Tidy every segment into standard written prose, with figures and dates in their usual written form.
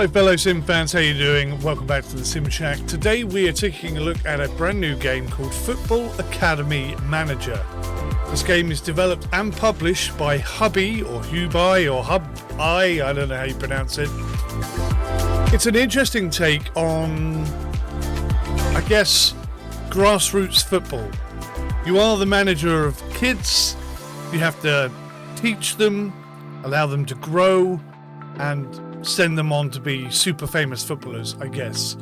Hello fellow Sim fans, how you doing? Welcome back to the Sim Shack. Today we are taking a look at a brand new game called Football Academy Manager. This game is developed and published by Hubby or Hubai or Hub-I don't know how you pronounce it. It's an interesting take on, I guess, grassroots football. You are the manager of kids, you have to teach them, allow them to grow, and send them on to be super famous footballers, I guess.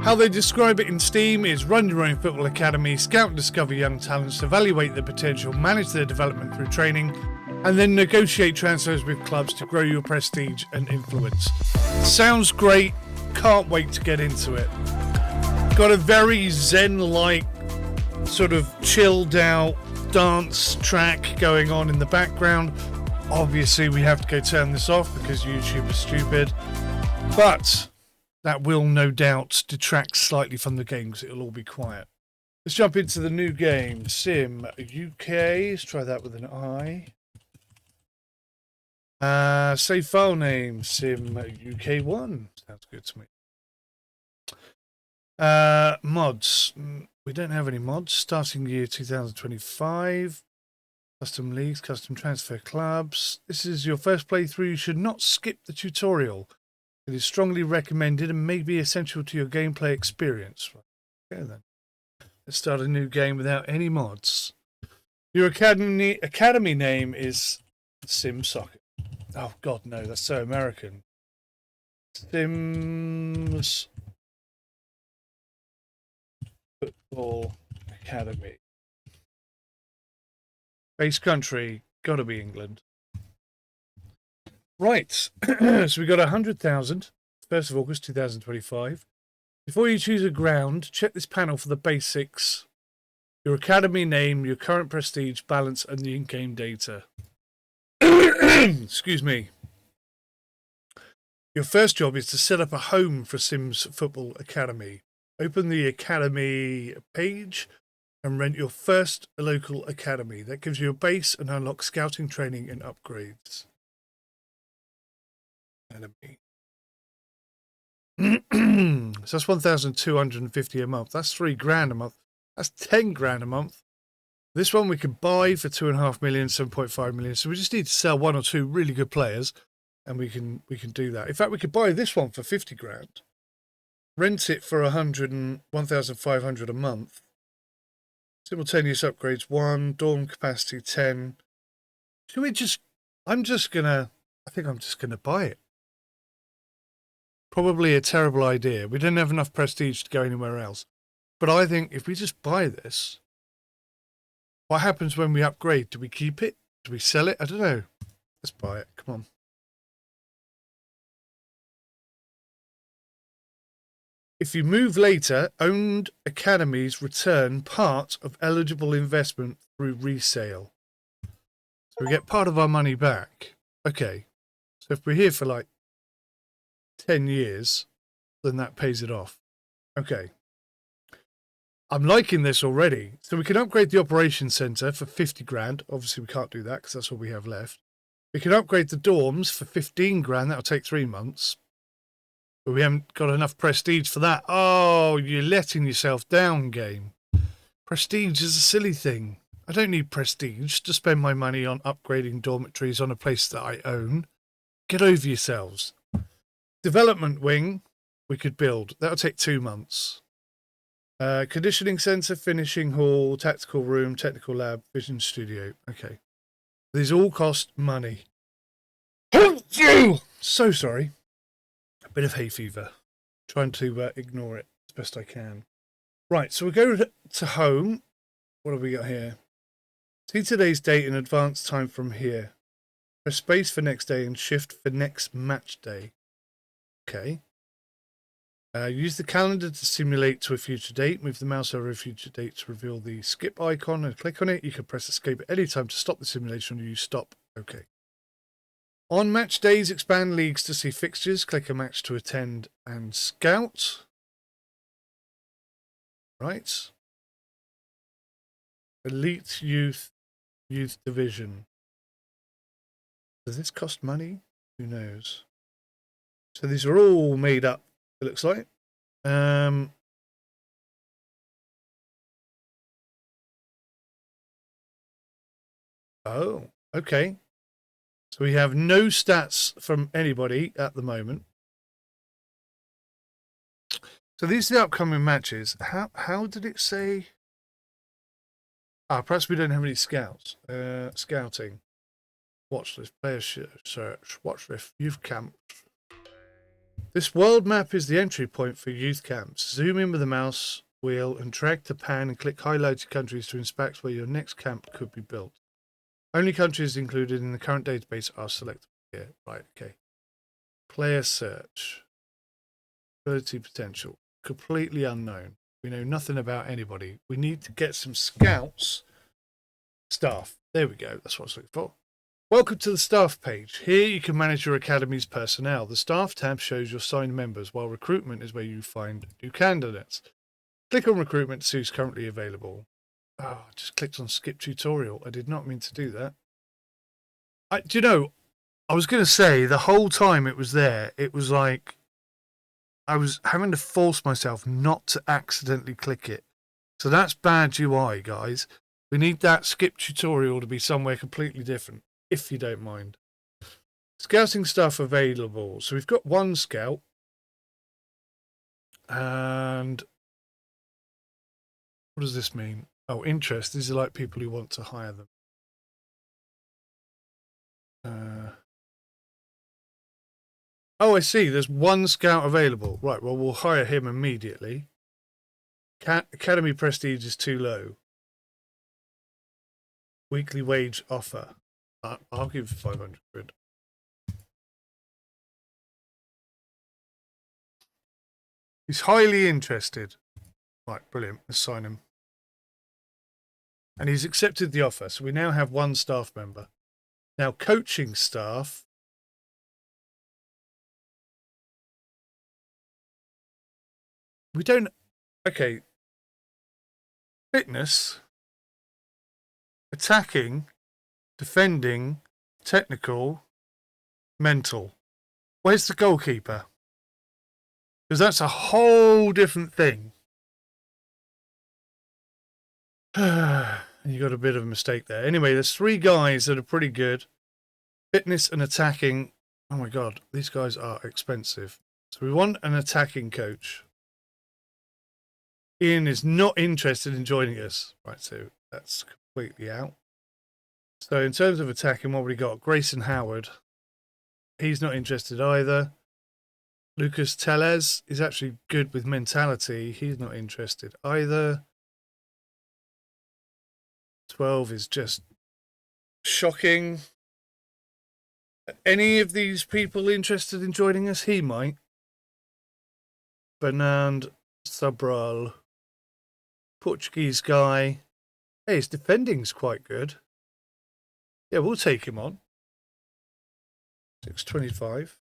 How they describe it in Steam is run your own football academy, scout and discover young talents, evaluate their potential, manage their development through training, and then negotiate transfers with clubs to grow your prestige and influence. Sounds great, can't wait to get into it. Got a very zen-like, sort of chilled out dance track going on in the background. Obviously we have to go turn this off because YouTube is stupid, but that will no doubt detract slightly from the game because it'll all be quiet. Let's jump into the new game, Sim UK. Let's try that with an I. Save file name, Sim UK1. Sounds good to me. Mods. We don't have any mods. Starting year 2025. Custom leagues, custom transfer clubs. This is your first playthrough. You should not skip the tutorial. It is strongly recommended and may be essential to your gameplay experience. Okay then. Let's start a new game without any mods. Your academy name is Sim Soccer. Oh god, no, that's so American. Sims Football Academy. Base country, gotta be England. Right, so we got 100,000, 1st of August 2025. Before you choose a ground, check this panel for the basics. Your academy name, your current prestige, balance, and the in-game data. Excuse me. Your first job is to set up a home for Sims Football Academy. Open the academy page and rent your first local academy. That gives you a base and unlocks scouting, training, and upgrades. Academy. So that's 1,250 a month. That's $3,000 a month. That's 10 grand a month. This one we could buy for 2.5 million, 7.5 million. So we just need to sell one or two really good players, and we can do that. In fact, we could buy this one for 50 grand, rent it for 1,500 a month. Simultaneous upgrades 1, dorm capacity 10. Should we just, I think I'm just gonna buy it. Probably a terrible idea. We don't have enough prestige to go anywhere else. But I think if we just buy this, what happens when we upgrade? Do we keep it? Do we sell it? I don't know. Let's buy it. Come on. If you move later, owned academies return part of eligible investment through resale. So we get part of our money back. Okay. So if we're here for like 10 years, then that pays it off. Okay. I'm liking this already. So we can upgrade the operations center for 50 grand. Obviously we can't do that because that's all we have left. We can upgrade the dorms for 15 grand. That'll take 3 months. But we haven't got enough prestige for that. Oh, you're letting yourself down, game. Prestige is a silly thing. I don't need prestige to spend my money on upgrading dormitories on a place that I own. Get over yourselves. Development wing, we could build. That'll take 2 months. Conditioning center, finishing hall, tactical room, technical lab, vision studio. Okay. These all cost money. So sorry. A bit of hay fever. Trying to ignore it as best I can. Right, so we go to home. What have we got here? See today's date in advance time from here. Press space for next day and shift for next match day. Okay. Use the calendar to simulate to a future date. Move the mouse over a future date to reveal the skip icon and click on it. You can press escape at any time to stop the simulation or use stop. Okay. On match days, expand leagues to see fixtures. Click a match to attend and scout. Right. Elite youth division. Does this cost money? Who knows? So these are all made up, it looks like. Oh, okay. So we have no stats from anybody at the moment. So these are the upcoming matches. How did it say? Perhaps we don't have any scouts. Scouting. Watch list, player search, watch list, youth camp. This world map is the entry point for youth camps. Zoom in with the mouse wheel and drag to pan and click highlighted countries to inspect where your next camp could be built. Only countries included in the current database are selected here. Right, okay. Player search. Ability potential. Completely unknown. We know nothing about anybody. We need to get some scouts. Staff. There we go. That's what I was looking for. Welcome to the staff page. Here you can manage your academy's personnel. The staff tab shows your signed members, while recruitment is where you find new candidates. Click on recruitment to see who's currently available. Oh, I just clicked on skip tutorial. I did not mean to do that. Do you know, I was going to say the whole time it was there, it was like I was having to force myself not to accidentally click it. So that's bad UI, guys. We need that skip tutorial to be somewhere completely different, if you don't mind. Scouting stuff available. So we've got one scout. And what does this mean? Oh, interest. These are like people who want to hire them. Oh, I see. There's one scout available. Right, well, we'll hire him immediately. Academy prestige is too low. Weekly wage offer. I'll give 500 quid. He's highly interested. Right, brilliant. Let's sign him. And he's accepted the offer. So we now have one staff member. Now, coaching staff. We don't. Okay. Fitness. Attacking. Defending. Technical. Mental. Where's the goalkeeper? Because that's a whole different thing. You got a bit of a mistake there. Anyway, there's three guys that are pretty good. Fitness and attacking. Oh my god, these guys are expensive. So we want an attacking coach. Ian is not interested in joining us. Right, so that's completely out. So in terms of attacking, what have we got? Grayson Howard. He's not interested either. Lucas Tellez is actually good with mentality. He's not interested either. 12 is just shocking. Any of these people interested in joining us? He might. Bernard Sabral. Portuguese guy. Hey, his defending's quite good. Yeah, we'll take him on. 625.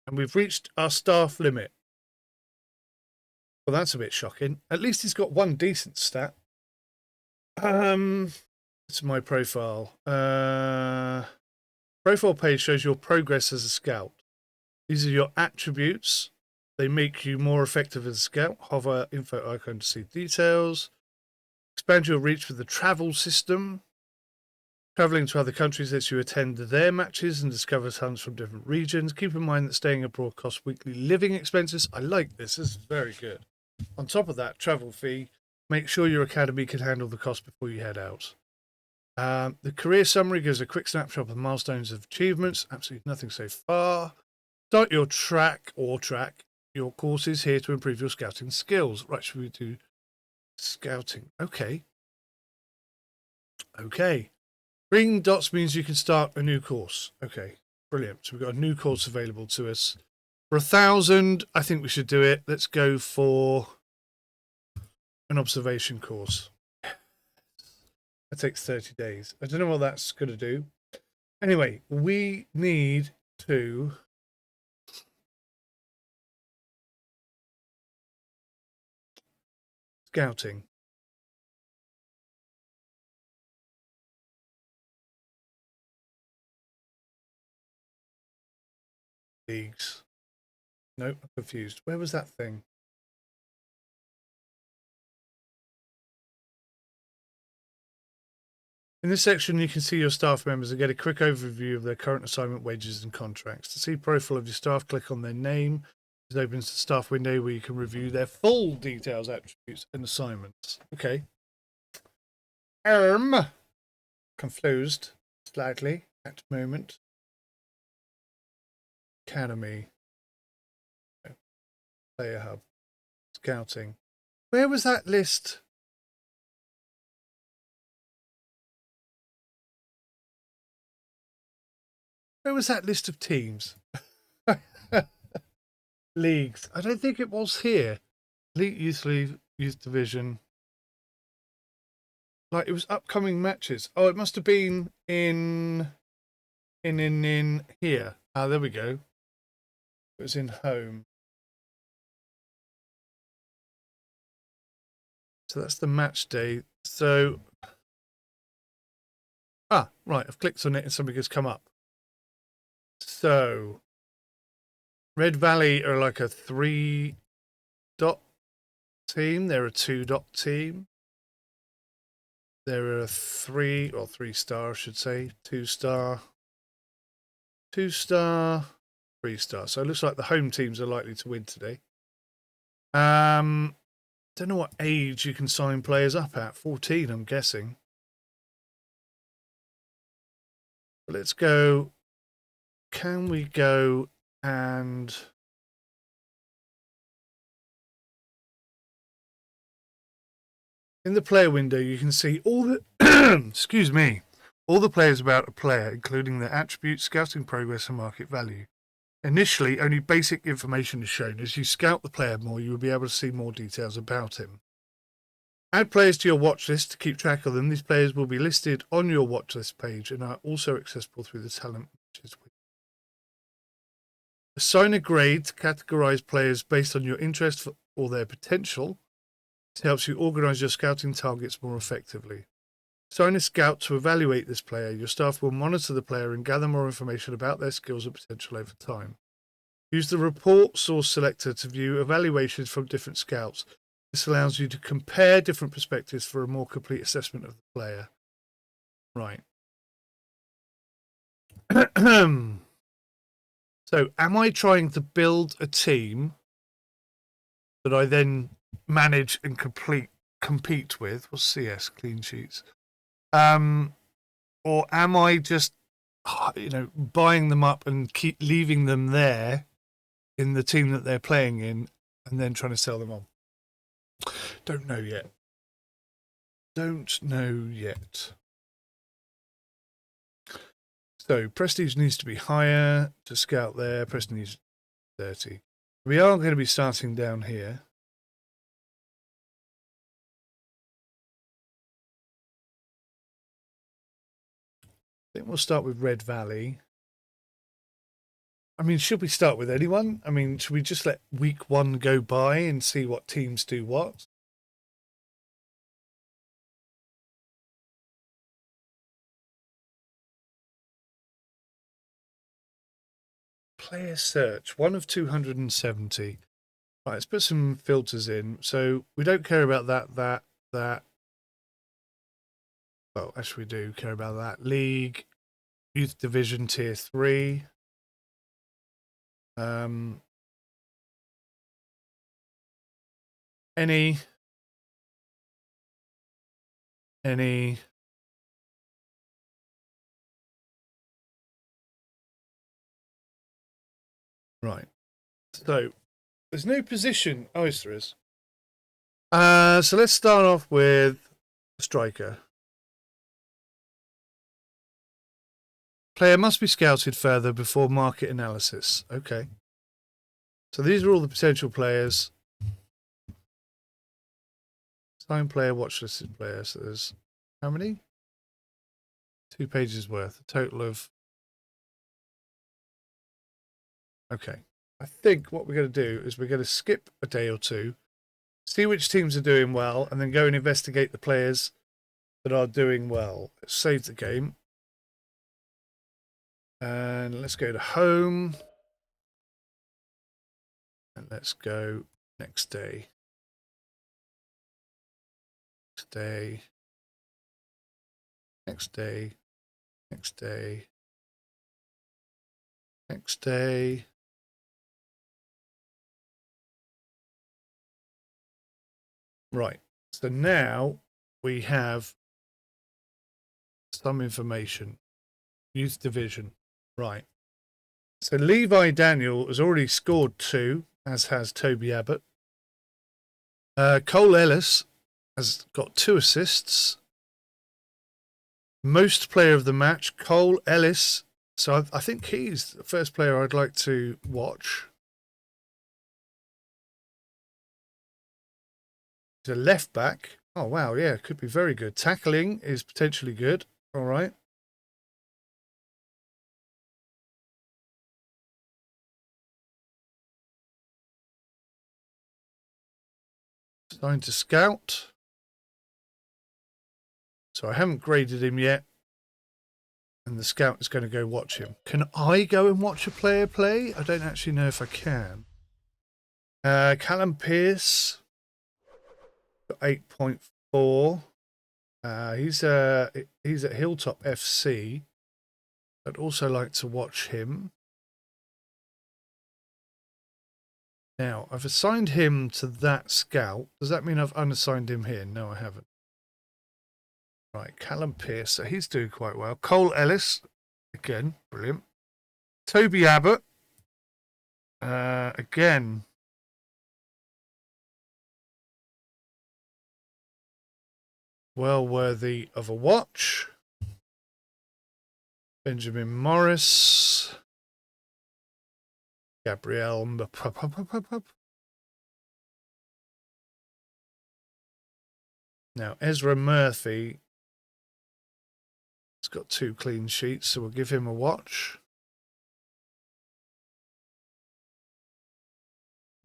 And we've reached our staff limit. Well, that's a bit shocking. At least he's got one decent stat. It's my profile. Profile page shows your progress as a scout. These are your attributes. They make you more effective as a scout. Hover info icon to see details. Expand your reach with the travel system. Traveling to other countries lets you attend their matches and discover tons from different regions. Keep in mind that staying abroad costs weekly living expenses. I like this. This is very good. On top of that, travel fee. Make sure your academy can handle the cost before you head out. The career summary gives a quick snapshot of milestones of achievements. Absolutely nothing so far. Start your track your courses here to improve your scouting skills. Right, should we do scouting? Okay. Green dots means you can start a new course. Okay, brilliant. So we've got a new course available to us. For 1,000, I think we should do it. Let's go for an observation course. That takes 30 days. I don't know what that's going to do. Anyway, we need to scouting. leagues. No, I'm confused. Where was that thing? In this section, you can see your staff members and get a quick overview of their current assignment, wages, and contracts. To see profile of your staff, click on their name. This opens the staff window where you can review their full details, attributes, and assignments. Okay. Confused slightly at the moment. Academy. Player hub. Scouting. Where was that list? Where was that list of teams? Leagues. I don't think it was here. Elite Youth League, Youth Division. Like, it was upcoming matches. Oh, it must have been in here. Ah, there we go. It was in home. So that's the match day. So, right. I've clicked on it and something has come up. So, Red Valley are like a 3-dot team. They're a 2-dot team. They're a 3-star, I should say. 2-star. 2-star. 3-star. So it looks like the home teams are likely to win today. Don't know what age you can sign players up at. 14, I'm guessing. But let's go. Can we go and in the player window you can see all the excuse me, all the players about a player, including their attributes, scouting progress, and market value. Initially, only basic information is shown. As you scout the player more, you will be able to see more details about him. Add players to your watch list to keep track of them. These players will be listed on your watch list page and are also accessible through the talent matches. Assign a grade to categorize players based on your interest or their potential. It helps you organize your scouting targets more effectively. Assign a scout to evaluate this player. Your staff will monitor the player and gather more information about their skills and potential over time. Use the report source selector to view evaluations from different scouts. This allows you to compare different perspectives for a more complete assessment of the player. Right. So, am I trying to build a team that I then manage and compete with? What's CS, clean sheets? Or am I just, buying them up and keep leaving them there in the team that they're playing in and then trying to sell them on? Don't know yet. Don't know yet. So prestige needs to be higher to scout there. Prestige 30. We are going to be starting down here. I think we'll start with Red Valley. I mean, should we start with anyone? I mean, should we just let week 1 go by and see what teams do what? Player search, 1 of 270. Right, let's put some filters in. So we don't care about that. Well, actually we do care about that. League, Youth Division Tier 3. Any. Right. So there's no position. Oh, yes, there is. So let's start off with striker. Player must be scouted further before market analysis. Okay. So these are all the potential players. Sign player, watch listed players. So there's how many? 2 pages worth. A total of. Okay. I think what we're going to do is we're going to skip a day or two, see which teams are doing well, and then go and investigate the players that are doing well. Let's save the game. And let's go to home. And let's go next day. Next day. Next day. Next day. Next day. Right. So now we have some information. Youth division. Right. So Levi Daniel has already scored 2, as has Toby Abbott. Cole Ellis has got 2 assists. Most player of the match, Cole Ellis. So I think he's the first player I'd like to watch. He's a left back. Oh, wow. Yeah, could be very good. Tackling is potentially good. All right. Signed to scout. So I haven't graded him yet. And the scout is going to go watch him. Can I go and watch a player play? I don't actually know if I can. Callum Pearce, 8.4. He's at Hilltop FC. I'd also like to watch him. Now, I've assigned him to that scout. Does that mean I've unassigned him here? No, I haven't. Right, Callum Pearce. So he's doing quite well. Cole Ellis. Again, brilliant. Toby Abbott. Again. Well worthy of a watch. Benjamin Morris. Gabrielle. Now, Ezra Murphy has got 2 clean sheets, so we'll give him a watch.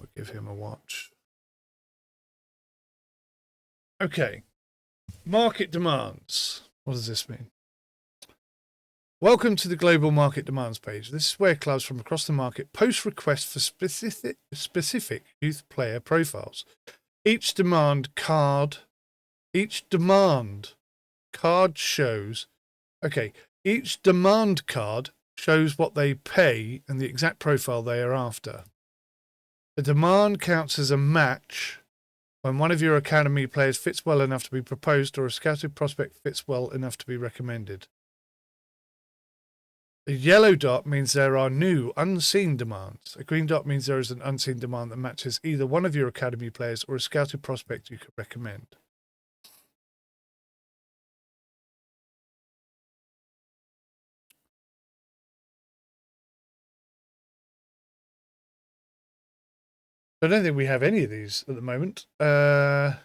We'll give him a watch. Okay. Market demands. What does this mean? Welcome to the global market demands page. This is where clubs from across the market post requests for specific youth player profiles. Each demand card shows, okay, each demand card shows what they pay and the exact profile they are after. A demand counts as a match when one of your academy players fits well enough to be proposed or a scouted prospect fits well enough to be recommended. A yellow dot means there are new, unseen demands. A green dot means there is an unseen demand that matches either one of your academy players or a scouted prospect you could recommend. I don't think we have any of these at the moment. Okay.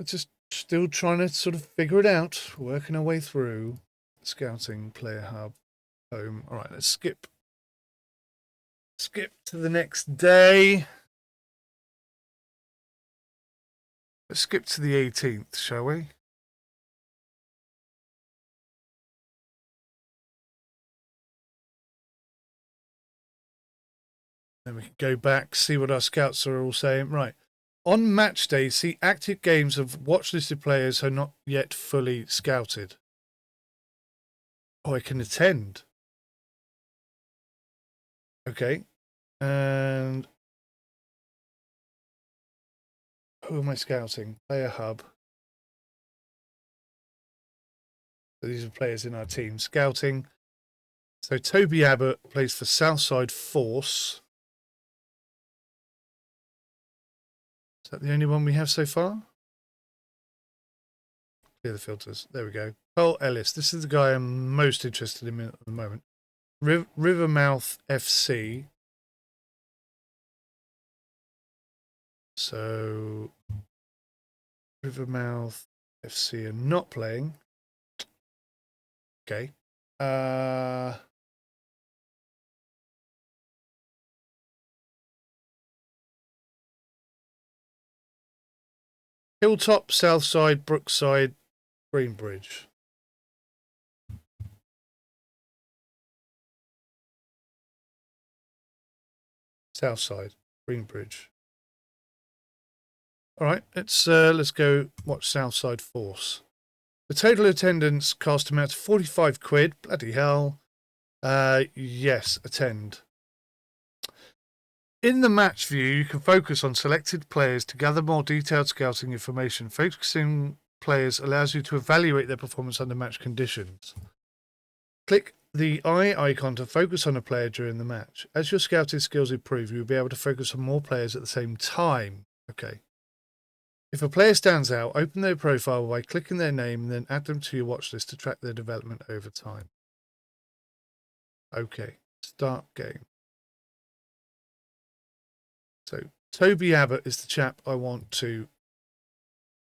Just still trying to sort of figure it out. Working our way through. Scouting, player hub, home. All right, let's skip to the next day. Let's skip to the 18th, shall we? Then we can go back, see what our scouts are all saying. Right. On match day, see active games of watchlisted players who are not yet fully scouted. Oh, I can attend. Okay. And who am I scouting? Player hub. So these are players in our team. Scouting. So Toby Abbott plays for Southside Force. Is that the only one we have so far? Clear the filters. There we go. Cole Ellis. This is the guy I'm most interested in at the moment. Rivermouth FC. So Rivermouth FC are not playing. Okay. Hilltop, Southside, Brookside, Greenbridge. South side, Greenbridge. All right, let's go watch Southside Force. The total attendance cost amounts to 45 quid. Bloody hell. Yes, attend. In the match view, you can focus on selected players to gather more detailed scouting information. Focusing players allows you to evaluate their performance under match conditions. Click the eye icon to focus on a player during the match. As your scouting skills improve, you'll be able to focus on more players at the same time. Okay. If a player stands out, open their profile by clicking their name and then add them to your watch list to track their development over time. Okay, start game. So, Toby Abbott is the chap I want to...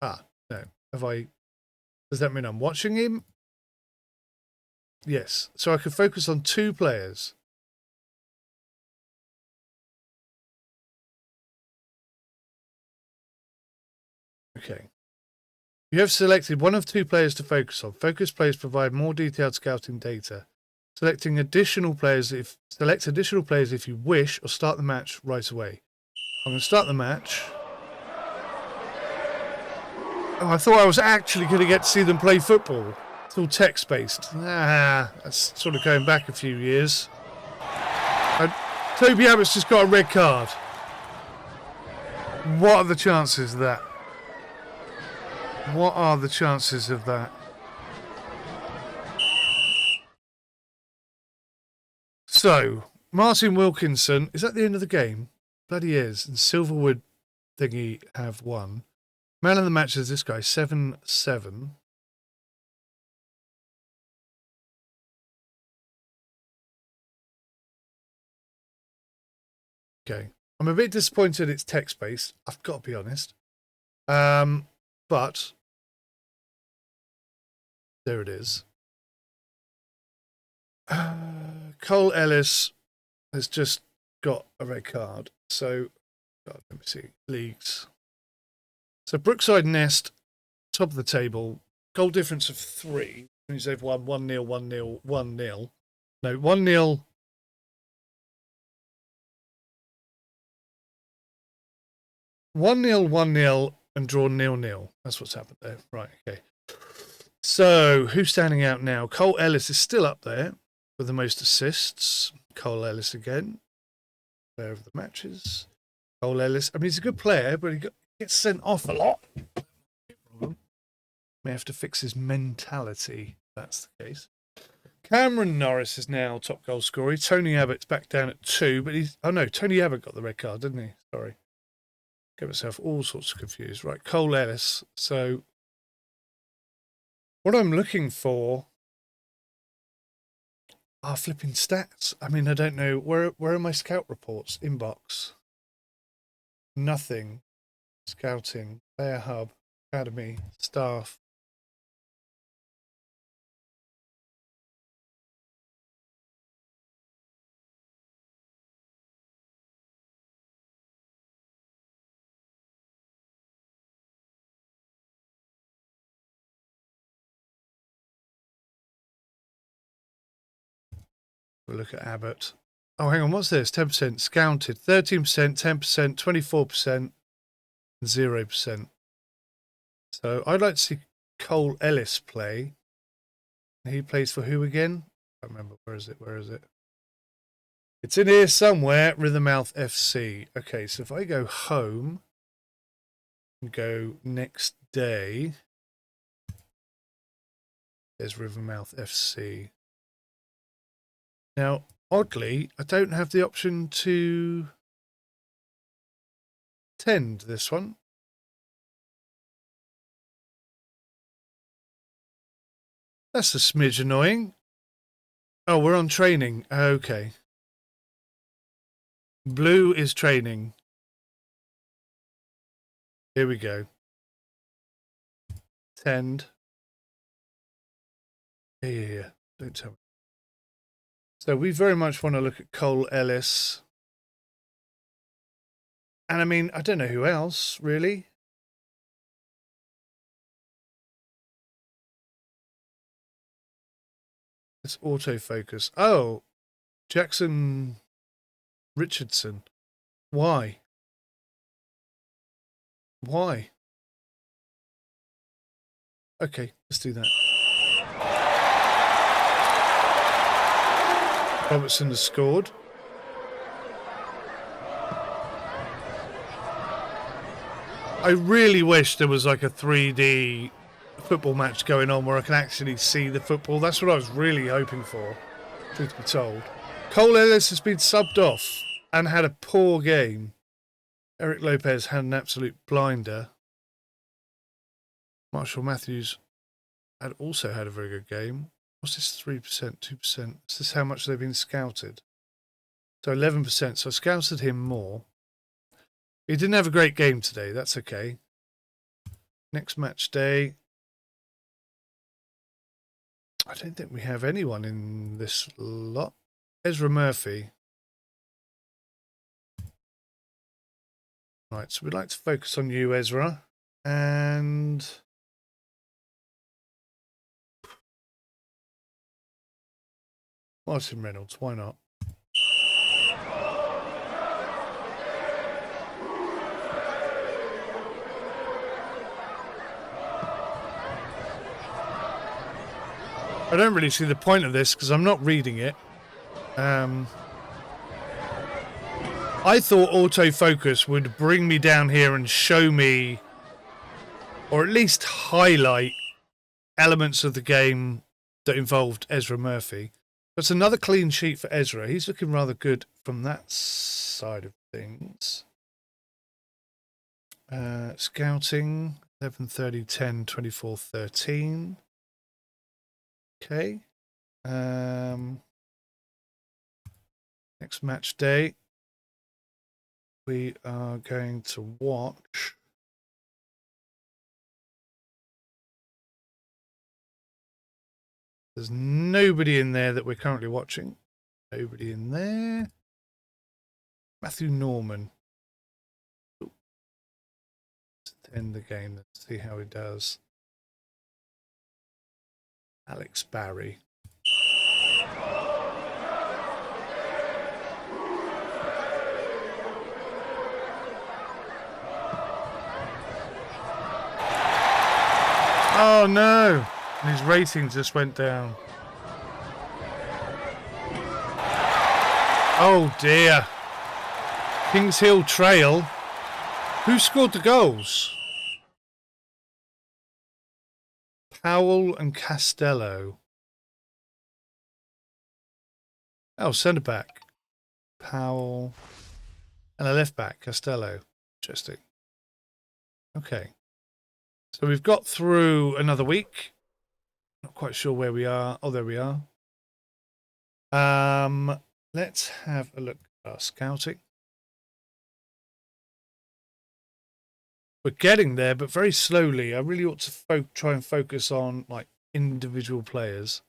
no. Does that mean I'm watching him? Yes. So I can focus on 2 players. Okay. You have selected one of 2 players to focus on. Focus players provide more detailed scouting data. Select additional players if you wish, or start the match right away. I'm going to start the match. Oh, I thought I was actually going to get to see them play football. It's all text-based. That's sort of going back a few years. Toby Abbott's just got a red card. What are the chances of that? What are the chances of that? So, Martin Wilkinson, is that the end of the game? Bloody is. And Silverwood thingy have won. Man of the match is this guy, 7-7. Okay. I'm a bit disappointed it's text-based. I've got to be honest. But there it is. Cole Ellis has just got a red card. So, let me see. Leagues. So, Brookside Nest, top of the table. Goal difference of 3. Means they've won 1-0, 1-0, 1-0. No, 1-0. 1-0, 1-0, and draw 0-0. That's what's happened there. Right, okay. So, who's standing out now? Cole Ellis is still up there with the most assists. Cole Ellis again. Player of the matches. Cole Ellis. I mean, he's a good player, but he gets sent off a lot. May have to fix his mentality. That's the case. Cameron Norris is now top goal scorer. Tony Abbott's back down at 2, but he's... Oh, no, Tony Abbott got the red card, didn't he? Sorry. Get myself all sorts of confused. Right, Cole Ellis. So, what I'm looking for are flipping stats. I mean, I don't know. Where are my scout reports? Inbox. Nothing. Scouting. Player hub. Academy. Staff. We'll look at Abbott. Oh, hang on. What's this? 10% scouted. 13%, 10%, 24%, 0%. So I'd like to see Cole Ellis play. He plays for who again? I can't remember. Where is it? Where is it? It's in here somewhere. Rivermouth FC. Okay, so if I go home and go next day, there's Rivermouth FC. Now, oddly, I don't have the option to attend this one. That's a smidge annoying. Oh, we're on training. Okay. Blue is training. Here we go. Attend. Yeah. Don't tell me. So we very much want to look at Cole Ellis. And I mean, I don't know who else, really. Let's autofocus. Oh, Jackson Richardson. Why? Why? Okay, let's do that. Robertson has scored. I really wish there was like a 3D football match going on where I can actually see the football. That's what I was really hoping for, truth be told. Cole Ellis has been subbed off and had a poor game. Eric Lopez had an absolute blinder. Marshall Matthews had also had a very good game. What's this 3%, 2%? Is this how much they've been scouted? So 11%. So I scouted him more. He didn't have a great game today. That's okay. Next match day. I don't think we have anyone in this lot. Ezra Murphy. Right, so we'd like to focus on you, Ezra. And Martin Reynolds, why not? I don't really see the point of this because I'm not reading it. I thought autofocus would bring me down here and show me, or at least highlight, elements of the game that involved Ezra Murphy. That's another clean sheet for Ezra. He's looking rather good from that side of things. Scouting, 11, 30, 10, 24, 13. Okay. Next match day, we are going to watch there's nobody in there that we're currently watching. Nobody in there. Matthew Norman. Let's end the game. Let's see how he does. Alex Barry. Oh no! His rating just went down. Oh dear. Kings Hill Trail. Who scored the goals? Powell and Costello. Oh, centre back. Powell. And a left back, Costello. Interesting. Okay. So we've got through another week. Not quite sure where we are. Oh, there we are. Let's have a look at our scouting. We're getting there, but very slowly. I really ought to try and focus on like individual players.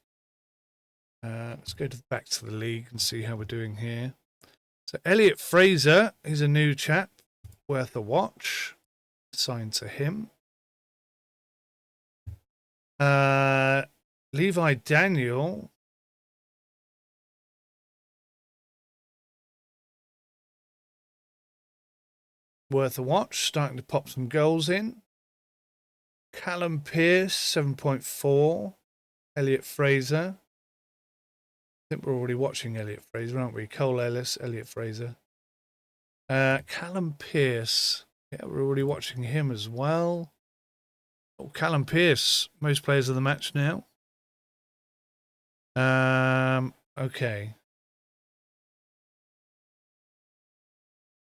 Let's go back to the league and see how we're doing here. So Elliot Fraser, he's a new chap, worth a watch. Assigned to him. Levi Daniel. Worth a watch, starting to pop some goals in. Callum Pearce, 7.4. Elliot Fraser. I think we're already watching Elliot Fraser, aren't we? Cole Ellis, Elliot Fraser. Callum Pearce. Yeah, we're already watching him as well. Oh, Callum Pearce, most players of the match now. Okay.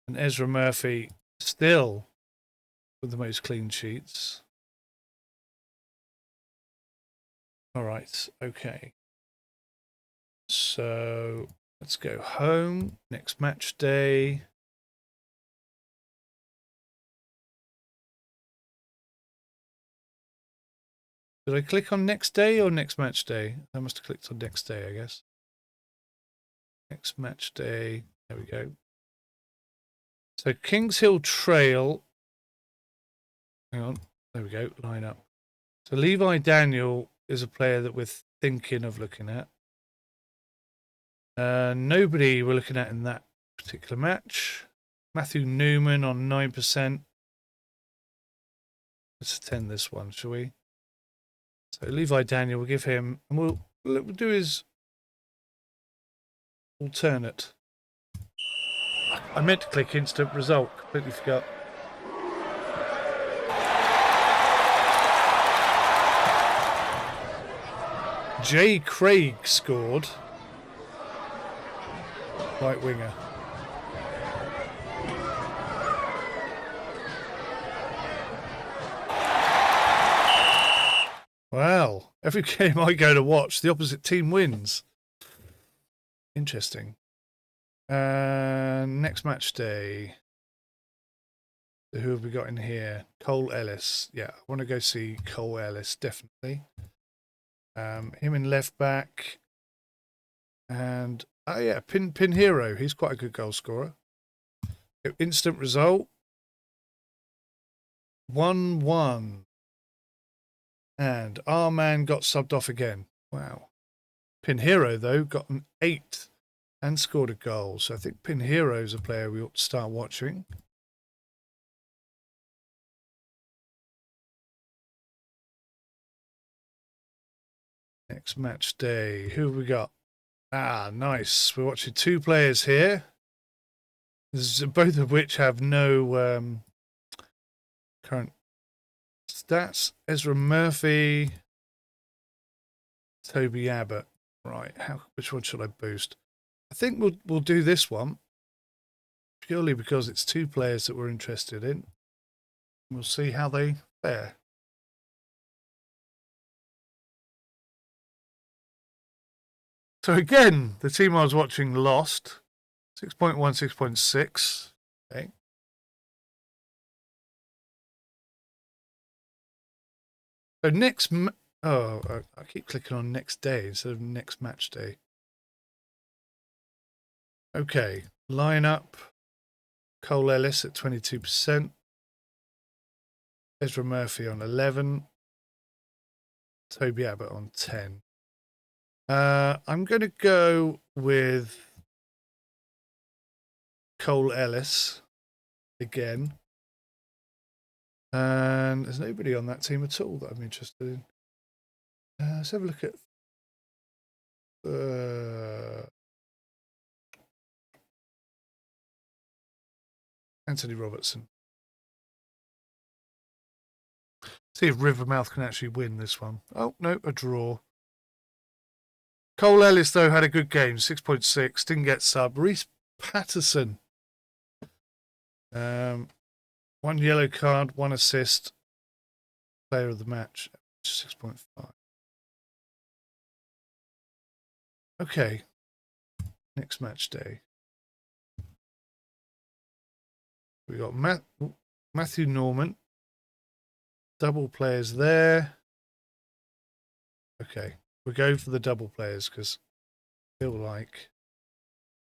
And Ezra Murphy still with the most clean sheets. All right, okay. So let's go home. Next match day. Did I click on next day or next match day? I must have clicked on next day, I guess. Next match day. There we go. So Kings Hill Trail. Hang on. There we go. Line up. So Levi Daniel is a player that we're thinking of looking at. Nobody we're looking at in that particular match. Matthew Newman on 9%. Let's attend this one, shall we? So Levi Daniel, we'll give him, and we'll do his alternate. I meant to click instant result, completely forgot. Jay Craig scored. Right winger. Wow. Every game I go to watch, the opposite team wins. Interesting. Next match day. So who have we got in here? Cole Ellis. Yeah, I want to go see Cole Ellis, definitely. Him in left back. And, oh yeah, Pin Hero. He's quite a good goal scorer. Instant result. 1-1. And our man got subbed off again. Wow. Pin Hero, though, got an 8 and scored a goal. So I think Pin Hero is a player we ought to start watching. Next match day. Who have we got? Ah, nice. We're watching 2 players here. Both of which have no current stats. Ezra Murphy, Toby Abbott. Right, which one should I boost? I think we'll do this one purely because it's 2 players that we're interested in. We'll see how they fare. So again, the team I was watching lost. 6.1, 6.6. Okay. So I keep clicking on next day instead of next match day. Okay, lineup. Cole Ellis at 22%. Ezra Murphy on 11. Toby Abbott on 10. I'm going to go with Cole Ellis again. And there's nobody on that team at all that I'm interested in. Let's have a look at Anthony Robertson. See if Rivermouth can actually win this one. Oh, no, a draw. Cole Ellis, though, had a good game. 6.6. Didn't get sub. Reese Patterson. 1 yellow card, 1 assist. Player of the match. 6.5. Okay. Next match day. We got Matthew Norman. Double players there. Okay. We're going for the double players because I feel like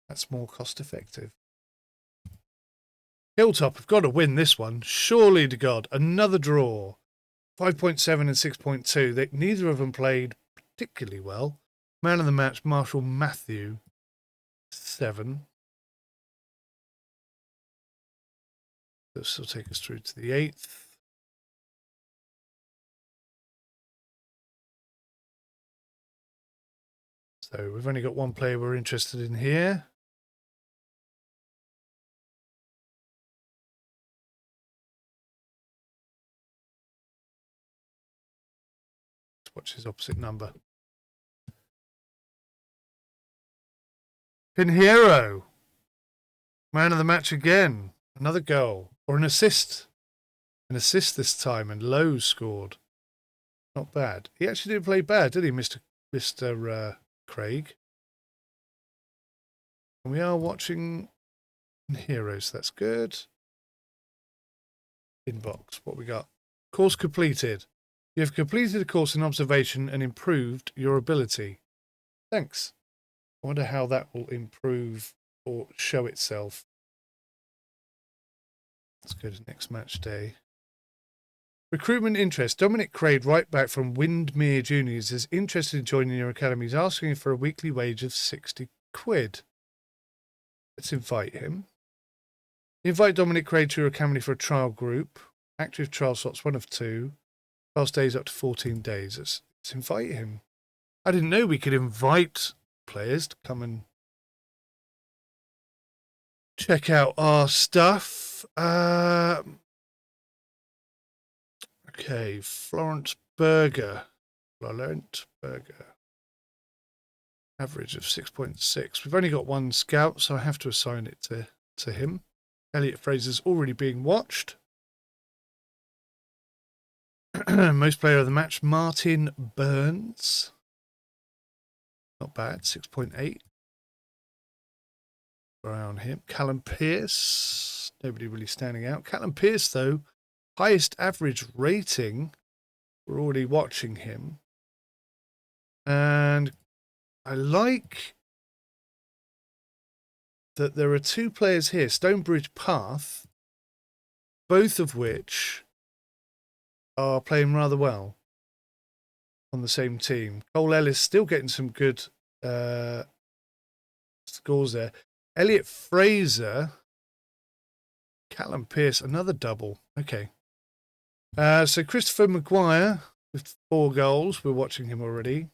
that's more cost effective. Hilltop have got to win this one. Surely to God. Another draw. 5.7 and 6.2. Neither of them played particularly well. Man of the match, Marshall Matthew. 7. This will take us through to the 8th. So we've only got 1 player we're interested in here. Let's watch his opposite number. Pinheiro. Man of the match again. Another goal. Or an assist. An assist this time, and Lowe scored. Not bad. He actually didn't play bad, did he, Mr. Craig? And we are watching Heroes. That's good. Inbox. What we got? Course completed. You have completed a course in observation and improved your ability. Thanks. I wonder how that will improve or show itself. Let's go to next match day. Recruitment interest. Dominic Craig, right back from Windmere Juniors, is interested in joining your academy. He's asking for a weekly wage of £60. Let's invite him. Invite Dominic Curator Academy for a trial group. Active trial slots, 1 of 2. Trial stays up to 14 days. Let's invite him. I didn't know we could invite players to come and check out our stuff. Okay, Florent Berger. Average of 6.6. We've only got 1 scout, so I have to assign it to him. Elliot Fraser's already being watched. Most player of the match, Martin Burns. Not bad, 6.8. Around him. Callum Pearce. Nobody really standing out. Callum Pearce, though, highest average rating. We're already watching him. And I like that there are 2 players here, Stonebridge Path, both of which are playing rather well on the same team. Cole Ellis still getting some good scores there. Elliot Fraser, Callum Pearce, another double. Okay. So Christopher Maguire with 4 goals. We're watching him already.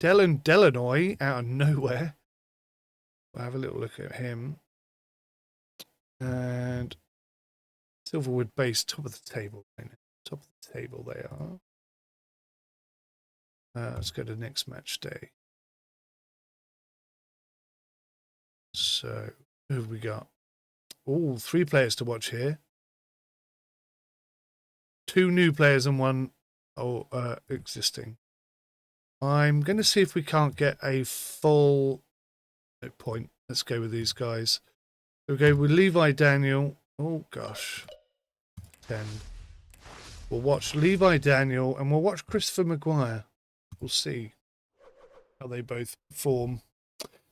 Dylan Delanoy out of nowhere. We'll have a little look at him. And Silverwood base, top of the table. Top of the table they are. Let's go to next match day. So, who have we got? Oh, 3 players to watch here. 2 new players and 1 existing. I'm going to see if we can't get a full point. Let's go with these guys. We'll go with Levi Daniel. Oh, gosh. 10. We'll watch Levi Daniel and we'll watch Christopher Maguire. We'll see how they both perform.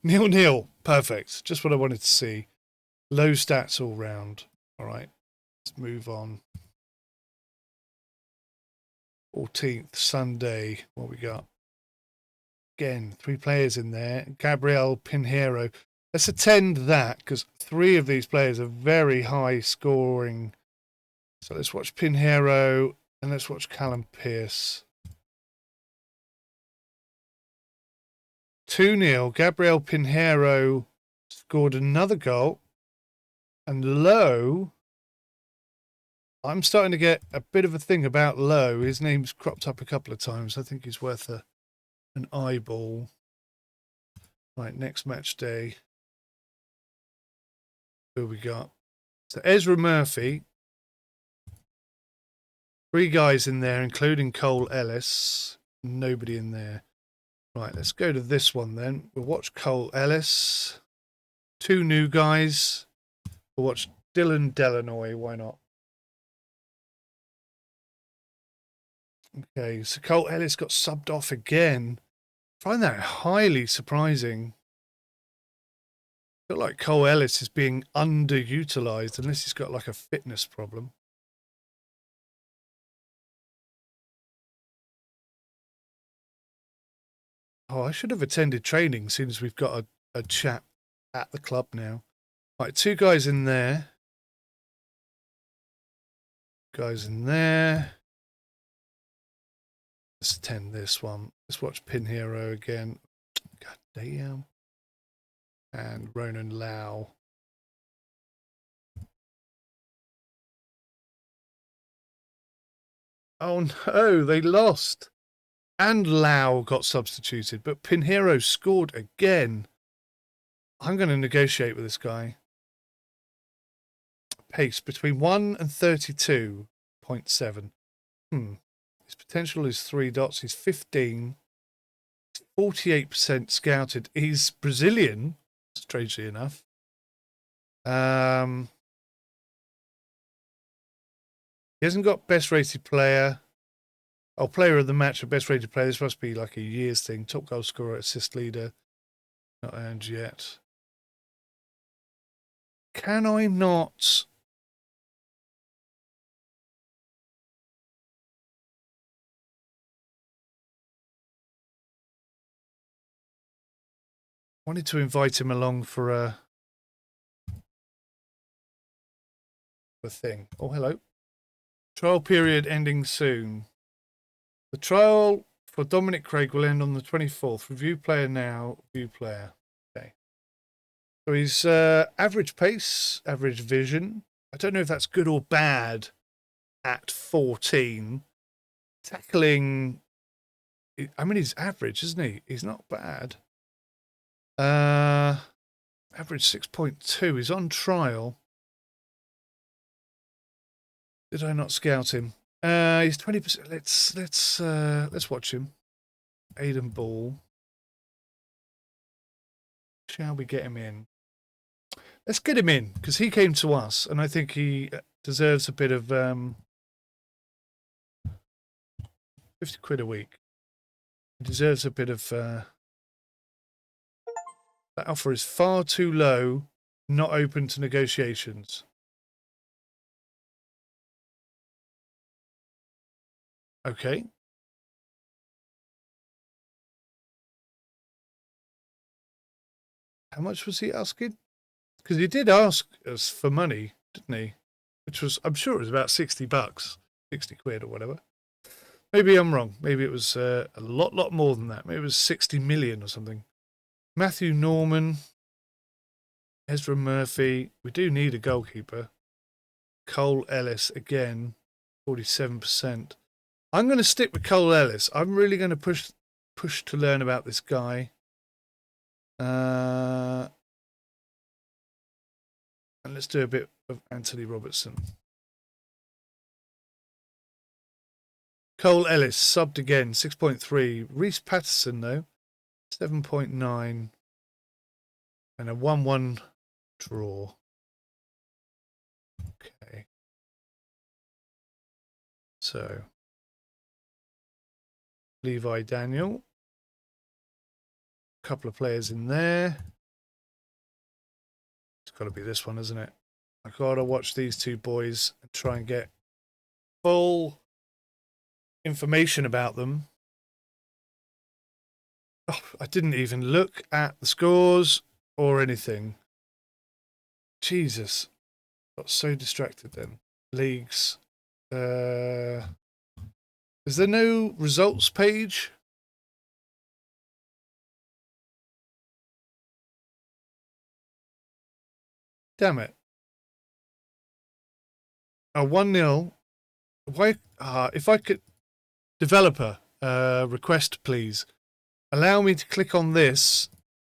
0-0. Perfect. Just what I wanted to see. Low stats all round. All right. Let's move on. 14th, Sunday. What we got? Again, 3 players in there. Gabriel Pinheiro. Let's attend that because 3 of these players are very high scoring. So let's watch Pinheiro and let's watch Callum Pearce. 2-0. Gabriel Pinheiro scored another goal. And Lowe, I'm starting to get a bit of a thing about Lowe. His name's cropped up a couple of times. I think he's worth an eyeball. Right, next match day. Who we got? So Ezra Murphy. 3 guys in there, including Cole Ellis. Nobody in there. Right, let's go to this one then. We'll watch Cole Ellis. 2 new guys. We'll watch Dylan Delanoy. Why not? Okay, so Cole Ellis got subbed off again. I find that highly surprising. I feel like Cole Ellis is being underutilized unless he's got like a fitness problem. Oh, I should have attended training since we've got a chat at the club now. Right, 2 guys in there. Guys in there. Let's attend this one. Let's watch Pinheiro again. God damn. And Ronan Lau. Oh no, they lost. And Lau got substituted, but Pinheiro scored again. I'm going to negotiate with this guy. Pace between 1 and 32.7. His potential is 3 dots. He's 15. 48% scouted. He's Brazilian, strangely enough. He hasn't got best rated player. Oh, player of the match or best rated player. This must be like a year's thing. Top goal scorer, assist leader. Not earned yet. Can I not? Wanted to invite him along for a the thing. Oh, hello. Trial period ending soon. The trial for Dominic Craig will end on the 24th. Review player now. View player. Okay. So he's average pace, average vision. I don't know if that's good or bad at 14. Tackling, I mean, he's average, isn't he? He's not bad. Average 6.2. He's on trial. Did I not scout him? He's 20%. Let's watch him. Aiden Ball. Shall we get him in? Let's get him in because he came to us, and I think he deserves a bit of 50 quid a week. He deserves a bit of. That offer is far too low, not open to negotiations. Okay. How much was he asking? Because he did ask us for money, didn't he? Which was, I'm sure it was about $60, 60 quid or whatever. Maybe I'm wrong. Maybe it was a lot more than that. Maybe it was 60 million or something. Matthew Norman, Ezra Murphy. We do need a goalkeeper. Cole Ellis again, 47%. I'm going to stick with Cole Ellis. I'm really going to push to learn about this guy. And let's do a bit of Anthony Robertson. Cole Ellis subbed again, 6.3. Reece Patterson though, 7.9. And a 1-1 draw. Okay. So Levi Daniel. A couple of players in there. It's got to be this one, isn't it? I've got to watch these two boys and try and get full information about them. Oh, I didn't even look at the scores or anything. Jesus. Got so distracted then. Leagues. Is there no results page? Damn it. Oh, 1-0. Why? If I could. Developer, request please. Allow me to click on this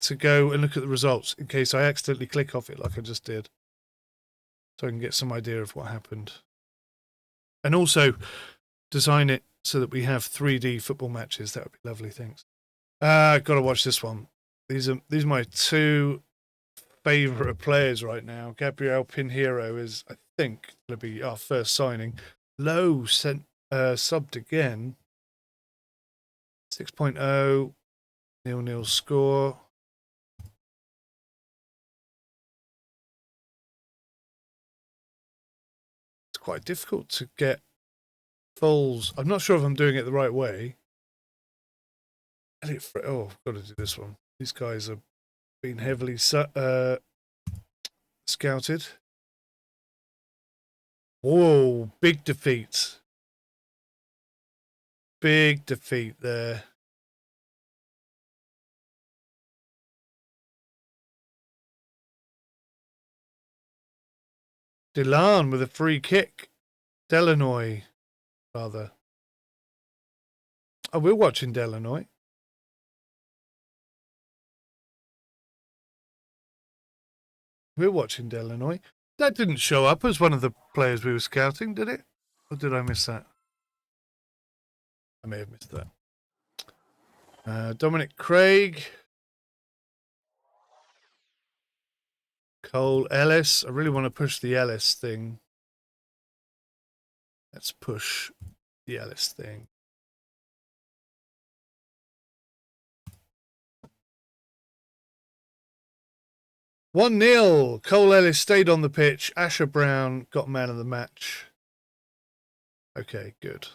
to go and look at the results in case I accidentally click off it like I just did. So I can get some idea of what happened. And also design it so that we have 3D football matches. That would be lovely, thanks. Got to watch this one. These are my two favourite players right now. Gabriel Pinheiro is, I think, going to be our first signing. Low subbed again. 6.0, 0-0 score. It's quite difficult to get fulls. I'm not sure if I'm doing it the right way. Oh, I've got to do this one. These guys have been heavily scouted. Whoa, big defeat. Big defeat there. Delan with a free kick. Delanoy, rather. Oh, we're watching Delanoy. We're watching Delanoy. That didn't show up as one of the players we were scouting, did it? Or did I miss that? I may have missed that. Dominic Craig. Cole Ellis. I really want to push the Ellis thing. Let's push the Ellis thing. One 0. Cole Ellis stayed on the pitch. Asher Brown got man of the match. Okay, good.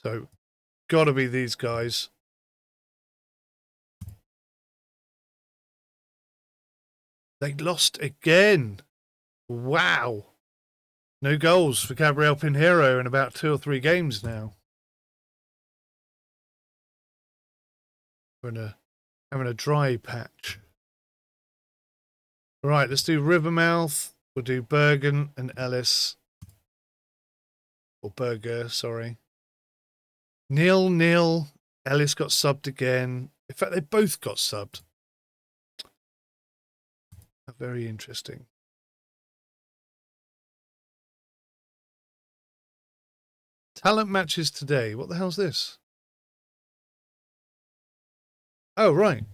So, gotta be these guys. They lost again. Wow. No goals for Gabriel Pinheiro in about 2 or 3 games now. We're having a dry patch. Right, let's do Rivermouth. We'll do Bergen and Ellis. Or Berger, sorry. 0-0. Ellis got subbed again. In fact, they both got subbed. Very interesting. Talent matches today. What the hell's this? Oh, right.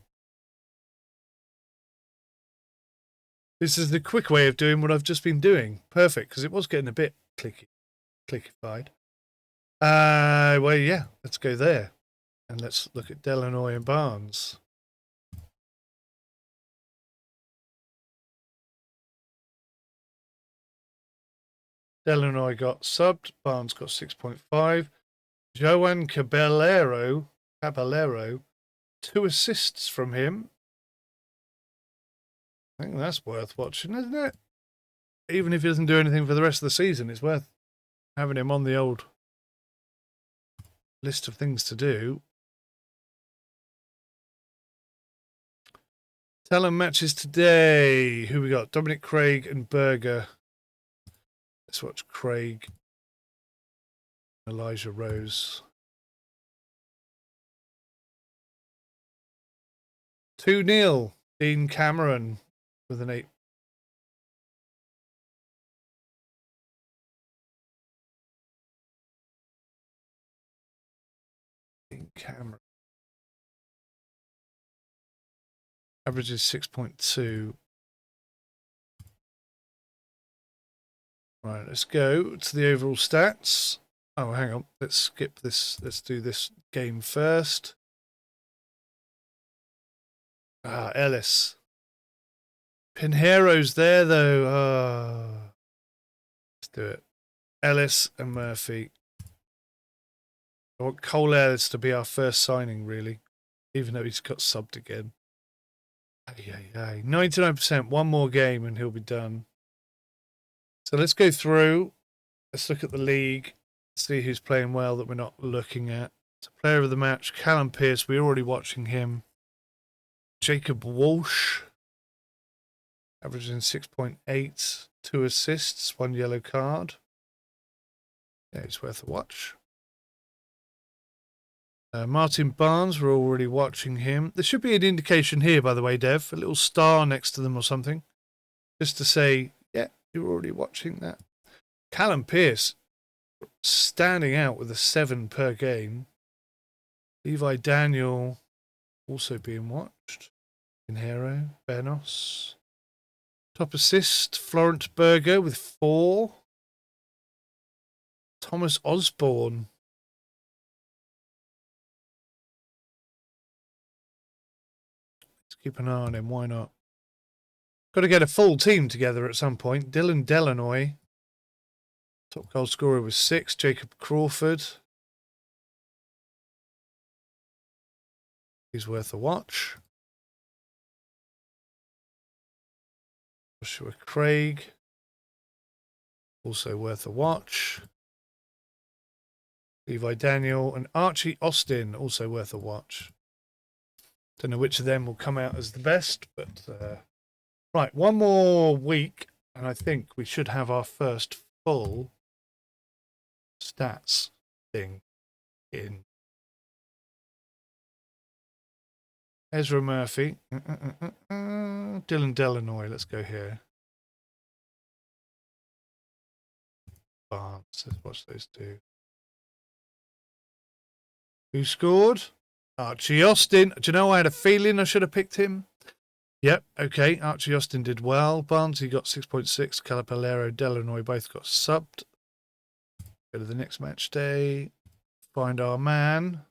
This is the quick way of doing what I've just been doing. Perfect, because it was getting a bit clickified. Well, yeah, let's go there. And let's look at Delanoy and Barnes. Delanoy got subbed. Barnes got 6.5. Joan Caballero, 2 assists from him. I think that's worth watching, isn't it? Even if he doesn't do anything for the rest of the season, it's worth having him on the old list of things to do. Talent matches today. Who we got? Dominic Craig and Berger. Let's watch Craig. Elijah Rose. 2-0. Dean Cameron with an 8. Dean Cameron. Average is 6.2. Right, let's go to the overall stats. Oh, hang on. Let's skip this. Let's do this game first. Ellis. Pinheiro's there, though. Let's do it. Ellis and Murphy. I want Cole Ellis to be our first signing, really, even though he's got subbed again. 99%. One more game and he'll be done. So let's go through. Let's look at the league. See who's playing well that we're not looking at. So player of the match, Callum Pearce. We're already watching him. Jacob Walsh. Averaging 6.8. 2 assists. 1 yellow card. Yeah, it's worth a watch. Martin Barnes, we're already watching him. There should be an indication here, by the way, Dev. A little star next to them or something. Just to say, yeah, you're already watching that. Callum Pearce, standing out with a 7 per game. Levi Daniel, also being watched. Pinheiro, Benos. Top assist, Florent Berger with 4. Thomas Osborne. Keep an eye on him, why not? Got to get a full team together at some point. Dylan Delanoy. Top goal scorer was 6. Jacob Crawford. He's worth a watch. Joshua Craig. Also worth a watch. Levi Daniel and Archie Austin. Also worth a watch. Don't know which of them will come out as the best, but right, one more week, and I think we should have our first full stats thing in. Ezra Murphy, Dylan Delanoy. Let's go here. Barnes. Let's watch those two. Who scored? Archie Austin. Do you know, I had a feeling I should have picked him. Yep, okay. Archie Austin did well. Barnes, he got 6.6. Calapalero, Delanoy both got subbed. Go to the next match day. Find our man.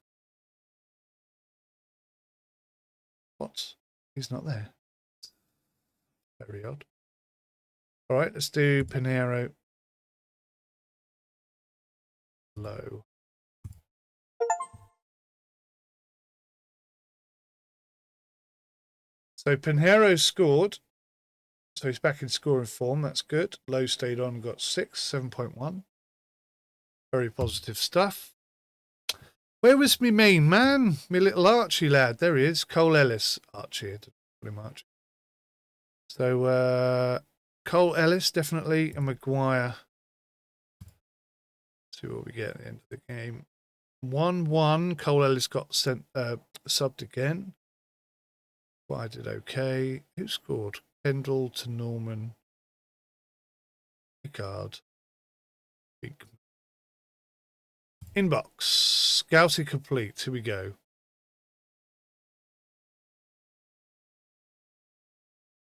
What? He's not there. Very odd. All right, let's do Pinheiro. Low. So Pinheiro scored So he's back in scoring form. That's good. Low stayed on, got 6, 7.1. Very positive stuff. Where was me main man? Me little Archie lad. There he is. Cole Ellis. Archie, pretty much. So Cole Ellis, definitely. And Maguire. See what we get at the end of the game. 1-1. Cole Ellis got sent subbed again. Well, I did okay. Who scored? Kendall to Norman. Picard. Big. Inbox. Scouting complete. Here we go.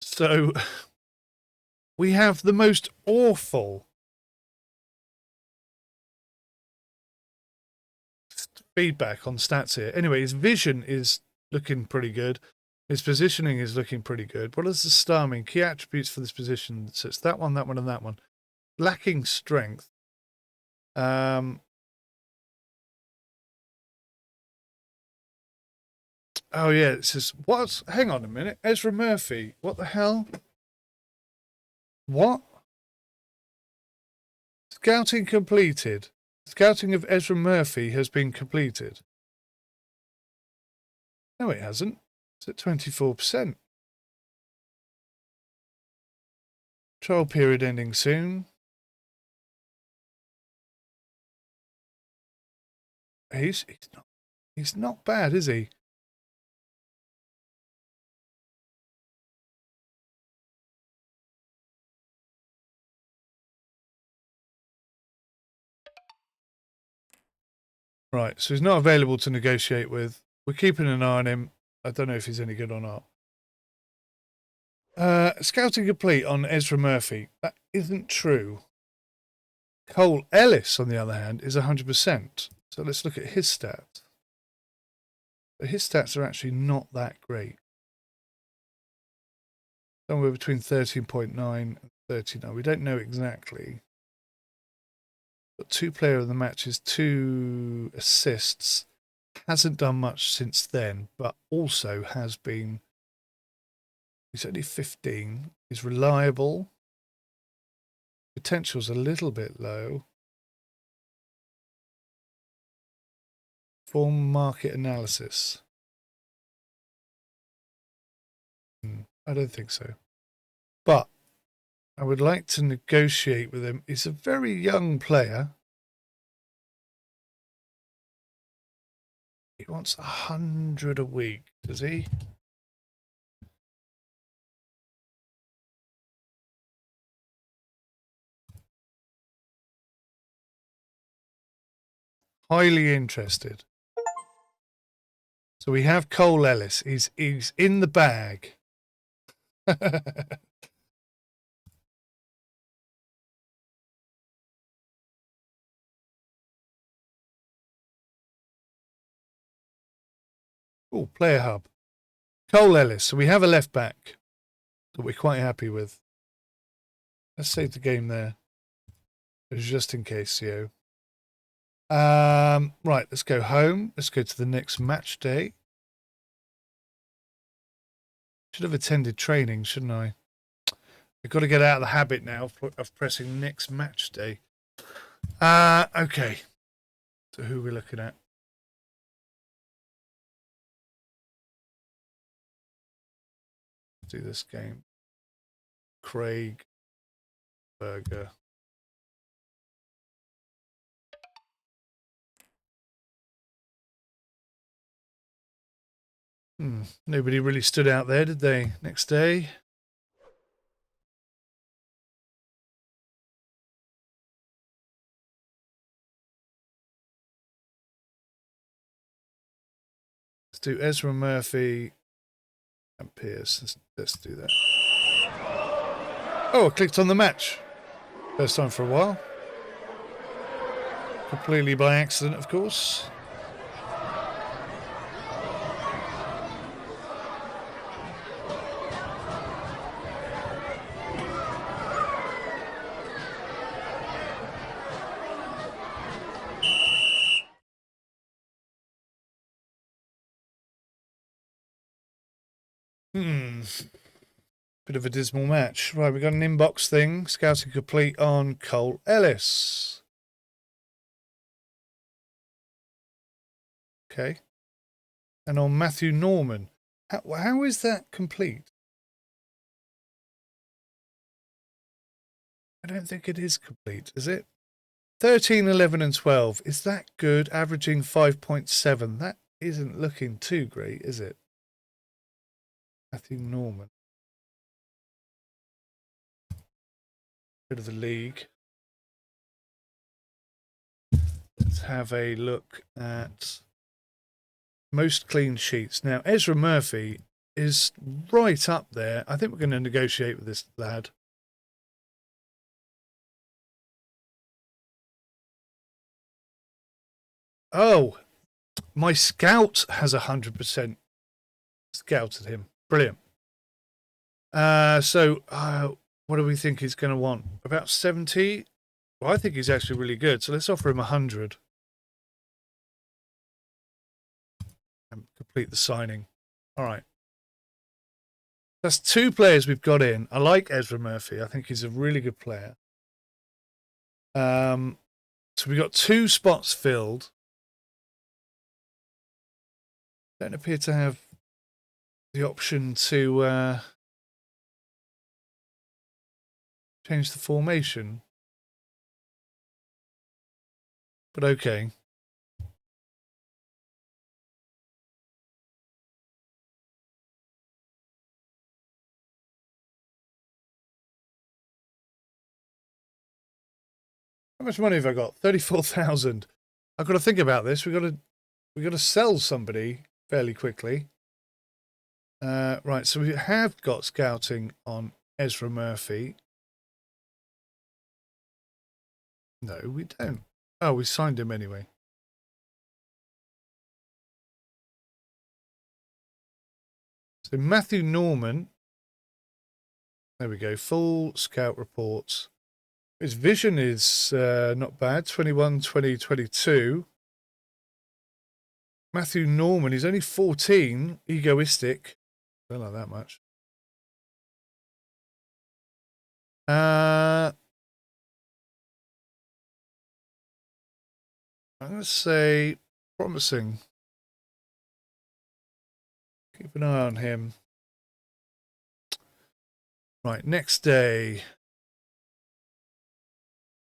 So we have the most awful feedback on stats here. Anyway, his vision is looking pretty good. His positioning is looking pretty good. What is the star? I mean, key attributes for this position. So it's that one, and that one. Lacking strength. Oh yeah, it says what? Hang on a minute. Ezra Murphy. What the hell? What? Scouting completed. Scouting of Ezra Murphy has been completed. No, it hasn't. It's at 24%. Trial period ending soon. He's not bad, is he? Right, so he's not available to negotiate with. We're keeping an eye on him. I don't know if he's any good or not. Scouting complete on Ezra Murphy. That isn't true. Cole Ellis, on the other hand, is 100%. So let's look at his stats. But his stats are actually not that great. Somewhere between 13.9 and 39. We don't know exactly. But 2 player of the matches, 2 assists. Hasn't done much since then, but also has been. He's only 15. He's reliable. Potential's a little bit low. Form market analysis. I don't think so. But I would like to negotiate with him. He's a very young player. He wants 100 a week, does he? Highly interested. So we have Cole Ellis. He's in the bag. Oh, player hub. Cole Ellis. So we have a left back that we're quite happy with. Let's save the game there. Just in case, Theo. Right, let's go home. Let's go to the next match day. Should have attended training, shouldn't I? I've got to get out of the habit now of pressing next match day. Okay. So who are we looking at? Let's do this game. Craig Berger. Nobody really stood out there, did they? Next day. Let's do Ezra Murphy and Pierce. Let's do that. Oh, I clicked on the match. First time for a while. Completely by accident, of course. Bit of a dismal match. Right, we've got an inbox thing. Scouting complete on Cole Ellis. Okay. And on Matthew Norman. How is that complete? I don't think it is complete, is it? 13, 11 and 12. Is that good? Averaging 5.7. That isn't looking too great, is it? Matthew Norman. Bit of the league. Let's have a look at most clean sheets. Now, Ezra Murphy is right up there. I think we're going to negotiate with this lad. Oh, my scout has 100% scouted him. Brilliant. What do we think he's going to want? About 70? Well, I think he's actually really good. So let's offer him 100. And complete the signing. All right. That's 2 players we've got in. I like Ezra Murphy. I think he's a really good player. So we've got 2 spots filled. Don't appear to have the option to change the formation. But okay. How much money have I got? 34,000. I've got to think about this. We've got to sell somebody fairly quickly. Right, so we have got scouting on Ezra Murphy. No, we don't. Oh, we signed him anyway. So Matthew Norman. There we go. Full scout reports. His vision is not bad. 21, 20, 22. Matthew Norman, he's only 14. Egoistic. Don't like that much. I'm going to say promising. Keep an eye on him. Right, next day.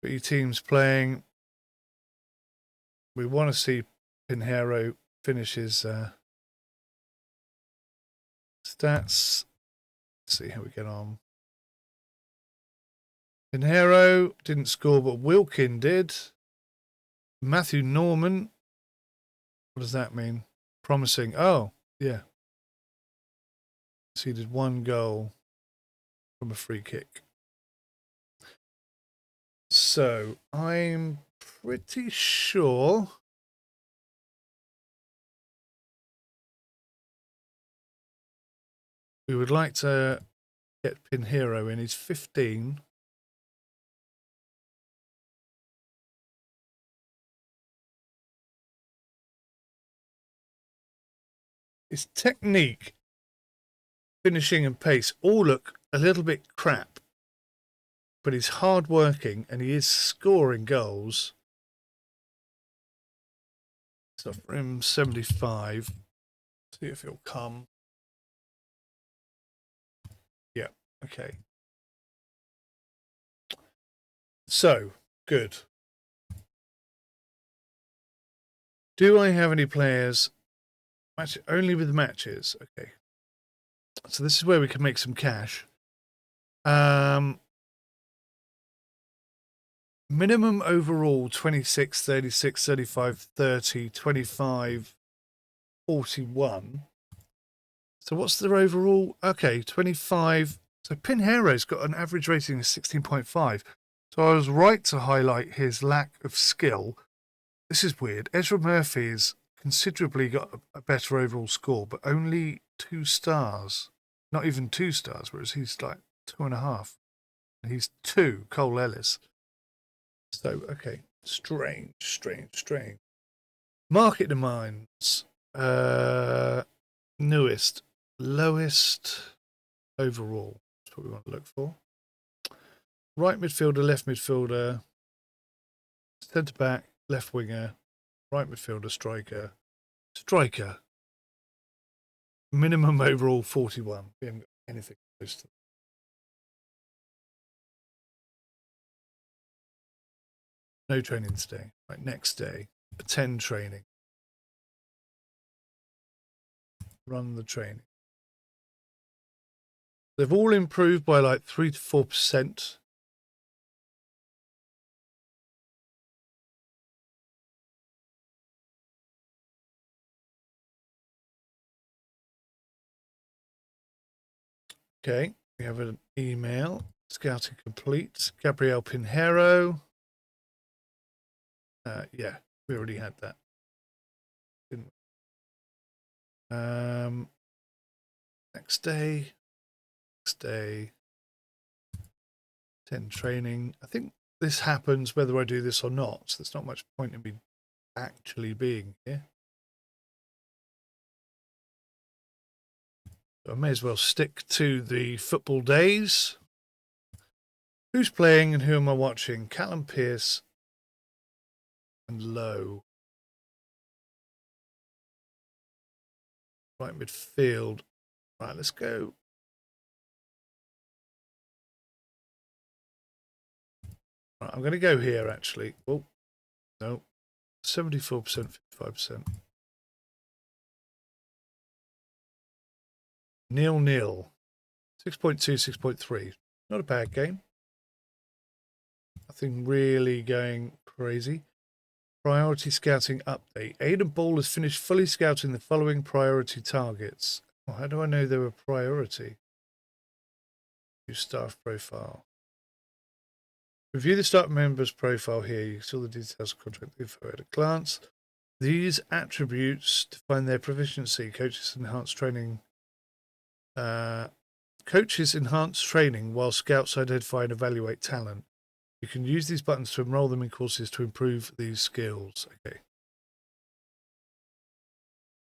B teams playing. We want to see Pinheiro finish his stats. Let's see how we get on. Pinheiro didn't score, but Wilkin did. Matthew Norman. What does that mean? Promising. Oh, yeah. So he did 1 goal from a free kick. So I'm pretty sure we would like to get Pinheiro in. He's 15. His technique, finishing and pace all look a little bit crap. But he's hard working and he is scoring goals. So for him, 75. See if he'll come. Yeah, okay. So, good. Do I have any players? Match only with matches. Okay. So this is where we can make some cash. Minimum overall 26, 36, 35, 30, 25, 41. So what's their overall? Okay, 25. So Pinheiro's got an average rating of 16.5. So I was right to highlight his lack of skill. This is weird. Ezra Murphy's considerably got a better overall score, but only 2 stars. Not even 2 stars, whereas he's like 2.5. He's 2, Cole Ellis. So, okay. Strange. Market demands. Newest. Lowest overall. what we want to look for. Right midfielder, left midfielder, centre back, left winger, right midfielder, striker. Striker. Minimum overall 41. We haven't got anything close to that. No training today. Right, next day. Attend training. Run the training. They've all improved by like 3 to 4%. Okay, we have an email. Scouting complete. Gabriel Pinheiro. Yeah, we already had that. Didn't we? Next day. Next day. 10 training. I think this happens whether I do this or not. So there's not much point in me actually being here. So I may as well stick to the football days. Who's playing and who am I watching? Callum Pearce and Lowe. Right midfield. Right, let's go. Right, I'm going to go here actually. Oh, no. 74%, 55%. 0-0. 6.2, 6.3. Not a bad game. Nothing really going crazy. Priority scouting update. Aidan Ball has finished fully scouting the following priority targets. Well, how do I know they were priority? View staff profile. Review the staff member's profile here. You saw the details of contract info at a glance. These attributes define their proficiency. Coaches enhance training. Coaches enhance training while scouts identify and evaluate talent. You can use these buttons to enroll them in courses to improve these skills. Okay.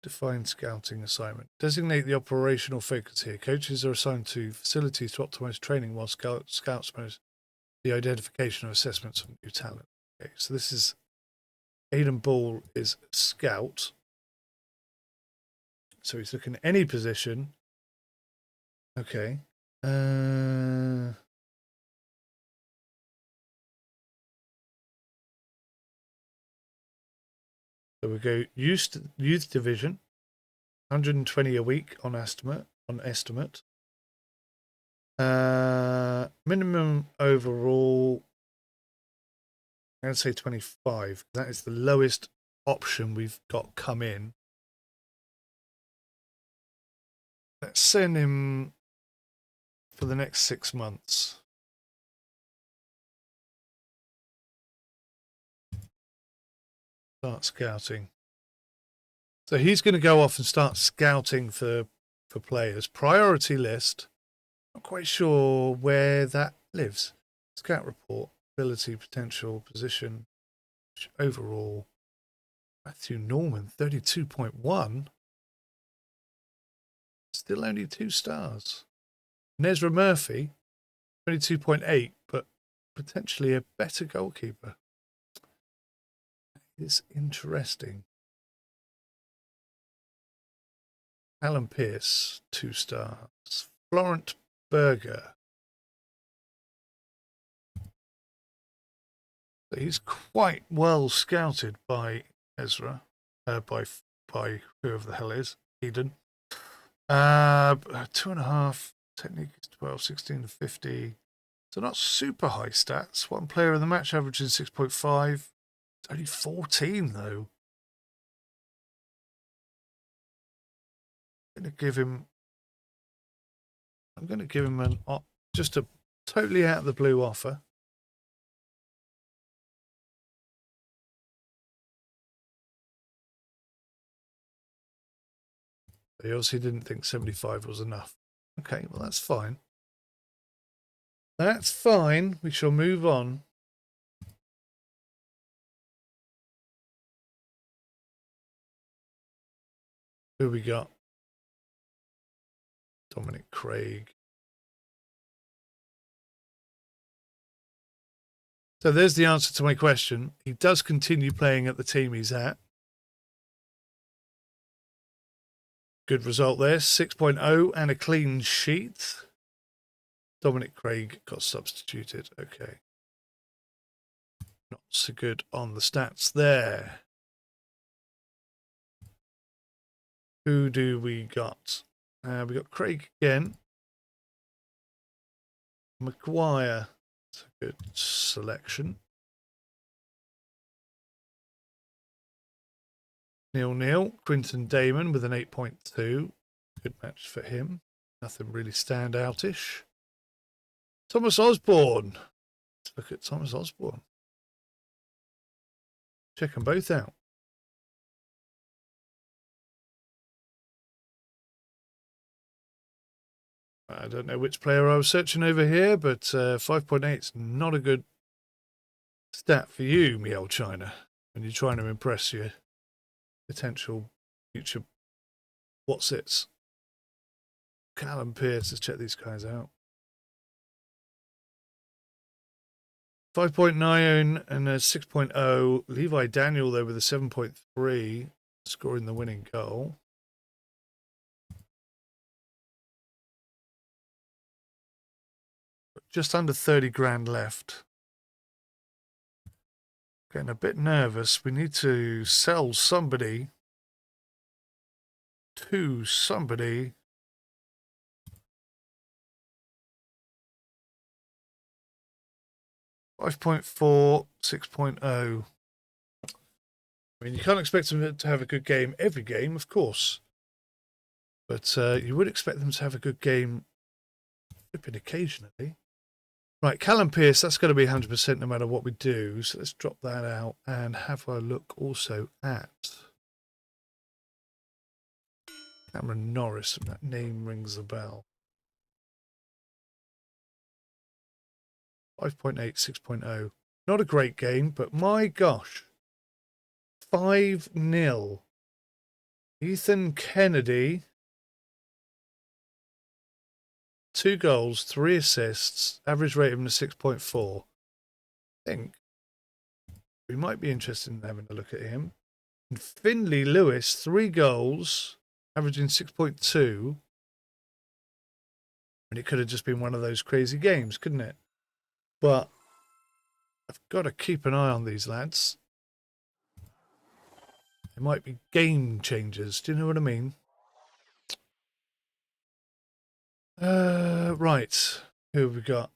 Define scouting assignment. Designate the operational focus here. Coaches are assigned to facilities to optimize training while scouts manage the identification of assessments of new talent. Okay, so this is Aidan Ball is scout. So he's looking at any position. Okay. So we go youth division, 120 a week on estimate. Minimum overall, I'm going to say 25. That is the lowest option we've got come in. Let's send him for the next 6 months. Start scouting. So he's going to go off and start scouting for players. Priority list. Not quite sure where that lives. Scout report. Ability, potential, position, overall. Matthew Norman, 32.1. Still only 2 stars. Nezra Murphy, 22.8, but potentially a better goalkeeper. It's interesting. Alan Pearce, 2 stars. Florent Berger. He's quite well scouted by Ezra, by whoever the hell is, Eden. 2.5, technique is 12, 16 to 50. So not super high stats. One player of the match averaging 6.5. It's only 14 though. I'm going to give him just a totally out of the blue offer. He obviously didn't think 75 was enough. Okay, well, that's fine. That's fine. We shall move on. Who we got? Dominic Craig. So there's the answer to my question. He does continue playing at the team he's at. Good result there, 6.0 and a clean sheet. Dominic Craig got substituted. Okay. Not so good on the stats there. Who do we got? We got Craig again. Maguire. That's a good selection. 0-0. Quinton Damon with an 8.2. Good match for him. Nothing really standoutish. Thomas Osborne. Let's look at Thomas Osborne. Check them both out. I don't know which player I was searching over here, but 5.8 is not a good stat for you, me old China, when you're trying to impress your potential future what's-its. Callum Pearce, let's check these guys out. 5.9 and a 6.0. Levi Daniel, though, with a 7.3, scoring the winning goal. Just under 30 grand left. Getting a bit nervous. We need to sell somebody to somebody. $5.4, 6.0. I mean, you can't expect them to have a good game every game, of course. But you would expect them to have a good game occasionally. Right, Callum Pearce, that's going to be 100% no matter what we do. So let's drop that out and have a look also at Cameron Norris. That name rings a bell. 5.8, 6.0. Not a great game, but my gosh. 5-0. Ethan Kennedy. 2 goals, 3 assists, average rating of 6.4. I think we might be interested in having a look at him. And Finley Lewis, 3 goals, averaging 6.2. And it could have just been one of those crazy games, couldn't it? But I've got to keep an eye on these lads. They might be game changers. Do you know what I mean? Right. Who have we got?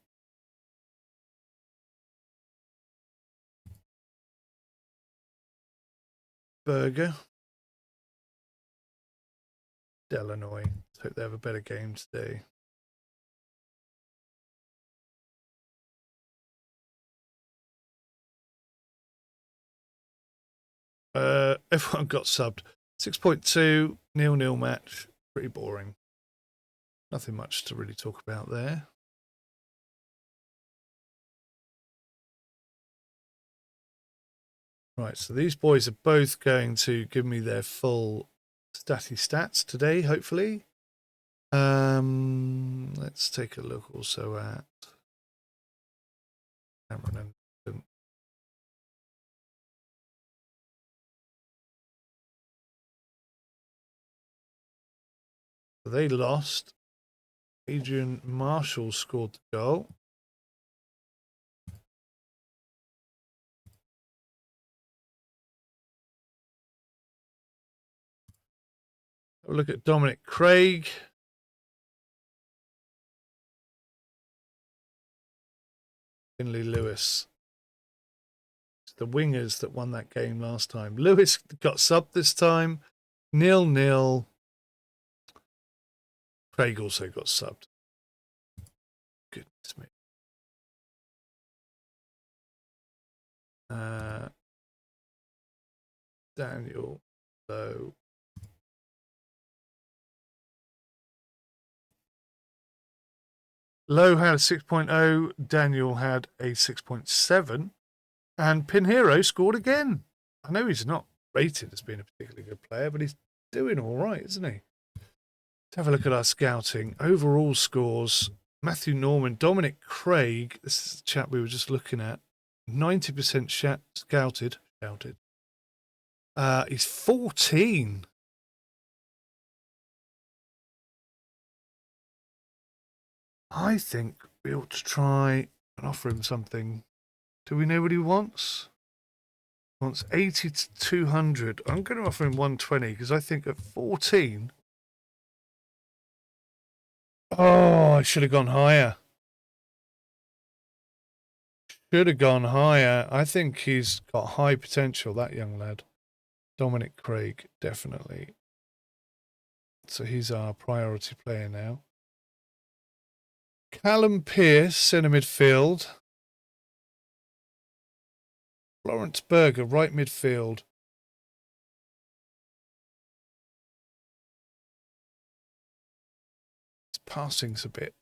Berger. Delanoy. Let's hope they have a better game today. Everyone got subbed. 6.2, 0-0 match. Pretty boring. Nothing much to really talk about there. Right, so these boys are both going to give me their full statty stats today, hopefully. Let's take a look also at Cameron and they lost. Adrian Marshall scored the goal. Have a look at Dominic Craig. Finley Lewis. It's the wingers that won that game last time. Lewis got subbed this time. 0-0. Craig also got subbed. Goodness me. Daniel, so Lowe had a 6.0, Daniel had a 6.7, and Pinheiro scored again. I know he's not rated as being a particularly good player, but he's doing all right, isn't he? Let's have a look at our scouting. Overall scores, Matthew Norman, Dominic Craig, this is the chap we were just looking at, 90% scouted. He's 14. I think we ought to try and offer him something. Do we know what he wants? He wants 80 to 200. I'm going to offer him 120 because I think at 14. Oh, I should have gone higher. Should have gone higher. I think he's got high potential, that young lad. Dominic Craig, definitely. So he's our priority player now. Callum Pearce, centre midfield. Lawrence Berger, right midfield. His passing's a bit.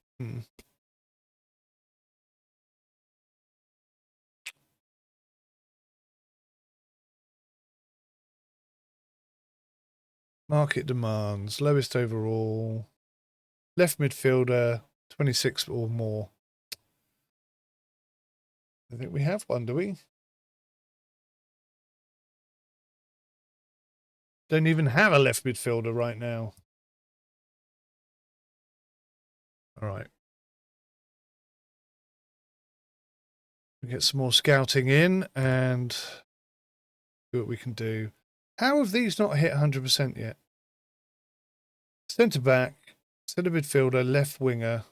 Market demands, lowest overall. Left midfielder, 26 or more. I think we have one, do we? Don't even have a left midfielder right now. All right. We get some more scouting in and see what we can do. How have these not hit 100% yet? Centre back, centre midfielder, left winger.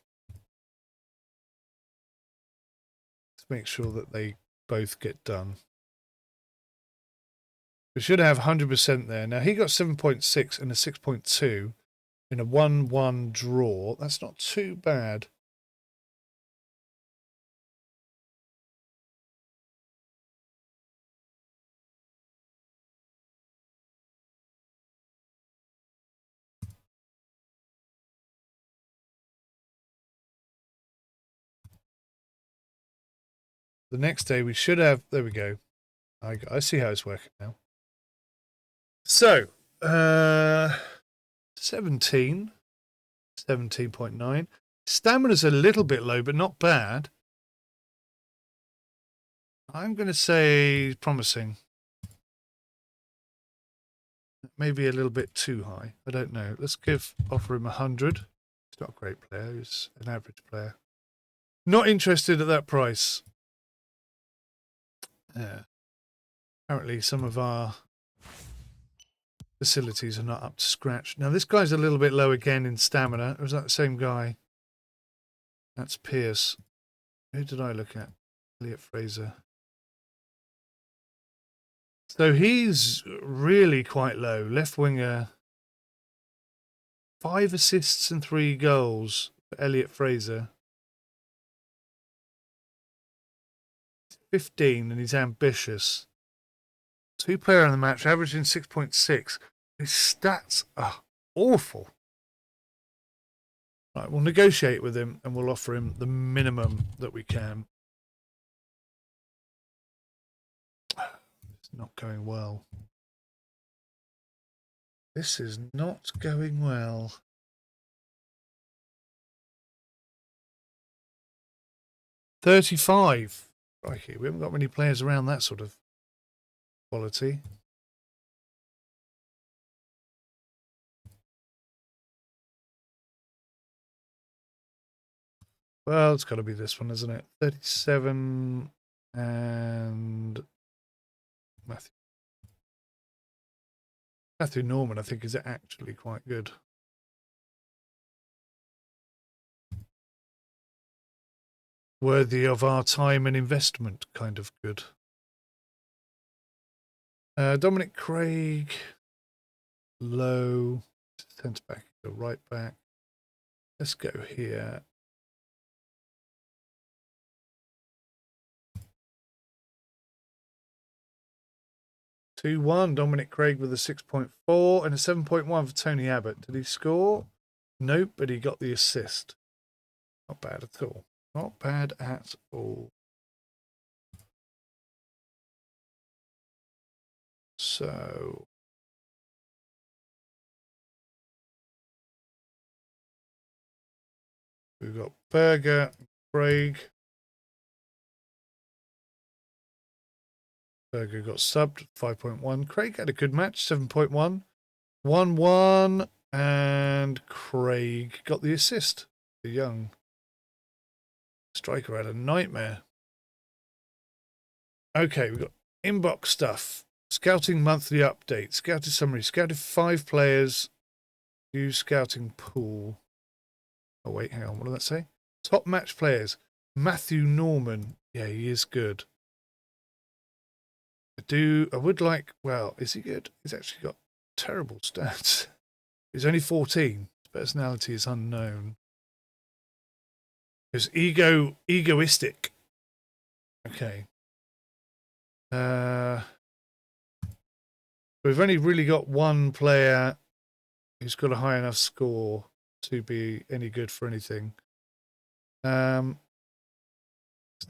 Let's make sure that they both get done. We should have 100% there. Now, he got 7.6 and a 6.2 in a 1-1 draw. That's not too bad. The next day we should have, there we go. I see how it's working now. So, 17, 17.9. Stamina's a little bit low, but not bad. I'm going to say promising. Maybe a little bit too high. I don't know. Let's offer him 100. He's not a great player. He's an average player. Not interested at that price. Apparently some of our facilities are not up to scratch. Now, this guy's a little bit low again in stamina. Or is that the same guy? That's Pierce. Who did I look at? Elliot Fraser. So he's really quite low. Left winger. 5 assists and 3 goals for Elliot Fraser. 15 and he's ambitious. 2-player in the match, averaging 6.6. His stats are awful. Right, we'll negotiate with him and we'll offer him the minimum that we can. It's not going well. This is not going well. $35. Crikey, we haven't got many players around that sort of quality. Well, it's got to be this one, isn't it? 37 and Matthew Norman, I think, is actually quite good. Worthy of our time and investment, kind of good. Dominic Craig, low, centre back, go right back. Let's go here. (2-1) Dominic Craig with a 6.4 and a 7.1 for Tony Abbott. Did he score? Nope, but he got the assist. Not bad at all. Not bad at all. So we've got Berger, Craig. Berger got subbed, 5.1. Craig had a good match, 7.1. 1-1. And Craig got the assist. The young striker had a nightmare. Okay, we've got inbox stuff. Scouting monthly update. Scouted summary. Scouted 5 players. Use scouting pool. Oh, wait, hang on. What did that say? Top match players. Matthew Norman. Yeah, he is good. I would like, well, is he good? He's actually got terrible stats. He's only 14. His personality is unknown. He's egoistic. Okay. We've only really got one player who's got a high enough score to be any good for anything. It's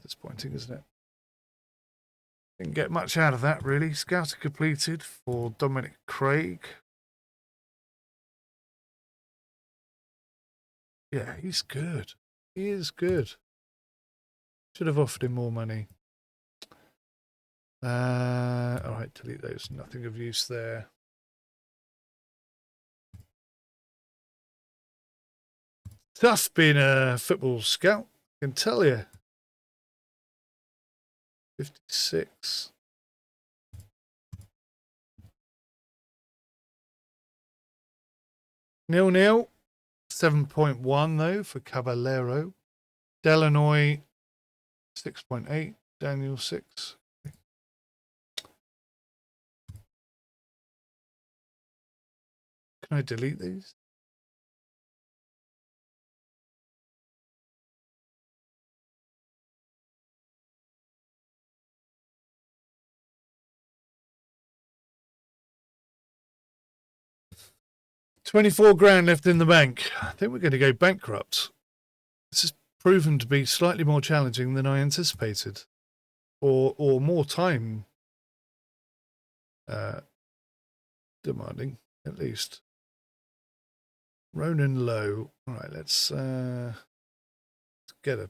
disappointing, isn't it? Didn't get much out of that, really. Scouting completed for Dominic Craig. Yeah, he's good. He is good. Should have offered him more money. All right, delete those. Nothing of use there. Tough being a football scout, I can tell you. 56. Nil-nil. 7.1 though for Caballero. Delanoy 6.8. Daniel 6. Can I delete these? $24,000 left in the bank. I think we're going to go bankrupt. This has proven to be slightly more challenging than I anticipated, or more time demanding, at least. Ronan Lowe. All right, let's get a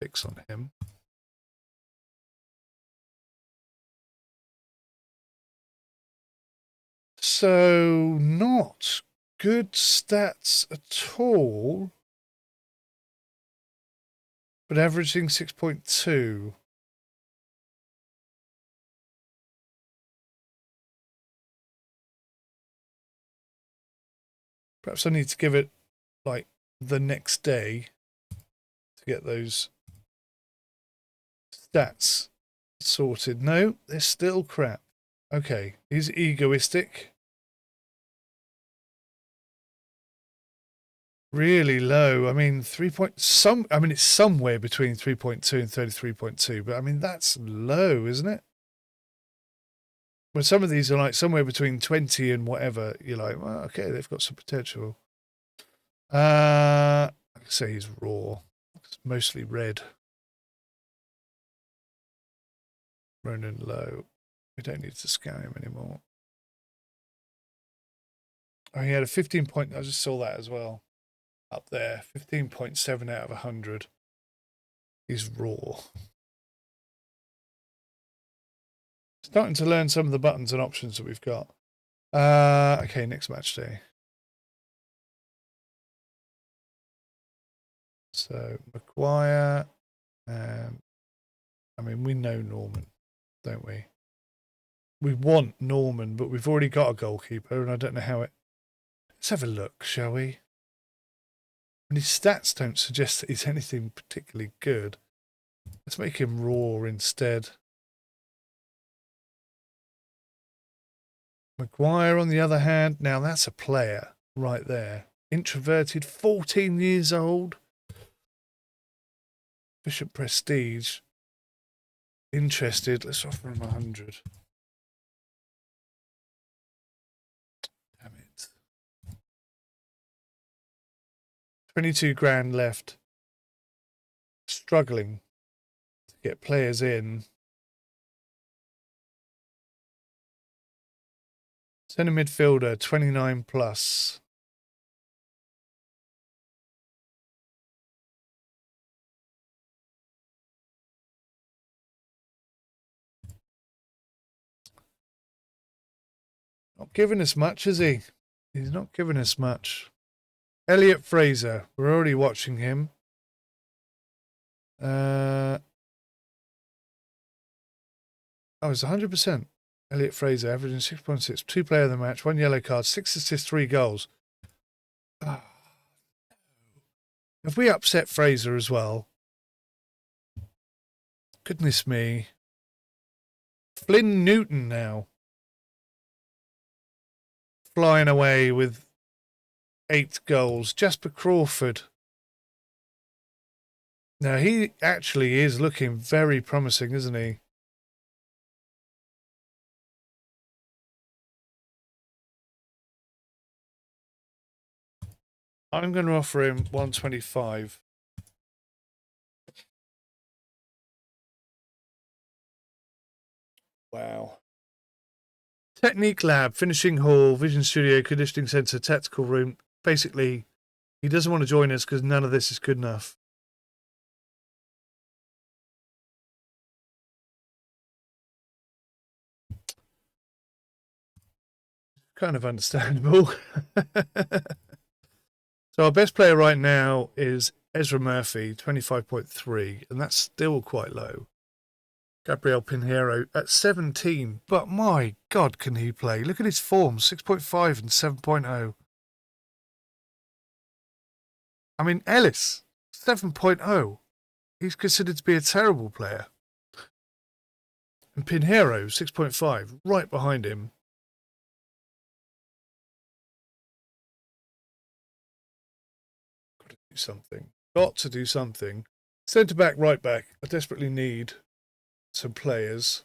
fix on him. So, not good stats at all, but averaging 6.2. Perhaps I need to give it like the next day to get those stats sorted. No, they're still crap. Okay, he's egoistic. Really low. I mean, it's somewhere between 3.2 and 33.2, but I mean that's low, isn't it? When some of these are like somewhere between 20 and whatever, you're like, well, okay, they've got some potential. I can say he's raw. It's mostly red. Ronan Lowe. We don't need to scout him anymore. Oh, he had a 15 point. I just saw that as well. Up there. 15.7 out of 100. He's raw. Starting to learn some of the buttons and options that we've got. Okay, next match day. So, Maguire. I mean, we know Norman, don't we? We want Norman, but we've already got a goalkeeper, and I don't know how it... Let's have a look, shall we? And his stats don't suggest that he's anything particularly good. Let's make him raw instead. Maguire, on the other hand, now that's a player right there. Introverted, 14 years old. Bishop Prestige. Interested. Let's offer him 100. Damn it. 22,000 left. Struggling to get players in. Centre midfielder, 29 plus. Not giving us much, is he? He's not giving us much. Elliot Fraser. We're already watching him. Oh, it's 100%. Elliot Fraser, averaging 6.6. 2 player of the match, 1 yellow card, 6 assists, 3 goals. Oh. Have we upset Fraser as well? Goodness me. Flynn Newton now. Flying away with 8 goals. Jasper Crawford. Now, he actually is looking very promising, isn't he? I'm going to offer him 125. Wow. Technique lab, finishing hall, vision studio, conditioning center, tactical room. Basically, he doesn't want to join us because none of this is good enough. Kind of understandable. So our best player right now is Ezra Murphy, 25.3, and that's still quite low. Gabriel Pinheiro at 17, but my God, can he play? Look at his form, 6.5 and 7.0. I mean, Ellis, 7.0. He's considered to be a terrible player. And Pinheiro, 6.5, right behind him. Got to do something. Got to do something. Centre back, right back. I desperately need some players.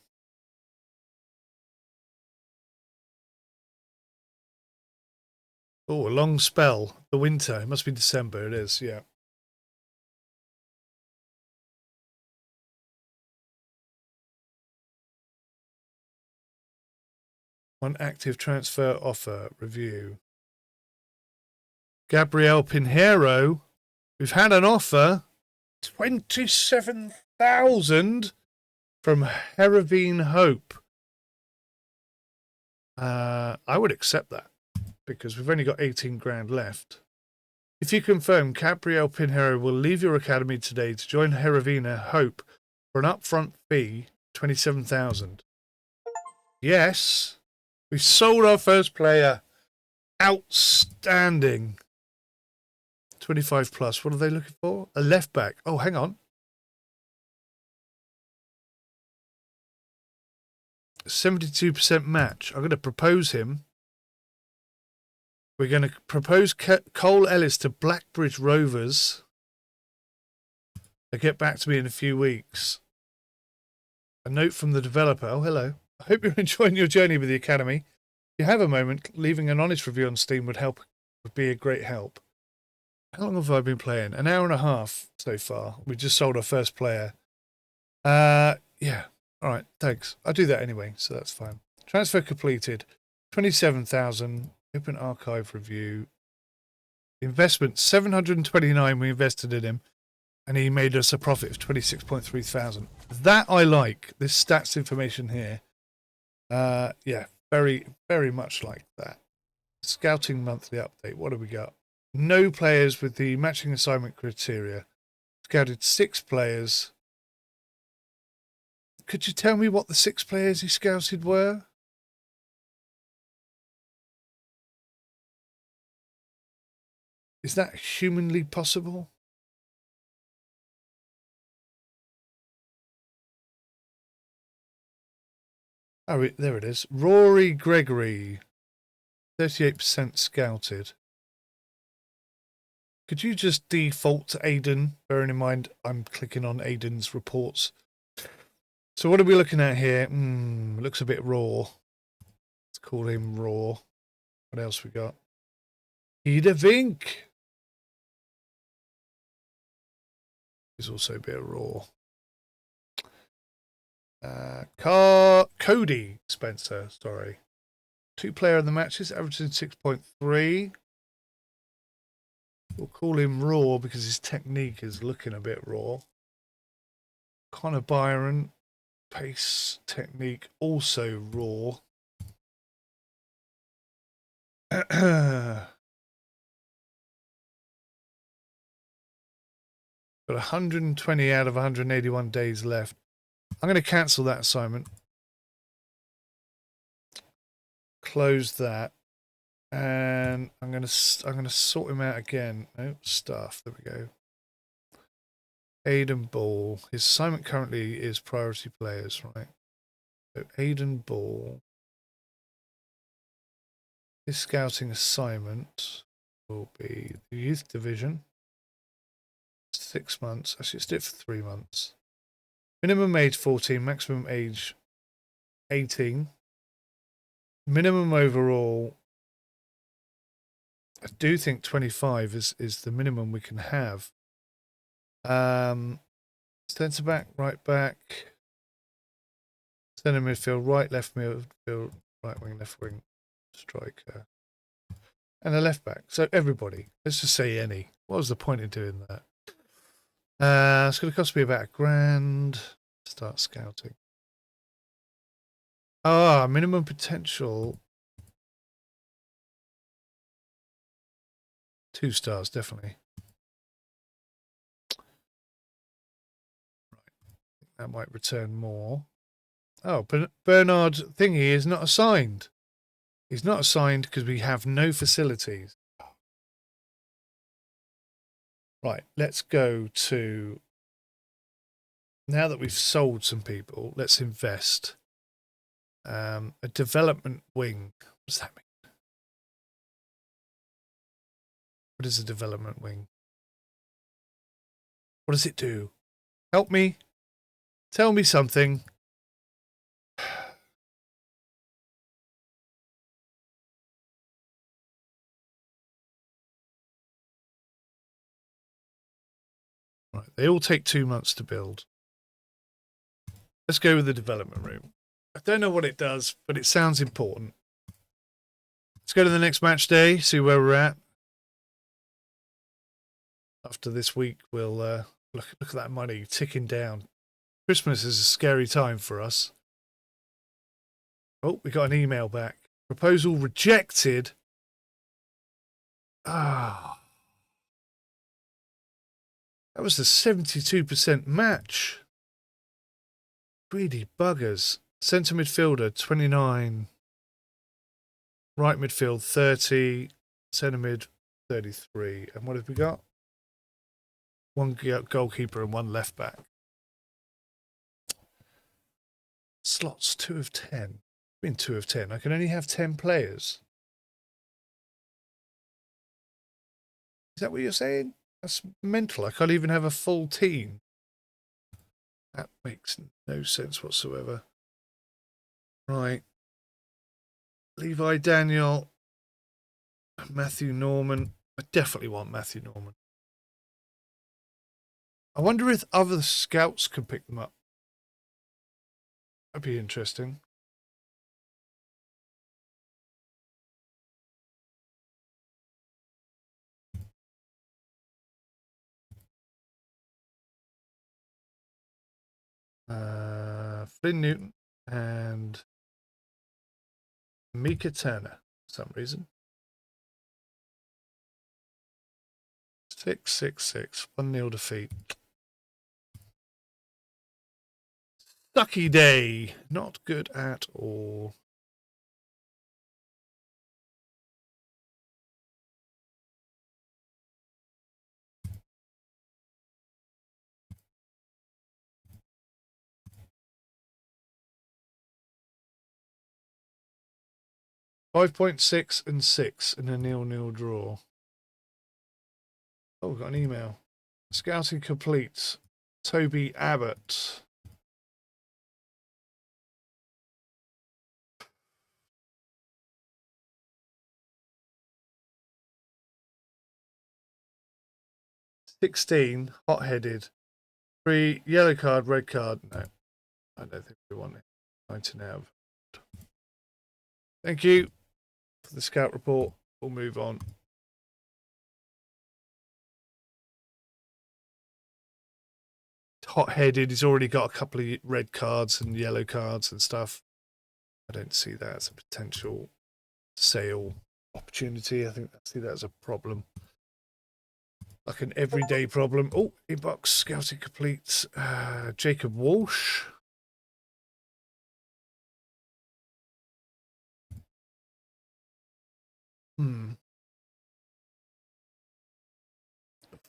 Oh, a long spell. The winter. It must be December. It is, yeah. One active transfer offer review. Gabriel Pinheiro. We've had an offer. 27,000 from Heravine Hope. I would accept that because we've only got 18 grand left. If you confirm, Gabriel Pinheiro will leave your academy today to join Heravina Hope for an upfront fee, 27,000. Yes, we've sold our first player. Outstanding. 25 plus. What are they looking for? A left back. Oh, hang on. 72% match. I'm going to propose him. We're going to propose Cole Ellis to Blackbridge Rovers. They'll get back to me in a few weeks. A note from the developer. Oh, hello. I hope you're enjoying your journey with the Academy. If you have a moment, leaving an honest review on Steam would be a great help. How long have I been playing? An hour and a half so far. We just sold our first player. Yeah. All right, thanks. I'll do that anyway, so that's fine. Transfer completed. 27,000. Open archive review. Investment 729 we invested in him, and he made us a profit of 26.3 thousand. That I like. This stats information here. Yeah, very, very much like that. Scouting monthly update. What have we got? No players with the matching assignment criteria. Scouted 6 players. Could you tell me what the 6 players he scouted were? Is that humanly possible? Oh, there it is. Rory Gregory, 38% scouted. Could you just default to Aiden? Bearing in mind, I'm clicking on Aiden's reports. So what are we looking at here? Looks a bit raw. Let's call him raw. What else we got? Ida Vink is also a bit raw. Cody Spencer, sorry. 2 player of the matches, averaging 6.3. We'll call him raw because his technique is looking a bit raw. Connor Byron, pace technique also raw. Got 120 out of 181 days left. I'm going to cancel that assignment. Close that. And I'm going to sort him out again. No, staff. There we go. Aiden Ball. His assignment currently is priority players, right? So Aiden Ball. His scouting assignment will be the youth division. 6 months. Actually, let's do it for 3 months. Minimum age 14, maximum age 18. Minimum overall, I do think 25 is the minimum we can have. Centre back, right back, centre midfield, right, left midfield, right wing, left wing, striker, and a left back. So everybody. Let's just say any. What was the point in doing that? It's going to cost me about £1,000. Start scouting. Minimum potential. 2 stars, definitely. Right. That might return more. Oh, but Bernard Thingy is not assigned. He's not assigned because we have no facilities. Right, let's go to... Now that we've sold some people, let's invest. A development wing. What does that mean? What is a development wing? What does it do? Help me. Tell me something. Right, they all take 2 months to build. Let's go with the development room. I don't know what it does, but it sounds important. Let's go to the next match day, see where we're at. After this week, we'll look at that money ticking down. Christmas is a scary time for us. Oh, we got an email back. Proposal rejected. That was a 72% match. Greedy buggers. Centre midfielder, 29. Right midfield, 30. Centre mid, 33. And what have we got? 1 goalkeeper and 1 left back. Slots, 2 of 10. I mean 2 of 10. I can only have 10 players. Is that what you're saying? That's mental. I can't even have a full team. That makes no sense whatsoever. Right. Levi Daniel. Matthew Norman. I definitely want Matthew Norman. I wonder if other scouts can pick them up. That'd be interesting. Flynn Newton and Mika Turner for some reason. 6-6-6. 1-0 defeat. Sucky day. Not good at all. .6 and 6 in a 0-0 draw. Oh, we've got an email. Scouting complete. Toby Abbott. $16, hot-headed. 3, yellow card, red card. No, I don't think we want it. 19 out. Thank you for the scout report. We'll move on. Hot-headed. He's already got a couple of red cards and yellow cards and stuff. I don't see that as a potential sale. opportunity. I see that's a problem. Like an everyday problem. Oh, inbox scouting complete. Jacob Walsh. Hmm.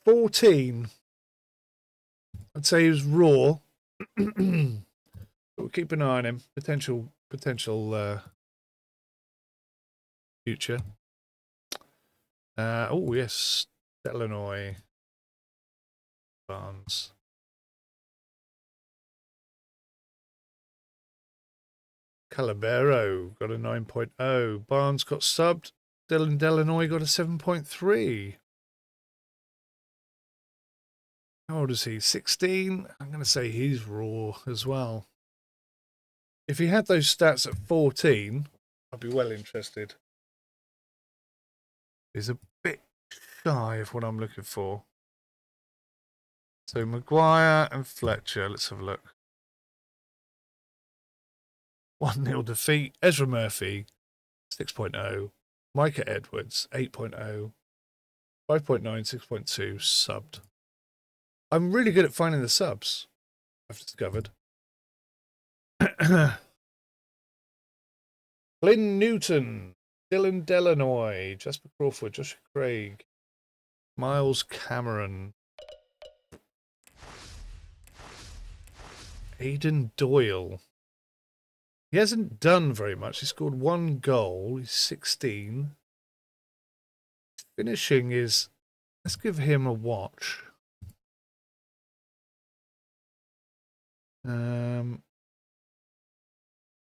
14. I'd say he was raw. But we'll keep an eye on him. Potential future. Oh yes, Illinois. Barnes. Calabero got a 9.0. Barnes got subbed. Dylan Delanoy got a 7.3. How old is he? 16? I'm going to say he's raw as well. If he had those stats at 14, I'd be well interested. He's a bit shy of what I'm looking for. So Maguire and Fletcher, let's have a look. 1-0 defeat. Ezra Murphy, 6.0. Micah Edwards, 8.0. 5.9, 6.2, subbed. I'm really good at finding the subs, I've discovered. Glyn Newton, Dylan Delanoy, Jasper Crawford, Joshua Craig, Miles Cameron, Aidan Doyle. He hasn't done very much. He scored 1 goal. He's 16. Finishing is... Let's give him a watch.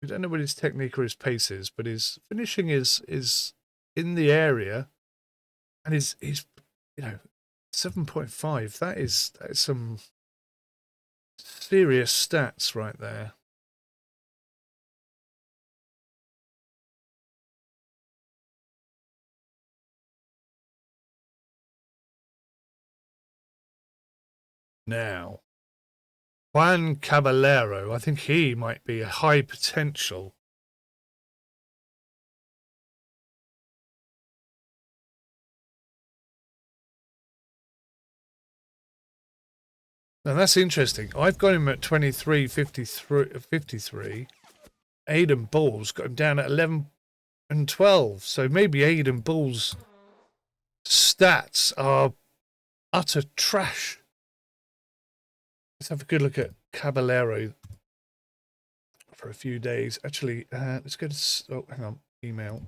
We don't know what his technique or his pace is, but his finishing is in the area, and he's 7.5. That is some serious stats right there. Now, Juan Caballero, I think he might be a high potential. Now that's interesting. I've got him at 23, 53. Aidan Bull's got him down at 11 and 12. So maybe Aidan Bull's stats are utter trash. Let's have a good look at Caballero for a few days. Actually, let's go to... Oh, hang on. Email.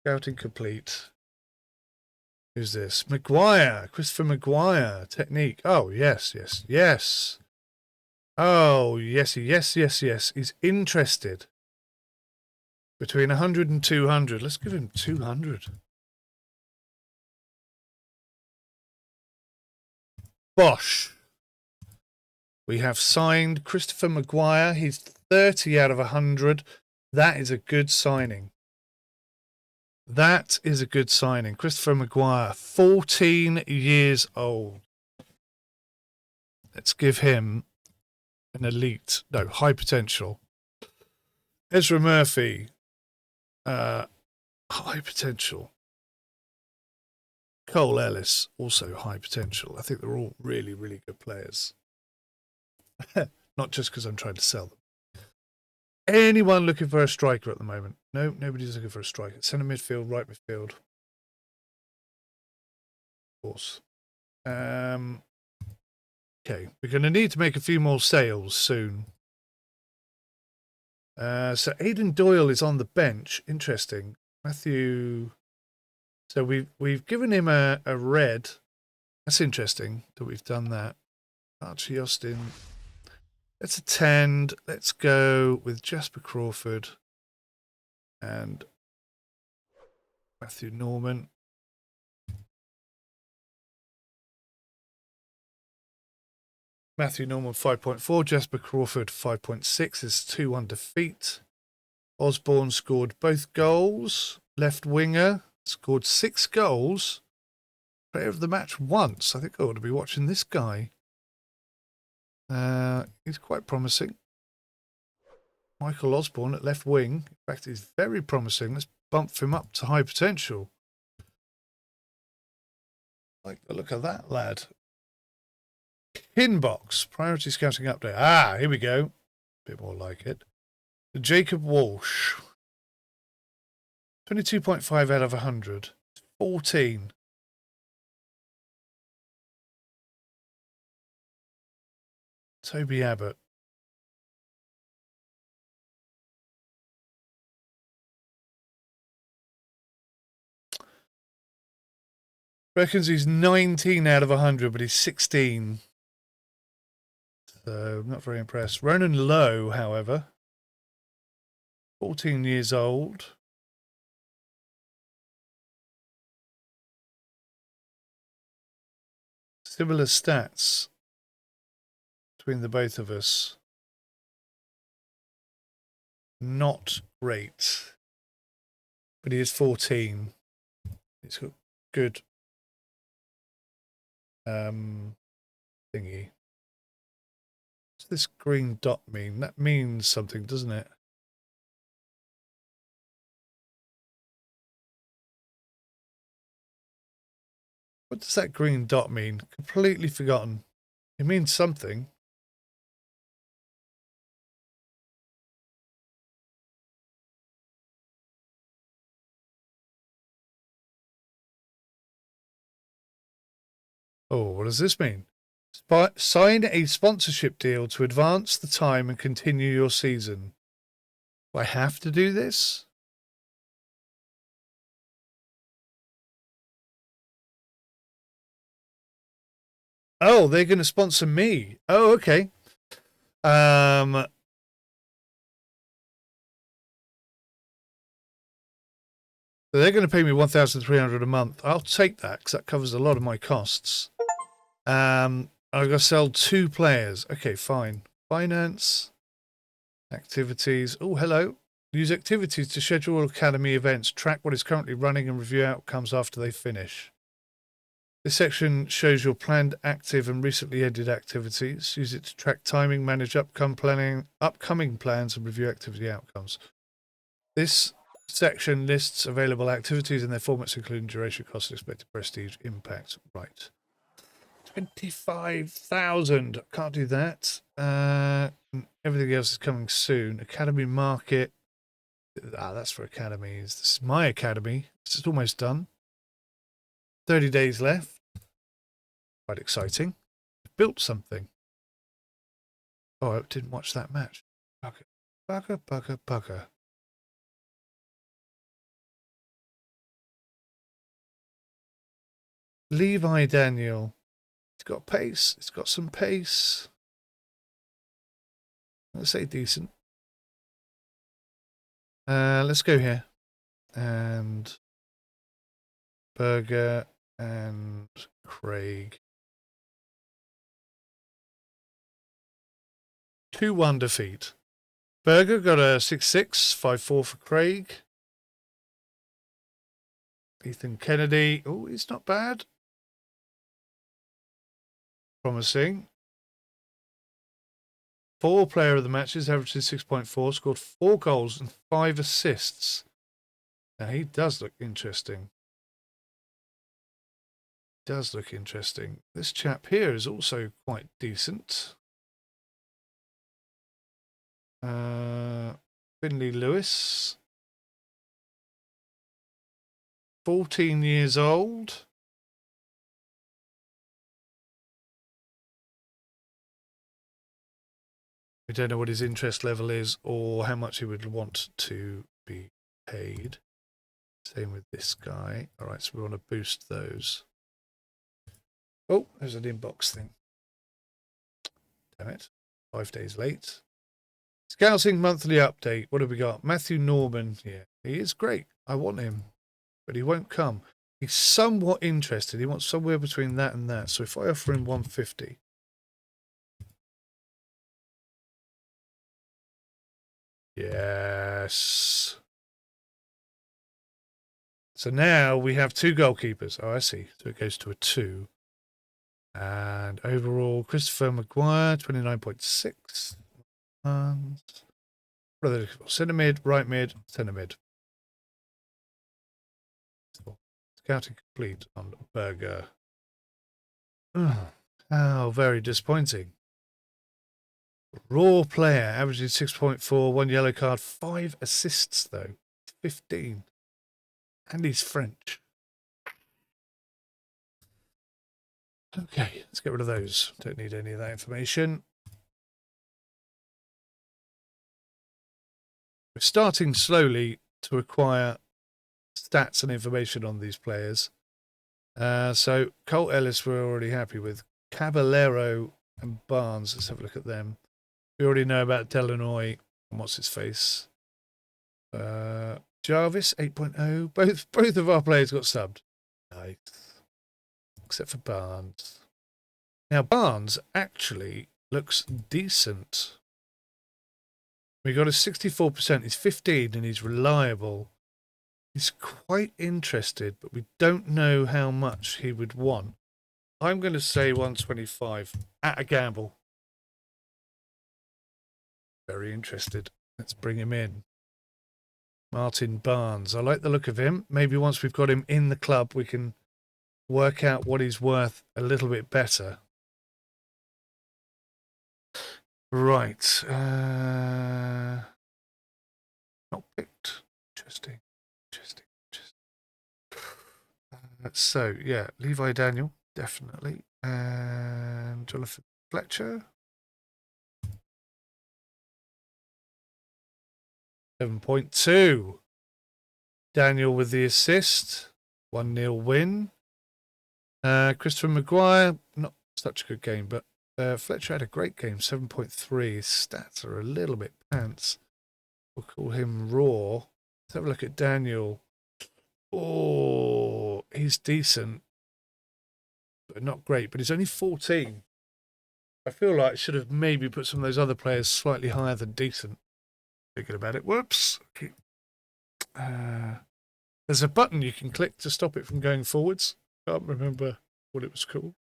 Scouting complete. Who's this? Maguire. Christopher Maguire. Technique. Oh, yes. Oh, yes. He's interested. Between 100 and 200. Let's give him 200. Bosh. We have signed Christopher Maguire. He's 30 out of 100. That is a good signing. That is a good signing. Christopher Maguire, 14 years old. Let's give him an elite, no, high potential. Ezra Murphy, high potential. Cole Ellis, also high potential. I think they're all really, really good players. Not just because I'm trying to sell them. Anyone looking for a striker at the moment? No, nobody's looking for a striker. Centre midfield, right midfield. Of course. Okay, we're going to need to make a few more sales soon. So Aidan Doyle is on the bench. Interesting. Matthew. So we've given him a red. That's interesting that we've done that. Archie Austin. Let's attend. Let's go with Jasper Crawford and Matthew Norman. Matthew Norman 5.4, Jasper Crawford 5.6 is 2-1 defeat. Osborne scored both goals. Left winger scored 6 goals. Player of the match once. I think I ought to be watching this guy. He's quite promising. Michael Osborne at left wing. In fact, he's very promising. Let's bump him up to high potential. Like the look of that lad. Inbox, priority scouting update. Ah, here we go. Bit more like it. Jacob Walsh. 22.5 out of 100. 14. Toby Abbott. Reckons he's 19 out of 100, but he's 16. So I'm not very impressed. Ronan Lowe, however, 14 years old. Similar stats between the both of us. Not great. But he is 14. He's got good thingy. What's this green dot mean? That means something, doesn't it? What does that green dot mean? Completely forgotten. It means something. Oh, what does this mean? Sign a sponsorship deal to advance the time and continue your season. Do I have to do this? Oh, they're going to sponsor me. Oh, okay. So they're going to pay me 1,300 a month. I'll take that because that covers a lot of my costs. I've got to sell 2 players. Okay, fine. Finance, activities. Oh, hello. Use activities to schedule academy events, track what is currently running, and review outcomes after they finish. This section shows your planned, active, and recently ended activities. Use it to track timing, manage upcoming plans, and review activity outcomes. This section lists available activities and their formats, including duration, cost, expected prestige, impact. Right. 25,000. Can't do that. Everything else is coming soon. Academy market. Ah, that's for academies. This is my academy. This is almost done. 30 days left. Quite exciting. Built something. Oh, I didn't watch that match. Bugger. Levi Daniel. It's got pace. It's got some pace. Let's say decent. Let's go here. And Berger and Craig. 2-1 defeat. Berger got a 6-6, 5-4 for Craig. Ethan Kennedy. Oh, he's not bad. Promising. 4 player of the matches, averaging 6.4, scored 4 goals and 5 assists. Now, he does look interesting. This chap here is also quite decent. Finley Lewis. 14 years old. We don't know what his interest level is or how much he would want to be paid. Same with this guy. All right, so we want to boost those. Oh, there's an inbox thing. Damn it. 5 days late. Scouting monthly update. What have we got? Matthew Norman here. He is great. I want him, but he won't come. He's somewhat interested. He wants somewhere between that and that. So if I offer him 150. Yes. So now we have 2 goalkeepers. Oh, I see. So it goes to a 2. And overall, Christopher Maguire, 29.6. What are they looking for? Centre mid, right mid, centre mid. Scouting complete on Burger. Oh, very disappointing. Raw player, averaging 6.4, 1 yellow card, 5 assists though. 15. And he's French. Okay, let's get rid of those. Don't need any of that information. We're starting slowly to acquire stats and information on these players. So Colt Ellis we're already happy with. Caballero and Barnes, let's have a look at them. We already know about Delanoy and what's his face. Jarvis 8.0. Both of our players got subbed. Nice. Except for Barnes. Now Barnes actually looks decent. We got a 64%. He's 15 and he's reliable. He's quite interested, but we don't know how much he would want. I'm going to say 125 at a gamble. Very interested. Let's bring him in. Martin Barnes. I like the look of him. Maybe once we've got him in the club, we can work out what he's worth a little bit better. Right. Not picked. Interesting. So, yeah, Levi Daniel, definitely. And Jonathan Fletcher. 7.2. Daniel with the assist. 1-0 win. Christopher Maguire, not such a good game, but Fletcher had a great game, 7.3. His stats are a little bit pants. We'll call him raw. Let's have a look at Daniel. Oh, he's decent, but not great. But he's only 14. I feel like I should have maybe put some of those other players slightly higher than decent. Thinking about it. Whoops. Okay. There's a button you can click to stop it from going forwards. Can't remember what it was called.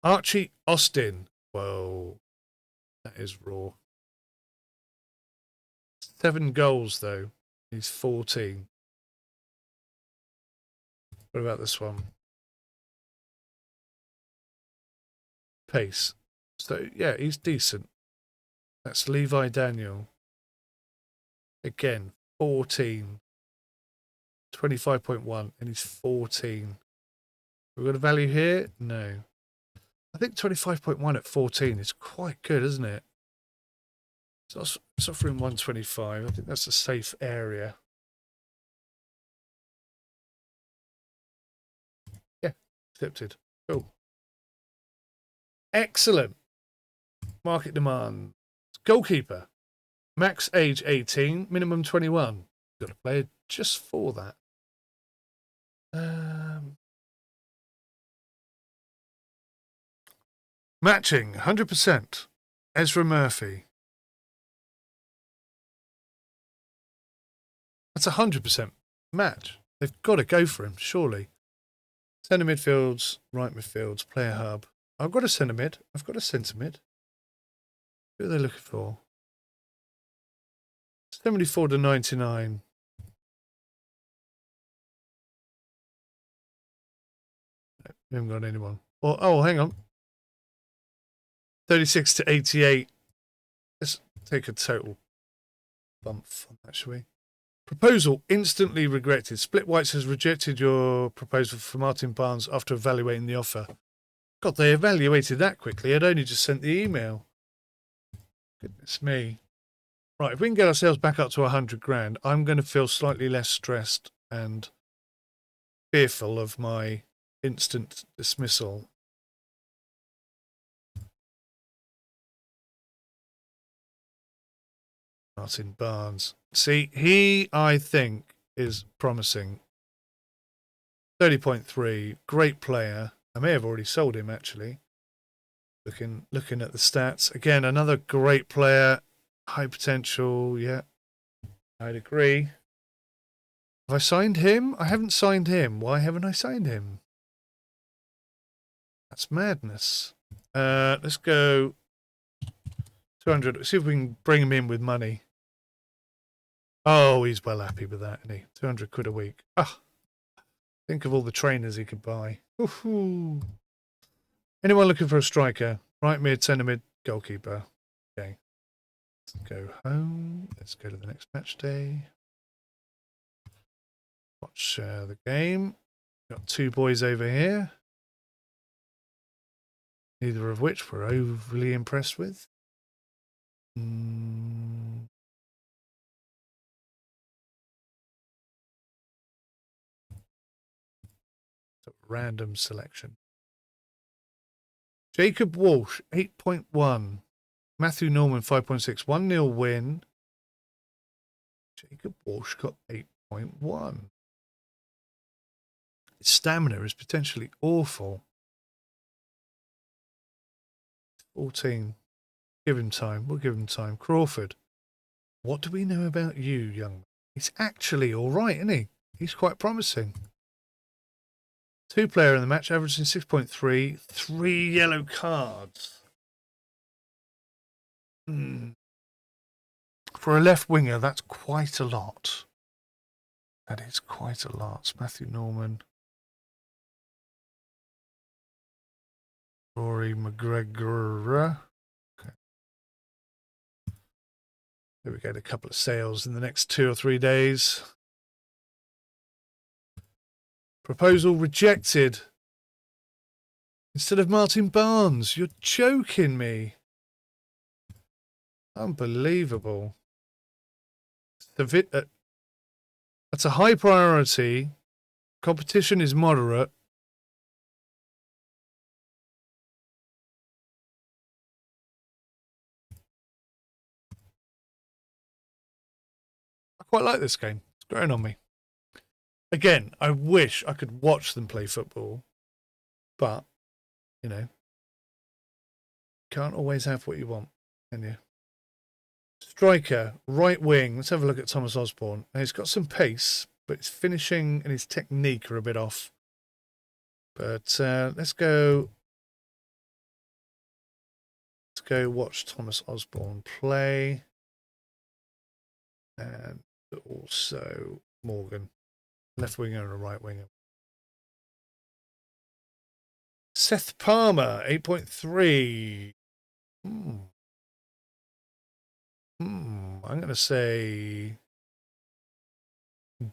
Archie Austin. Whoa. That is raw. 7 goals, though. He's 14. What about this one? Pace. So, yeah, he's decent. That's Levi Daniel. Again, 14. 25.1, and he's 14. We've got a value here? No. I think 25.1 at 14 is quite good, isn't it? It's offering 125. I think that's a safe area. Yeah, accepted. Cool. Excellent. Market demand. Goalkeeper. Max age 18, minimum 21. Got a player just for that. Matching, 100%. Ezra Murphy. That's 100% match. They've got to go for him, surely. Centre midfields, right midfields, player hub. I've got a centre mid. I've got a centre mid. Who are they looking for? 74 to 99. No, we haven't got anyone. Oh, hang on. 36 to 88. Let's take a total bump on that, shall we? Proposal instantly regretted. Split Whites has rejected your proposal for Martin Barnes after evaluating the offer. God, they evaluated that quickly. I'd only just sent the email. Goodness me. Right, if we can get ourselves back up to 100 grand, I'm going to feel slightly less stressed and fearful of my instant dismissal. Martin Barnes. See, he, I think, is promising. 30.3, great player. I may have already sold him, actually. Looking at the stats. Again, another great player. High potential, yeah. I'd agree. Have I signed him? I haven't signed him. Why haven't I signed him? That's madness. Let's go 200. See if we can bring him in with money. Oh, he's well happy with that, isn't he? 200 quid a week. Ah, think of all the trainers he could buy. Woohoo. Anyone looking for a striker? Right mid, centre mid, goalkeeper. Okay. Let's go home. Let's go to the next match day. Watch the game. Got two boys over here. Neither of which we're overly impressed with. Random selection. Jacob Walsh, 8.1. Matthew Norman, 5.6. 1-0 win. Jacob Walsh got 8.1. His stamina is potentially awful. 14. Give him time. We'll give him time. Crawford. What do we know about you, young man? He's actually all right, isn't he? He's quite promising. Two-player in the match, averaging 6.3. 3 yellow cards. For a left winger, that's quite a lot. That is quite a lot. Matthew Norman. Rory McGregor. Okay. There we get a couple of sales in the next 2 or 3 days. Proposal rejected. Instead of Martin Barnes. You're joking me. Unbelievable. That's a high priority. Competition is moderate. I quite like this game. It's growing on me. Again, I wish I could watch them play football, but, you know, can't always have what you want, can you? Striker, right wing. Let's have a look at Thomas Osborne. Now, he's got some pace, but his finishing and his technique are a bit off. But let's go watch Thomas Osborne play. And also Morgan. Left winger and a right winger. Seth Palmer, 8.3. I'm going to say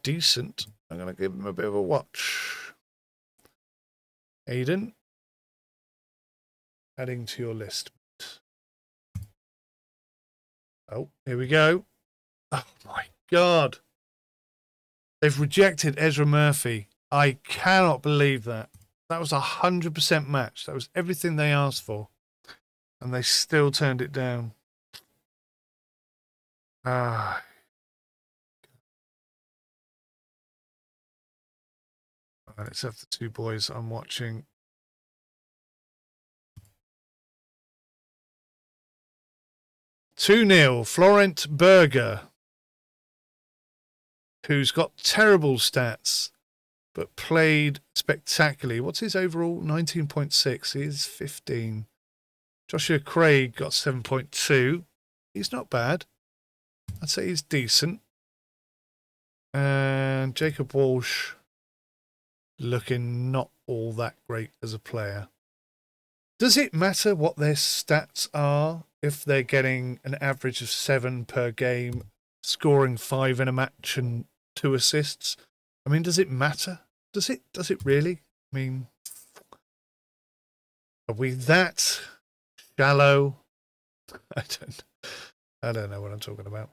decent. I'm going to give him a bit of a watch. Aiden, adding to your list. Oh, here we go. Oh my God. They've rejected Ezra Murphy. I cannot believe that. That was 100% match. That was everything they asked for. And they still turned it down. Ah. Right, let's have the two boys I'm watching. "2-0, Florent Berger, who's got terrible stats, but played spectacularly." What's his overall? 19.6. He's 15. Joshua Craig got 7.2. He's not bad. I'd say he's decent. And Jacob Walsh looking not all that great as a player. Does it matter what their stats are if they're getting an average of 7 per game, scoring 5 in a match and 2 assists? I mean, does it matter? Does it really? I mean, are we that shallow? I don't know what I'm talking about.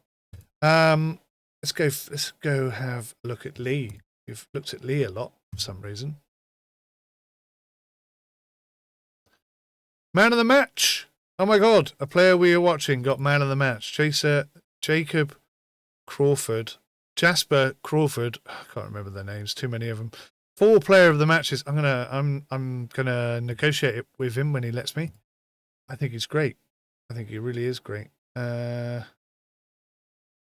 Let's go have a look at Lee. We've looked at Lee a lot for some reason. Man of the match. Oh my God, a player we are watching got man of the match. Jacob Crawford, Jasper Crawford. I can't remember their names. Too many of them. 4 player of the matches. I'm gonna negotiate it with him when he lets me. I think he's great. I think he really is great.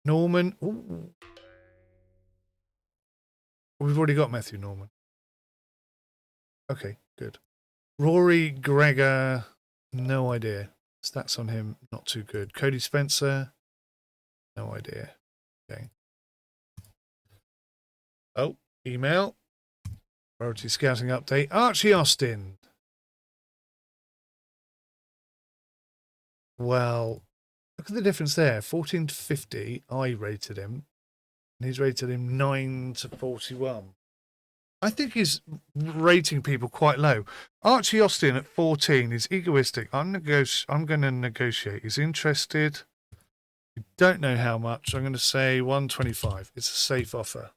Norman. Ooh. We've already got Matthew Norman. Okay, good. Rory Gregor. No idea. Stats on him, not too good. Cody Spencer. No idea. Okay. Oh, email. Priority scouting update. Archie Austin. Well, look at the difference there. 14 to 50. I rated him. And he's rated him 9 to 41. I think he's rating people quite low. Archie Austin at 14 is egoistic. I'm going to negotiate. He's interested. You don't know how much. I'm going to say 125. It's a safe offer.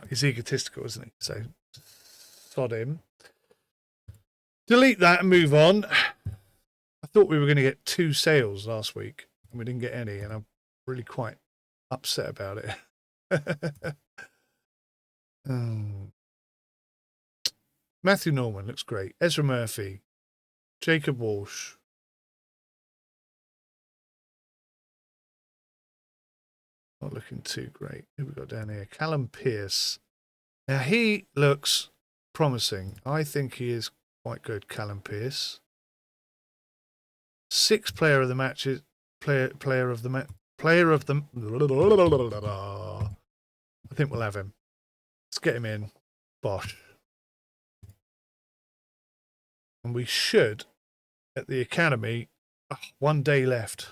He's egotistical, isn't he? So, sod him. Delete that and move on. I thought we were going to get 2 sales last week, and we didn't get any, and I'm really quite upset about it. Matthew Norman looks great. Ezra Murphy. Jacob Walsh. Not looking too great. Who we got down here? Callum Pearce. Now he looks promising. I think he is quite good, Callum Pearce. 6 player of the matches. Player of the. I think we'll have him. Let's get him in. Bosh. And we should, at the academy, 1 day left.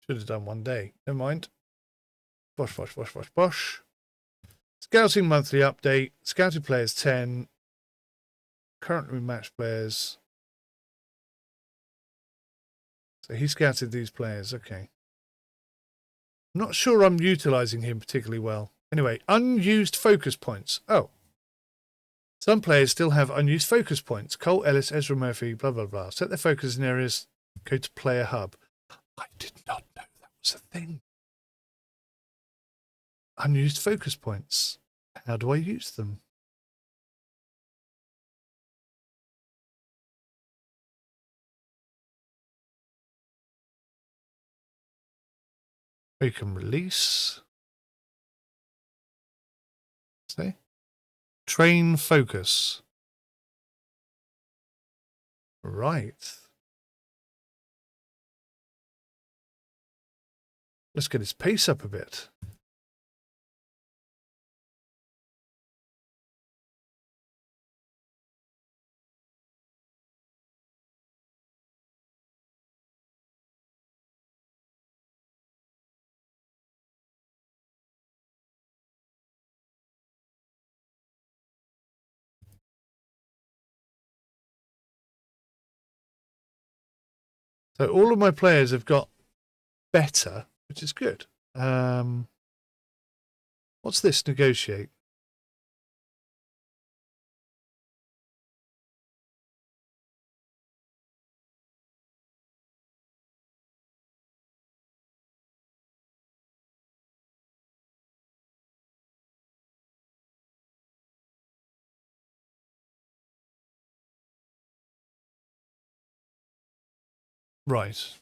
Should have done 1 day. Never mind. Bosh, bosh, bosh, bosh, bosh. Scouting monthly update. Scouted players 10. Currently match players. So he scouted these players. Okay. I'm not sure I'm utilising him particularly well. Anyway, unused focus points. Oh. Some players still have unused focus points. Cole Ellis, Ezra Murphy, blah, blah, blah. Set their focus in areas. Go to player hub. I did not know that was a thing. Unused focus points. How do I use them? We can release. Say. Train focus. Right. Let's get his pace up a bit. So all of my players have got better, which is good. What's this? Negotiate. Right.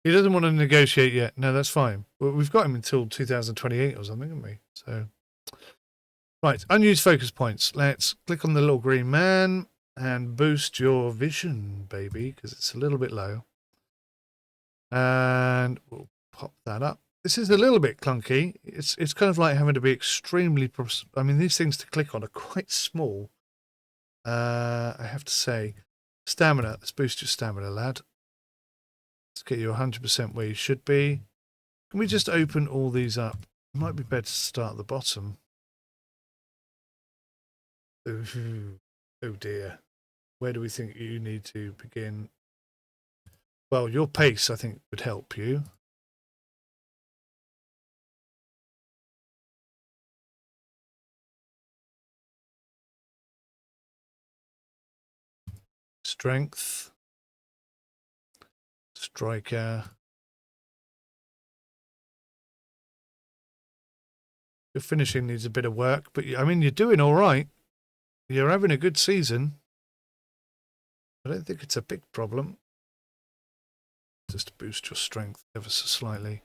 He doesn't want to negotiate yet. No, that's fine. Well, we've got him until 2028 or something, haven't we? So, right. Unused focus points. Let's click on the little green man and boost your vision, baby, because it's a little bit low. And we'll pop that up. This is a little bit clunky. It's kind of like having to be extremely... I mean, these things to click on are quite small. I have to say. Stamina. Let's boost your stamina, lad. Let's get you 100% where you should be. Can we just open all these up? It might be better to start at the bottom. Ooh, oh dear. Where do we think you need to begin? Well, your pace, I think, would help you. Strength. Striker. Your finishing needs a bit of work, but I mean, you're doing all right. You're having a good season. I don't think it's a big problem. Just boost your strength ever so slightly.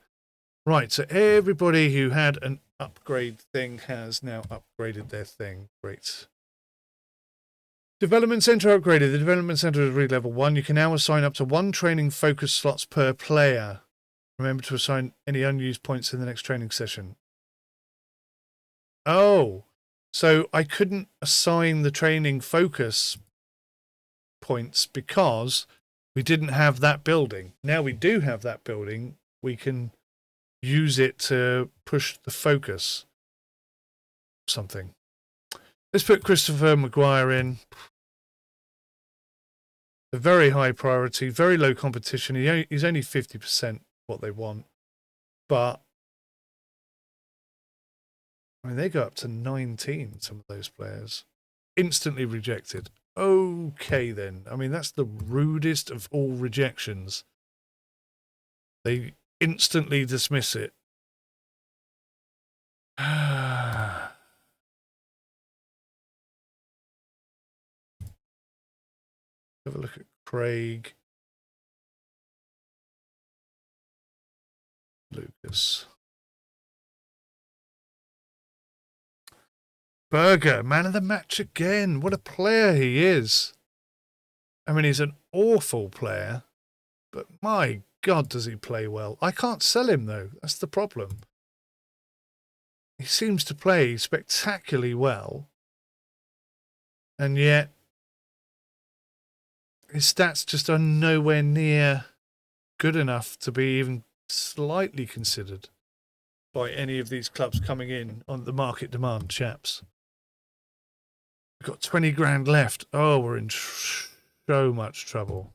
Right, so everybody who had an upgrade thing has now upgraded their thing. Great. Development Center upgraded. The Development Center is read level 1. You can now assign up to 1 training focus slots per player. Remember to assign any unused points in the next training session. Oh, so I couldn't assign the training focus points because we didn't have that building. Now we do have that building. We can use it to push the focus. Something. Let's put Christopher Maguire in. A very high priority, very low competition. He's only 50% what they want. But, I mean, they go up to 19, some of those players. Instantly rejected. Okay, then. I mean, that's the rudest of all rejections. They instantly dismiss it. Have a look at Craig. Lucas. Berger, man of the match again. What a player he is. I mean, he's an awful player, but my God, does he play well. I can't sell him, though. That's the problem. He seems to play spectacularly well, and yet his stats just are nowhere near good enough to be even slightly considered by any of these clubs coming in on the market demand, chaps. We've got 20 grand left. Oh, we're in so much trouble.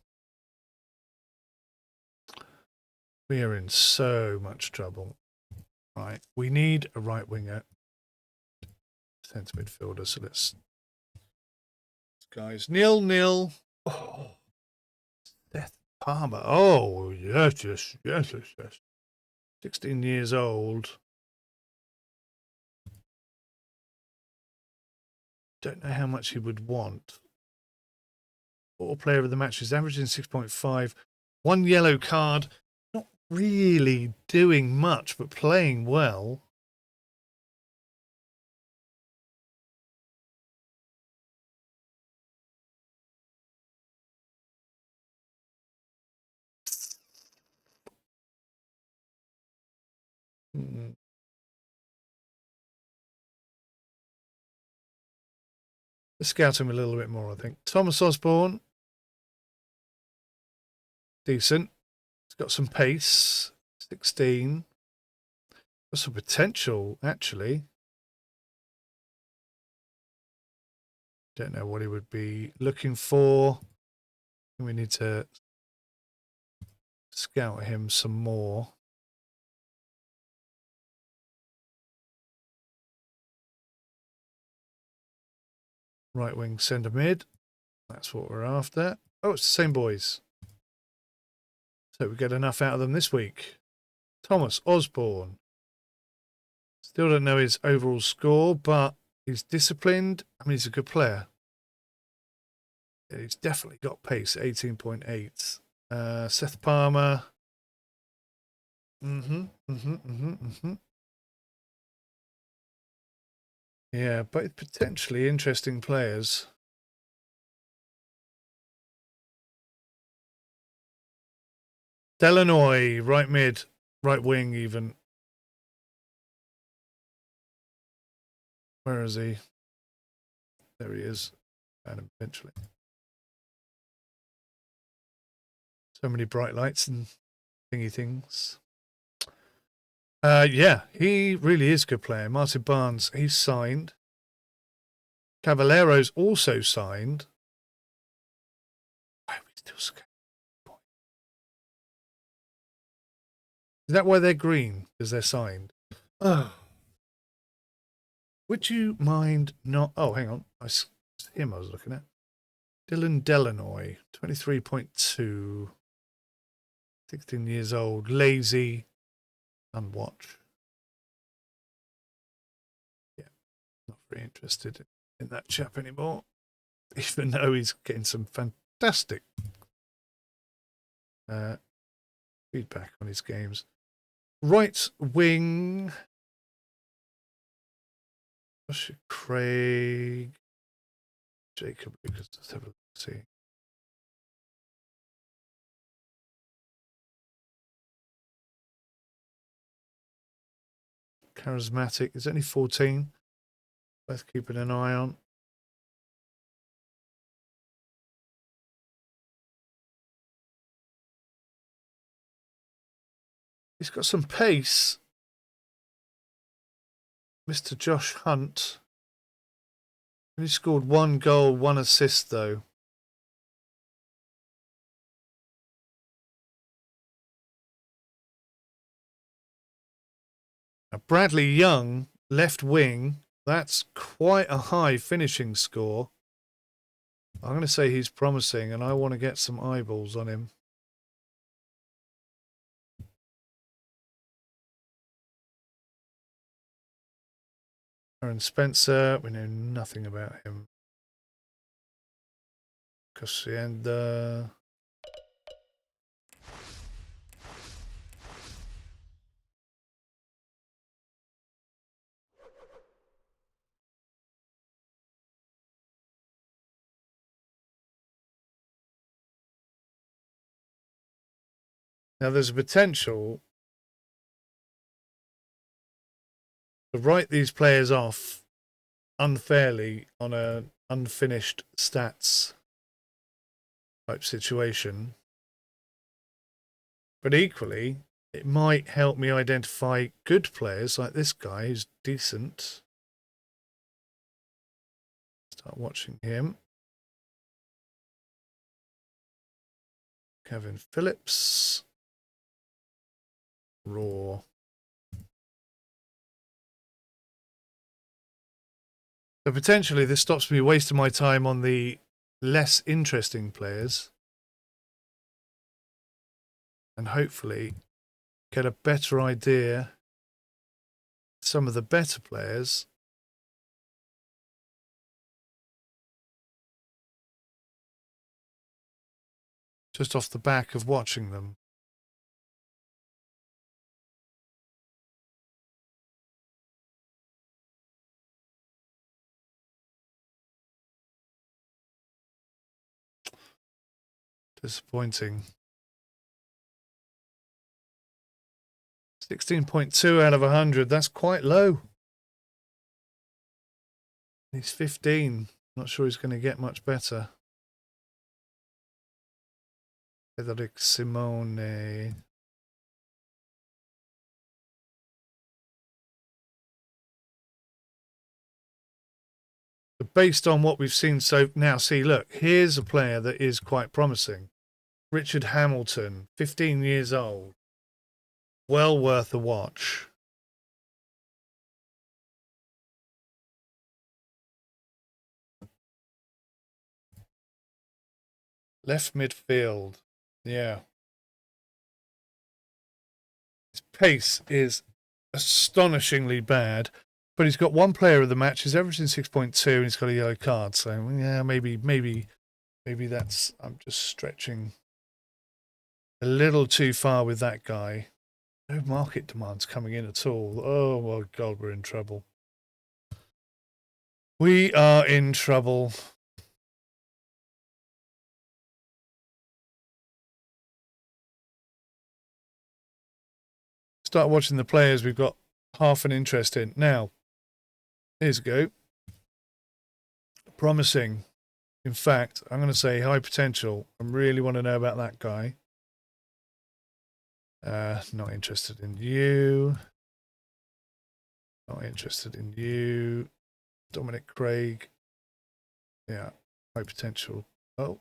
We are in so much trouble. Right, we need a right winger, centre midfielder. So let's, guys, 0-0. Oh, Seth Palmer. Oh, yes. 16 years old. Don't know how much he would want. All player of the match is averaging 6.5. One yellow card. Not really doing much, but playing well. Let's scout him a little bit more, I think. Thomas Osborne. Decent. He's got some pace. 16. Got some potential, actually. Don't know what he would be looking for. We need to scout him some more. Right wing centre mid. That's what we're after. Oh, it's the same boys. So we get enough out of them this week. Thomas Osborne. Still don't know his overall score, but he's disciplined. I mean, he's a good player. Yeah, he's definitely got pace, 18.8. Seth Palmer. Yeah, but potentially interesting players. Delanoy, right mid, right wing even. Where is he? There he is. And eventually. So many bright lights and thingy things. Yeah, he really is a good player. Martin Barnes, he's signed. Cavallero's also signed. Why are we still scared? Is that why they're green? Because they're signed. Oh. Would you mind not... Oh, hang on. It's him I was looking at. Dylan Delanoy, 23.2. 16 years old. Lazy. Unwatch. Yeah. Not very interested in that chap anymore. Even though he's getting some fantastic feedback on his games. Right wing. Craig. Jacob Lucas. Let's have a look. See. charismatic. It's only 14. Worth keeping an eye on. He's got some pace. Mr. Josh Hunt. He scored 1 goal, 1 assist, though. Now, Bradley Young, left wing. That's quite a high finishing score. I'm going to say he's promising, and I want to get some eyeballs on him. Aaron Spencer, we know nothing about him. Cosienda. Now there's a potential to write these players off unfairly on an unfinished stats type situation. But equally, it might help me identify good players like this guy who's decent. Start watching him. Kevin Phillips. Raw. So potentially this stops me wasting my time on the less interesting players. And hopefully get a better idea of some of the better players. Just off the back of watching them. Disappointing. 16.2 out of 100. That's quite low. He's 15. Not sure he's going to get much better. Federic Simone. But based on what we've seen so now, see, look, here's a player that is quite promising. Richard Hamilton, 15 years old. Well worth a watch. Left midfield. Yeah. His pace is astonishingly bad, but he's got one player of the match. He's averaging 6.2 and he's got a yellow card. So, yeah, maybe that's, I'm just stretching a little too far with that guy. No market demands coming in at all. Oh, my God, we're in trouble. We are in trouble. Start watching the players we've got half an interest in. Now, here's a go. Promising. In fact, I'm going to say high potential. I really want to know about that guy. Not interested in you. Not interested in you. Dominic Craig. Yeah, high potential. Oh,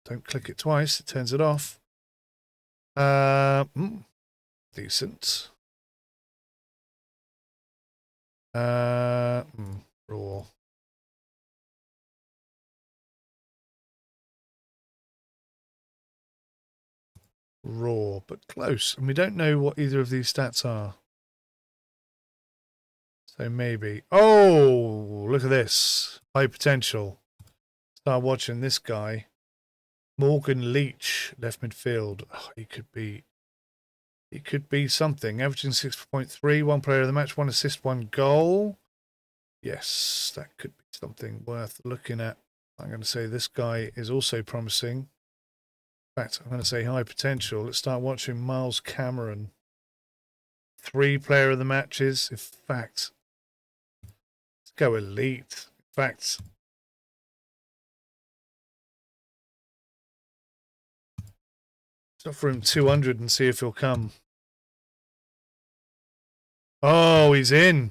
don't click it twice. It turns it off. Decent. Raw. Raw, but close. And we don't know what either of these stats are. So maybe. Oh, look at this. High potential. Start watching this guy. Morgan Leach, left midfield. Oh, he could be something. Averaging 6.3, one player of the match, 1 assist, 1 goal. Yes, that could be something worth looking at. I'm going to say this guy is also promising. In fact, I'm going to say high potential. Let's start watching Miles Cameron. 3 player of the matches. In fact, let's go elite. In fact, let's offer him 200 and see if he'll come. Oh, he's in.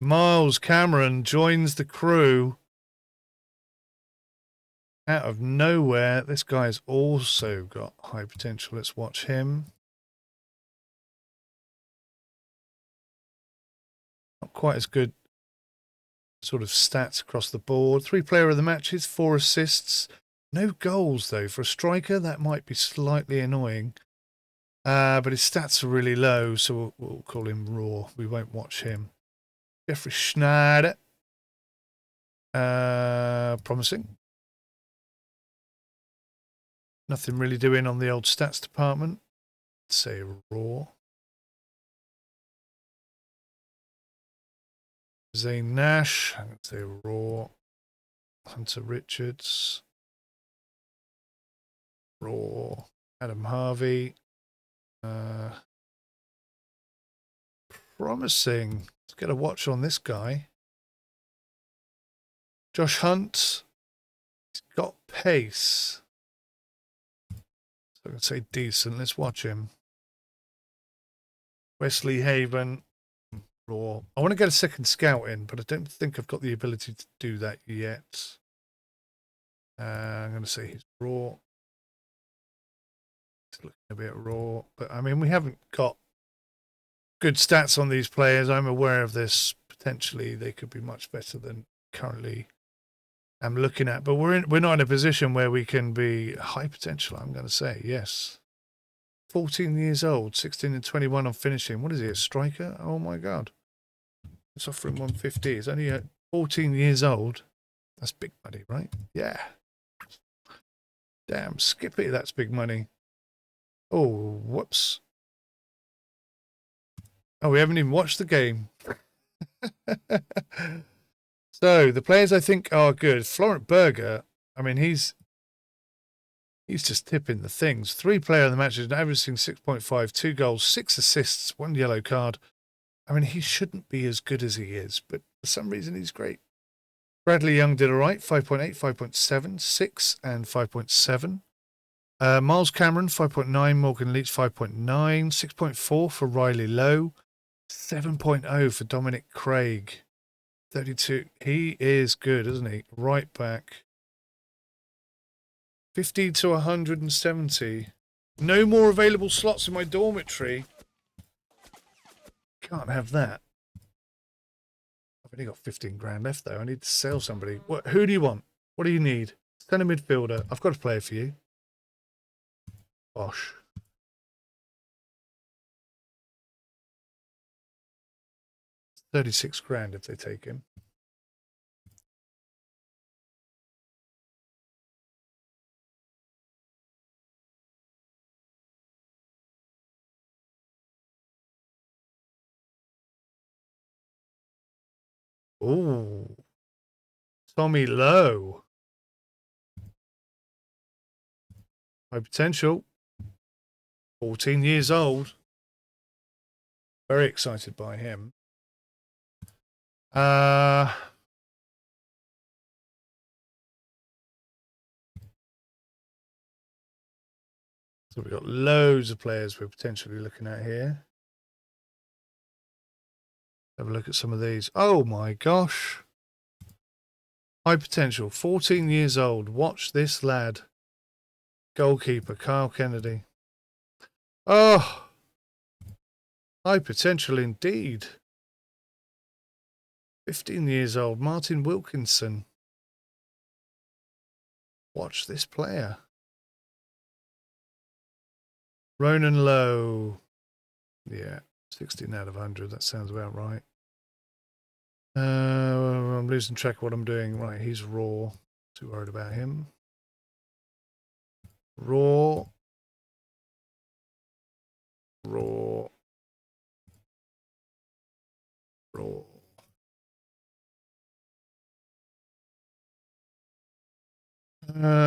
Miles Cameron joins the crew. Out of nowhere, this guy's also got high potential. Let's watch him. Not quite as good sort of stats across the board. 3 player of the matches, 4 assists. No goals, though. For a striker, that might be slightly annoying. But his stats are really low, so we'll call him raw. We won't watch him. Jeffrey Schneider. Promising. Nothing really doing on the old stats department. Let's say raw. Zane Nash. I'm going to say raw. Hunter Richards. Raw. Adam Harvey. Promising. Let's get a watch on this guy. Josh Hunt. He's got pace. So I can say decent. Let's watch him. Wesley Haven. Raw. I want to get a second scout in, but I don't think I've got the ability to do that yet. I'm going to say he's raw. He's looking a bit raw, but I mean, we haven't got good stats on these players. I'm aware of this. Potentially, they could be much better than currently I'm looking at, but we're not in a position where we can be high potential. I'm going to say yes. 14 years old, 16 and 21 on finishing. What is he, a striker? Oh my God. Let's offer him 150. He's only 14 years old. That's big money, right? Yeah. Damn, Skippy, that's big money. Oh, whoops. Oh, we haven't even watched the game. So, the players I think are good. Florent Berger, I mean, he's just tipping the things. 3 player of the matches, averaging 6.5, 2 goals, 6 assists, 1 yellow card. I mean, he shouldn't be as good as he is, but for some reason he's great. Bradley Young did all right, 5.8, 5.7, 6 and 5.7. Miles Cameron, 5.9, Morgan Leach, 5.9, 6.4 for Riley Lowe, 7.0 for Dominic Craig, 32. He is good, isn't he? Right back. 50 to 170. No more available slots in my dormitory. Can't have that. I've only got 15 grand left, though. I need to sell somebody. Who do you want? What do you need? Send a midfielder. I've got a player for you. Bosh. 36 grand if they take him. Ooh. Tommy Lowe. High potential. 14 years old. Very excited by him. So we've got loads of players we're potentially looking at here. Have a look at some of these. Oh my gosh. High potential. 14 years old. Watch this lad. Goalkeeper, Kyle Kennedy. Oh. High potential indeed. 15 years old. Martin Wilkinson. Watch this player. Ronan Lowe. Yeah. 16 out of 100. That sounds about right. I'm losing track of what I'm doing. Right, he's raw. Too worried about him. Raw. Raw. Raw.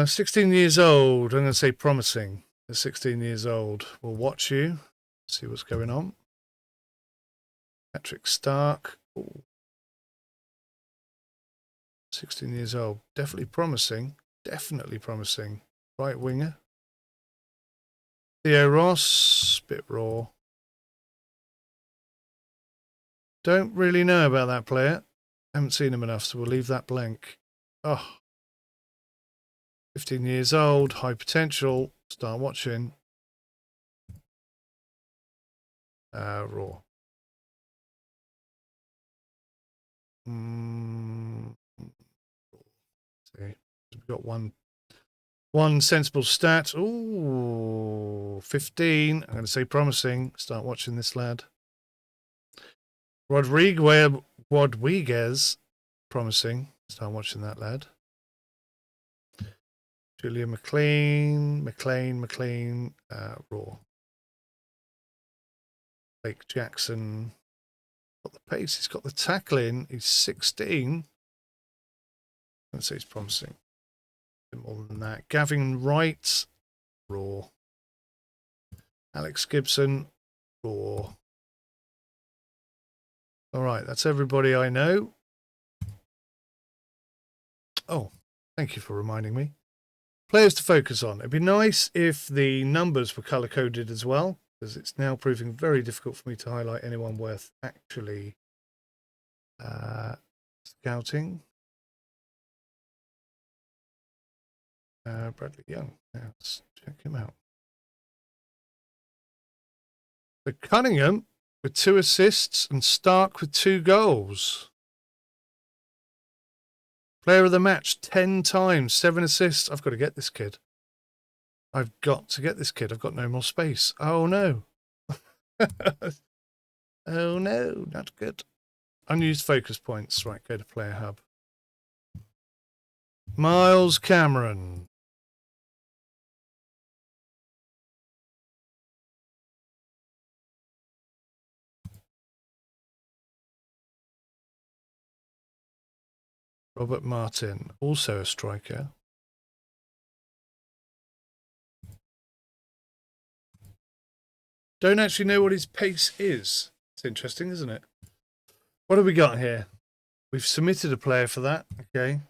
16 years old. I'm going to say promising. They're 16 years old. We'll watch you. See what's going on. Patrick Stark. Ooh. 16 years old. Definitely promising. Definitely promising. Right winger. Theo Ross. Bit raw. Don't really know about that player. Haven't seen him enough, so we'll leave that blank. Oh. 15 years old. High potential. Start watching. Raw. See. We've got one sensible stat. Ooh, 15. I'm going to say promising. Start watching this lad. Rodriguez. Promising. Start watching that lad. Julia McLean. Raw. Blake Jackson. Got the pace. He's got the tackling. He's 16. I'd say he's promising. A bit more than that. Gavin Wright. Raw. Alex Gibson. Raw. All right, that's everybody I know. Oh, thank you for reminding me. Players to focus on. It'd be nice if the numbers were color-coded as well, because it's now proving very difficult for me to highlight anyone worth actually scouting. Bradley Young. Yeah, let's check him out. So Cunningham with 2 assists and Stark with 2 goals. Player of the match 10 times, 7 assists. I've got to get this kid. I've got to get this kid. I've got no more space. Oh, no. Oh, no. Not good. Unused focus points. Right, go to Player Hub. Miles Cameron. Robert Martin, also a striker. Don't actually know what his pace is. It's interesting, isn't it? What have we got here? We've submitted a player for that. Okay.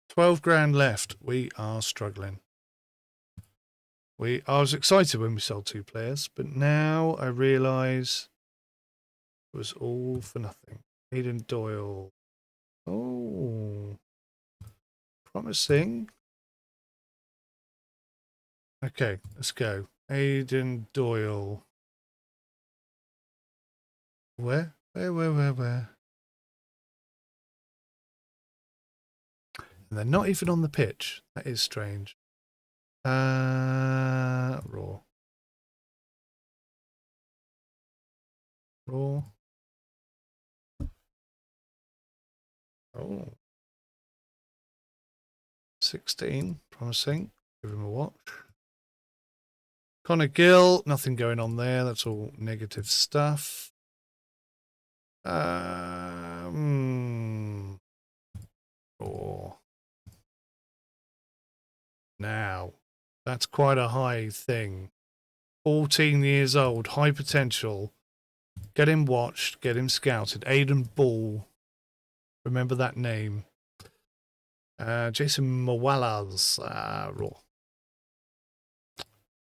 12 grand left. We are struggling. I was excited when we sold 2 players, but now I realise it was all for nothing. Aidan Doyle. Oh. Promising. Okay, let's go. Aidan Doyle. Where? And they're not even on the pitch. That is strange. Raw. Raw. Oh. 16. Promising. Give him a watch. Connor Gill. Nothing going on there. That's all negative stuff. Raw. Now. That's quite a high thing. 14 years old. High potential. Get him watched. Get him scouted. Aidan Ball. Remember that name. Jason Mowalas. Raw.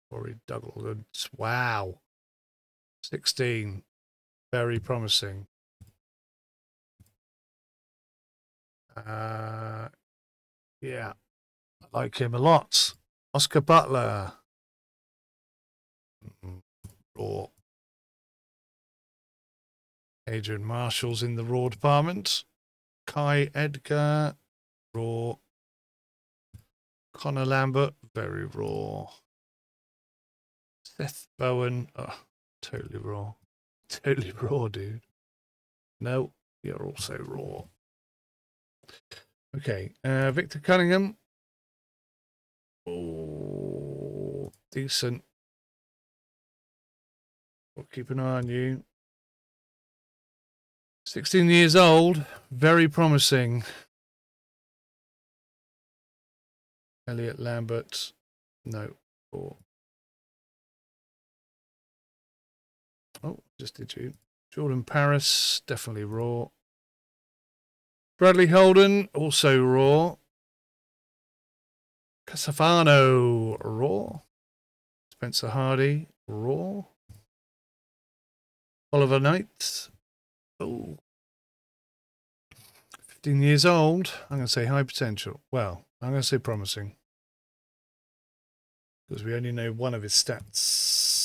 Rory Douglas. Wow. 16. Very promising. Yeah. I like him a lot. Oscar Butler. Raw. Adrian Marshall's in the raw department. Kai Edgar. Raw. Connor Lambert. Very raw. Seth Bowen. Oh, totally raw. Totally raw, dude. No, you're also raw. Okay. Victor Cunningham. Oh, decent. We'll keep an eye on you. 16 years old. Very promising. Elliot Lambert. No. Oh, just did you. Jordan Paris, definitely raw. Bradley Holden, also raw. Casafano, raw. Spencer Hardy, raw. Oliver Knight, oh, 15 years old. I'm going to say high potential. Well, I'm going to say promising. Because we only know one of his stats.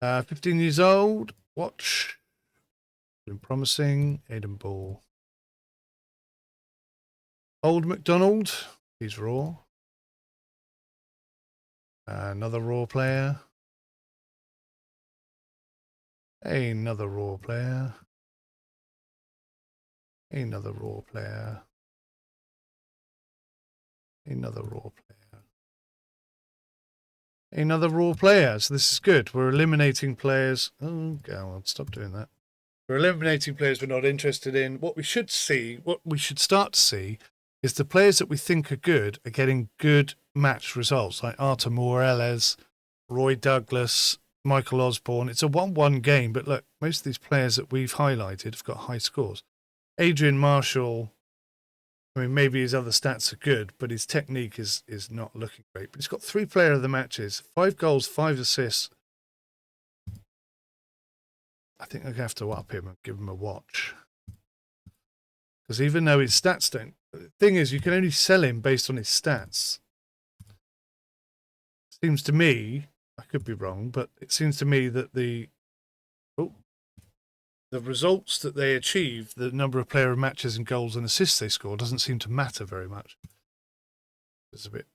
15 years old. Watch. Been promising. Aiden Ball. Old McDonald. He's raw. Another raw player. Another raw player. Another raw player. Another raw player. Another raw player. So this is good. We're eliminating players. Oh, go on. Stop doing that. We're eliminating players we're not interested in. What we should see, what we should start to see, is the players that we think are good are getting good match results, like Artur Morales, Roy Douglas, Michael Osborne. It's a 1-1 game, but look, most of these players that we've highlighted have got high scores. Adrian Marshall, I mean, maybe his other stats are good, but his technique is not looking great. But he's got 3 player of the matches, 5 goals, 5 assists. I think I'm going to have to up him and give him a watch. Because even though his stats don't... The thing is, you can only sell him based on his stats. Seems to me, I could be wrong, but it seems to me that the results that they achieve, the number of player matches and goals and assists they score, doesn't seem to matter very much. It's a bit...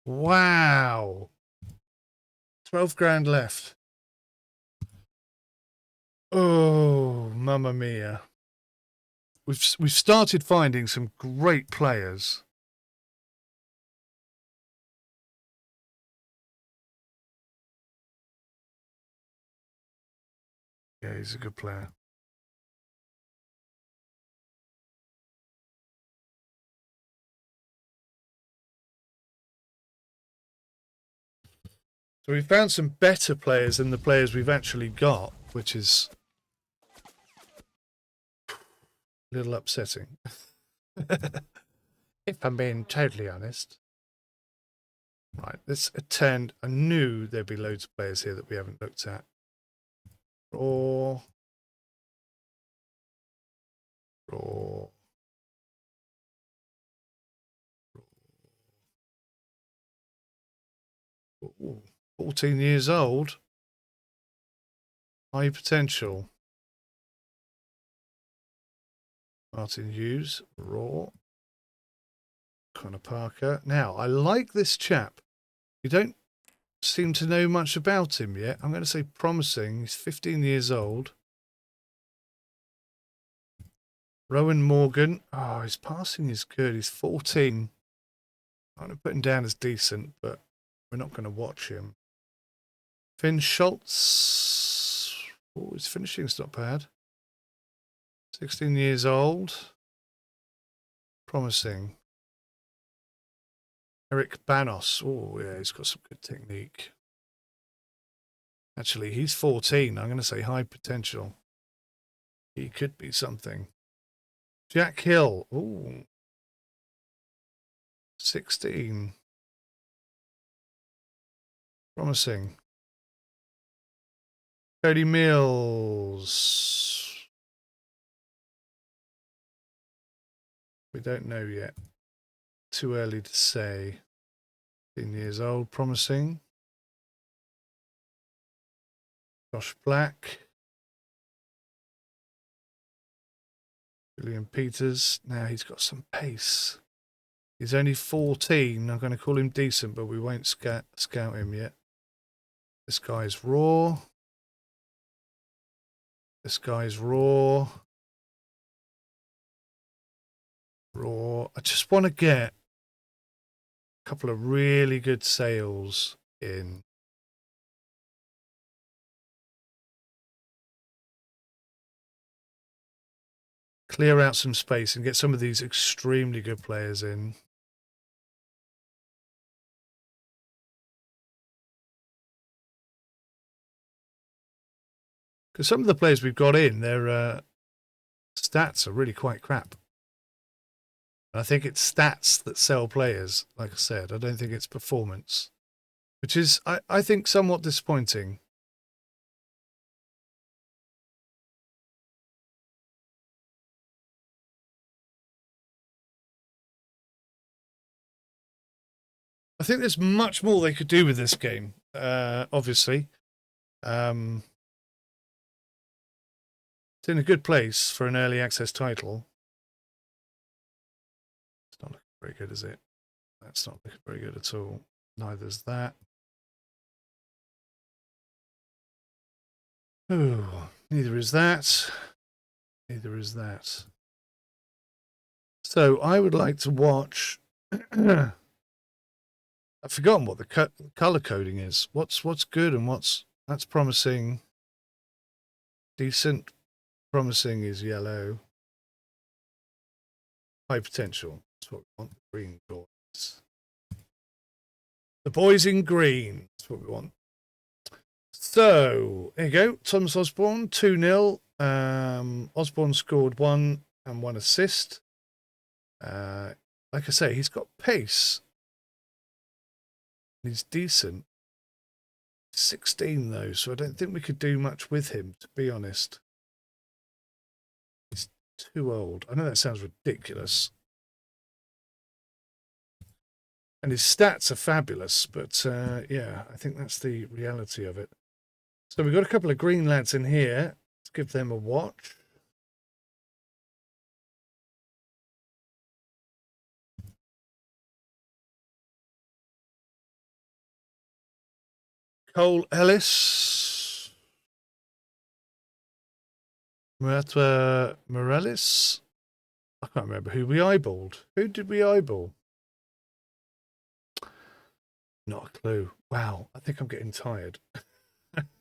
Wow. 12 grand left. Oh, mamma mia. We've started finding some great players. Yeah, he's a good player. So we found some better players than the players we've actually got, which is a little upsetting. If I'm being totally honest. Right, let's attend. I knew there'd be loads of players here that we haven't looked at. Raw. Ooh, 14 years old. High potential. Martin Hughes, raw. Connor Parker. Now, I like this chap. You don't seem to know much about him yet. I'm going to say promising. He's 15 years old. Rowan Morgan. Oh, his passing is good. He's 14. I'm going to put him down as decent, but we're not going to watch him. Finn Schultz. Oh, his finishing's not bad. 16 years old. Promising. Eric Banos. Oh, yeah, he's got some good technique. Actually, he's 14. I'm going to say high potential. He could be something. Jack Hill. Oh, 16. Promising. Cody Mills. We don't know yet. Too early to say. 15 years old. Promising. Josh Black. William Peters. Now he's got some pace. He's only 14. I'm going to call him decent, but we won't scout him yet. This guy's raw. This guy's raw. Raw. I just want to get a couple of really good sales in. Clear out some space and get some of these extremely good players in. Because some of the players we've got in, their stats are really quite crap. I think it's stats that sell players, like I said. I don't think it's performance, which is, I think, somewhat disappointing. I think there's much more they could do with this game, obviously. It's in a good place for an early access title. It's not looking very good, is it? That's not looking very good at all. Neither's that. Oh, neither is that. Neither is that. So I would like to watch. I've forgotten what the color coding is. What's good and that's promising. Decent. Promising is yellow. High potential. That's what we want. The green boys. The boys in green. That's what we want. So there you go. Thomas Osborne, 2-0. Osborne scored 1 and 1 assist. Like I say, he's got pace. He's decent. 16 though, so I don't think we could do much with him, to be honest. He's too old. I know that sounds ridiculous. And his stats are fabulous, but yeah, I think that's the reality of it. So we've got a couple of green lads in here. Let's give them a watch. Cole Ellis. Murata Morales. I can't remember who we eyeballed. Who did we eyeball? Not a clue. Wow, I think I'm getting tired.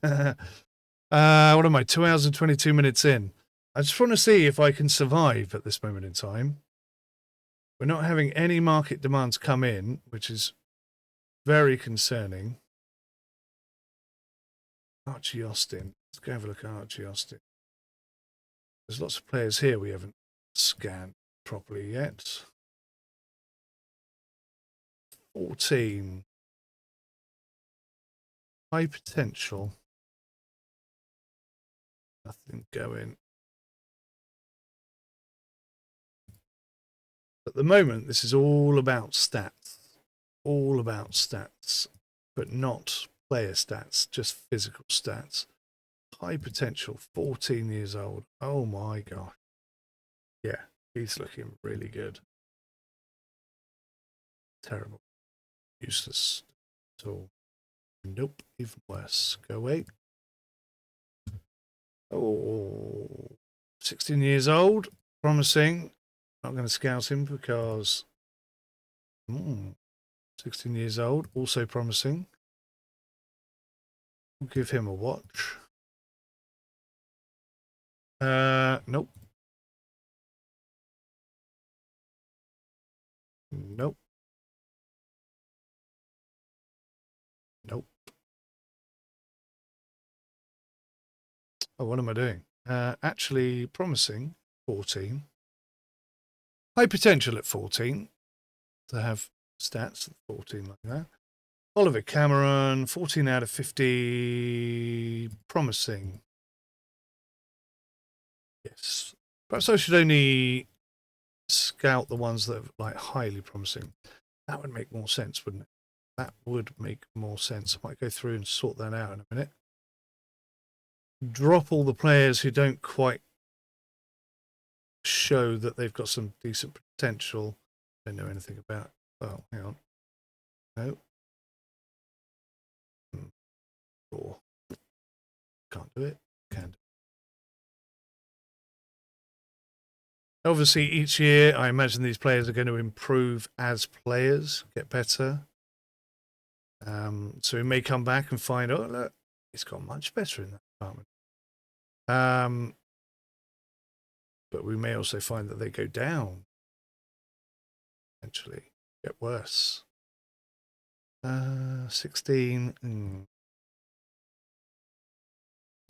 What am I? 2 hours and 22 minutes in. I just want to see if I can survive at this moment in time. We're not having any market demands come in, which is very concerning. Archie Austin. Let's go have a look at Archie Austin. There's lots of players here we haven't scanned properly yet. 14. High potential. Nothing going. At the moment, this is all about stats. All about stats, but not player stats, just physical stats. High potential, 14 years old. Oh my gosh. Yeah, he's looking really good. Terrible. Useless at all. Nope, even worse. Go away. Oh, 16 years old. Promising. Not going to scout him because 16 years old. Also promising. We'll give him a watch. Nope. Nope. Nope. Oh, what am I doing? Actually promising, 14. High potential at 14 to have stats at 14 like that. Oliver Cameron, 14 out of 50. Promising. Yes. Perhaps I should only scout the ones that are like highly promising. That would make more sense, wouldn't it? That would make more sense. I might go through and sort that out in a minute. Drop all the players who don't quite show that they've got some decent potential. Don't know anything about. Oh, hang on. No. Or can't do it. Can do. Obviously, each year, I imagine these players are going to improve as players, get better. So we may come back and find, oh, look, he's got much better in that department. But we may also find that they go down. Eventually, get worse. 16.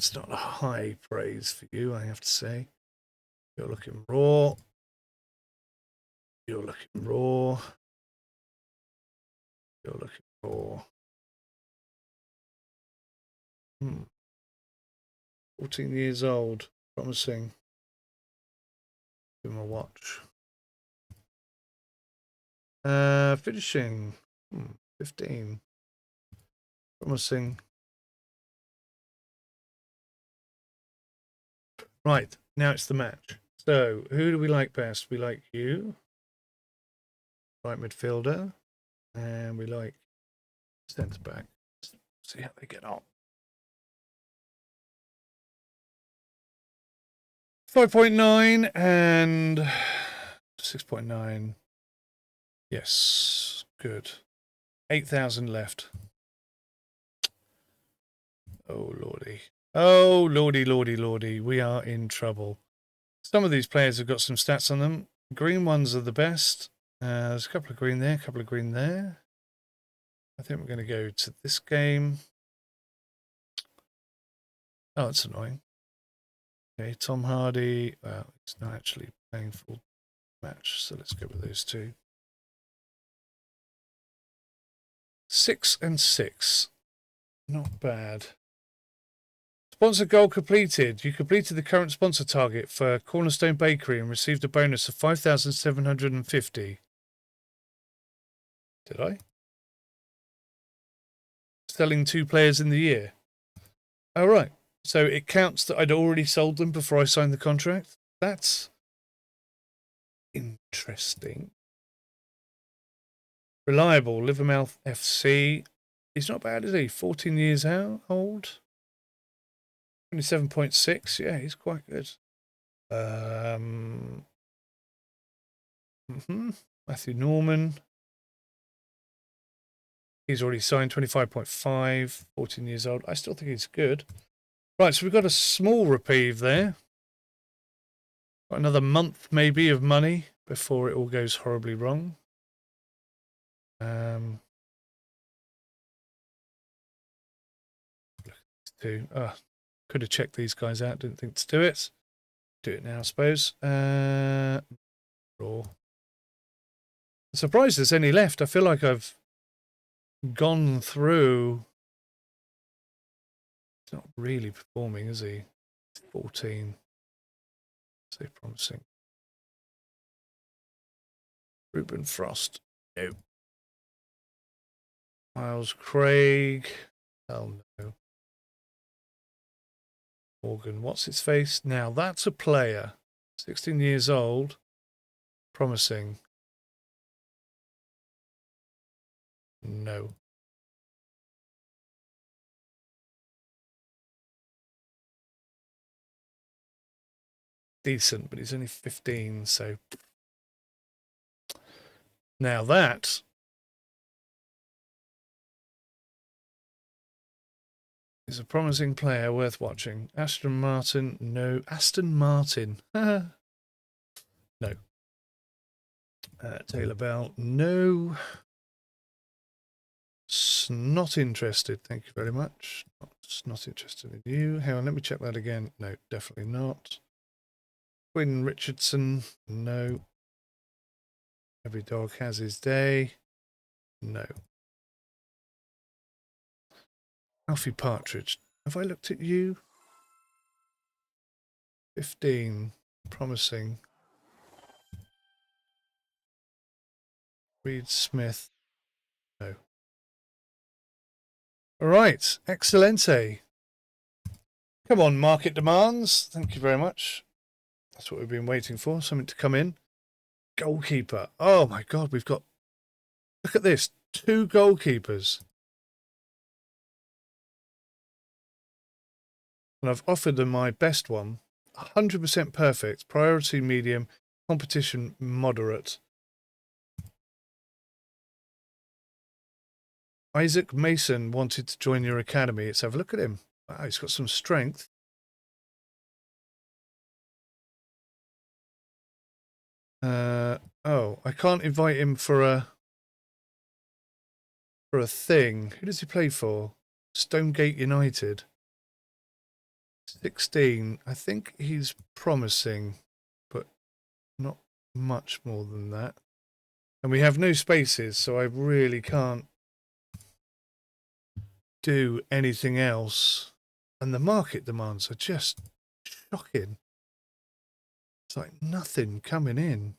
It's not a high praise for you, I have to say. You're looking raw. You're looking raw. You're looking raw. 14 years old. Promising. Give him a watch. Finishing. 15. Promising. Right, now it's the match. So, who do we like best? We like you, right midfielder, and we like centre back. Let's see how they get on. 5.9 and 6.9. Yes, good. 8,000 left. Oh, lordy. Oh, lordy, lordy, lordy. We are in trouble. Some of these players have got some stats on them. Green ones are the best. There's a couple of green there, a couple of green there. I think we're going to go to this game. Oh, it's annoying. Okay, Tom Hardy. Well, he's not actually playing full match, so let's go with those two. 6 and 6. Not bad. Sponsor goal completed. You completed the current sponsor target for Cornerstone Bakery and received a bonus of 5,750. Did I? Selling 2 players in the year. Oh, right. So it counts that I'd already sold them before I signed the contract? That's interesting. Reliable. Livermouth FC. He's not bad, is he? 14 years old. 27.6. Yeah, he's quite good. Matthew Norman. He's already signed 25.5, 14 years old. I still think he's good. Right, so we've got a small reprieve there. Got another month maybe of money before it all goes horribly wrong. Could have checked these guys out. Didn't think to do it. Do it now, I suppose. Raw. I'm surprised there's any left. I feel like I've gone through. He's not really performing, is he? 14. So promising. Ruben Frost. No. Miles Craig. Hell no. Morgan, what's its face? Now that's a player. 16 years old. Promising. No. Decent, but he's only 15, so. Now that is a promising player worth watching. Aston Martin, no. Aston Martin. No. Taylor Bell, no. Not interested. Thank you very much. Not interested in you. Hang on, let me check that again. No, definitely not. Quinn Richardson, no. Every dog has his day. No. Alfie Partridge. Have I looked at you? 15. Promising. Reed Smith. No. All right. Excelente. Come on, market demands. Thank you very much. That's what we've been waiting for. Something to come in. Goalkeeper. Oh, my God. We've got... Look at this. 2 goalkeepers. And I've offered them my best one. 100% perfect. Priority medium. Competition moderate. Isaac Mason wanted to join your academy. Let's have a look at him. Wow, he's got some strength. Oh, I can't invite him for a thing. Who does he play for? Stonegate United. 16. I think he's promising, but not much more than that. And we have no spaces, so I really can't do anything else. And the market demands are just shocking. It's like nothing coming in.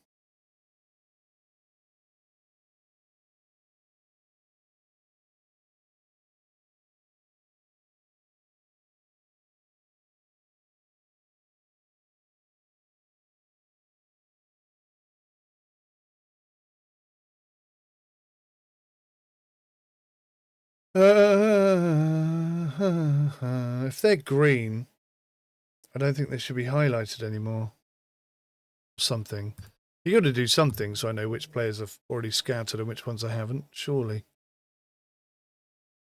If they're green, I don't think they should be highlighted anymore. Something. You got to do something so I know which players I've already scouted and which ones I haven't, surely.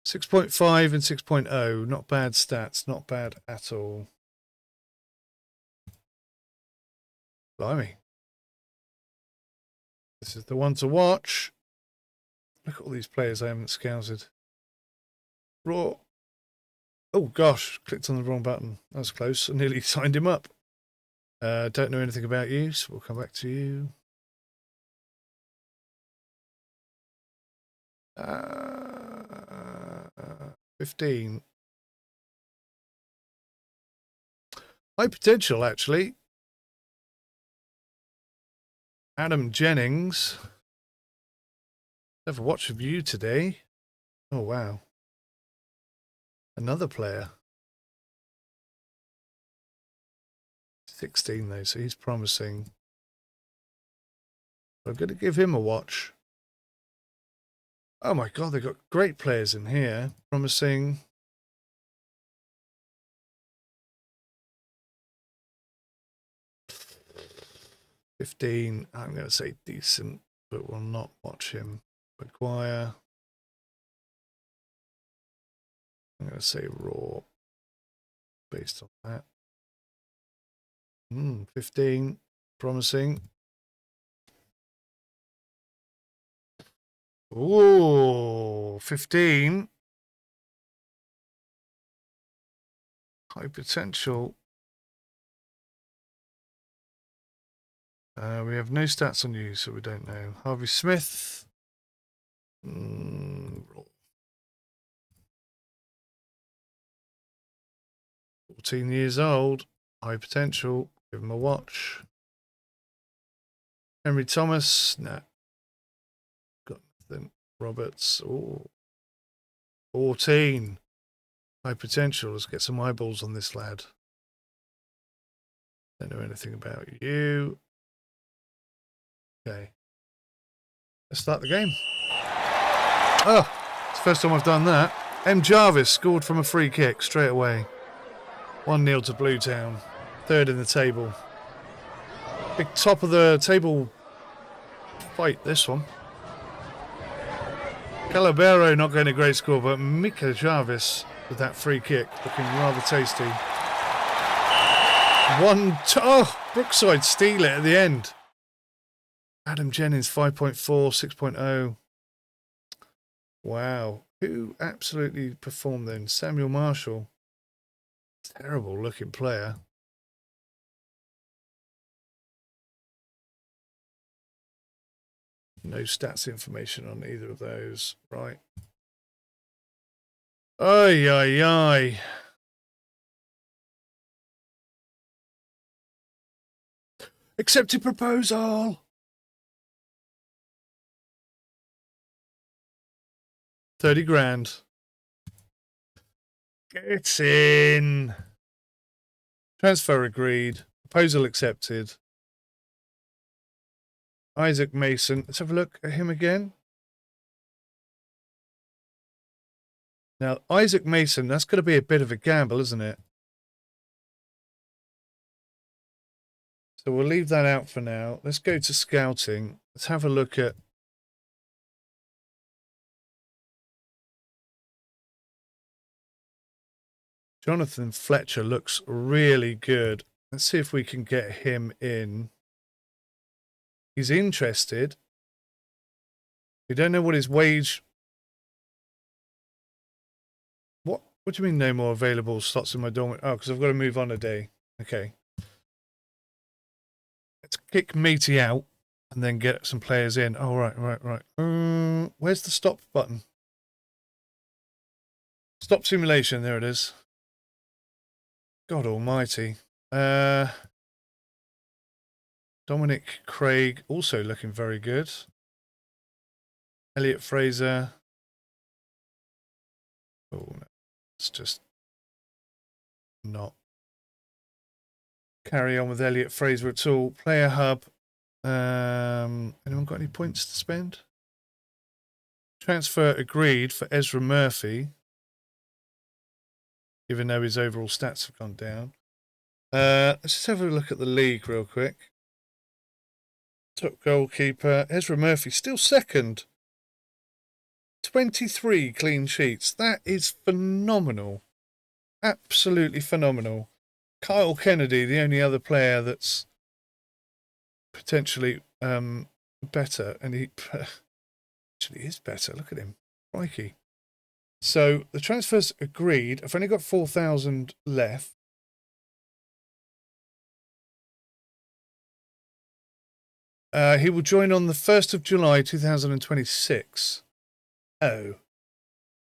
6.5 and 6.0, not bad stats, not bad at all. Blimey. This is the one to watch. Look at all these players I haven't scouted. Raw. Oh gosh, clicked on the wrong button. That was close. I nearly signed him up. Don't know anything about you, so we'll come back to you. 15. High potential, actually. Adam Jennings. Never watched of you today. Oh, wow. Another player. 16, though, so he's promising. I'm going to give him a watch. Oh, my God, they've got great players in here. Promising. $15. I'm going to say decent, but will not watch him. Maguire. I'm going to say raw based on that. 15. Promising. Ooh, 15. High potential. We have no stats on you, so we don't know. Harvey Smith. 14 years old. High potential. Give him a watch. Henry Thomas. Nah. Got nothing. Roberts. Oh. 14. High potential. Let's get some eyeballs on this lad. Don't know anything about you. Okay. Let's start the game. Oh, it's the first time I've done that. M. Jarvis scored from a free kick straight away. 1-0 to Blue Town. Third in the table. Big top of the table fight, this one. Calabero not getting a great score, but Mika Jarvis with that free kick looking rather tasty. Brookside steal it at the end. Adam Jennings 5.4, 6.0. Wow. Who absolutely performed then? Samuel Marshall. Terrible looking player. No stats information on either of those. Right. Ay, ay, ay. Accepted proposal. 30 grand. Get in. Transfer agreed. Proposal accepted. Isaac Mason. Let's have a look at him again. Now, Isaac Mason, that's going to be a bit of a gamble, isn't it? So we'll leave that out for now. Let's go to scouting. Let's have a look at Jonathan Fletcher. Looks really good. Let's see if we can get him in. He's interested. We don't know what his wage... What What do you mean no more available slots in my dormant? Oh, because I've got to move on a day. Okay. Let's kick Meaty out and then get some players in. Oh, right. Where's the stop button? Stop simulation. There it is. God almighty. Dominic Craig also looking very good. Elliot Fraser. Oh, no. It's just not. Carry on with Elliot Fraser at all. Player hub. Anyone got any points to spend? Transfer agreed for Ezra Murphy, even though his overall stats have gone down. Let's just have a look at the league real quick. Top goalkeeper, Ezra Murphy, still second. 23 clean sheets. That is phenomenal. Absolutely phenomenal. Kyle Kennedy, the only other player that's potentially better, and he actually is better. Look at him. Crikey. So the transfer's agreed. I've only got 4,000 left. He will join on the 1st of July 2026. Oh.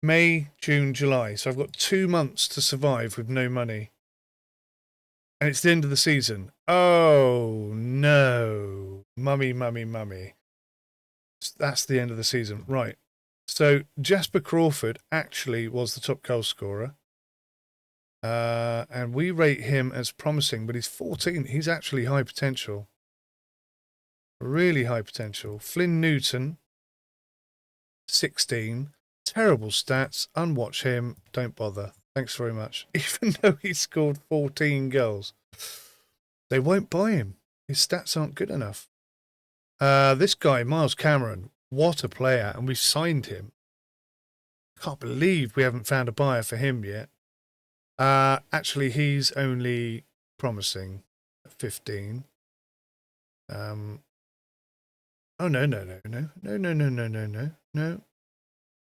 May, June, July. So I've got 2 months to survive with no money. And it's the end of the season. Oh, no. Mummy. That's the end of the season. Right. So Jasper Crawford actually was the top goal scorer. And we rate him as promising, but he's 14. He's actually high potential. Really high potential. Flynn Newton, 16. Terrible stats. Unwatch him. Don't bother. Thanks very much. Even though he scored 14 goals. They won't buy him. His stats aren't good enough. This guy, Miles Cameron, what a player. And we've signed him. Can't believe we haven't found a buyer for him yet. Actually, he's only promising at 15. Oh, no.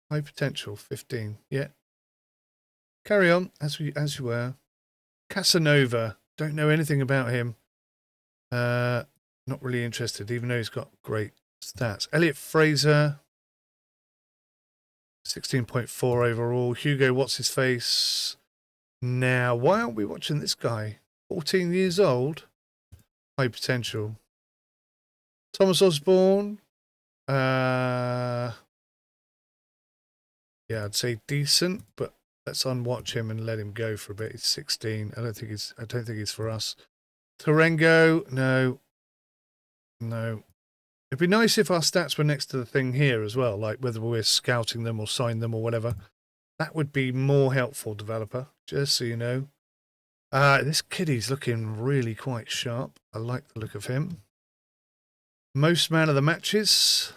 High potential, 15. Yeah. Carry on, as you were. Casanova. Don't know anything about him. Not really interested, even though he's got great stats. Elliot Fraser. 16.4 overall. Hugo, what's his face? Now, why aren't we watching this guy? 14 years old. High potential. Thomas Osborne. Yeah, I'd say decent, but let's unwatch him and let him go for a bit. He's 16. I don't think he's for us. Tarengo, no. It'd be nice if our stats were next to the thing here as well, like whether we're scouting them or sign them or whatever. That would be more helpful, developer, just so you know. This kiddie's looking really quite sharp. I like the look of him. Most man of the matches.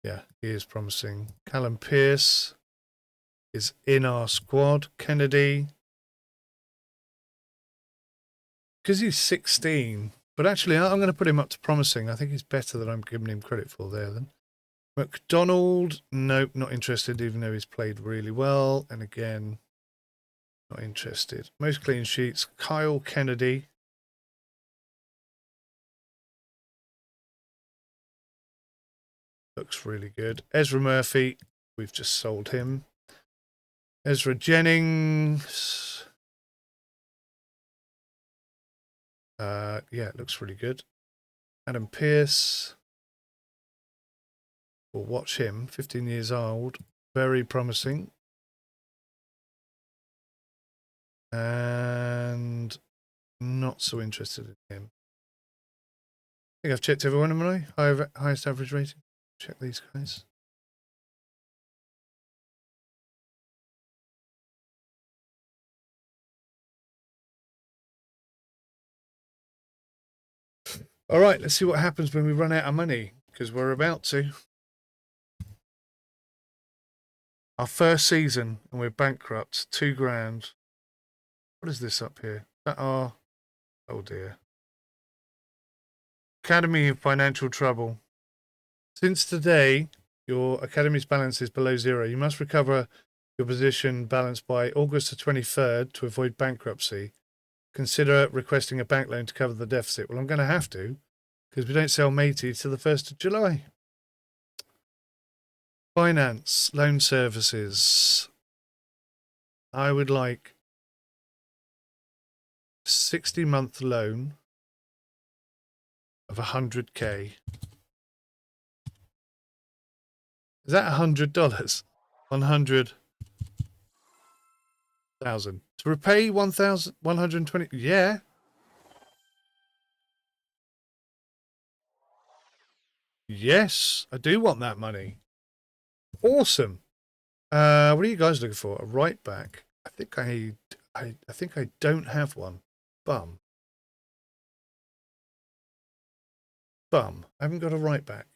Yeah, he is promising. Callum Pearce is in our squad. Kennedy. Because he's 16. But actually, I'm going to put him up to promising. I think he's better than I'm giving him credit for there then. McDonald. Nope, not interested, even though he's played really well. And again, not interested. Most clean sheets. Kyle Kennedy. Looks really good. Ezra Murphy. We've just sold him. Ezra Jennings. Yeah, it looks really good. Adam Pearce. We'll watch him. 15 years old. Very promising. And not so interested in him. I think I've checked everyone, haven't I? Highest average rating. Check these guys. All right, let's see what happens when we run out of money, because we're about to. Our first season, and we're bankrupt. 2 grand. What is this up here? Oh dear. Academy of Financial Trouble. Since today, Your academy's balance is below zero. You must recover your position balance by August the 23rd to avoid bankruptcy. Consider requesting a bank loan to cover the deficit. Well, I'm going to have to, because we don't sell matey till the 1st of July. Finance, loan services. I would like 60-month loan of 100K. Is that $100? 100,000 to repay 1,120. Yeah. Yes, I do want that money. Awesome. What are you guys looking for? A right back. I think I think I don't have one. Bum. I haven't got a right back.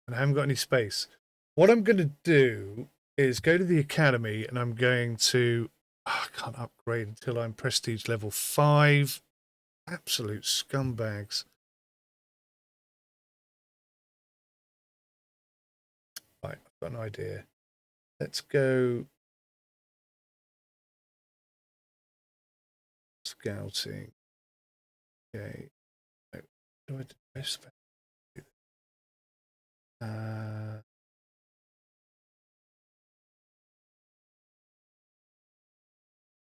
And I haven't got any space. What I'm going to do is go to the academy, and I'm going to... I can't upgrade until I'm prestige level 5. Absolute scumbags. Right, I've got an idea. Let's go... Scouting. Okay. No, do I do this?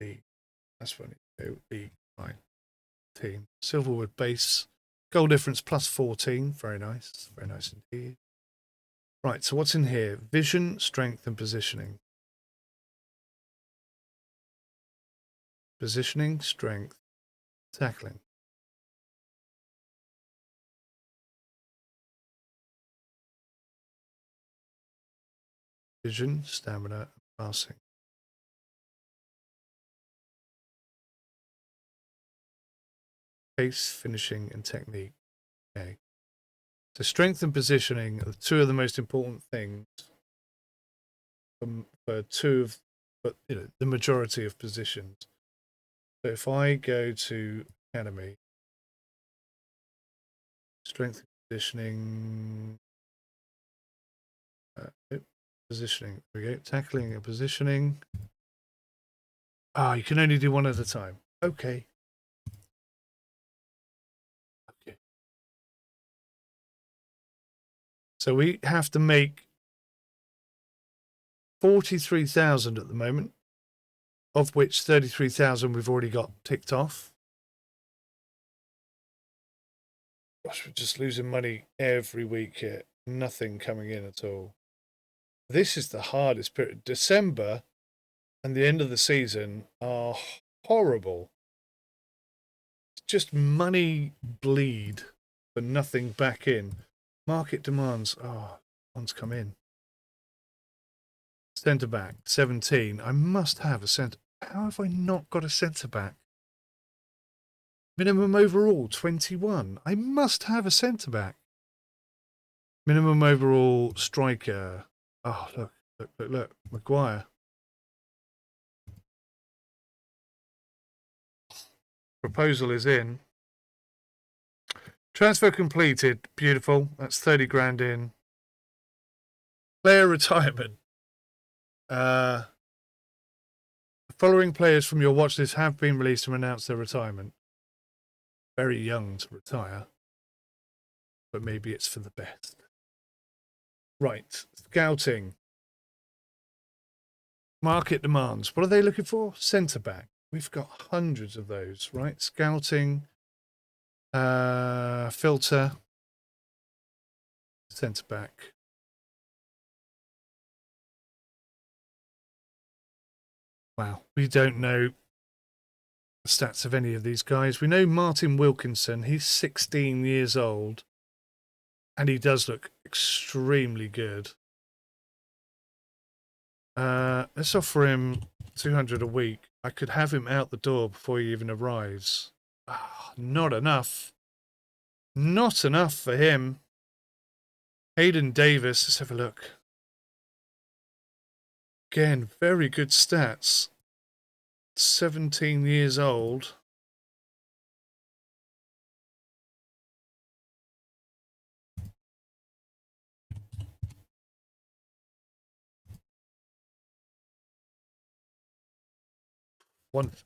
League. That's funny. League 19. Silverwood base. Goal difference plus 14. Very nice. Very nice indeed. Right, so what's in here? Vision, strength, and positioning. Positioning, strength, tackling. Vision, stamina, and passing. Pace, finishing, and technique. Okay. So strength and positioning are two of the most important things for the majority of positions. So if I go to academy, strength and positioning, positioning. There we go. Tackling and positioning. You can only do one at a time. Okay. Okay. So we have to make 43,000 at the moment, of which 33,000 we've already got ticked off. Gosh, we're just losing money every week here. Nothing coming in at all. This is the hardest period. December and the end of the season are horrible. It's just money bleed, but nothing back in. Market demands. One's come in. Centre back, 17. I must have a centre. How have I not got a centre back? Minimum overall, 21. I must have a centre back. Minimum overall striker. Oh, look. Maguire. Proposal is in. Transfer completed. Beautiful. That's 30 grand in. Player retirement. The following players from your watch list have been released and announced their retirement. Very young to retire, but maybe it's for the best. Right, scouting. Market demands. What are they looking for? Centre back. We've got hundreds of those, right? Scouting. Filter. Centre back. Wow, we don't know the stats of any of these guys. We know Martin Wilkinson. He's 16 years old. And he does look extremely good. Let's offer him 200 a week. I could have him out the door before he even arrives. Not enough. Not enough for him. Hayden Davis, let's have a look. Again, very good stats. 17 years old.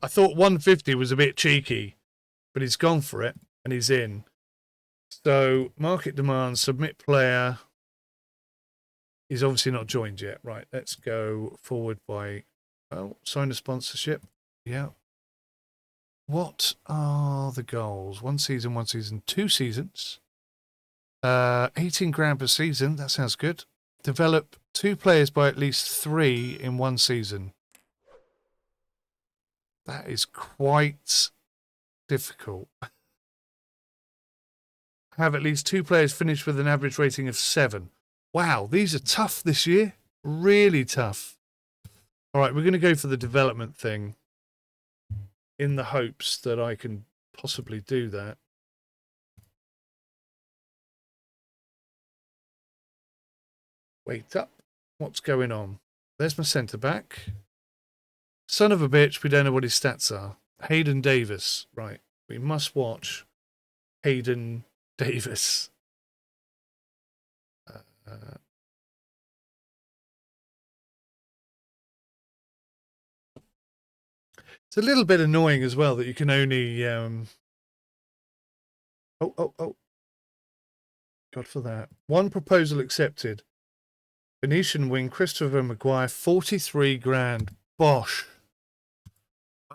I thought 150 was a bit cheeky, but he's gone for it and he's in. So market demand, submit player. He's obviously not joined yet. Right, let's go forward by, oh, sign a sponsorship. Yeah. What are the goals? 1 season, 2 seasons. 18 grand per season. That sounds good. Develop 2 players by at least 3 in 1 season. That is quite difficult. Have at least 2 players finish with an average rating of 7. Wow, these are tough this year. Really tough. All right, we're going to go for the development thing in the hopes that I can possibly do that. Wait up. What's going on? There's my centre back. Son of a bitch, we don't know what his stats are. Hayden Davis. Right, we must watch Hayden Davis. It's a little bit annoying as well that you can only... Oh. God for that. 1 proposal accepted. Venetian wing, Christopher Maguire, 43 grand. Bosh.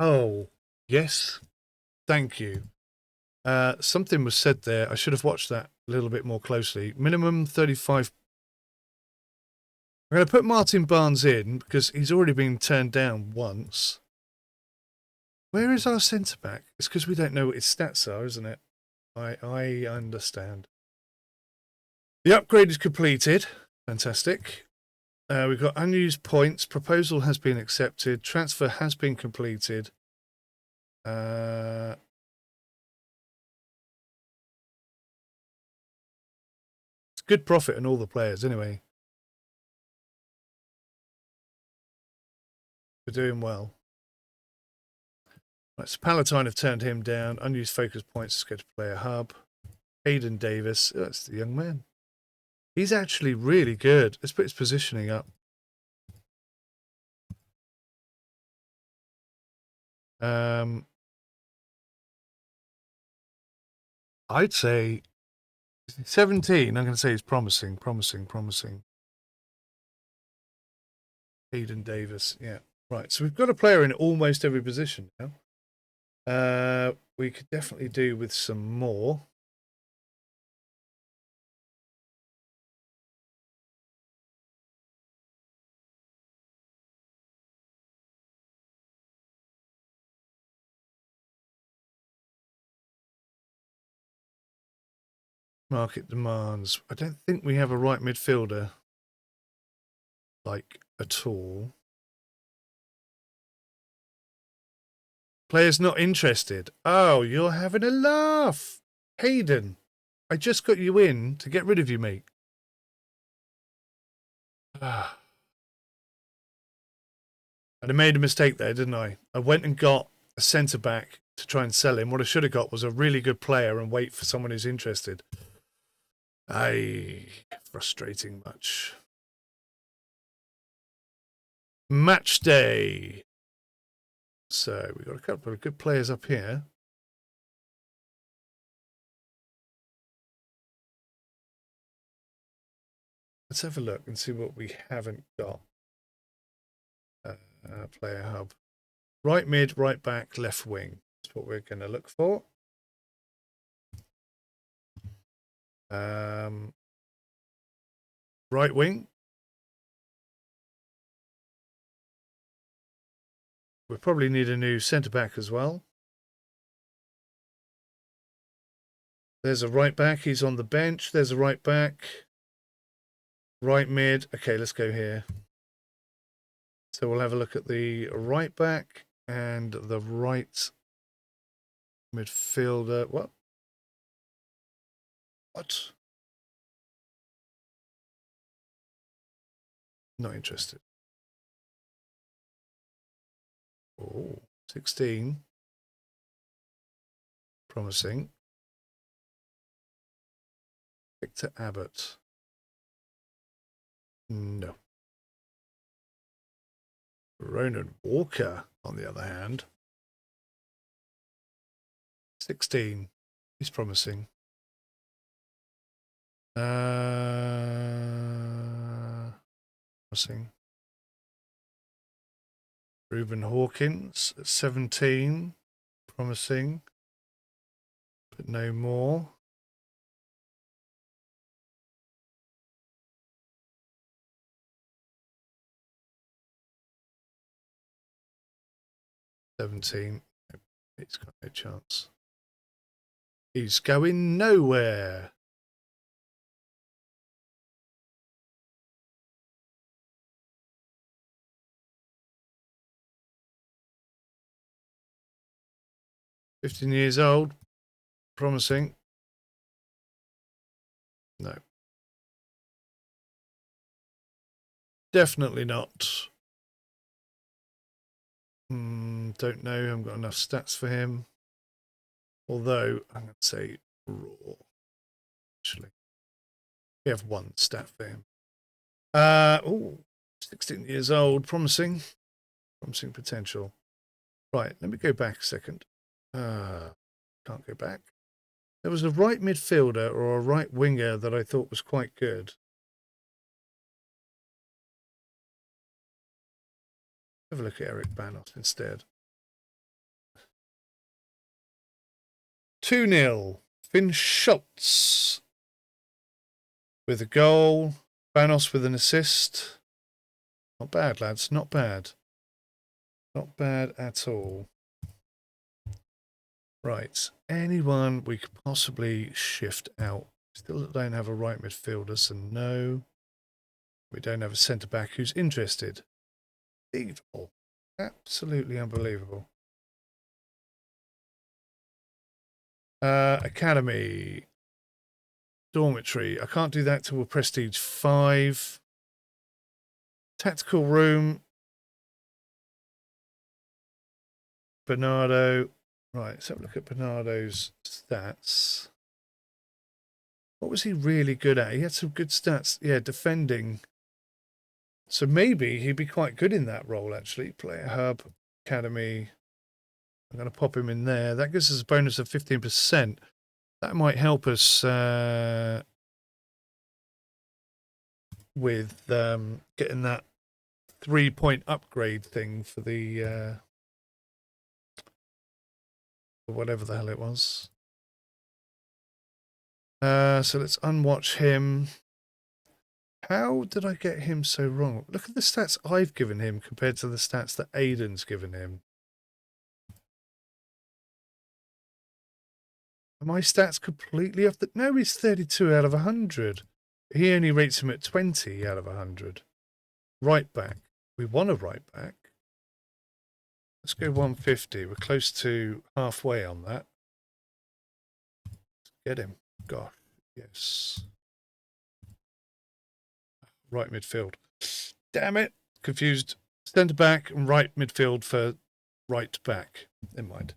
Oh, yes. Thank you. Something was said there. I should have watched that a little bit more closely. Minimum 35. I'm going to put Martin Barnes in because he's already been turned down once. Where is our centre-back? It's because we don't know what his stats are, isn't it? I understand. The upgrade is completed. Fantastic. We've got unused points. Proposal has been accepted. Transfer has been completed. It's good profit on all the players anyway. We're doing well. Right, so Palatine have turned him down. Unused focus points. Let's go to player hub. Hayden Davis. Oh, that's the young man. He's actually really good. Let's put his positioning up. I'd say 17. I'm going to say he's promising. Hayden Davis. Yeah. Right. So we've got a player in almost every position now. We could definitely do with some more. Market demands. I don't think we have a right midfielder, like, at all. Players not interested. Oh, you're having a laugh. Hayden, I just got you in to get rid of you, mate. And I made a mistake there, didn't I? I went and got a centre-back to try and sell him. What I should have got was a really good player and wait for someone who's interested. Frustrating much. Match day. So we've got a couple of good players up here. Let's have a look and see what we haven't got. Player hub. Right mid, right back, left wing. That's what we're going to look for. Right wing. We probably need a new centre-back as well. There's a right back. He's on the bench. There's a right back. Right mid. Okay, let's go here. So we'll have a look at the right back and the right midfielder. What? Not interested. Oh, 16. Promising. Victor Abbott. No. Ronan Walker, on the other hand. 16. He's promising. Promising. Reuben Hawkins at 17. Promising. But no more. $17. He's got no chance. He's going nowhere. $15 old. Promising. No. Definitely not. Don't know. I haven't got enough stats for him. Although, I'm going to say raw. Actually. We have one stat for him. 16 years old. Promising. Promising potential. Right, let me go back a second. Can't go back. There was a right midfielder or a right winger that I thought was quite good. Have a look at Eric Banos instead. 2-0. Finn Schultz with a goal. Banos with an assist. Not bad, lads. Not bad. Not bad at all. Right. Anyone we could possibly shift out. Still don't have a right midfielder, so no. We don't have a centre-back who's interested. Unbelievable. Absolutely unbelievable. Academy. Dormitory. I can't do that till we're Prestige 5. Tactical room. Bernardo. Right, let's have a look at Bernardo's stats. What was he really good at? He had some good stats. Yeah, defending. So maybe he'd be quite good in that role, actually. Player Hub, Academy. I'm going to pop him in there. That gives us a bonus of 15%. That might help us with getting that 3-point upgrade thing for the whatever the hell it was. So let's unwatch him. How did I get him so wrong? Look at the stats I've given him compared to the stats that Aiden's given him. Are my stats completely off the... No, he's 32 out of 100. He only rates him at 20 out of 100. Right back. We want a right back. Let's go 150. We're close to halfway on that. Get him. Gosh, yes. Right midfield. Damn it. Confused. Centre back and right midfield for right back. Never mind.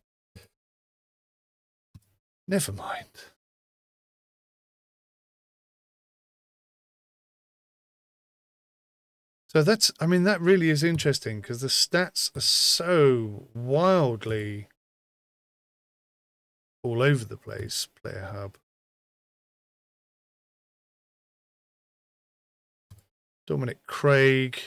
Never mind. So that's, I mean, that really is interesting because the stats are so wildly all over the place. Player Hub. Dominic Craig.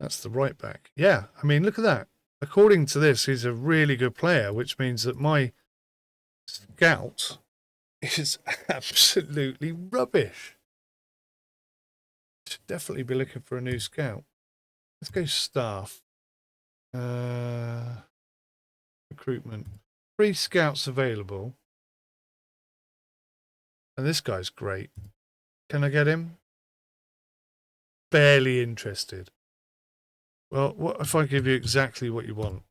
That's the right back. Yeah, I mean, look at that. According to this, he's a really good player, which means that my scout is absolutely rubbish. Should definitely be looking for a new scout. Let's go staff. Recruitment. 3 scouts available. And this guy's great. Can I get him? Barely interested. Well, what if I give you exactly what you want?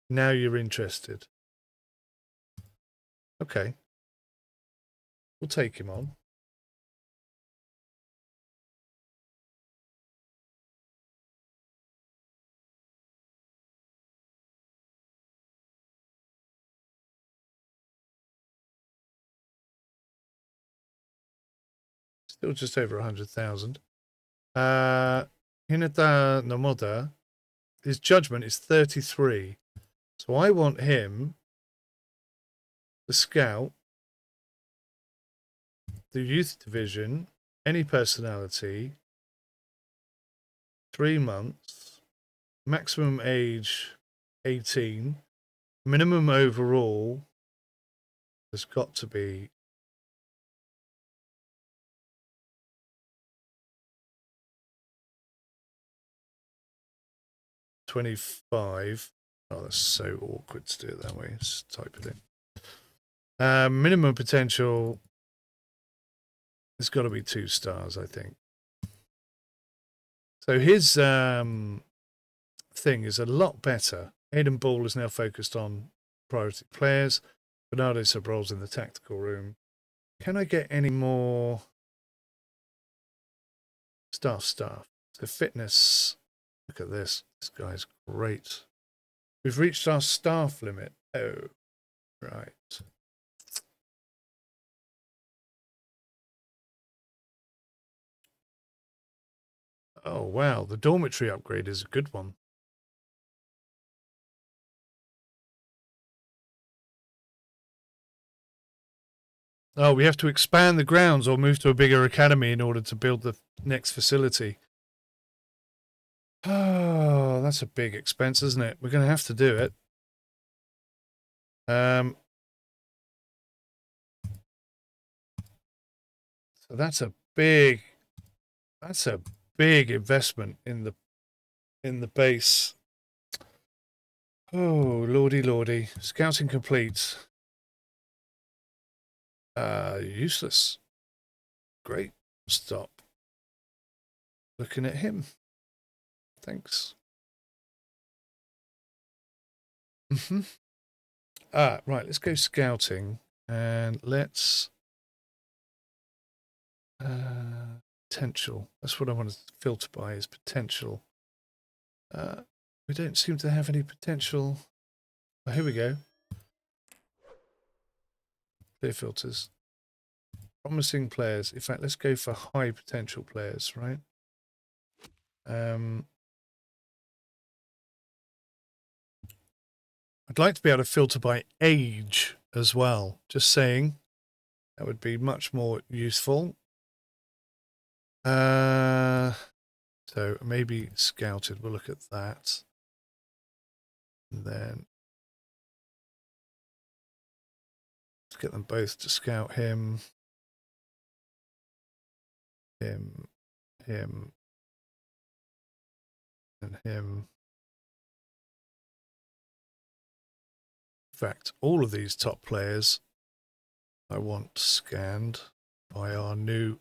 Now you're interested. Okay. We'll take him on. Still just over 100,000. Hinata Nomoda, his judgment is 33. So I want him, the scout, the youth division, any personality, 3 months, maximum age 18, minimum overall has got to be 25. Oh, that's so awkward to do it that way. Let's type it in. Minimum potential has got to be 2 stars, I think. So his thing is a lot better. Aidan Ball is now focused on priority players. Bernardo Sobrol's in the tactical room. Can I get any more stuff? The fitness. Look at this. This guy's great. We've reached our staff limit. Oh, right. Oh, wow. The dormitory upgrade is a good one. Oh, we have to expand the grounds or move to a bigger academy in order to build the next facility. Oh, that's a big expense, isn't it? We're going to have to do it. So that's a big investment in the base. Oh, lordy. Scouting complete. Useless. Great. Stop looking at him. Thanks. Right, let's go scouting and let's potential. That's what I want to filter by, is potential. We don't seem to have any potential. Oh, here we go. Clear filters. Promising players. In fact, let's go for high potential players, right? I'd like to be able to filter by age as well. Just saying. That would be much more useful. So maybe scouted. We'll look at that. And then let's get them both to scout him. Him. And him. In fact, all of these top players I want scanned by our new,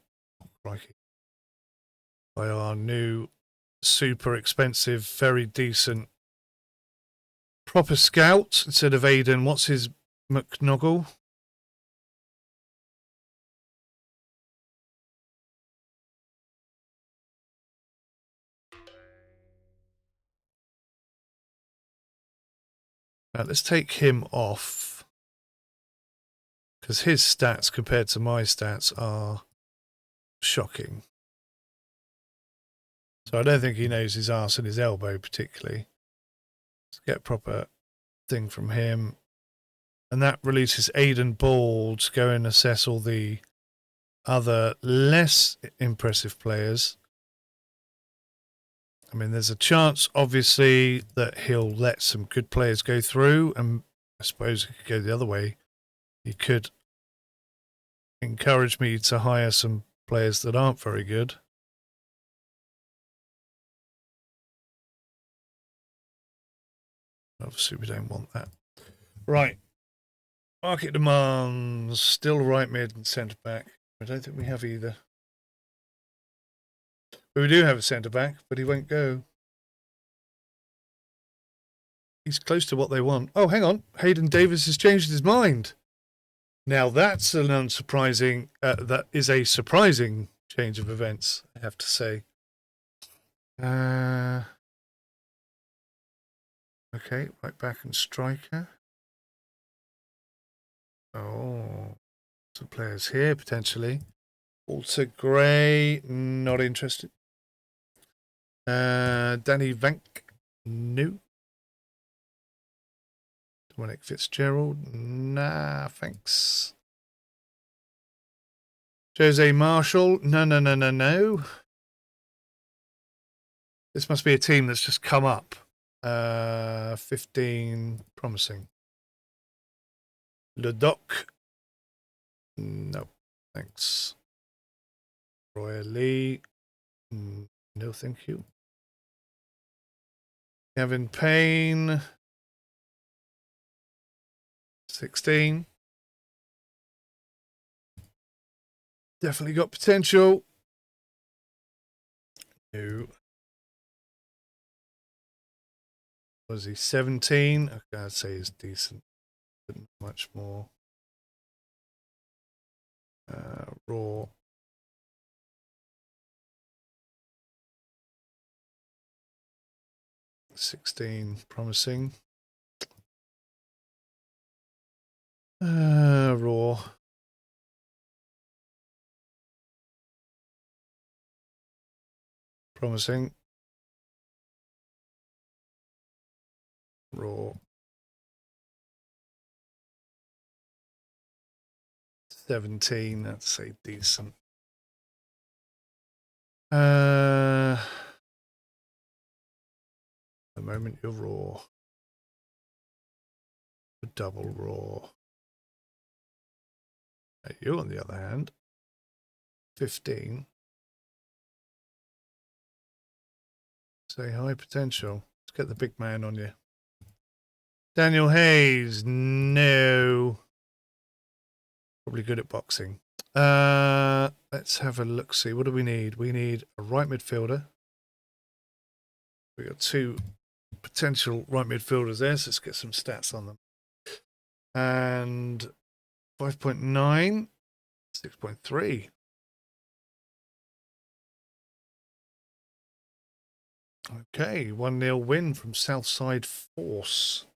super expensive, very decent, proper scout instead of Aidan. What's his McNoggle? Now let's take him off, because his stats compared to my stats are shocking. So I don't think he knows his arse and his elbow particularly. Let's get a proper thing from him. And that releases Aidan Ball to go and assess all the other less impressive players. I mean, there's a chance, obviously, that he'll let some good players go through, and I suppose it could go the other way. He could encourage me to hire some players that aren't very good. Obviously, we don't want that. Right. Market demands. Still right mid and centre back. I don't think we have either. But we do have a centre back, but he won't go. He's close to what they want. Oh, hang on. Hayden Davis has changed his mind. Now that's an unsurprising, that is a surprising change of events, I have to say. Okay, right back and striker. Oh, some players here potentially. Walter Gray, not interested. Danny Vank, no. Dominic Fitzgerald, nah, thanks. Jose Marshall, no. This must be a team that's just come up. 15, promising. Le Doc, no, thanks. Roy Lee, no thank you. Kevin Payne, 16. Definitely got potential. No. Was he 17? Okay, I'd say he's decent, but not much more. Raw. $16, promising. Raw. Promising. Raw. 17, I'd say decent. The moment you're raw. A double raw. You, on the other hand, 15. Say high potential. Let's get the big man on you. Daniel Hayes, no. Probably good at boxing. Let's have a look. See, what do we need? We need a right midfielder. We got 2 potential right midfielders there, so let's get some stats on them. And 5.9, 6.3. Okay, 1-0 win from Southside Force.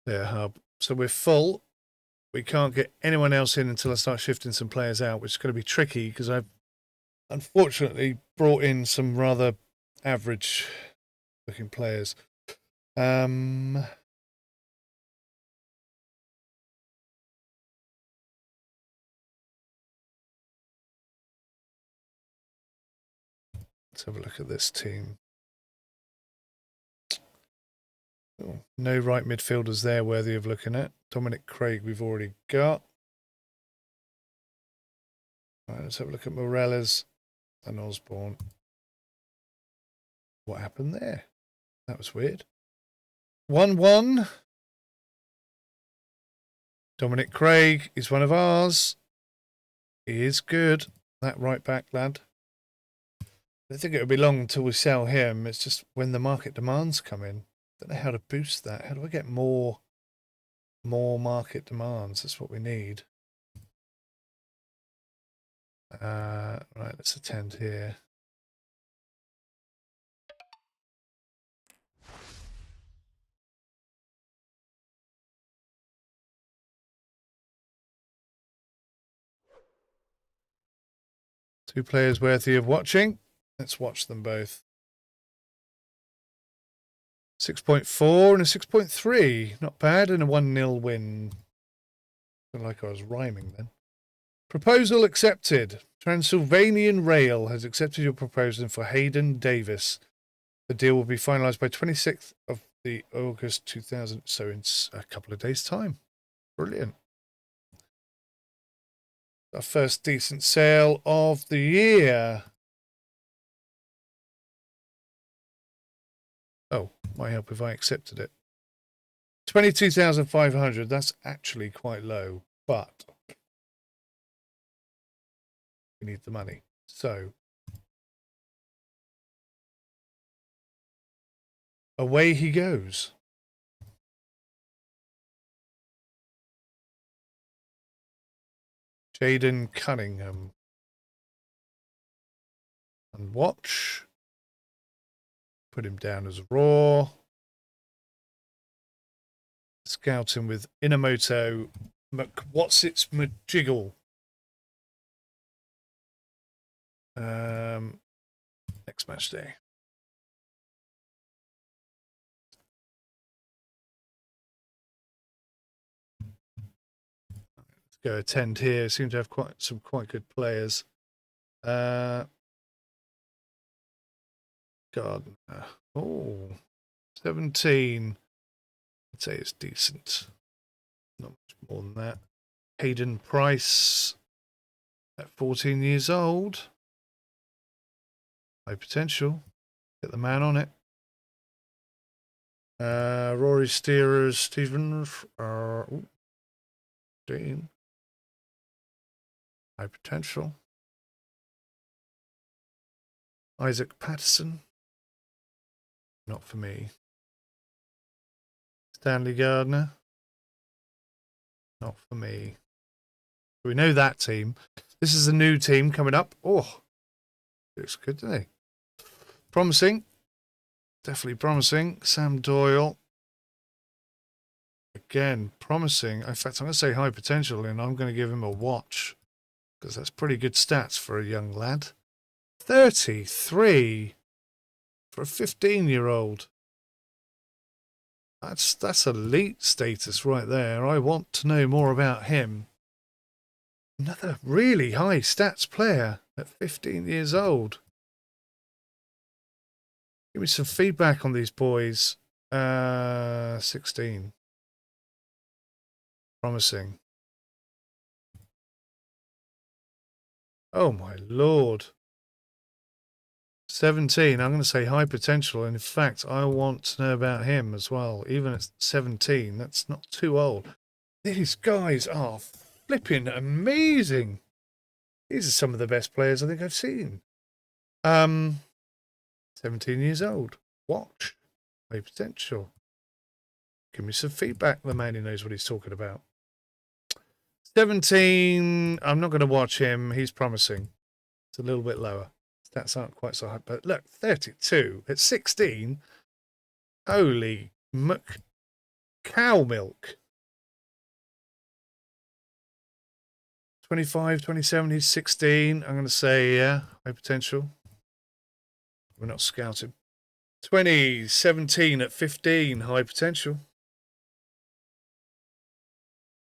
There, Hub. So we're full. We can't get anyone else in until I start shifting some players out, which is going to be tricky because I've unfortunately brought in some rather average looking players. Let's have a look at this team. Oh, no right midfielders there worthy of looking at. Dominic Craig we've already got. Right, let's have a look at Morales and Osborne. What happened there? That was weird. 1-1. Dominic Craig is one of ours. He is good. That right back lad. I don't think it'll be long until we sell him. It's just when the market demands come in. I don't know how to boost that. How do I get more market demands? That's what we need. Right, let's attend here. Two players worthy of watching. Let's watch them both. 6.4 and a 6.3. Not bad. And a 1-0 win. Felt like I was rhyming then. Proposal accepted. Transylvanian Rail has accepted your proposal for Hayden Davis. The deal will be finalised by 26th of the August 2000. So in a couple of days' time. Brilliant. Our first decent sale of the year. Oh, might help if I accepted it. 22,500. That's actually quite low, but we need the money. So away he goes. Jaden Cunningham. And watch. Put him down as raw. Scouting with Inamoto what's its Majiggle. Next match day. Let's go attend here. Seem to have some quite good players. Gardner. Oh, 17. I'd say it's decent. Not much more than that. Hayden Price at 14 years old. High potential. Get the man on it. Rory Steerers, Stevens. Dean. High potential. Isaac Patterson. Not for me. Stanley Gardner. Not for me. We know that team. This is a new team coming up. Oh, looks good, doesn't it? Promising. Definitely promising. Sam Doyle. Again, promising. In fact, I'm going to say high potential, and I'm going to give him a watch because that's pretty good stats for a young lad. 33 for a 15-year-old. That's elite status right there. I want to know more about him. Another really high stats player at 15 years old. Give me some feedback on these boys. 16. Promising. Oh my lord. 17. I'm going to say high potential. And in fact, I want to know about him as well. Even at 17, that's not too old. These guys are flipping amazing. These are some of the best players I think I've seen. 17 years old. Watch. High potential. Give me some feedback. The man who knows what he's talking about. 17. I'm not going to watch him. He's promising. It's a little bit lower. Stats aren't quite so high. But look, 32 at 16. Holy cow milk. 25, 27. He's 16. I'm going to say, yeah, high potential. We're not scouting. 20, 17 at 15. High potential.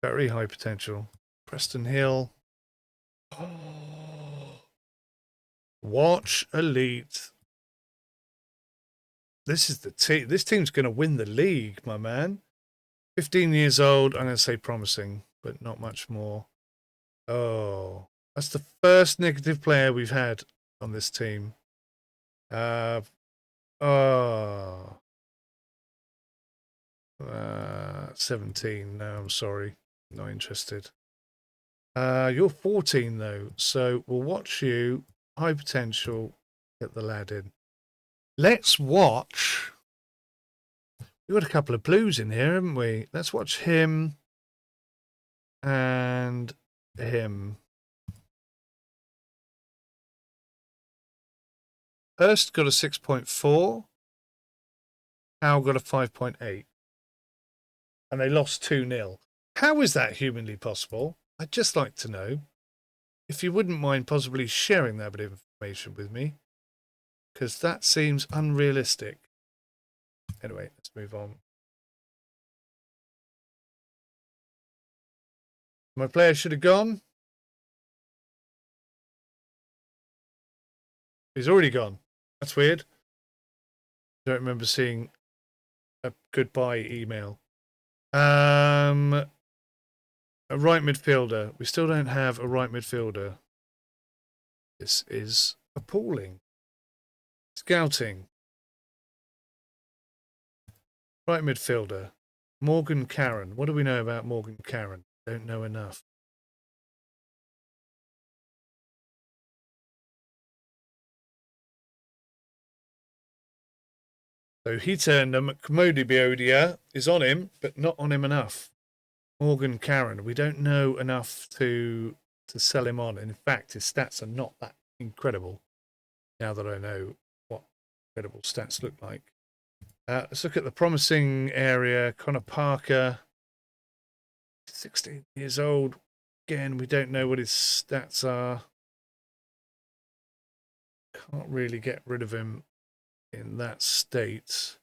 Very high potential. Preston Hill. Oh. Watch elite. This is the team. This team's going to win the league, my man. 15 years old. I'm going to say promising, but not much more. Oh, that's the first negative player we've had on this team. 17. No, I'm sorry. Not interested. You're 14 though, so we'll watch you. High potential. Get the lad in. Let's watch. We've got a couple of blues in here, haven't we? Let's watch him and him. Hurst got a 6.4. Howe got a 5.8. And they lost 2-0. How is that humanly possible? I'd just like to know. If you wouldn't mind possibly sharing that bit of information with me. Because that seems unrealistic. Anyway, let's move on. My player should have gone. He's already gone. That's weird. Don't remember seeing a goodbye email. A right midfielder. We still don't have a right midfielder. This is appalling. Scouting. Right midfielder. Morgan Karen. What do we know about Morgan Karen? Don't know enough. So he turned him. Commodi Biodia is on him, but not on him enough. Morgan Karen. We don't know enough to sell him on. In fact, his stats are not that incredible. Now that I know what incredible stats look like. Let's look at the promising area. Connor Parker. 16 years old. Again, we don't know what his stats are. Can't really get rid of him in that state.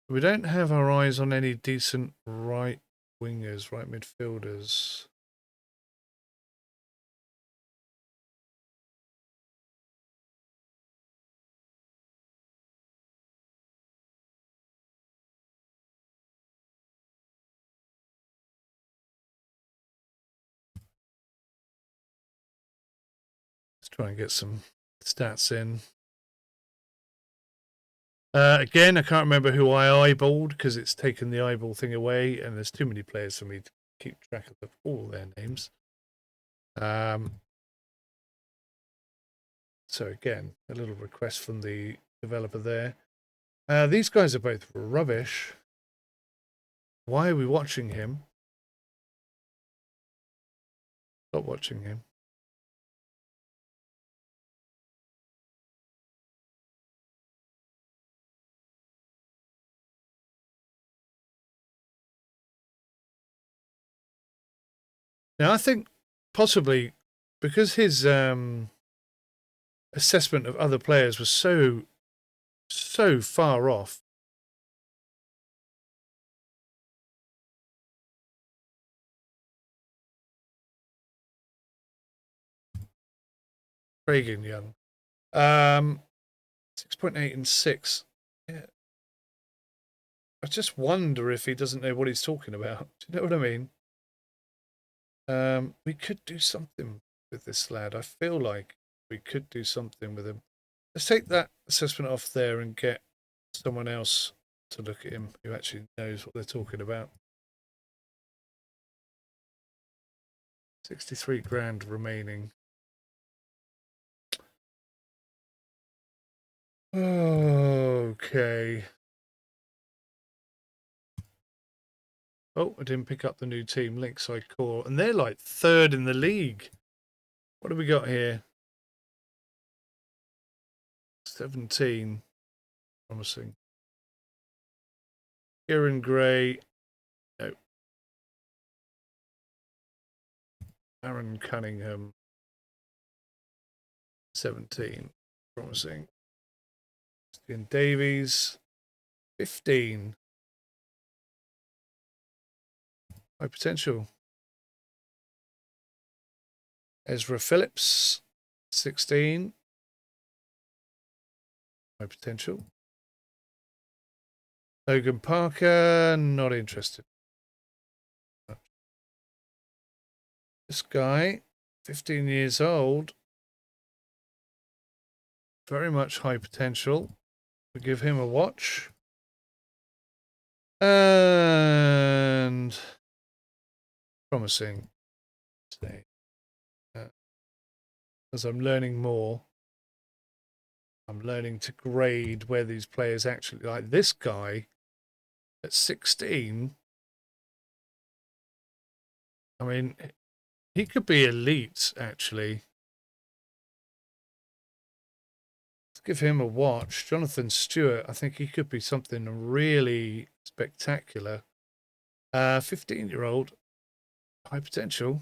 We don't have our eyes on any decent right wingers, right midfielders. Let's try and get some stats in. Again, I can't remember who I eyeballed because it's taken the eyeball thing away, and there's too many players for me to keep track of all their names. So again, a little request from the developer there. These guys are both rubbish. Why are we watching him? Stop watching him. Now, I think possibly because his assessment of other players was so far off. Reagan Young. 6.8 and 6. Yeah. I just wonder if he doesn't know what he's talking about. Do you know what I mean? We could do something with this lad. I feel like we could do something with him. Let's take that assessment off there and get someone else to look at him who actually knows what they're talking about. 63 grand remaining. Okay. Oh, I didn't pick up the new team, Lakeside Core, and they're like third in the league. What have we got here? 17. Promising. Kieran Gray. No. Aaron Cunningham. 17. Promising. Ian Davies. 15. High potential. Ezra Phillips. 16. High potential. Logan Parker. Not interested. This guy. 15 years old. Very much high potential. We give him a watch. And promising. As I'm learning more, I'm learning to grade where these players actually, like this guy at 16. I mean, he could be elite, actually. Let's give him a watch. Jonathan Stewart, I think he could be something really spectacular. 15-year-old, high potential.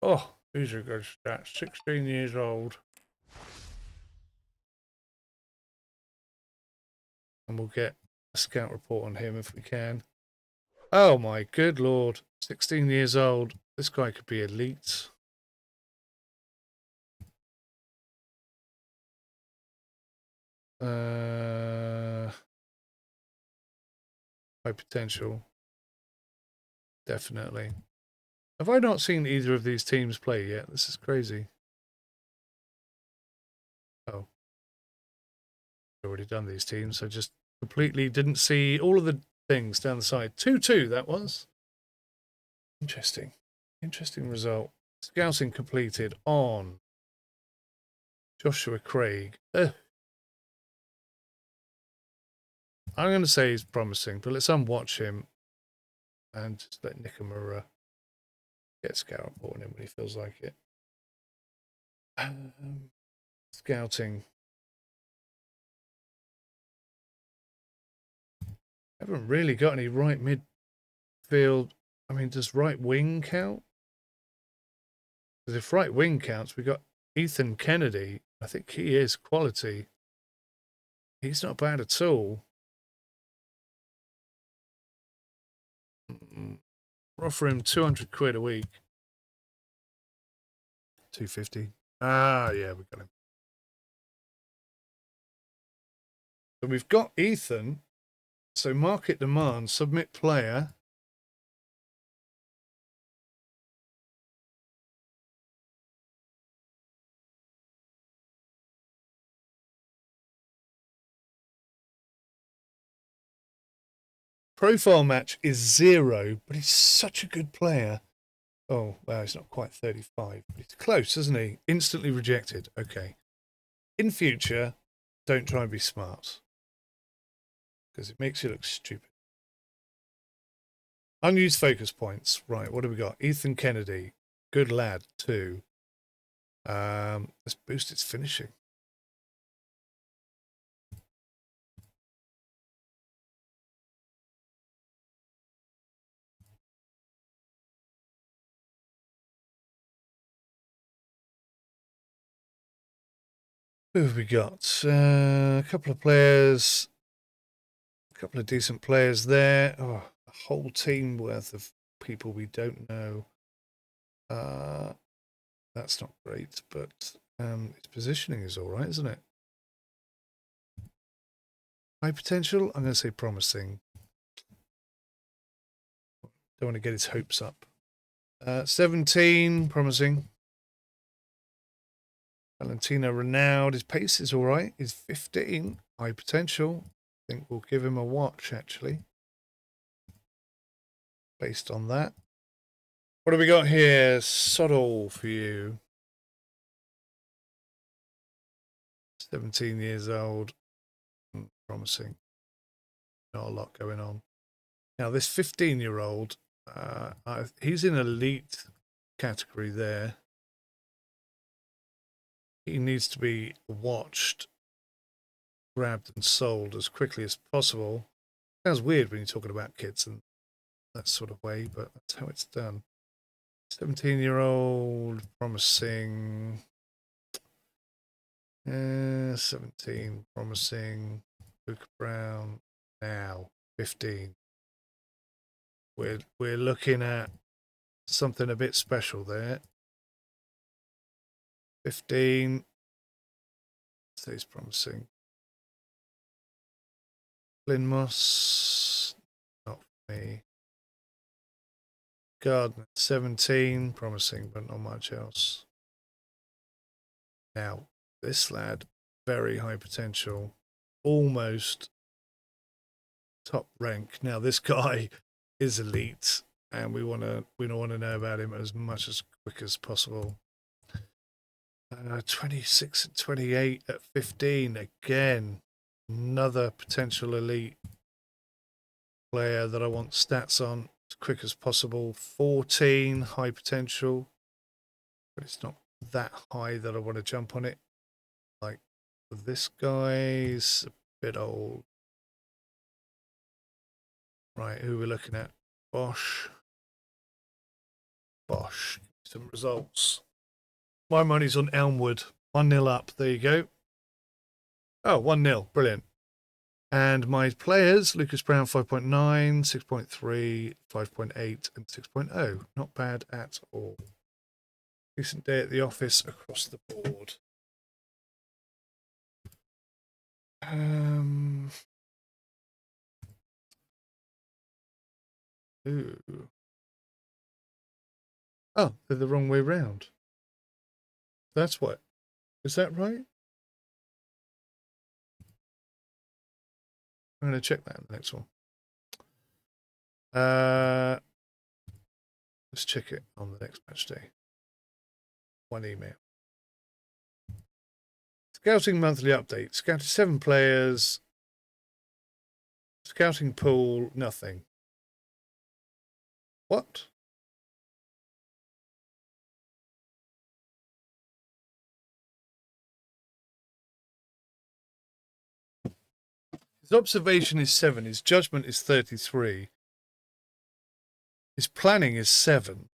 Oh, these are good stats. 16 years old. And we'll get a scout report on him if we can. Oh my good lord. 16 years old. This guy could be elite. High potential. Definitely. Have I not seen either of these teams play yet? This is crazy. Oh. I've already done these teams. I just completely didn't see all of the things down the side. 2-2, that was. Interesting. Interesting result. Scouting completed on Joshua Craig. I'm going to say he's promising, but let's unwatch him and just let Nikamura get scout on him when he feels like it. Scouting. Haven't really got any right midfield. I mean, does right wing count? Because if right wing counts, we got Ethan Kennedy. I think he is quality. He's not bad at all. We're offering him 200 quid a week. 250. Ah, yeah, we got him. So we've got Ethan. So market demand, submit player. Profile match is 0, but he's such a good player. Oh, well, he's not quite 35, but he's close, isn't he? Instantly rejected. Okay. In future, don't try and be smart, because it makes you look stupid. Unused focus points. Right, what do we got? Ethan Kennedy. Good lad, too. Let's boost its finishing. Who have we got? A couple of players. A couple of decent players there. Oh, a whole team worth of people we don't know. That's not great, but its positioning is all right, isn't it? High potential? I'm going to say promising. Don't want to get his hopes up. 17, promising. Valentino Ronaldo, his pace is all right. He's 15, high potential. I think we'll give him a watch, actually, based on that. What have we got here? Soddle for you. 17 years old. Promising. Not a lot going on. Now, this 15-year-old, he's in elite category there. He needs to be watched, grabbed and sold as quickly as possible. Sounds weird when you're talking about kids and that sort of way, but that's how it's done. 17-year-old, promising. 17, promising. Luke Brown, now 15. We're looking at something a bit special there. 15. Stays promising. Lynn Moss, not for me. Gardner, 17, promising, but not much else. Now, this lad, very high potential, almost top rank. Now, this guy is elite, and we don't want to know about him as much as quick as possible. 26 and 28 at 15 again. Another potential elite player that I want stats on as quick as possible. 14, high potential, but it's not that high that I want to jump on it. Like this guy's a bit old. Right, who are we looking at? Bosch. Some results. My money's on Elmwood. 1-0 up. There you go. Oh, 1-0. Brilliant. And my players, Lucas Brown 5.9, 6.3, 5.8, and 6.0. Not bad at all. Decent day at the office across the board. Ooh. Oh, they're the wrong way round. That's what. Is that right? I'm going to check that in the next one. Let's check it on the next match day. One email. Scouting monthly update. Scouted 7 players. Scouting pool, nothing. What? His observation is 7. His judgment is 33. His planning is 7.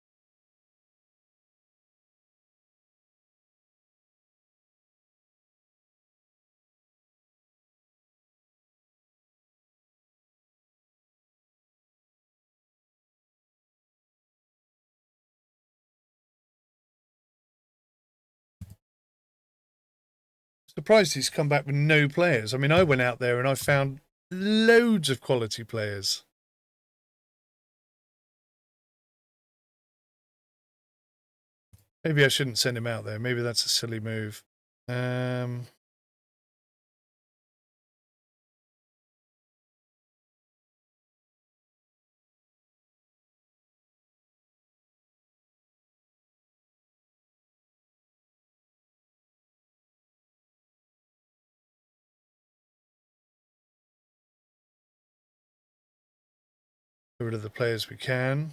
Surprised he's come back with no players. I mean, I went out there and I found loads of quality players. Maybe I shouldn't send him out there. Maybe that's a silly move. Get rid of the players we can.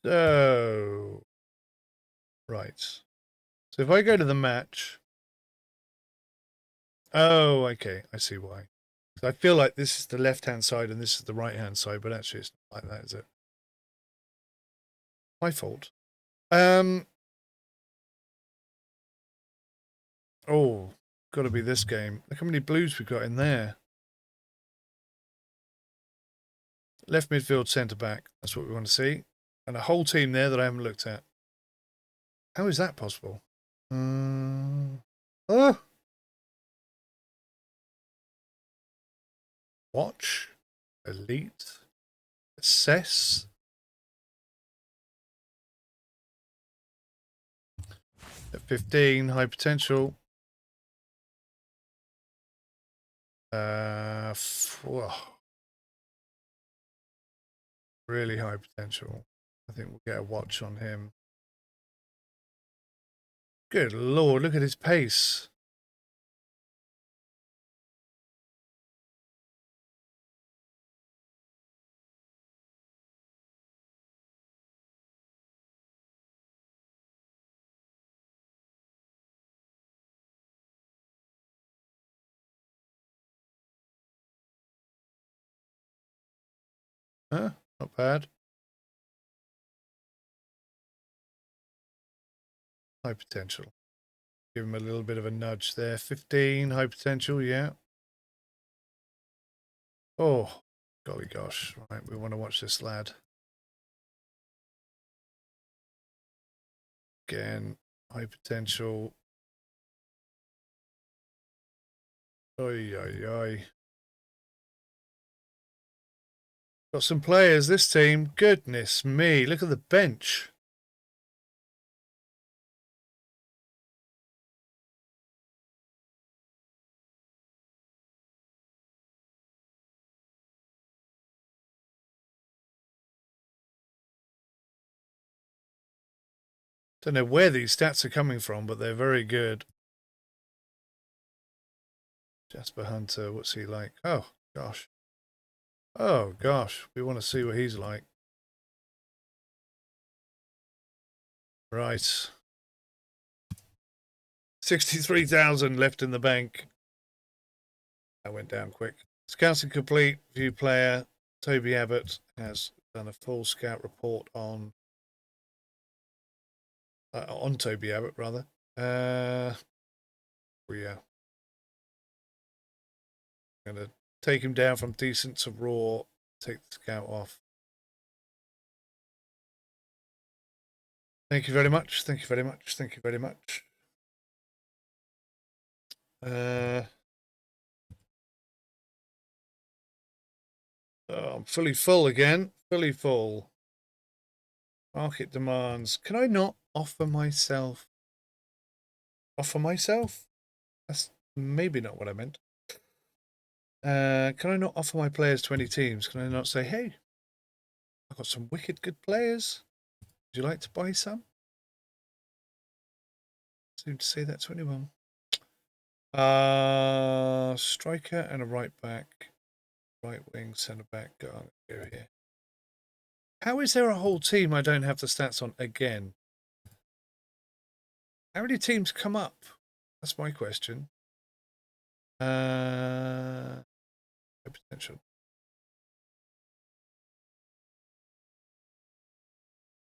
So, right. So if I go to the match. Oh, okay. I see why. So I feel like this is the left-hand side and this is the right-hand side, but actually it's not like that, is it? My fault. Oh, got to be this game. Look how many blues we've got in there. Left midfield, centre back. That's what we want to see. And a whole team there that I haven't looked at. How is that possible? Oh, watch, elite, assess. At 15, high potential. Really high potential. I think we'll get a watch on him. Good Lord, look at his pace. Huh? Not bad. High potential. Give him a little bit of a nudge there. 15, high potential, yeah. Oh, golly gosh. Right, we want to watch this lad. Again, high potential. Oi, oi, oi. Got some players, this team. Goodness me, look at the bench. Don't know where these stats are coming from, but they're very good. Jasper Hunter, what's he like? Oh, gosh. Oh, gosh. We want to see what he's like. Right. 63,000 left in the bank. That went down quick. Scouting complete. View player. Toby Abbott has done a full scout report on Toby Abbott, rather. Yeah. I'm going to take him down from decent to raw. Take the scout off. Thank you very much. Thank you very much. Thank you very much. Oh I'm fully full again. Fully full. Market demands. Can I not offer myself? Offer myself? That's maybe not what I meant. Can I not offer my players to any teams? Can I not say, hey, I've got some wicked good players. Would you like to buy some? Seem to say that to anyone. Striker and a right back. Right wing, centre back. Go here. How is there a whole team I don't have the stats on again? How many teams come up? That's my question. Potential.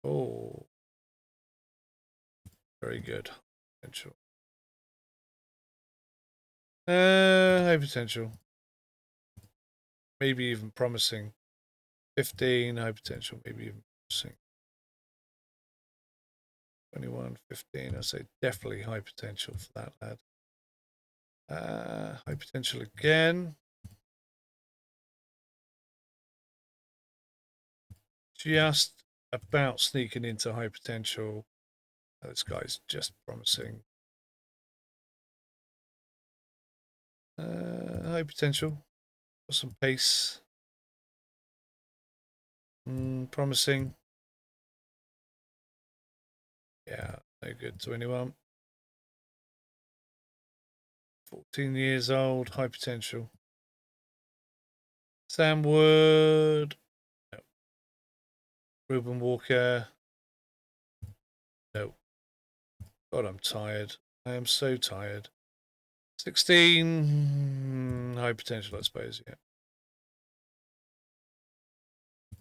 Oh, very good. Potential. High potential. Maybe even promising. 15, high potential, maybe even promising. 21, 15, I say definitely high potential for that lad. High potential again. Just about sneaking into high potential. This guy's just promising. High potential. Got some pace. Promising. Yeah, no good to anyone. 14 years old, high potential. Sam Wood. No. Ruben Walker. No. God, I'm tired. I am so tired. 16. High potential, I suppose, yeah.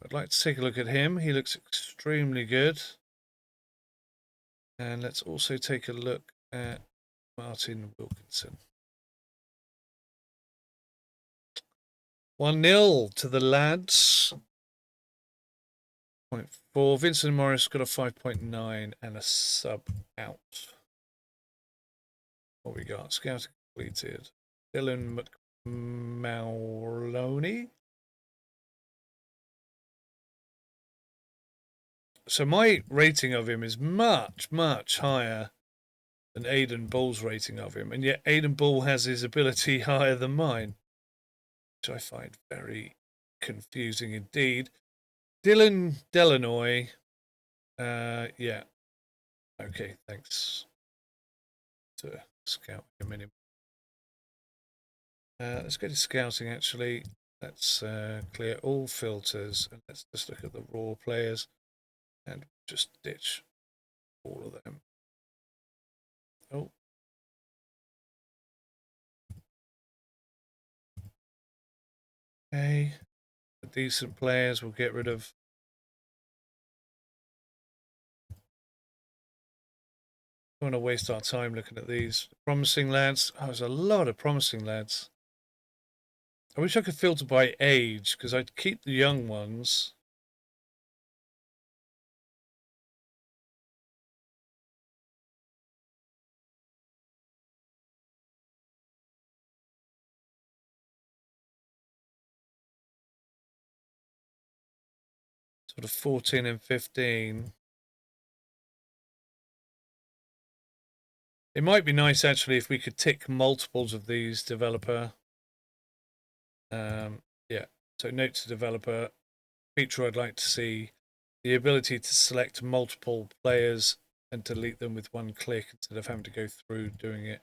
I'd like to take a look at him. He looks extremely good. And let's also take a look at Martin Wilkinson. 1-0 to the lads. 0.4. Vincent Morris got a 5.9 and a sub out. What we got? Scouting completed. Dylan McMaloney. So my rating of him is much, much higher than Aidan Bull's rating of him. And yet Aidan Bull has his ability higher than mine, which I find very confusing indeed. Dylan Delanoy. Yeah. Okay, thanks. To scout him anyway. Let's go to scouting actually. Let's clear all filters and let's just look at the raw players and just ditch all of them. Oh. Okay. The decent players we'll get rid of. I don't want to waste our time looking at these. Promising lads. Oh, there's a lot of promising lads. I wish I could filter by age because I'd keep the young ones. Sort of 14 and 15. It might be nice actually if we could tick multiples of these developer. Yeah, so note to developer, feature I'd like to see, the ability to select multiple players and delete them with one click instead of having to go through doing it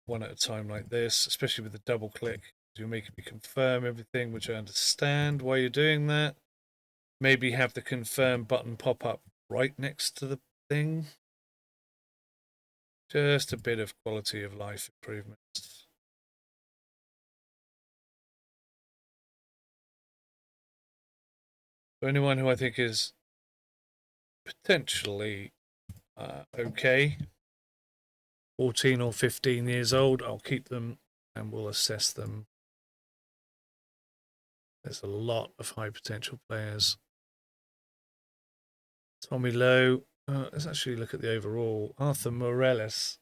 one at a time like this, especially with the double click. You're making me confirm everything, which I understand why you're doing that. Maybe have the confirm button pop up right next to the thing. Just a bit of quality of life improvements. For anyone who I think is potentially okay, 14 or 15 years old, I'll keep them and we'll assess them. There's a lot of high potential players. Tommy Lowe. Let's actually look at the overall. Arthur Morales.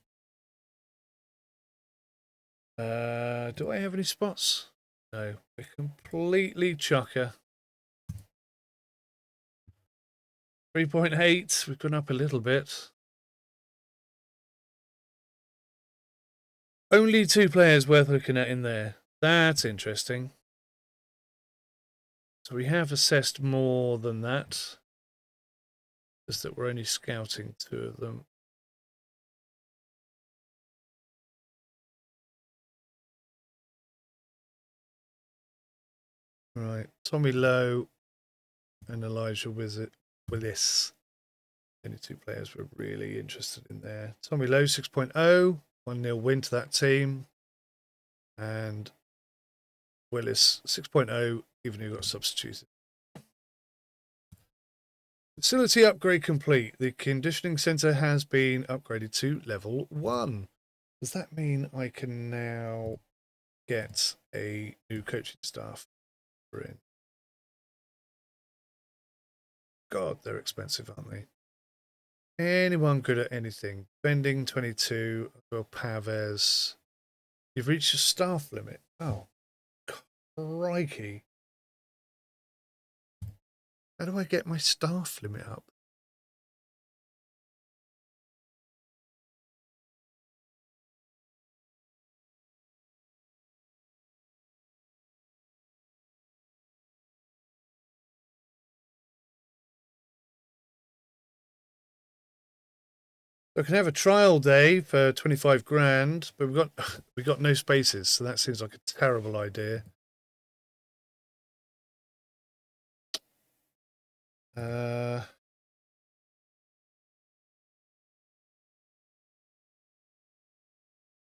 Do I have any spots? No, we're completely chocker. 3.8, we've gone up a little bit. Only 2 players worth looking at in there. That's interesting. So we have assessed more than that. Just that we're only scouting 2 of them. Right, Tommy Lowe and Elijah Willis. Only 2 players we're really interested in there. Tommy Lowe 6.0, 1-0 win to that team. And Willis 6.0, even who got substituted. Facility upgrade complete. The conditioning centre has been upgraded to level 1. Does that mean I can now get a new coaching staff in? God, they're expensive, aren't they? Anyone good at anything? Bending 22. Well, Pavez. You've reached your staff limit. Oh, crikey. How do I get my staff limit up? I can have a trial day for 25 grand, but we got no spaces, so that seems like a terrible idea.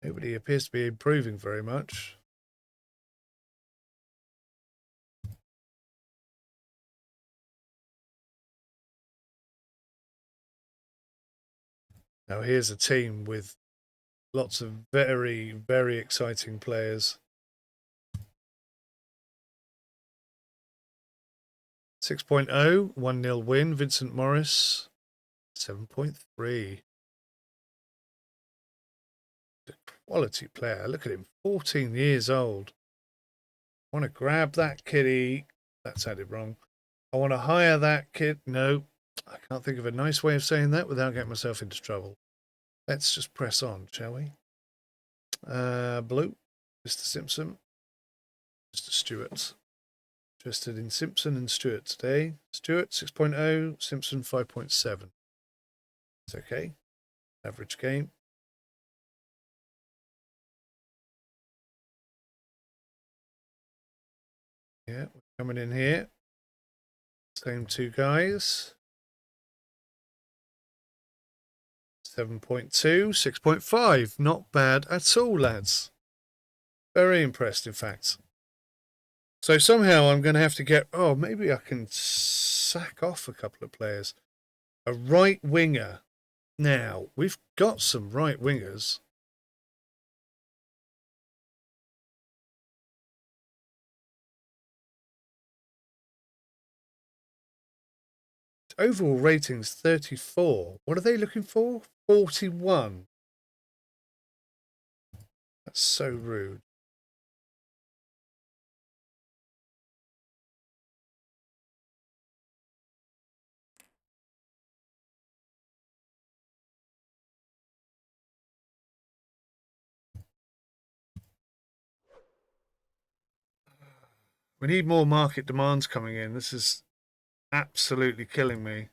Nobody appears to be improving very much. Now here's a team with lots of very, very exciting players. 6.0, 1-0 win. Vincent Morris, 7.3. Quality player. Look at him, 14 years old. I want to grab that kitty. That sounded wrong. I want to hire that kid. No, I can't think of a nice way of saying that without getting myself into trouble. Let's just press on, shall we? Blue, Mr. Simpson, Mr. Stewart. Interested in Simpson and Stewart today. Stewart 6.0, Simpson 5.7. It's okay. Average game. Yeah, we're coming in here. Same 2 guys. 7.2, 6.5. Not bad at all, lads. Very impressed, in fact. So somehow I'm going to have to get... Oh, maybe I can sack off a couple of players. A right winger. Now, we've got some right wingers. Overall ratings 34. What are they looking for? 41. That's so rude. We need more market demands coming in. This is absolutely killing me.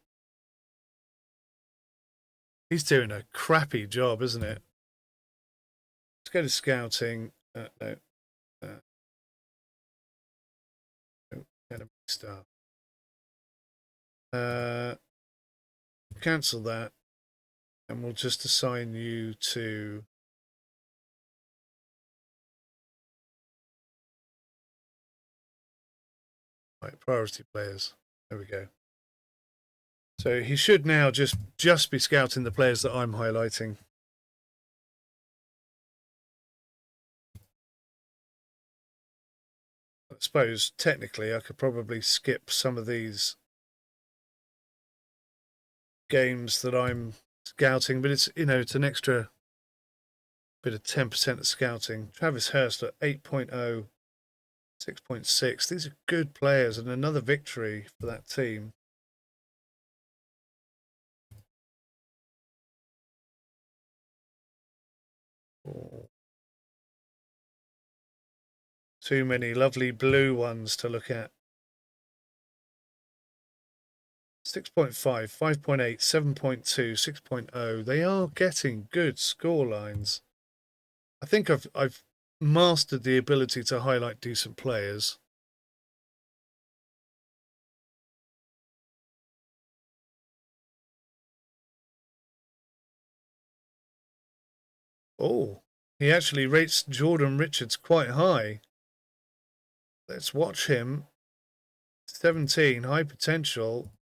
He's doing a crappy job, isn't it? Let's go to scouting. No. Academy staff. Cancel that. And we'll just assign you to... Right, priority players. There we go. So he should now just be scouting the players that I'm highlighting. I suppose technically I could probably skip some of these games that I'm scouting, but it's, you know, it's an extra bit of 10% of scouting. Travis Hurst at 8.0, 6.6. These are good players and another victory for that team. Oh. Too many lovely blue ones to look at. 6.5, 5.8, 7.2, 6.0. They are getting good score lines. I think I've mastered the ability to highlight decent players. Oh, he actually rates Jordan Richards quite high. Let's watch him. 17, high potential.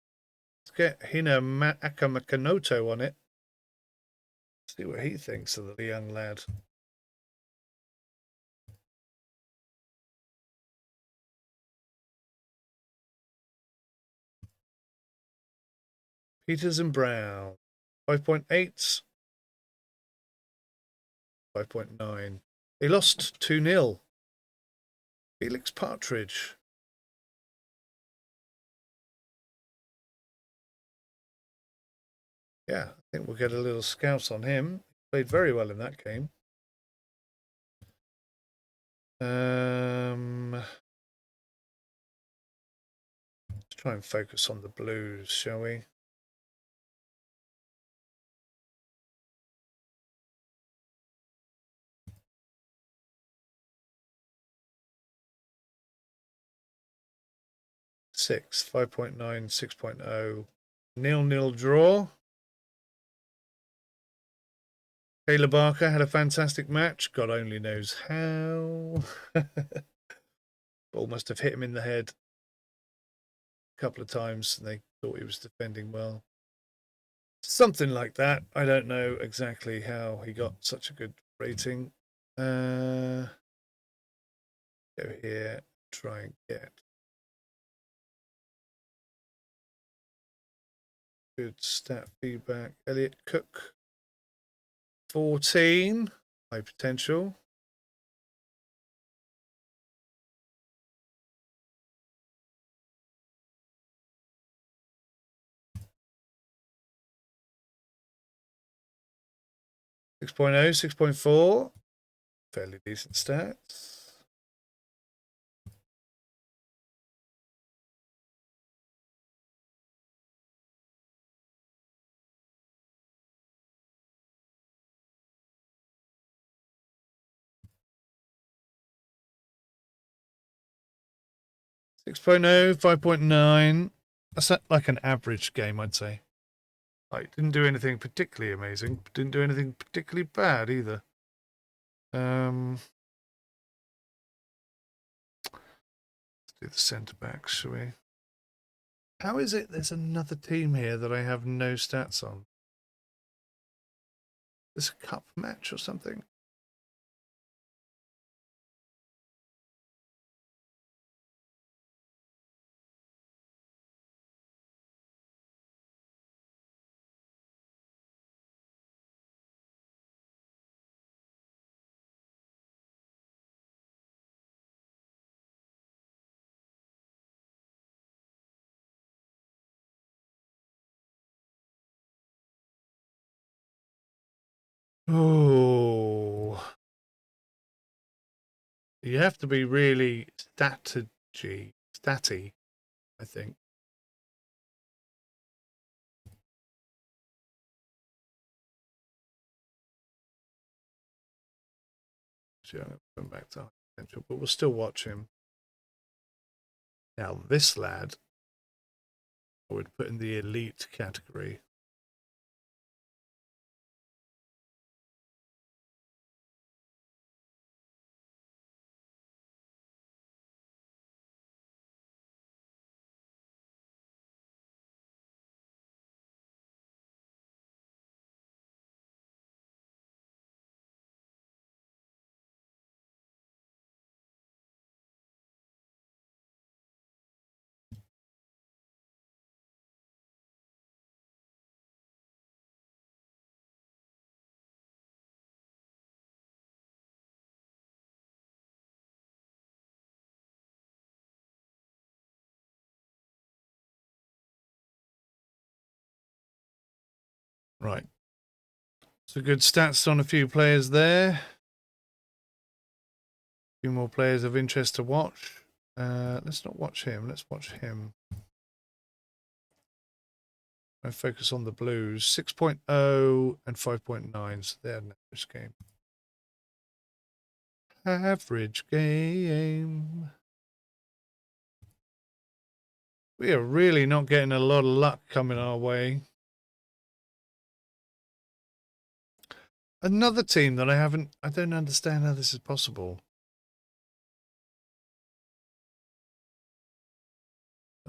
Let's get Hina Akamakanoto on it. See what he thinks of the young lad. Peters and Brown. 5.8. 5.9. They lost 2-0. Felix Partridge. Yeah, I think we'll get a little scout on him. Played very well in that game. Let's try and focus on the Blues, shall we? Six, 5.9, 6.0. 0-0 draw. Taylor Barker had a fantastic match. God only knows how. Ball must have hit him in the head a couple of times and they thought he was defending well. Something like that. I don't know exactly how he got such a good rating. Go here, try and get good stat feedback. Elliot Cook, 14, high potential. Six 6.4, fairly decent stats. 6.0, 5.9. That's like an average game, I'd say. Like, didn't do anything particularly amazing. Didn't do anything particularly bad either. Let's do the centre backs, shall we? How is it there's another team here that I have no stats on? This a cup match or something? Oh, you have to be really statty, I think. So I'm going back to potential, but we'll still watch him. Now, this lad, I would put in the elite category. Right. So good stats on a few players there. A few more players of interest to watch. Let's not watch him. Let's watch him. I focus on the Blues. 6.0 and 5.9. So they're an average game. Average game. We are really not getting a lot of luck coming our way. Another team that I don't understand how this is possible.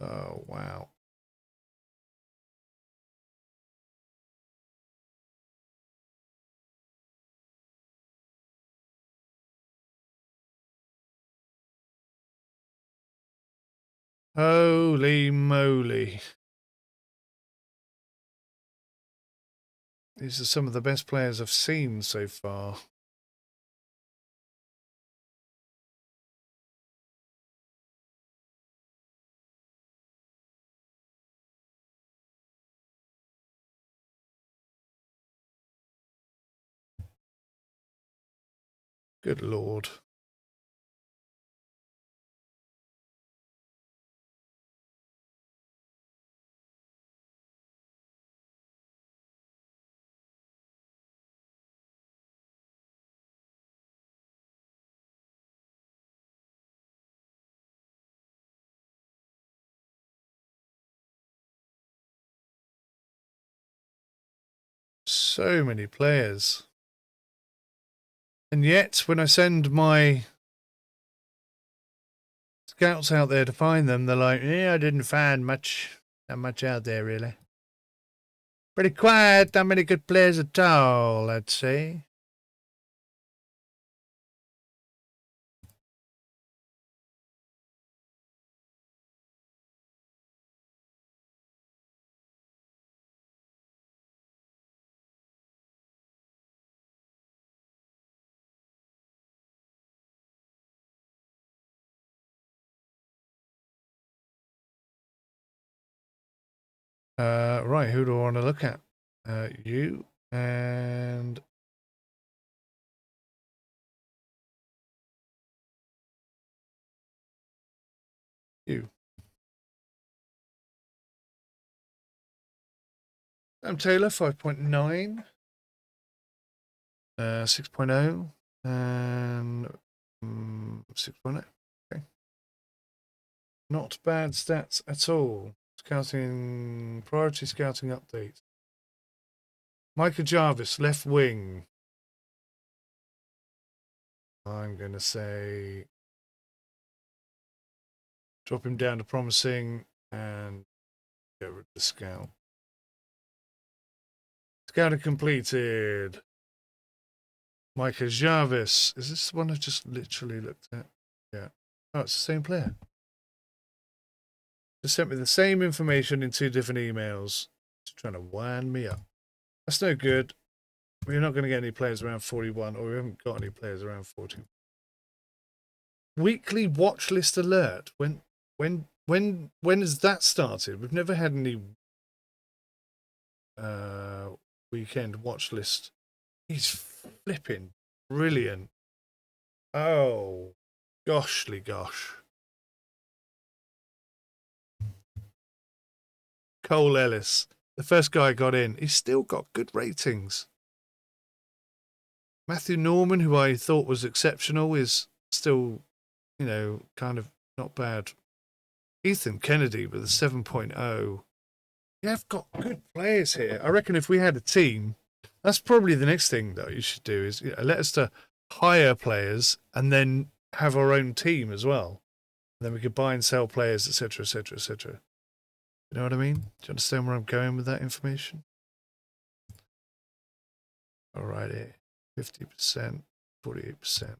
Oh, wow. Holy moly. These are some of the best players I've seen so far. Good Lord. So many players. And yet, when I send my scouts out there to find them, they're like, yeah, I didn't find not much out there, really. Pretty quiet, not many good players at all, I'd say. Right, who do I want to look at? You and you. I'm Taylor, 5.9, 6.0, and 6.0. Okay. Not bad stats at all. Scouting, priority scouting update. Micah Jarvis, left wing. I'm going to say drop him down to promising and get rid of the scout. Scouting completed. Micah Jarvis. Is this the one I just literally looked at? Yeah. Oh, it's the same player. Just sent me the same information in 2 different emails. Just trying to wind me up. That's no good. We're not going to get any players around 41, or we haven't got any players around 40. Weekly watch list alert. When has that started? We've never had any weekend watch list. He's flipping brilliant. Oh, goshly gosh. Cole Ellis, the first guy got in. He's still got good ratings. Matthew Norman, who I thought was exceptional, is still, kind of not bad. Ethan Kennedy with a 7.0. You've got good players here. I reckon if we had a team, that's probably the next thing that you should do is let us to hire players and then have our own team as well. And then we could buy and sell players, etc., etc., etc. You know what I mean? Do you understand where I'm going with that information? Alrighty. 50%, 48%.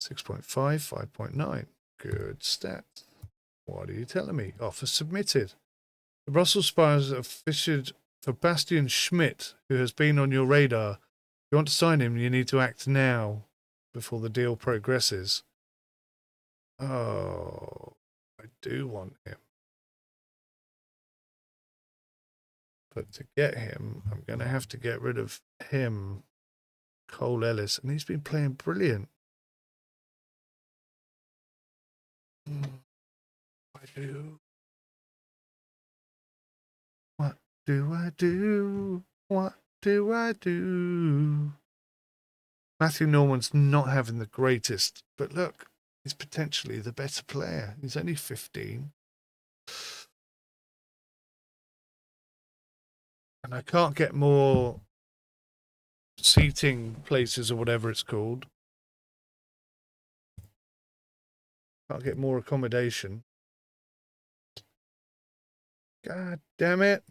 6.5, 5.9. Good stats. What are you telling me? Offer submitted. The Brussels Spurs have fished for Bastian Schmidt, who has been on your radar. If you want to sign him, you need to act now before the deal progresses. Oh, I do want him. But to get him, I'm going to have to get rid of him, Cole Ellis, and he's been playing brilliant. I do. What do I do? What do I do? Matthew Norman's not having the greatest, but look, he's potentially the better player. He's only 15. And I can't get more seating places or whatever it's called. Can't get more accommodation. God damn it.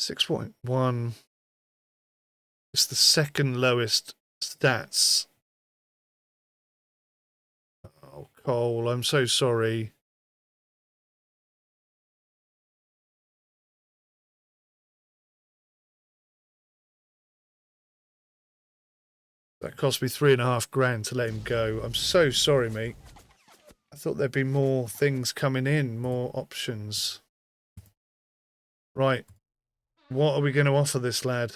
.1. It's the second lowest stats. Oh, Cole, I'm so sorry. That cost me $3,500 to let him go. I'm so sorry, mate. I thought there'd be more things coming in, more options. Right. What are we going to offer this lad?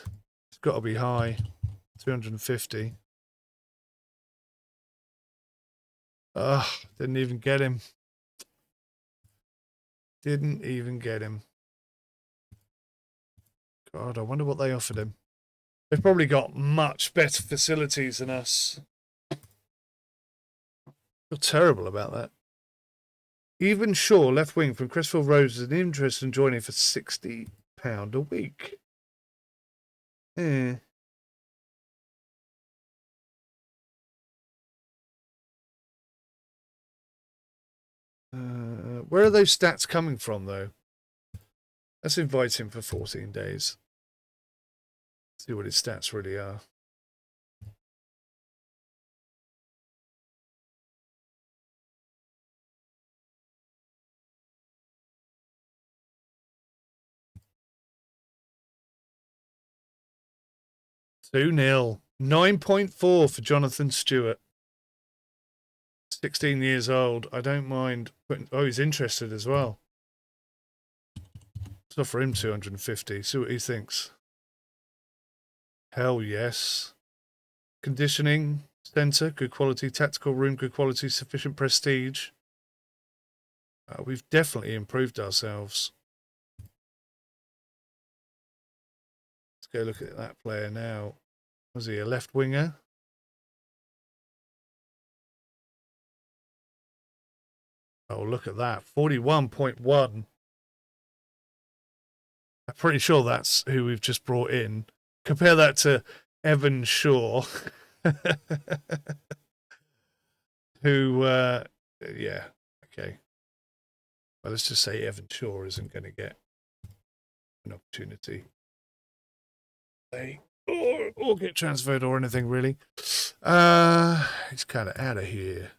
It's got to be high. 250. Ugh, didn't even get him. Didn't even get him. God, I wonder what they offered him. They've probably got much better facilities than us. I feel terrible about that. Even Shaw, left wing from Crestfield Rose, is an interest in joining for £60 a week. Eh. Where are those stats coming from, though? Let's invite him for 14 days. See what his stats really are. Two 0 9.4 for Jonathan Stewart. 16 years old. I don't mind putting... Oh, he's interested as well. Let's offer him 250. See what he thinks. Hell yes. Conditioning centre, good quality. Tactical room, good quality. Sufficient prestige. We've definitely improved ourselves. Let's go look at that player now. Was he a left winger? Oh, look at that. 41.1. I'm pretty sure that's who we've just brought in. Compare that to Evan Shaw, who, yeah, okay. Well, let's just say Evan Shaw isn't going to get an opportunity. Or get transferred or anything, really. He's kind of out of here.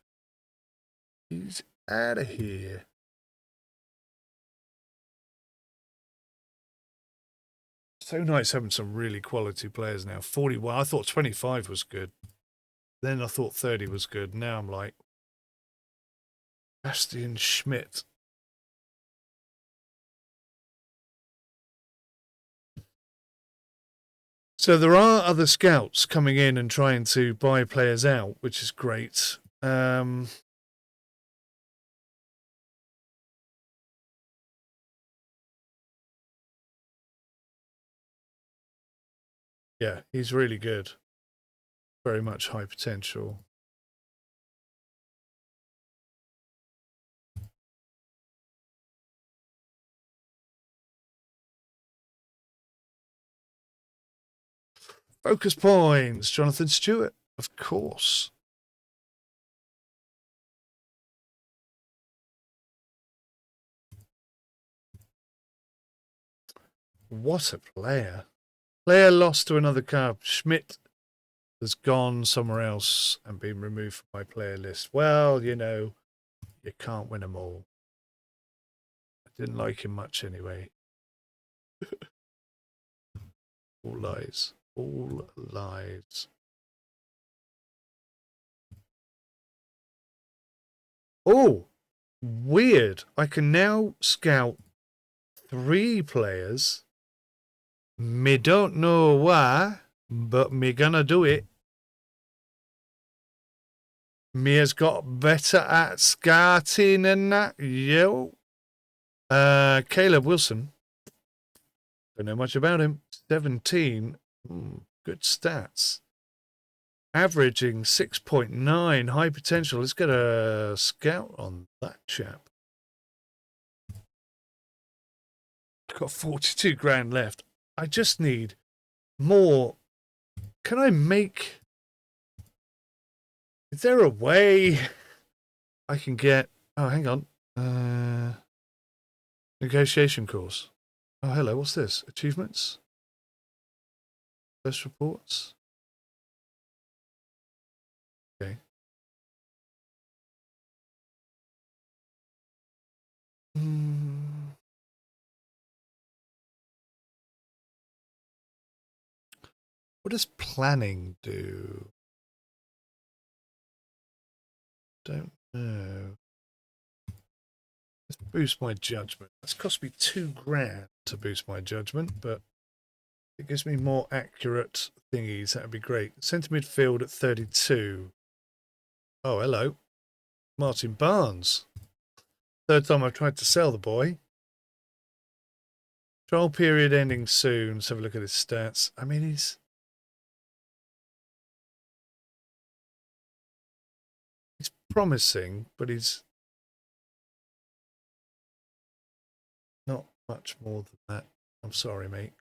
He's out of here. So nice having some really quality players now. 41. I thought 25 was good. Then I thought 30 was good. Now I'm like, Bastian Schmidt. So there are other scouts coming in and trying to buy players out, which is great. Yeah, he's really good. Very much high potential. Focus points, Jonathan Stewart, of course. What a player. Player lost to another club. Schmidt has gone somewhere else and been removed from my player list. Well, you know, you can't win them all. I didn't like him much anyway. All lies. All lies. Oh, weird. I can now scout 3 players. Me don't know why, but me gonna do it. Me has got better at scouting than that. Yo. Caleb Wilson. Don't know much about him. 17. Good stats. Averaging 6.9. High potential. Let's get a scout on that chap. Got 42 grand left. I just need more. Can I make... Is there a way I can get... Oh, hang on. Negotiation course. Oh, hello. What's this? Achievements? Best reports? Okay. What does planning do? Don't know. Let's boost my judgment. That's cost me 2 grand to boost my judgment, but it gives me more accurate thingies. That would be great. Centre midfield at 32. Oh, hello. Martin Barnes. Third time I've tried to sell the boy. Trial period ending soon. Let's have a look at his stats. I mean, he's promising, but he's not much more than that. I'm sorry, mate.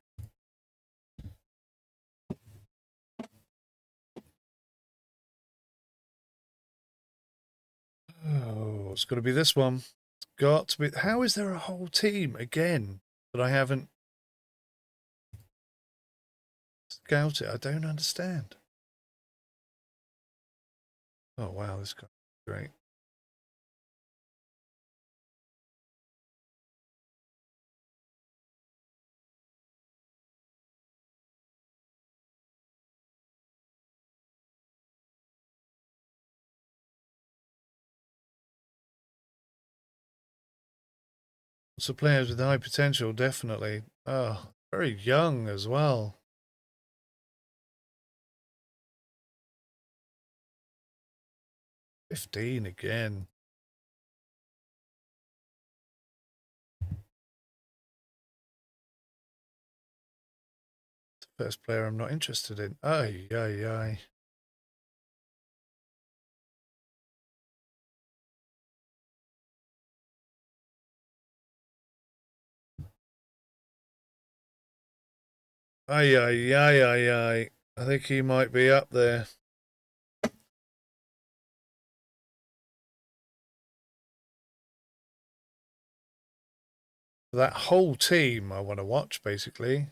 Oh, it's got to be this one. It's got to be. How is there a whole team again that I haven't scouted? I don't understand. Oh, wow, this guy's great. So players with high potential, definitely. Oh, very young as well. 15 again. First player I'm not interested in. Ay, ay, ay. Ay, ay, ay, ay, ay. I think he might be up there. That whole team I want to watch, basically.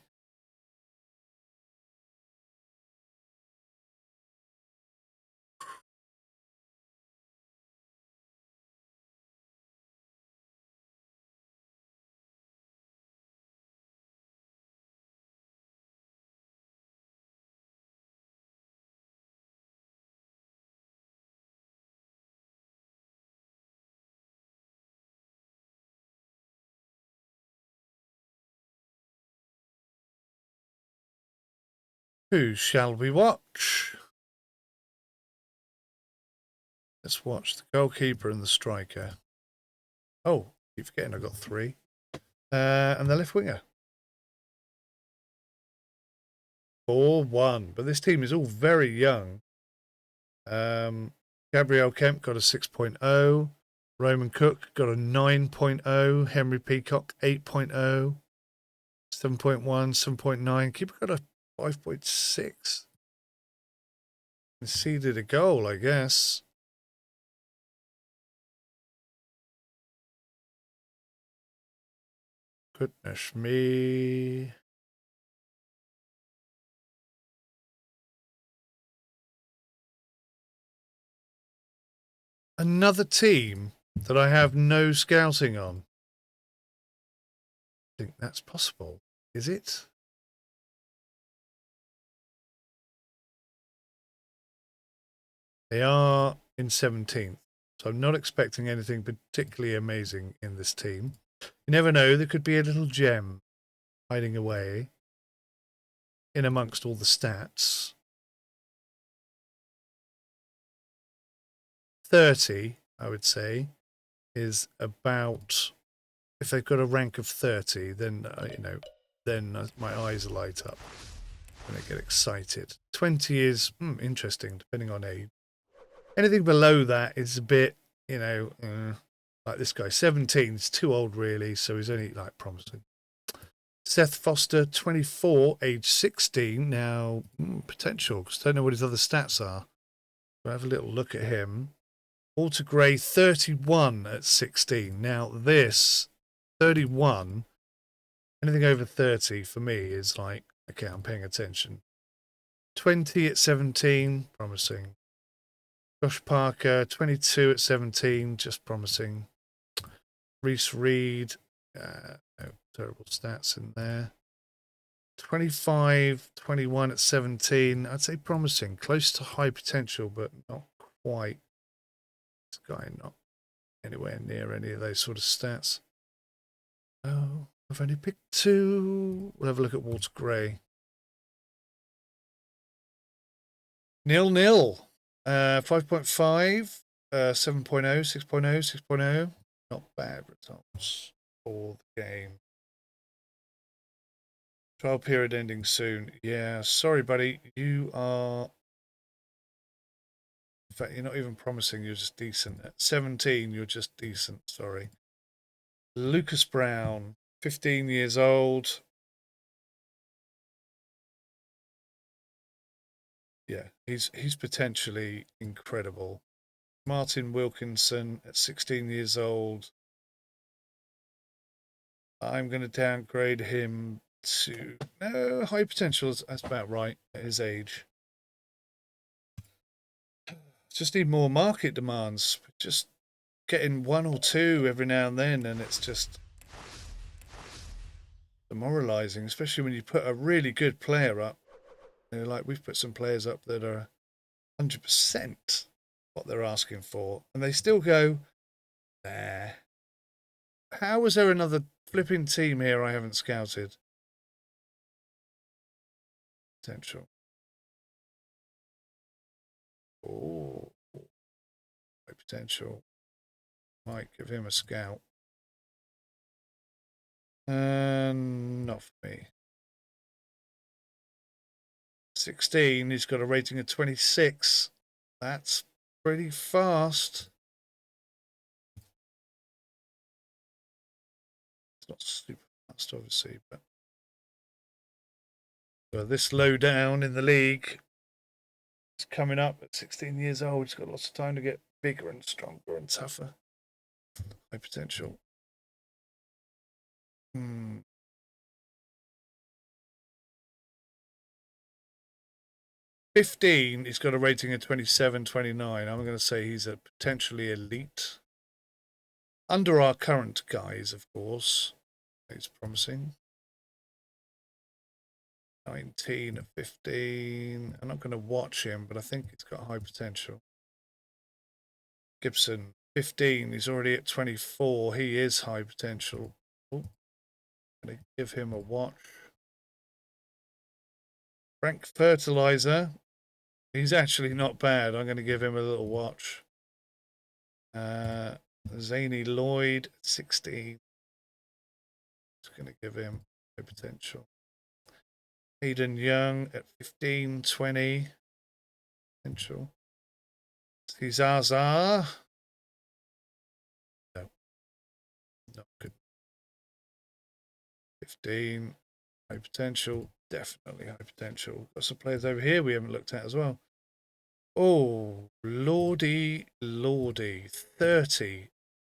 Who shall we watch? Let's watch the goalkeeper and the striker. Oh, keep forgetting I got 3. And the left winger. 4-1. But this team is all very young. Gabriel Kemp got a 6.0. Roman Cook got a 9.0. Henry Peacock 8.0. 7.1, 7.9. Keeper got a 5.6. Conceded a goal, I guess. Goodness me. Another team that I have no scouting on. I think that's possible. Is it? They are in 17th. So I'm not expecting anything particularly amazing in this team. You never know, there could be a little gem hiding away in amongst all the stats. 30, I would say, is about, if they've got a rank of 30, then, then my eyes light up and I get excited. 20 is interesting, depending on age. Anything below that is a bit, like this guy. 17 is too old, really, so he's only like promising. Seth Foster, 24, age 16. Now, potential, because I don't know what his other stats are. We'll have a little look at him. Walter Gray, 31 at 16. Now, this 31, anything over 30 for me is like, okay, I'm paying attention. 20 at 17, promising. Josh Parker, 22 at 17, just promising. Reese Reed, no terrible stats in there. 25, 21 at 17, I'd say promising. Close to high potential, but not quite. This guy not anywhere near any of those sort of stats. Oh, I've only picked 2. We'll have a look at Walter Gray. 0-0. 5.5, 7.0, 6.0, 6.0. Not bad results for the game. Trial period ending soon. Yeah, sorry, buddy. You are... In fact, you're not even promising, you're just decent. At 17, you're just decent, sorry. Lucas Brown, 15 years old. Yeah, he's potentially incredible. Martin Wilkinson at 16 years old. I'm going to downgrade him to... No, high potential, that's about right at his age. Just need more market demands. Just getting 1 or 2 every now and then, and it's just demoralizing, especially when you put a really good player up. Like we've put some players up that are 100% what they're asking for, and they still go, there. How is there another flipping team here I haven't scouted? Potential. Oh, high potential. Might give him a scout. Not for me. 16, he's got a rating of 26. That's pretty fast. It's not super fast, obviously, but this low down in the league, it's coming up at 16 years old. He's got lots of time to get bigger and stronger and tougher. High potential. 15, he's got a rating of 27, 29. I'm going to say he's a potentially elite. Under our current guys, of course. He's promising. 19 at 15. I'm not going to watch him, but I think he's got high potential. Gibson, 15. He's already at 24. He is high potential. Oh, going to give him a watch. Frank Fertilizer. He's actually not bad. I'm going to give him a little watch. Zany Lloyd, 16. It's going to give him high potential. Hayden Young at 15, 20. Potential. Zaza. No. Not good. 15. High potential. Definitely high potential. Got some players over here we haven't looked at as well. Oh, Lordy. 30.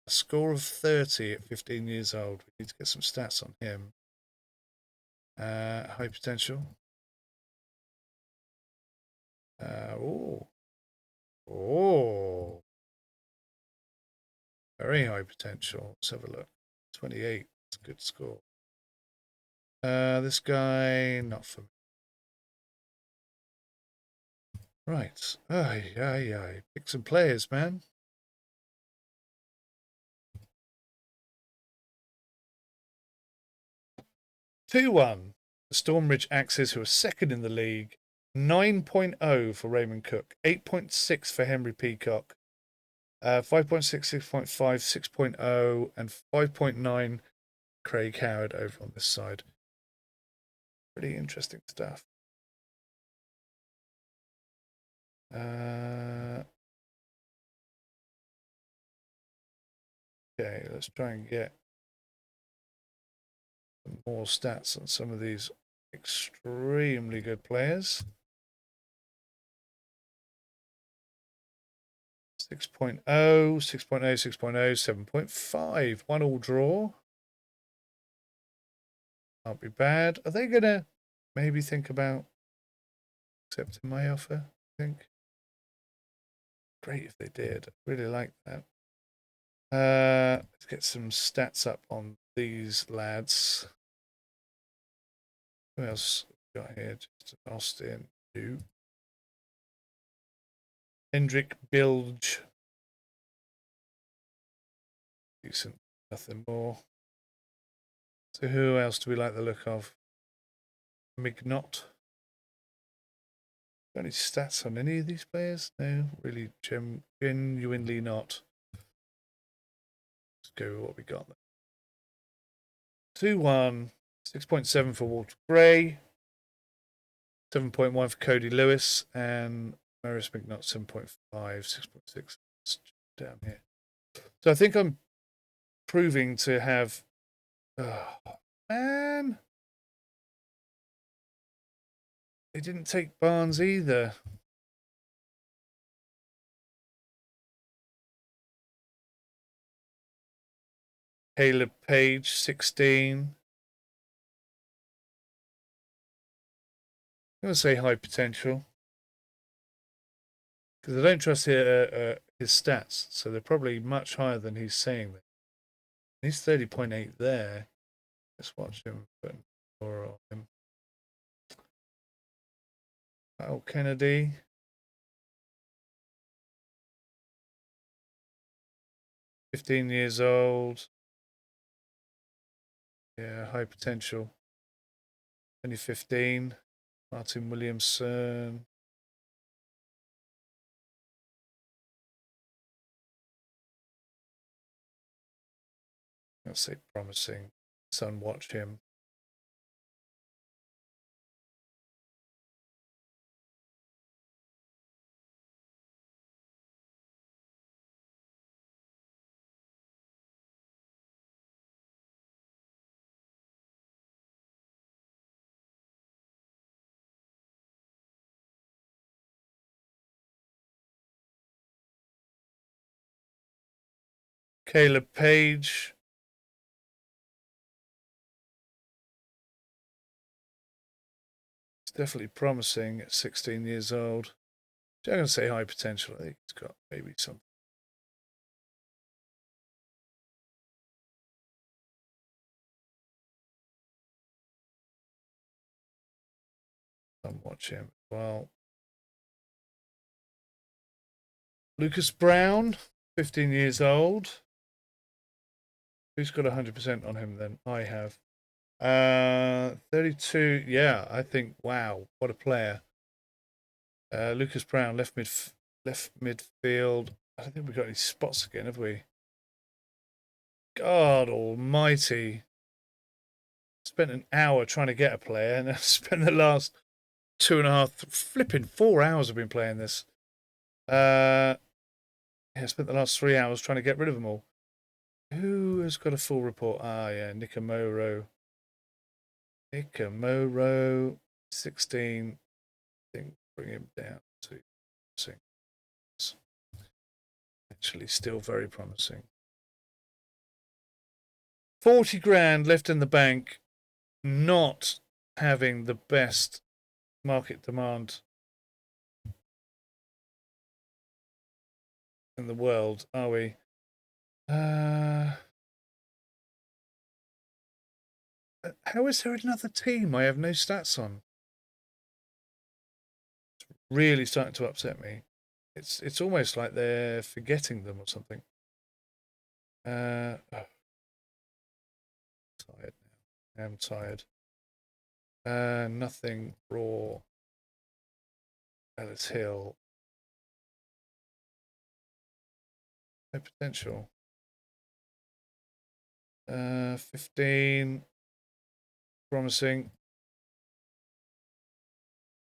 A score of 30 at 15 years old. We need to get some stats on him. High potential. Oh. Very high potential. Let's have a look. 28. That's a good score. This guy, not for me. Right. Aye. Pick some players, man. 2-1. The Stormridge Axes, who are second in the league. 9.0 for Raymond Cook. 8.6 for Henry Peacock. 5.6, 6.5, 6.0, and 5.9 Craig Howard over on this side. Pretty interesting stuff. Okay, let's try and get some more stats on some of these extremely good players. 6.0, 6.0, 6.0, 7.5. 1-all draw. Can't be bad. Are they going to maybe think about accepting my offer, I think? Great if they did. Really like that. Let's get some stats up on these lads. Who else we got here? Just Austin, you. Hendrik Bilge. Decent. Nothing more. So who else do we like the look of? Mignot. Got any stats on any of these players? No, really genuinely not. Let's go with what we got there. 2-1. 6.7 for Walter Gray. 7.1 for Cody Lewis. And Maurice Mignot 7.5. 6.6 down here. So I think I'm proving to have... Oh, man. They didn't take Barnes either. Caleb Page, 16. I'm going to say high potential. Because I don't trust his stats, so they're probably much higher than he's saying. He's 30.8 there. Let's watch him put more on him. Al Kennedy. $15 old. Yeah, high potential. 2015. Martin Williamson. I'll say promising. Son, watch him. Caleb Page. It's definitely promising at 16 years old. I'm going to say high potential. I think he's got maybe something. I'll watch him as well. Lucas Brown, 15 years old. Who's got 100% on him then? I have. 32. Yeah, I think, wow, what a player. Lucas Brown, left midfield. I don't think we've got any spots again, have we? God almighty. Spent an hour trying to get a player, and I've spent the last 4 hours I've been playing this. Yeah, I spent the last 3 hours trying to get rid of them all. Who has got a full report? Ah, yeah, Nikamoro. 16. I think bring him down to 6. Actually, still very promising. 40 grand left in the bank, not having the best market demand in the world, are we? How is there another team I have no stats on? It's really starting to upset me. It's almost like they're forgetting them or something. Oh. Tired now. I'm tired. Nothing raw. Ellis Hill. No potential. 15. Promising.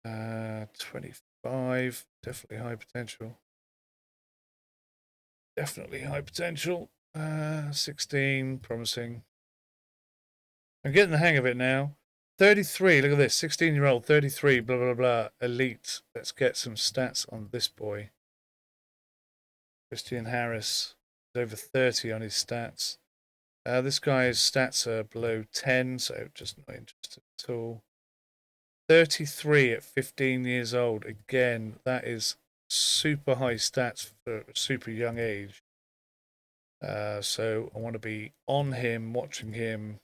25. Definitely high potential. Definitely high potential. 16. Promising. I'm getting the hang of it now. 33. Look at this. 16-year-old. 33. Blah, blah, blah. Elite. Let's get some stats on this boy. Christian Harris. Over 30 on his stats. This guy's stats are below 10, so just not interested at all. 33 at 15 years old. Again, that is super high stats for a super young age. So I want to be on him, watching him,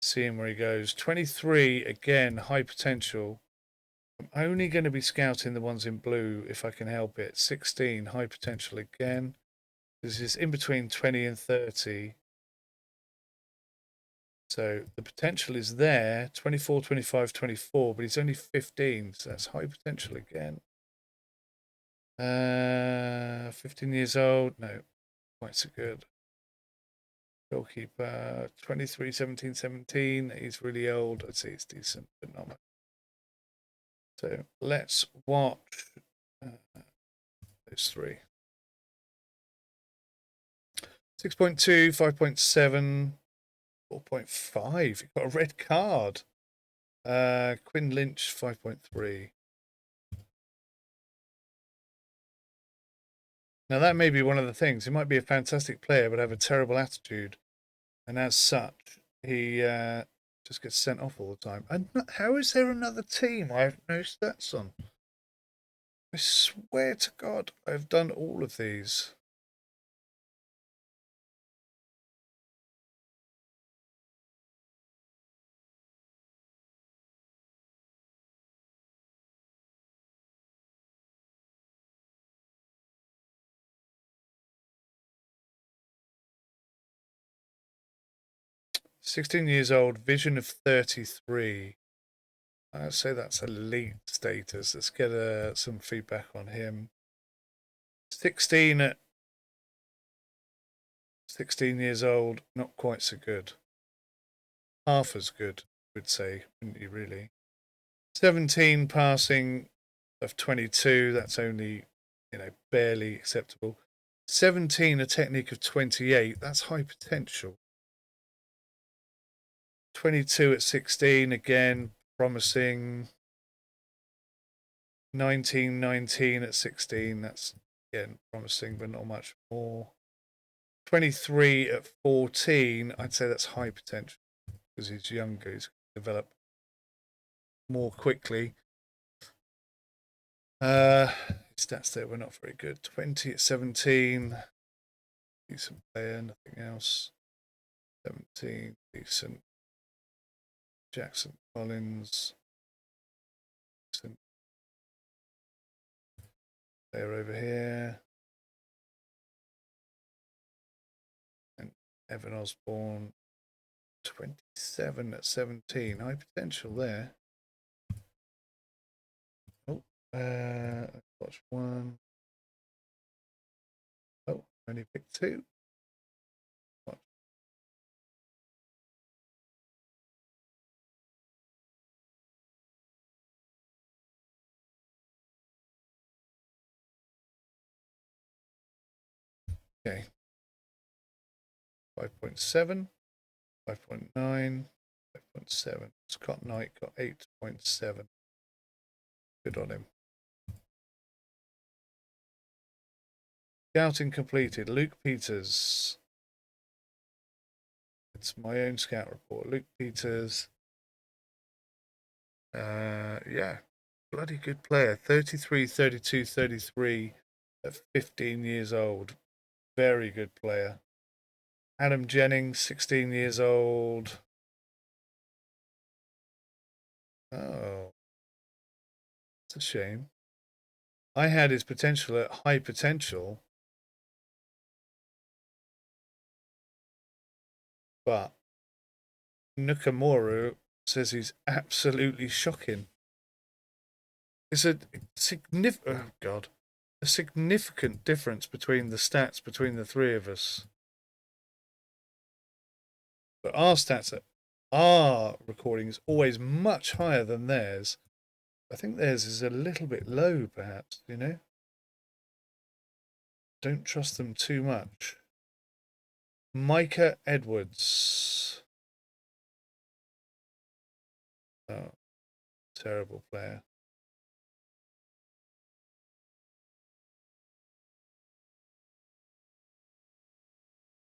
seeing where he goes. 23, again, high potential. I'm only going to be scouting the ones in blue if I can help it. 16, high potential again. This is in between 20 and 30. So the potential is there, 24, 25, 24, but he's only 15, so that's high potential again. 15 years old, no, quite so good. Goalkeeper, 23, 17, 17, he's really old. I'd say it's decent, but not much. So let's watch those three. 6.2, 5.7, 4.5. He got a red card. Quinn Lynch, 5.3. Now, that may be one of the things. He might be a fantastic player, but have a terrible attitude. And as such, he just gets sent off all the time. And how is there another team I have no stats on? I swear to God, I've done all of these. "16 years old, vision of 33. I'd say that's elite status. Let's get some feedback on him. 16 at 16 years old, not quite so good. Half as good, I would say, wouldn't you really? 17 passing of 22, that's only, barely acceptable. 17 a technique of 28, that's high potential. 22 at 16, again, promising. 19 at 16, that's again promising, but not much more. 23 at 14, I'd say that's high potential because he's younger, he's develop more quickly. His stats there were not very good. 20 at 17, decent player, nothing else. 17, decent. Jackson Collins, decent player over here. And Evan Osborne, 27 at 17, high potential there. Oh, watch one. Oh, only picked two. Watch. Okay. 5.7, 5.9, 5.7. Scott Knight got 8.7. Good on him. Scouting completed. Luke Peters. It's my own scout report. Luke Peters. Yeah, bloody good player. 33, 32, 33 at 15 years old. Very good player. Adam Jennings, 16 years old. Oh, it's a shame. I had his potential at high potential, but Nakamura says he's absolutely shocking. It's a significant, oh God, a significant difference between the stats between the three of us. But our stats at our recording is always much higher than theirs. I think theirs is a little bit low, perhaps, you know? Don't trust them too much. Micah Edwards. Oh, terrible player.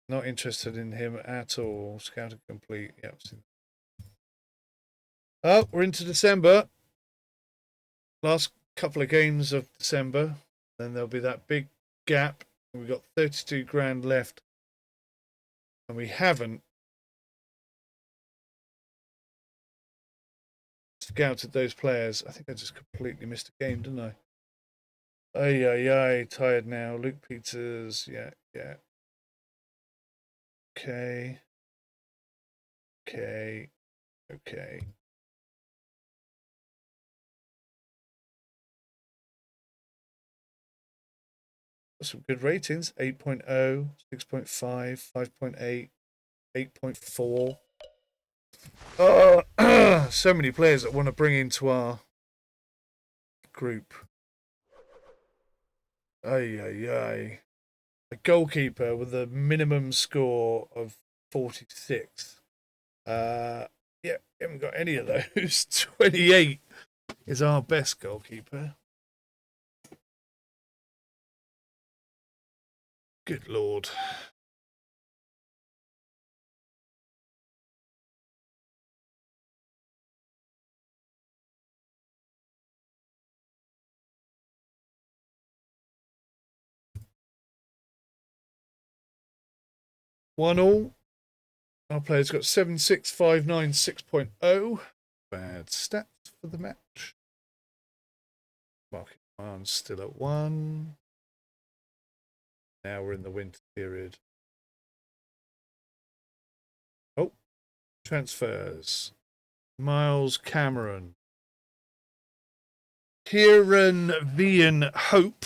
Not interested in him at all. Scouted complete. Yep. Oh, we're into December. Last couple of games of December. Then there'll be that big gap. We've got 32 grand left. And we haven't scouted those players. I think I just completely missed a game, didn't I? Ay, tired now. Luke Peters. Yeah. Okay. Some good ratings. 8.0, 6.5, 5.8, 8.4. Oh, so many players that want to bring into our group. Ay. A goalkeeper with a minimum score of 46. Yeah, haven't got any of those. 28 is our best goalkeeper. Good Lord. One all. Our player's got 7.659, 6.0. Bad stats for the match. Market demand still at 1. Now we're in the winter period. Oh, transfers. Miles Cameron. Kieran Vian Hope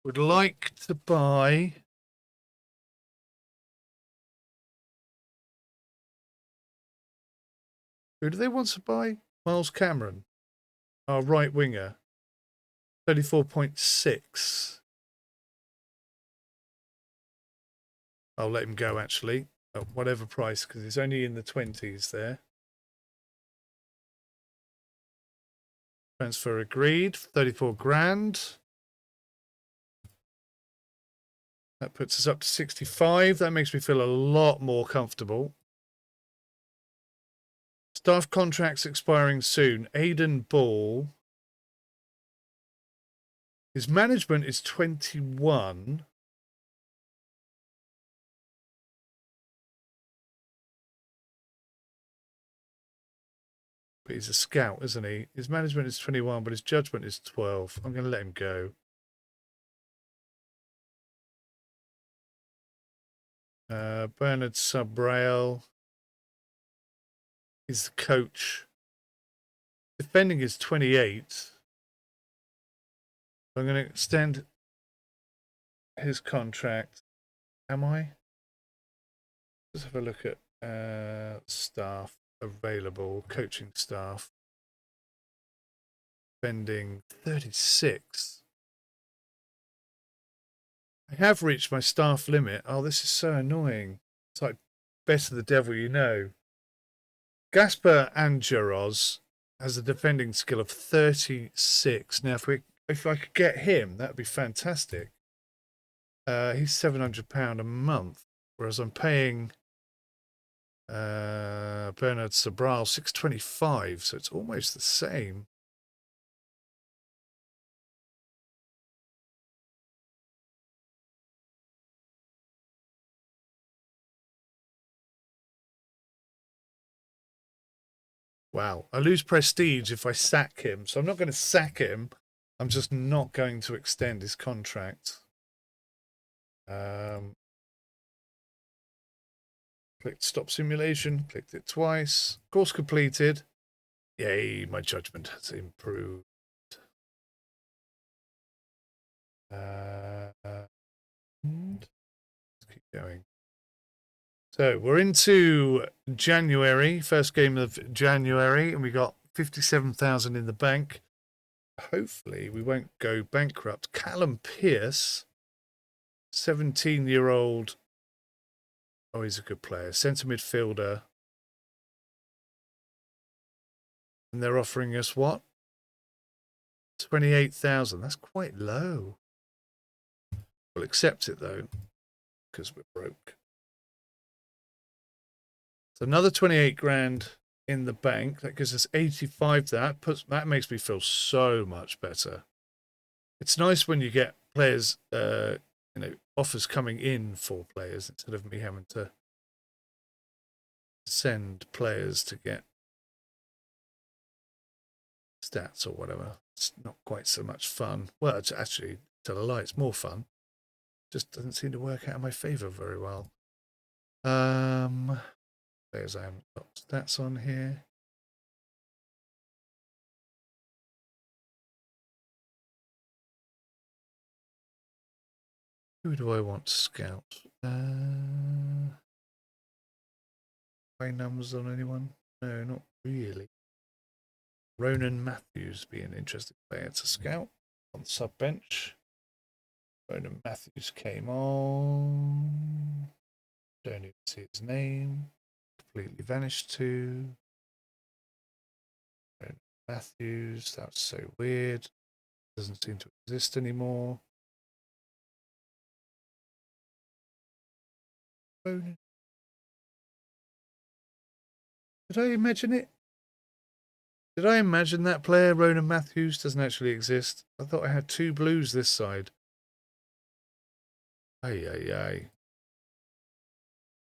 would like to buy who do they want to buy? Miles Cameron, our right winger. 34.6. I'll let him go actually at whatever price because he's only in the 20s there. Transfer agreed. 34 grand. That puts us up to 65. That makes me feel a lot more comfortable. Staff contracts expiring soon. Aidan Ball. His management is 21. But he's a scout, isn't he? His management is 21, but his judgment is 12. I'm going to let him go. Bernard Subrail. He's the coach. Defending is 28. I'm going to extend his contract. Am I? Let's have a look at staff available, coaching staff. Spending 36. I have reached my staff limit. Oh, this is so annoying. It's like better the devil you know. Gasper Angeros has a defending skill of 36. Now, if I could get him, that'd be fantastic. He's £700 a month, whereas I'm paying Bernard Sobral 625, so it's almost the same. Wow, I lose prestige if I sack him, so I'm not going to sack him. I'm just not going to extend his contract. Clicked stop simulation, clicked it twice. Course completed. Yay, my judgment has improved. Let's keep going. So we're into January, first game of January, and we got 57,000 in the bank. Hopefully we won't go bankrupt. Callum Pearce, 17-year-old. Oh, he's a good player. Centre midfielder. And they're offering us what? 28,000. That's quite low. We'll accept it though, because we're broke. So another 28 grand in the bank. That gives us 85. That makes me feel so much better. It's nice when you get players, offers coming in for players instead of me having to send players to get stats or whatever. It's not quite so much fun. Well, it's actually, tell a lie, it's more fun. Just doesn't seem to work out in my favour very well. Players I haven't got stats on here. Who do I want to scout? Play numbers on anyone? No, not really. Ronan Matthews be an interesting player to scout on the sub bench. Ronan Matthews came on. Don't even see his name. Completely vanished too. Ronan Matthews, that's so weird. Doesn't seem to exist anymore. Ronan. Did I imagine it? Did I imagine that player, Ronan Matthews, doesn't actually exist? I thought I had two blues this side. Ay, ay, ay.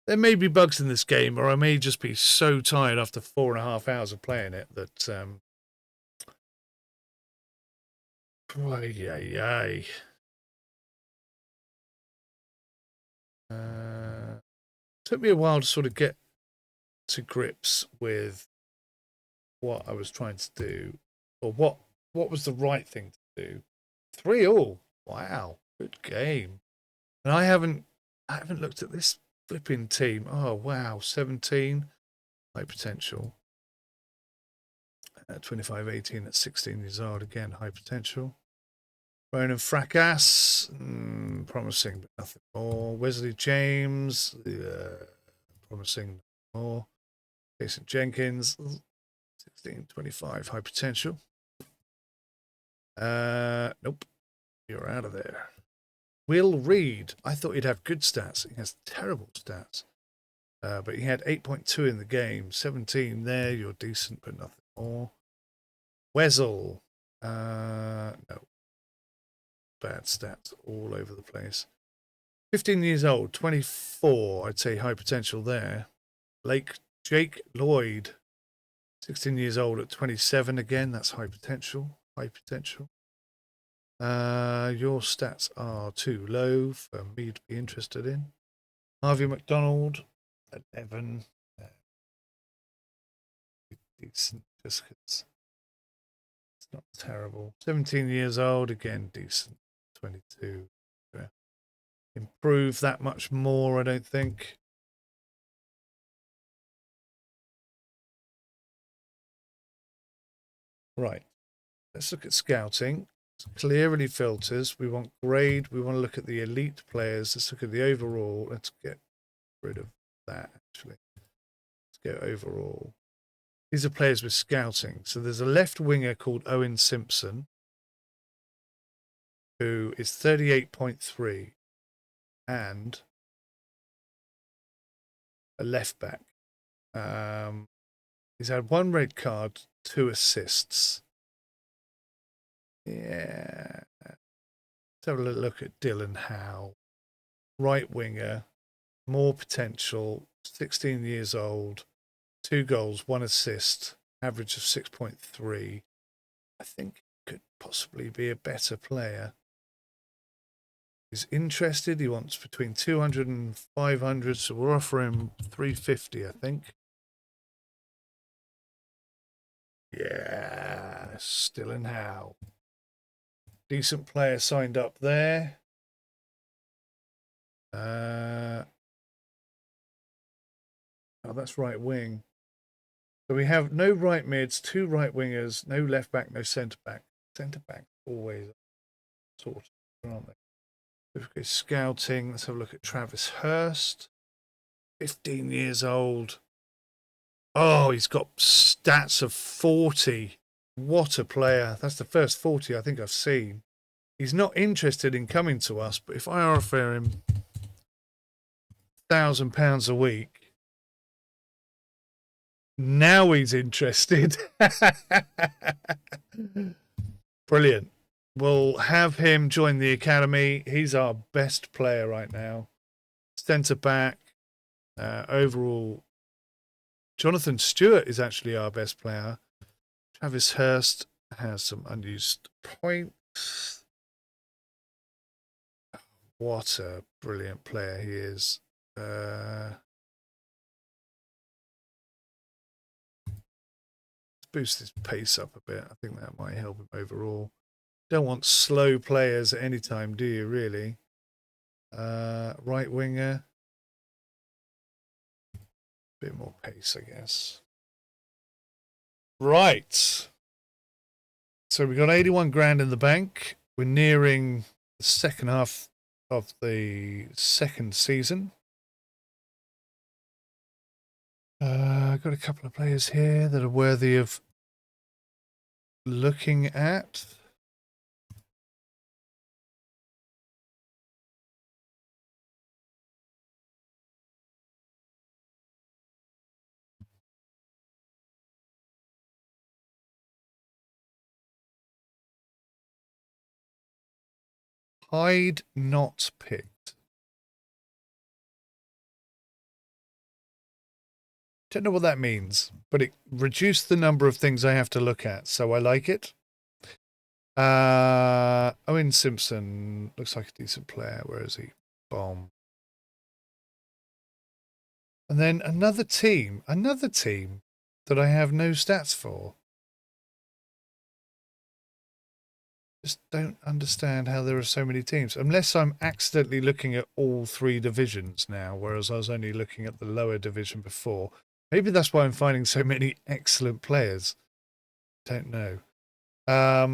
There may be bugs in this game, or I may just be so tired after 4.5 hours of playing it that... Ay, ay, ay. Took me a while to sort of get to grips with what I was trying to do, or what was the right thing to do. 3-3. Wow, good game. And I haven't looked at this flipping team. Oh wow, 17, high potential. 25-18 at 16 years old, again high potential. Ronan Fracas, promising but nothing more. Wesley James, promising more. Jason Jenkins, 16-25, high potential. Nope, you're out of there. Will Reed, I thought he'd have good stats. He has terrible stats. But he had 8.2 in the game, 17 there. You're decent, but nothing more. Wessel, no. Bad stats all over the place. 15 years old, 24, I'd say high potential there. Jake Lloyd, 16 years old at 27 again, that's high potential. High potential. Your stats are too low for me to be interested in. Harvey McDonald, 11. Decent, just because it's not terrible. 17 years old, again, decent. 22. Improve that much more, I don't think. Right. Let's look at scouting. Clearly filters. We want grade. We want to look at the elite players. Let's look at the overall. Let's get rid of that, actually. Let's go overall. These are players with scouting. So there's a left winger called Owen Simpson, who is 38.3, and a left back. He's had 1 red card, 2 assists. Yeah. Let's have a look at Dylan Howe. Right winger, more potential, 16 years old, 2 goals, 1 assist, average of 6.3. I think could possibly be a better player. He's interested. He wants between 200 and 500, so we'll offer him 350, I think. Yeah, still in how. Decent player signed up there. Oh, that's right wing. So we have no right mids, 2 right wingers, no left back, no centre back. Centre back always sort of, aren't they? Okay, scouting. Let's have a look at Travis Hurst. 15 years old. Oh, he's got stats of 40. What a player. That's the first 40 I think I've seen. He's not interested in coming to us, but if I offer him £1,000 a week, now he's interested. Brilliant. We'll have him join the academy. He's our best player right now. Centre back. Overall, Jonathan Stewart is actually our best player. Travis Hurst has some unused points. What a brilliant player he is. Let's boost his pace up a bit. I think that might help him overall. Don't want slow players at any time, do you, really? Right winger. Bit more pace, I guess. Right. So we got 81 grand in the bank. We're nearing the second half of the second season. I've got a couple of players here that are worthy of looking at. Hide not picked. Don't know what that means, but it reduced the number of things I have to look at, so I like it. Owen Simpson looks like a decent player. Where is he? Bomb. And then another team that I have no stats for. Just don't understand how there are so many teams, unless I'm accidentally looking at all 3 divisions now, whereas I was only looking at the lower division before. Maybe that's why I'm finding so many excellent players. Don't know. I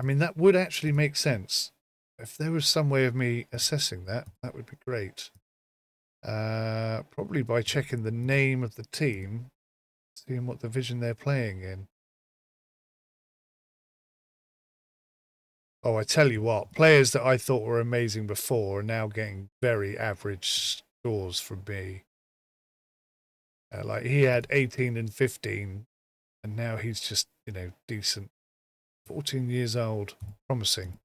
mean, that would actually make sense. If there was some way of me assessing that, that would be great. Probably by checking the name of the team, seeing what division they're playing in. Oh, I tell you what, players that I thought were amazing before are now getting very average scores from me. Like he had 18 and 15, and now he's just, decent. 14 years old, promising.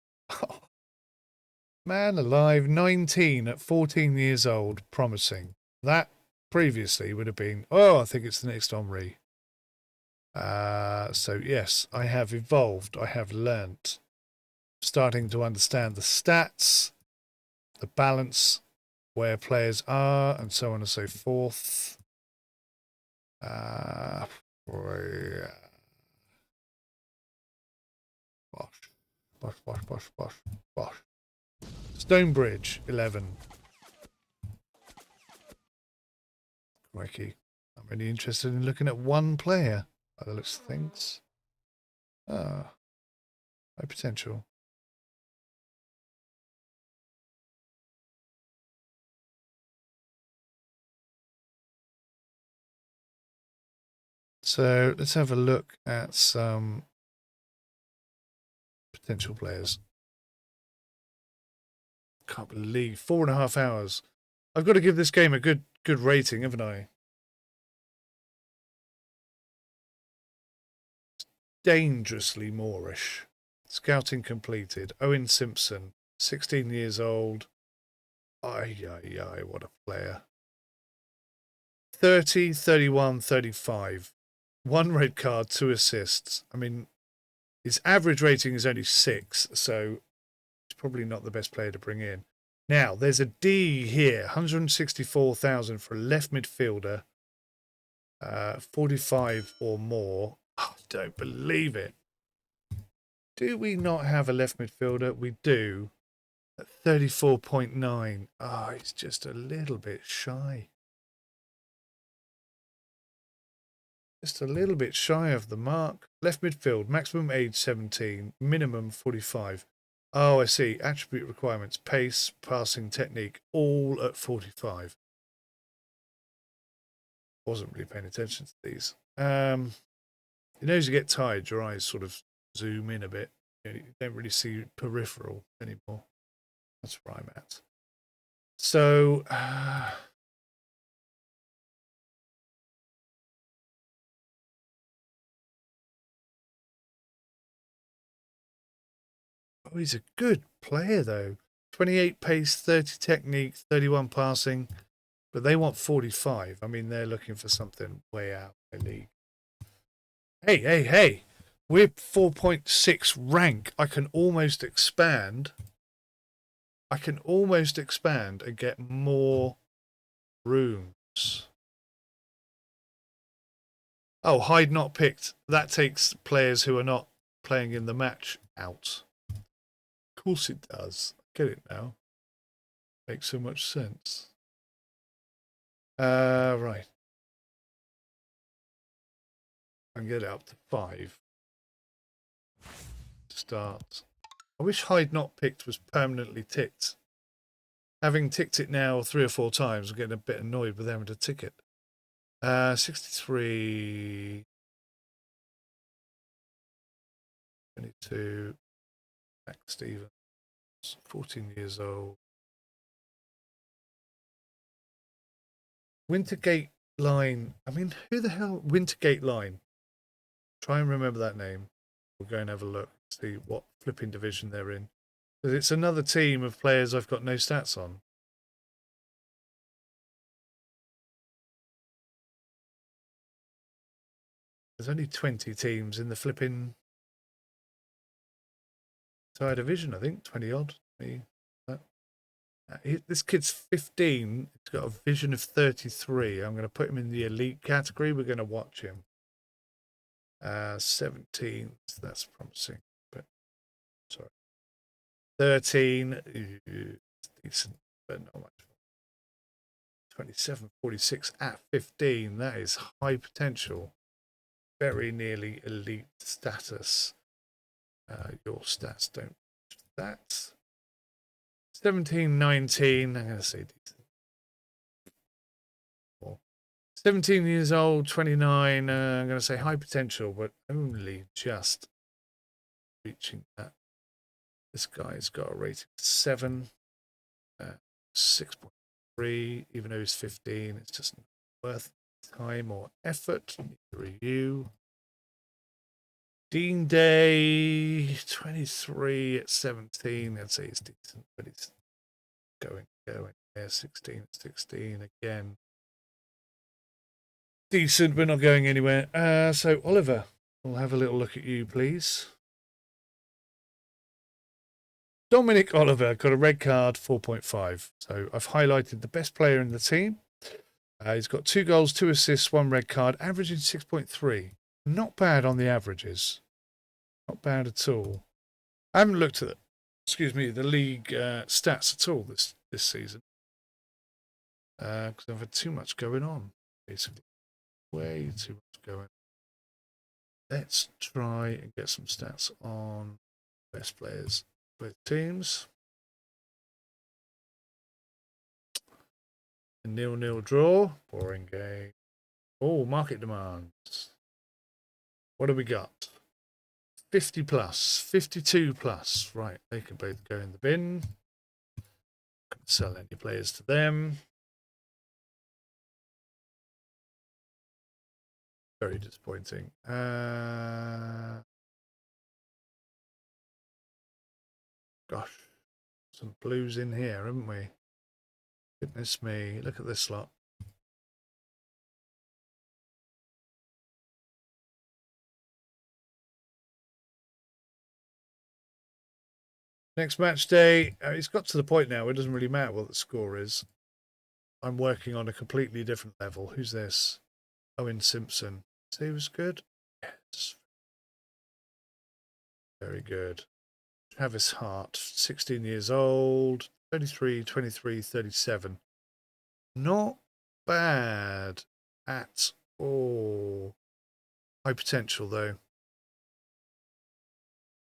Man alive, 19 at 14 years old, promising. That previously would have been, oh, I think it's the next Omri. So yes, I have evolved. I have learnt. Starting to understand the stats, the balance, where players are, and so on and so forth. Bosh. Stonebridge, 11. Crikey. I'm really interested in looking at one player by the looks of things. High potential. So let's have a look at some potential players. Can't believe 4.5 hours. I've got to give this game a good rating, haven't I? Dangerously Moorish. Scouting completed. Owen Simpson, 16 years old. Ay, what a player. 30, 31, 35. 1 red card, 2 assists. I mean, his average rating is only 6, so he's probably not the best player to bring in. Now, there's a D here, 164,000 for a left midfielder, 45 or more. Oh, I don't believe it. Do we not have a left midfielder? We do. At 34.9. Ah, it's just a little bit shy. Just a little bit shy of the mark. Left midfield, maximum age 17, minimum 45. Oh, I see. Attribute requirements, pace, passing, technique, all at 45. Wasn't really paying attention to these. You know, as you get tired, your eyes sort of zoom in a bit. You don't really see peripheral anymore. That's where I'm at. So, oh, he's a good player, though. 28 pace, 30 technique, 31 passing, but they want 45. I mean, they're looking for something way out of their league. Hey, hey, hey. We're 4.6 rank. I can almost expand. And get more rooms. Oh, hide not picked. That takes players who are not playing in the match out. Of course it does. Get it now. Makes so much sense. Right. I can get it up to 5. Start. I wish hide not picked was permanently ticked. Having ticked it now 3 or 4 times, I'm getting a bit annoyed with having to tick it. 63. 22. Max Stevens. 14 years old. Wintergate Line. I mean, who the hell? Wintergate Line. Try and remember that name. We'll go and have a look, see what flipping division they're in. Because it's another team of players I've got no stats on. There's only 20 teams in the flipping entire division, I think. 20 odd. This kid's 15. He's got a vision of 33. I'm going to put him in the elite category. We're going to watch him. 17. That's promising. But sorry. 13. Decent, but not much. 27, 46 at 15. That is high potential. Very nearly elite status. Your stats don't match that. 17, 19. I'm going to say decent. 17 years old, 29. I'm going to say high potential, but only just reaching that. This guy's got a rating of 7, 6.3. Even though he's 15, it's just not worth time or effort. Review. Dean Day, 23 at 17. I'd say it's decent, but it's going. Yeah, 16 at 16 again. Decent, but not going anywhere. So, Oliver, we'll have a little look at you, please. Dominic Oliver got a red card, 4.5. So, I've highlighted the best player in the team. He's got 2 goals, 2 assists, 1 red card, averaging 6.3. Not bad on the averages. Not bad at all. I haven't looked at the league stats at all this season. Because I've had too much going on, basically. Way too much going on. Let's try and get some stats on best players, both teams. A 0-0 draw. Boring game. Oh, market demands. What do we got? 50 plus, 52 plus. Right, they can both go in the bin. Can't sell any players to them. Very disappointing. Gosh, some blues in here, haven't we? Goodness me, look at this lot. Next match day, it's got to the point now where it doesn't really matter what the score is. I'm working on a completely different level. Who's this? Owen Simpson. So he was good? Yes. Very good. Travis Hart, 16 years old, 33, 23, 37. Not bad at all. High potential, though.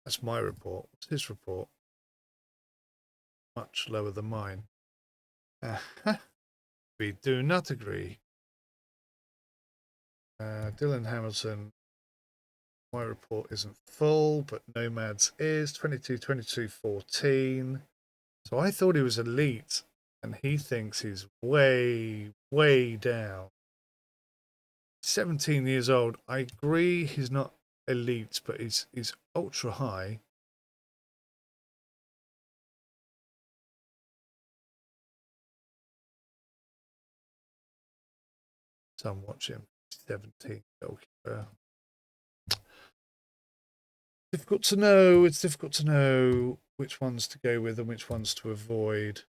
That's my report. What's his report? Much lower than mine. We do not agree. Dylan Hamilton. My report isn't full, but Nomad's is 22, 22, 14. So I thought he was elite, and he thinks he's way, way down. 17 years old. I agree he's not elite, but he's ultra high. So I'm watching 17 goalkeeper. Difficult to know. It's difficult to know which ones to go with and which ones to avoid.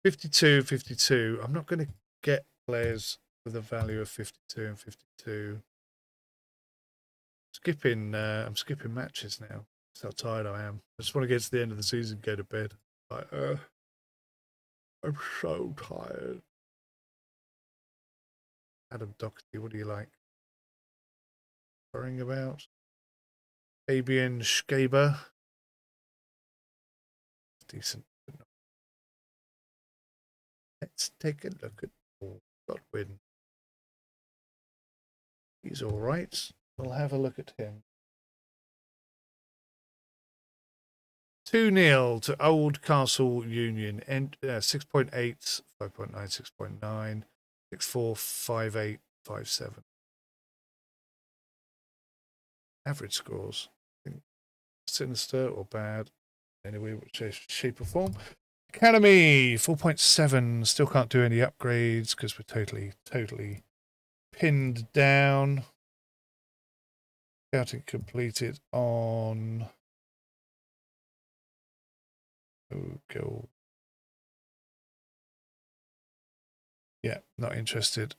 52, 52. I'm not going to get players with a value of 52 and 52. I'm skipping matches now. That's how tired I am. I just want to get to the end of the season and go to bed. I'm so tired. Adam Doherty, what do you like? Worrying about? Fabian Schäber. Decent. Let's take a look at Paul Godwin. He's all right. We'll have a look at him. 2-0 to Oldcastle Union. 6.8, 5.9, 6.9, 6.4, 5.8, 5.7. Average scores. Sinister or bad. Anyway, shape or form. Academy 4.7. Still can't do any upgrades because we're totally pinned down. Scouting completed on. Oh, go. Yeah, not interested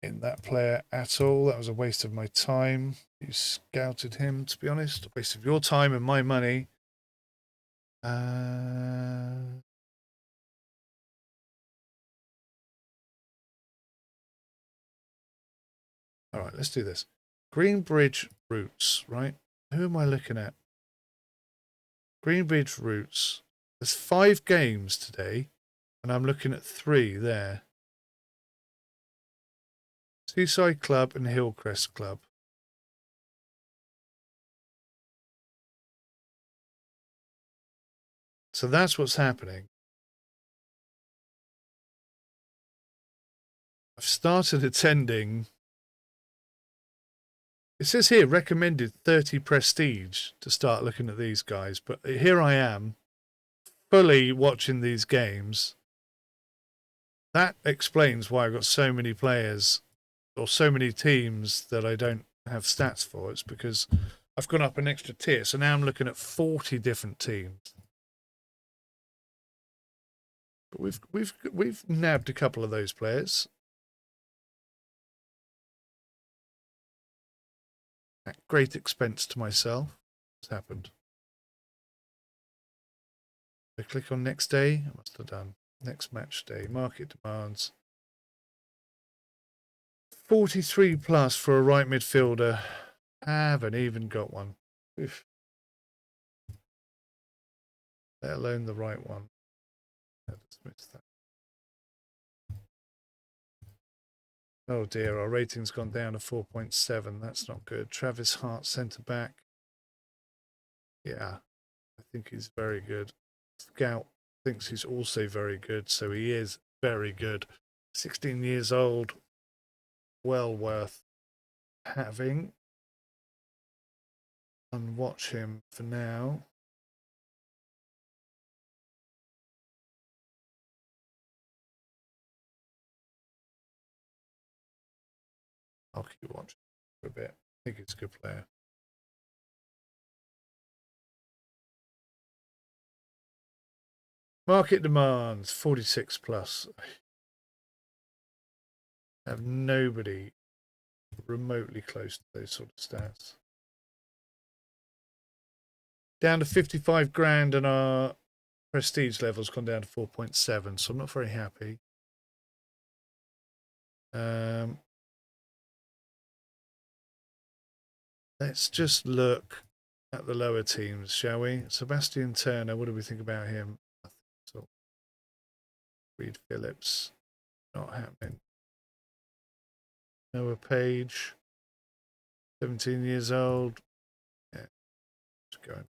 in that player at all. That was a waste of my time. You scouted him, to be honest. A waste of your time and my money. All right, let's do this. Greenbridge Roots, right? Who am I looking at? Greenbridge Roots. There's 5 games today, and I'm looking at 3 there. Seaside Club and Hillcrest Club. So that's what's happening. I've started attending. It says here recommended 30 prestige to start looking at these guys, but here I am fully watching these games. That explains why I've got so many players or so many teams that I don't have stats for. It's because I've gone up an extra tier, so now I'm looking at 40 different teams. But we've nabbed a couple of those players. At great expense to myself. What's happened? I click on next day. I must have done next match day. Market demands 43 plus for a right midfielder. Haven't even got one. Oof. Let alone the right one. Let's that. Oh dear, our rating's gone down to 4.7. That's not good. Travis Hart, centre back. Yeah, I think he's very good. Scout thinks he's also very good, so he is very good. 16 years old. Well worth having. And watch him for now. I'll keep watching for a bit. I think he's a good player. Market demands 46 plus. I have nobody remotely close to those sort of stats. Down to 55 grand, and our prestige level's gone down to 4.7, so I'm not very happy. Let's just look at the lower teams, shall we? Sebastian Turner, what do we think about him? So, Reed Phillips, not happening. Noah Page, 17 years old. Yeah, just going.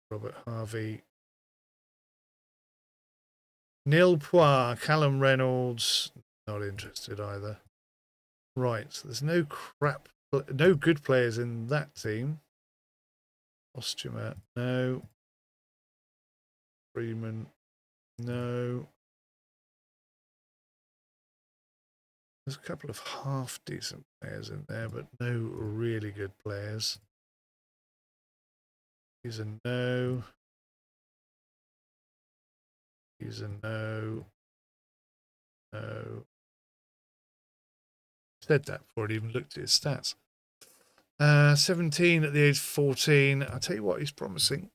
Robert Harvey. Neil Poir, Callum Reynolds, not interested either. Right, so there's no good players in that team. Ostumer, no. Freeman, no. There's a couple of half decent players in there, but no really good players. He's a no. He's a no. No. Said that before I'd even looked at his stats. 17 at the age of 14. I'll tell you what, he's promising.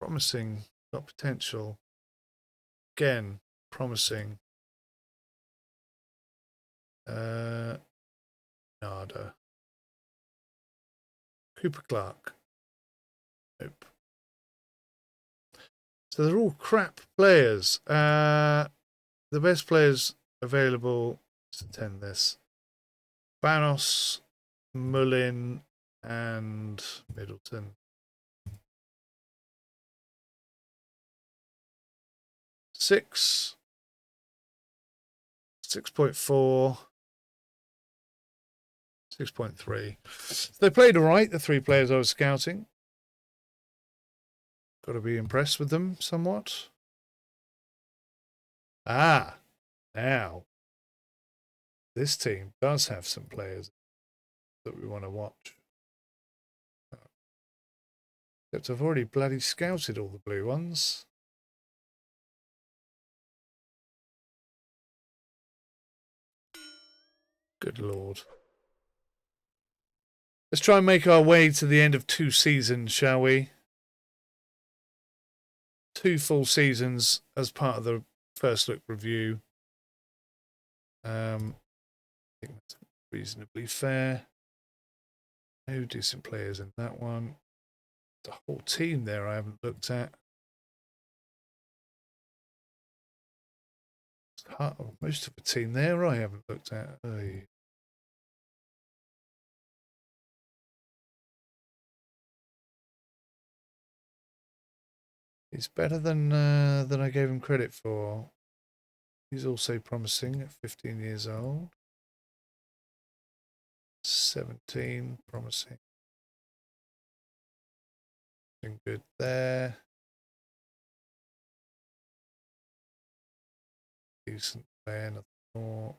Promising. Got potential. Again, promising. Nada. Cooper Clark. Nope. So they're all crap players. The best players available. Let's attend this. Banos, Mullin, and Middleton. 6, 6.4, 6.3. They played all right, the three players I was scouting. Got to be impressed with them somewhat. Now this team does have some players that we want to watch. Except I've already bloody scouted all the blue ones. Good Lord. Let's try and make our way to the end of 2 seasons, shall we? 2 full seasons as part of the first look review. I think that's reasonably fair. No decent players in that one. The whole team there I haven't looked at. Most of the team there I haven't looked at. He's better than I gave him credit for. He's also promising at 15 years old. 17, promising. Doing good there. Decent player, nothing more.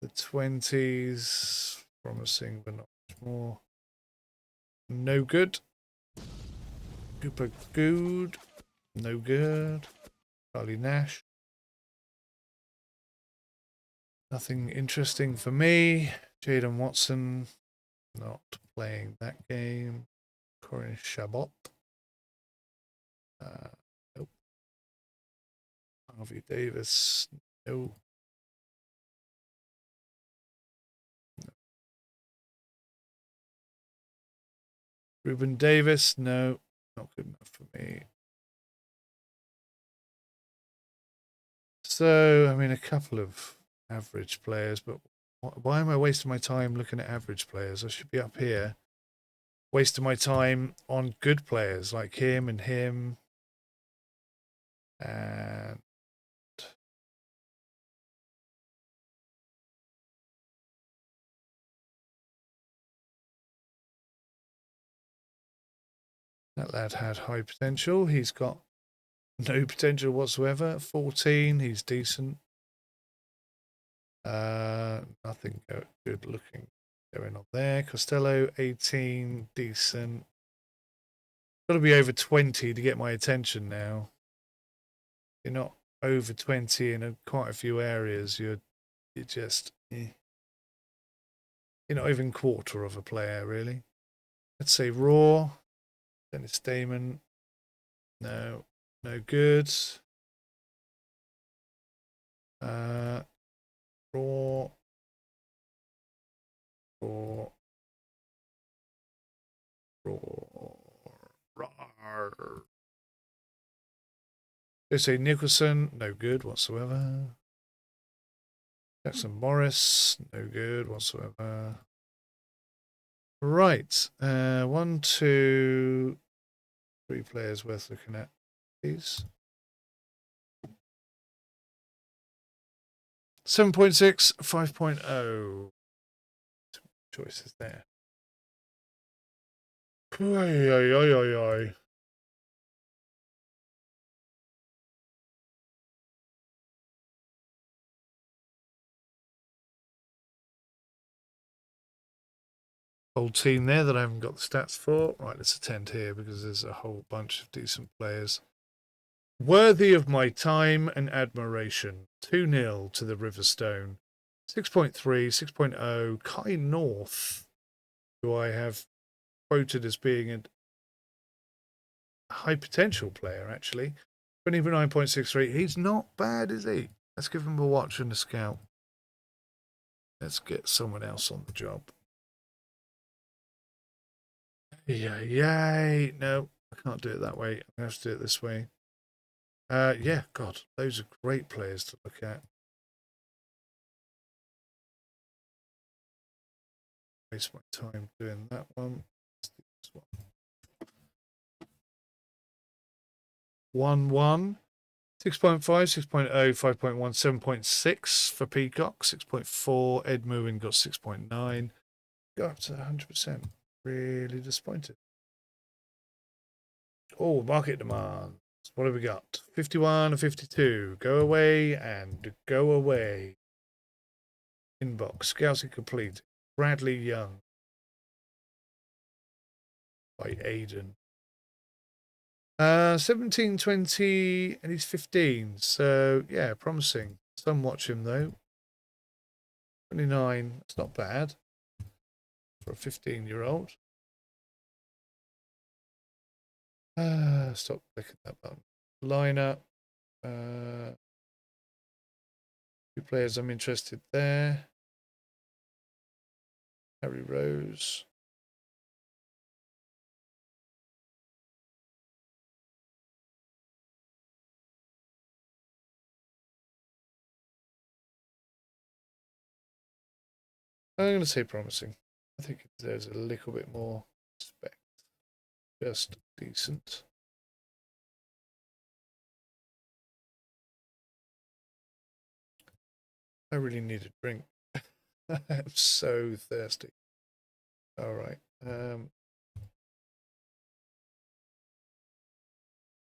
The 20s, promising but not much more. No good. Cooper Good, no good. Charlie Nash. Nothing interesting for me. Jaden Watson, not playing that game. Corin Chabot. Nope. Harvey Davis, no. Ruben Davis, no. Not good enough for me. So, I mean, a couple of average players, but why am I wasting my time looking at average players? I should be up here wasting my time on good players like him and him. And that lad had high potential. He's got no potential whatsoever. 14, he's decent. Nothing good looking going on there. Costello, 18, decent. Got to be over 20 to get my attention now. You're not over 20 in quite a few areas. You're just you're not even quarter of a player really. Let's say Raw. Dennis Damon. No, no good. Raw. Raw. Raw. Let's say Nicholson. No good whatsoever. Jackson Morris. No good whatsoever. Right. 1, 2, 3 players worth looking at, please. 7.6, 5.0. Choices there. Oy, oy, oy, oy, oy. Whole team there that I haven't got the stats for. Right, let's attend here because there's a whole bunch of decent players. Worthy of my time and admiration. 2-0 to the Riverstone. 6.3, 6.0. Kai North, who I have quoted as being a high potential player, actually. 29.63. He's not bad, is he? Let's give him a watch and a scout. Let's get someone else on the job. Yay. No, I can't do it that way. I have to do it this way. Yeah, God, those are great players to look at. Waste my time doing that one. Let's do this one. 1-1. 6.5, 6.0, 5.1, 7.6 for Peacock. 6.4. Ed Moon got 6.9. Go up to 100%. Really disappointed. Oh, market demand. What have we got? 51 and 52. Go away and go away. Inbox. Scouting complete. Bradley Young. By Aiden. 17, 20, and he's 15. So, yeah, promising. Some watch him, though. 29. It's not bad for a 15-year-old. Stop clicking that button. Lineup. 2 players I'm interested there. Harry Rose. I'm going to say promising. I think there's a little bit more spec. Just decent. I really need a drink. I'm so thirsty. All right.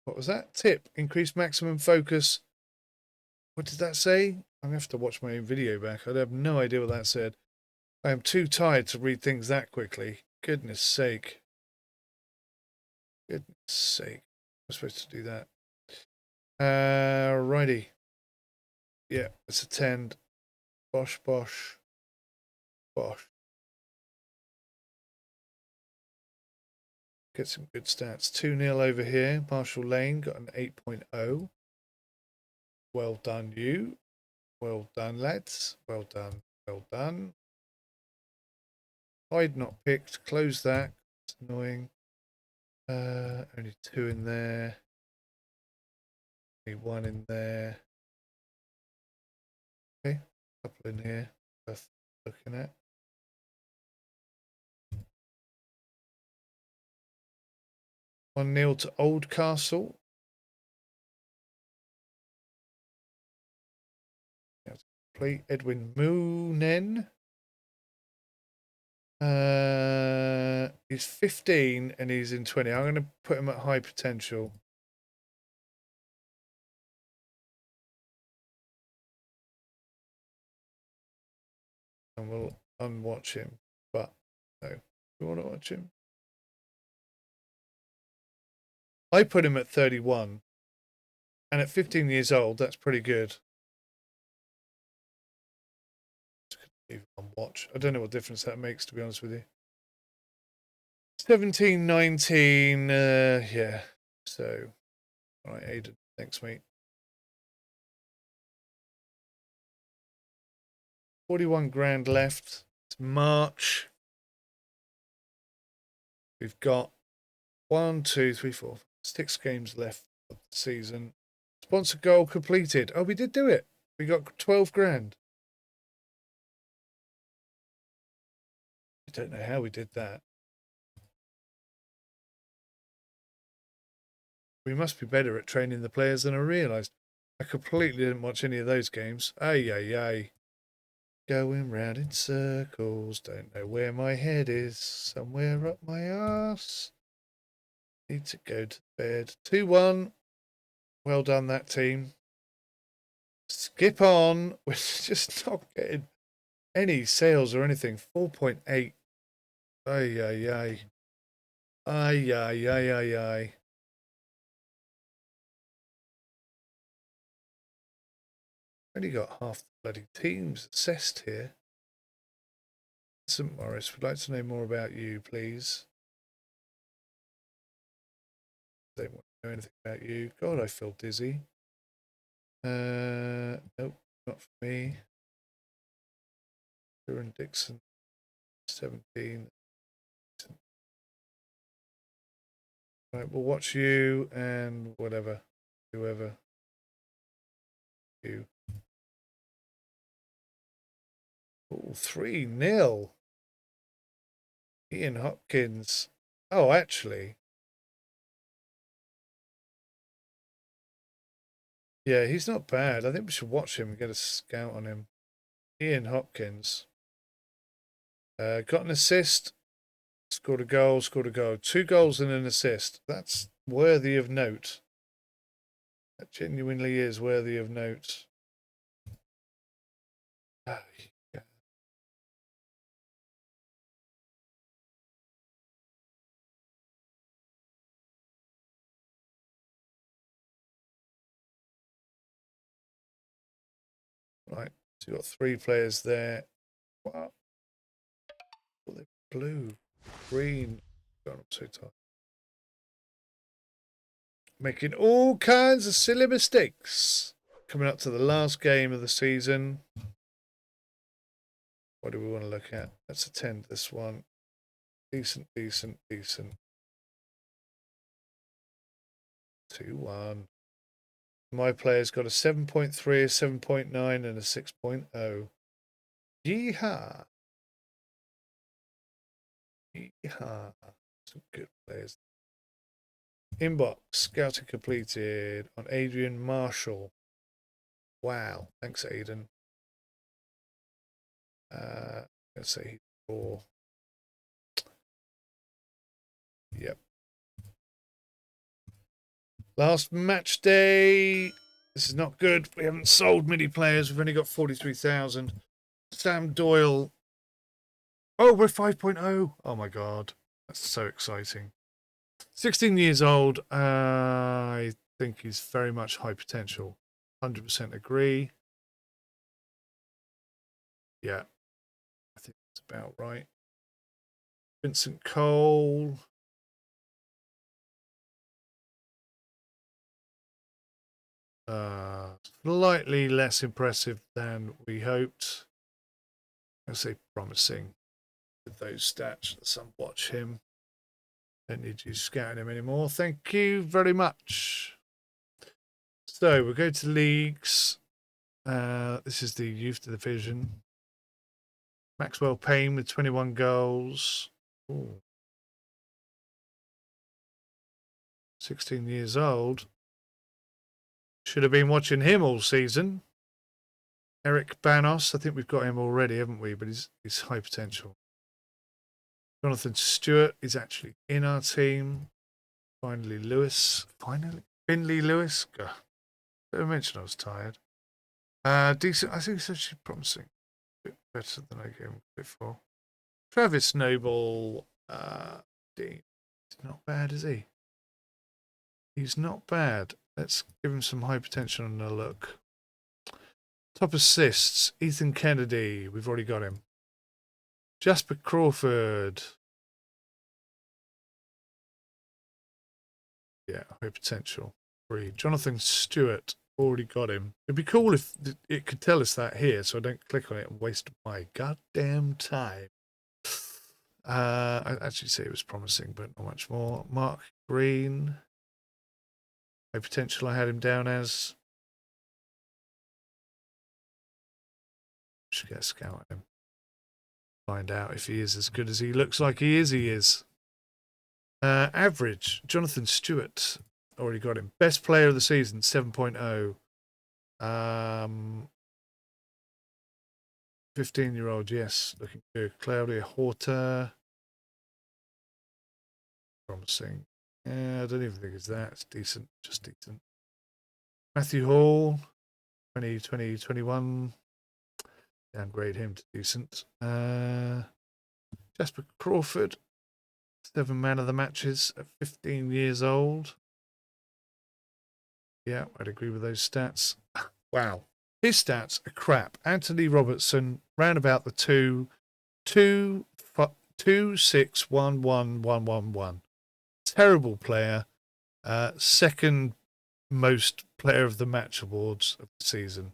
What was that? Tip. Increase maximum focus. What did that say? I'm going to have to watch my own video back. I have no idea what that said. I am too tired to read things that quickly. Goodness sake. Goodness sake. I'm supposed to do that. Righty. Yeah, let's attend. Bosh, bosh, bosh. Get some good stats. 2-0 over here. Marshall Lane got an 8.0. Well done, you. Well done, lads. Well done. Well done. Hyde not picked. Close that. It's annoying. Only 2 in there. Only 1 in there. Okay. Couple in here. Worth looking at. One nil to Oldcastle. Play Edwin Moonen. He's 15 and he's in 20. I'm going to put him at high potential. And we'll unwatch him. But no, we want to watch him. I put him at 31. And at 15 years old, that's pretty good. On watch. I don't know what difference that makes, to be honest with you. 17, 19. Yeah. So, all right, Aiden. Thanks, mate. 41 grand left. It's March. We've got 1, 2, 3, 4, 6 games left of the season. Sponsor goal completed. Oh, we did do it. We got 12 grand. I don't know how we did that. We must be better at training the players than I realised. I completely didn't watch any of those games. Ay, ay, ay. Going round in circles. Don't know where my head is. Somewhere up my arse. Need to go to bed. 2-1. Well done, that team. Skip on. We're just not getting any sales or anything. 4.8. Ay, ay, ay. Ay, ay, ay, ay, ay. Only got half the bloody teams assessed here. St. Morris, would like to know more about you, please. Don't want to know anything about you. God, I feel dizzy. Nope, not for me. Kieran Dixon, 17. Right, we'll watch you and whatever, whoever. You. Oh, 3-0. Ian Hopkins. Oh, actually. Yeah, he's not bad. I think we should watch him and get a scout on him. Ian Hopkins. Got an assist. Scored a goal, scored a goal. 2 goals and an assist. That's worthy of note. That genuinely is worthy of note. Oh, yeah. Right, so you've got 3 players there. Wow. Oh, they're blue, green. God, I'm so tired. Making all kinds of silly mistakes. Coming up to the last game of the season. What do we want to look at? Let's attend this one. Decent, decent, decent. 2-1. My player's got a 7.3, a 7.9, and a 6.0. Yeehaw. Yeehaw. Some good players. Inbox. Scouting completed on Adrian Marshall. Wow. Thanks, Aiden. Let's say 4. Yep. Last match day. This is not good. We haven't sold many players. We've only got 43,000. Sam Doyle. Oh, we're 5.0. Oh my God. That's so exciting. 16 years old. I think he's very much high potential. 100% agree. Yeah. I think that's about right. Vincent Cole. Slightly less impressive than we hoped. I say promising with those stats. Let's watch him. Don't need you scouting him anymore. Thank you very much. So we'll go to leagues. This is the youth division. Maxwell Payne with 21 goals. Ooh. 16 years old. Should have been watching him all season. Eric Banos. I think we've got him already, haven't we? But he's high potential. Jonathan Stewart is actually in our team. Finally, Lewis. Finley Lewis. God, I mentioned I was tired. Decent. I think it's actually promising. A bit better than I gave him before. Travis Noble. Dean. He's not bad, is he? He's not bad. Let's give him some high potential and a look. Top assists, Ethan Kennedy. We've already got him. Jasper Crawford. Yeah, high potential. 3. Jonathan Stewart. Already got him. It'd be cool if it could tell us that here, so I don't click on it and waste my goddamn time. I'd actually say it was promising, but not much more. Mark Green. High potential, I had him down as. Should get a scout at him. Find out if he is as good as he looks like he is. Average, Jonathan Stewart. Already got him. Best player of the season, 7.0. 15-year-old, yes. Looking good. Claudia Horta. Promising. Yeah, I don't even think it's that. It's decent. Just decent. Matthew Hall. 20, 21. Downgrade him to decent. Jasper Crawford. 7 man of the matches at 15 years old. Yeah, I'd agree with those stats. Wow. His stats are crap. Anthony Robertson ran about the 2, 6, 1, 1, 1, 1, 1. Terrible player. Second most player of the match awards of the season.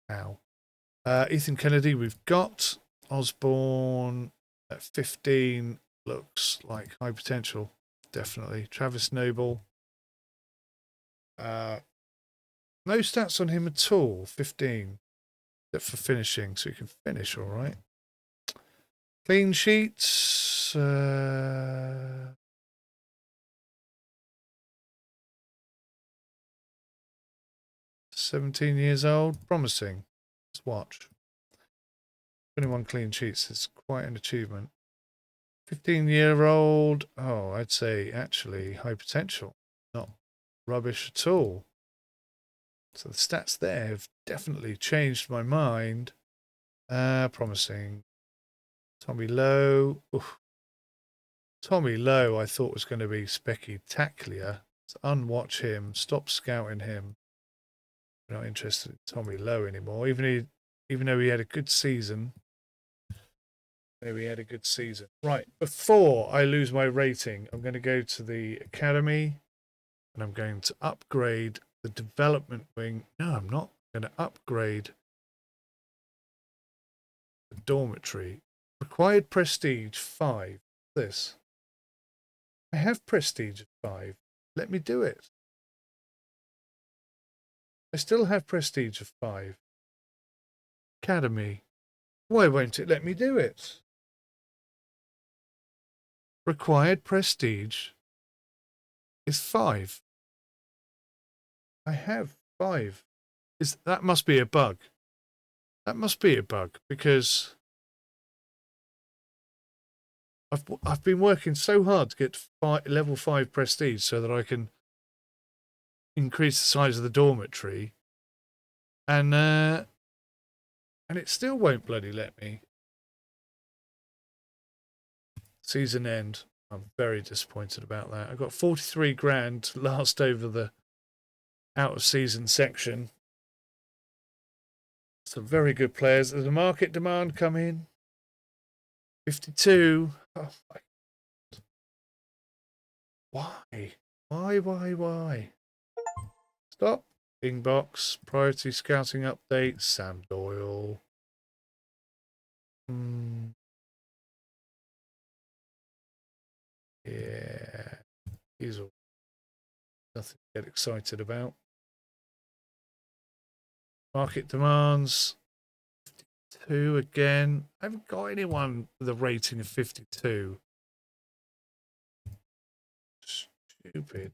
Wow. Ethan Kennedy, we've got. Osborne at 15 looks like high potential. Definitely. Travis Noble. No stats on him at all. 15. Except for finishing, so he can finish all right. Clean sheets. 17 years old. Promising. Let's watch. 21 clean sheets is quite an achievement. 15-year-old. Oh, I'd say actually high potential. Not rubbish at all. So the stats there have definitely changed my mind. Promising. Tommy Lowe. Oof. Tommy Lowe I thought was going to be spectacular. So unwatch him. Stop scouting him. I'm not interested in Tommy Lowe anymore. Even though he had a good season. Maybe he had a good season. Right, before I lose my rating, I'm going to go to the academy and I'm going to upgrade the development wing. No, I'm not. I'm going to upgrade the dormitory. Required prestige 5. This. I have prestige of 5. Let me do it. I still have prestige of 5. Academy. Why won't it let me do it? Required prestige is 5. I have 5. That must be a bug. That must be a bug because I've been working so hard to get level 5 prestige so that I can increase the size of the dormitory, and it still won't bloody let me. Season end. I'm very disappointed about that. I got 43 grand last over the out of season section. Some very good players. There's a market demand come in. 52. Oh my God. Why? Stop. Inbox. Priority scouting update. Sam Doyle. Yeah. He's all nothing to get excited about. Market demands. 52 again. I haven't got anyone with a rating of 52. Stupid.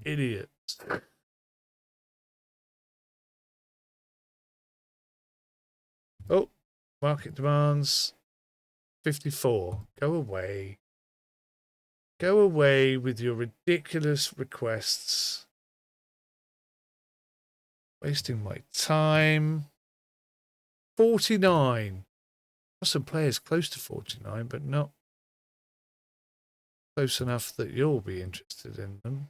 Idiots. Oh, market demands 54. Go away. Go away with your ridiculous requests. Wasting my time. 49. Got some players close to 49, but not close enough that you'll be interested in them.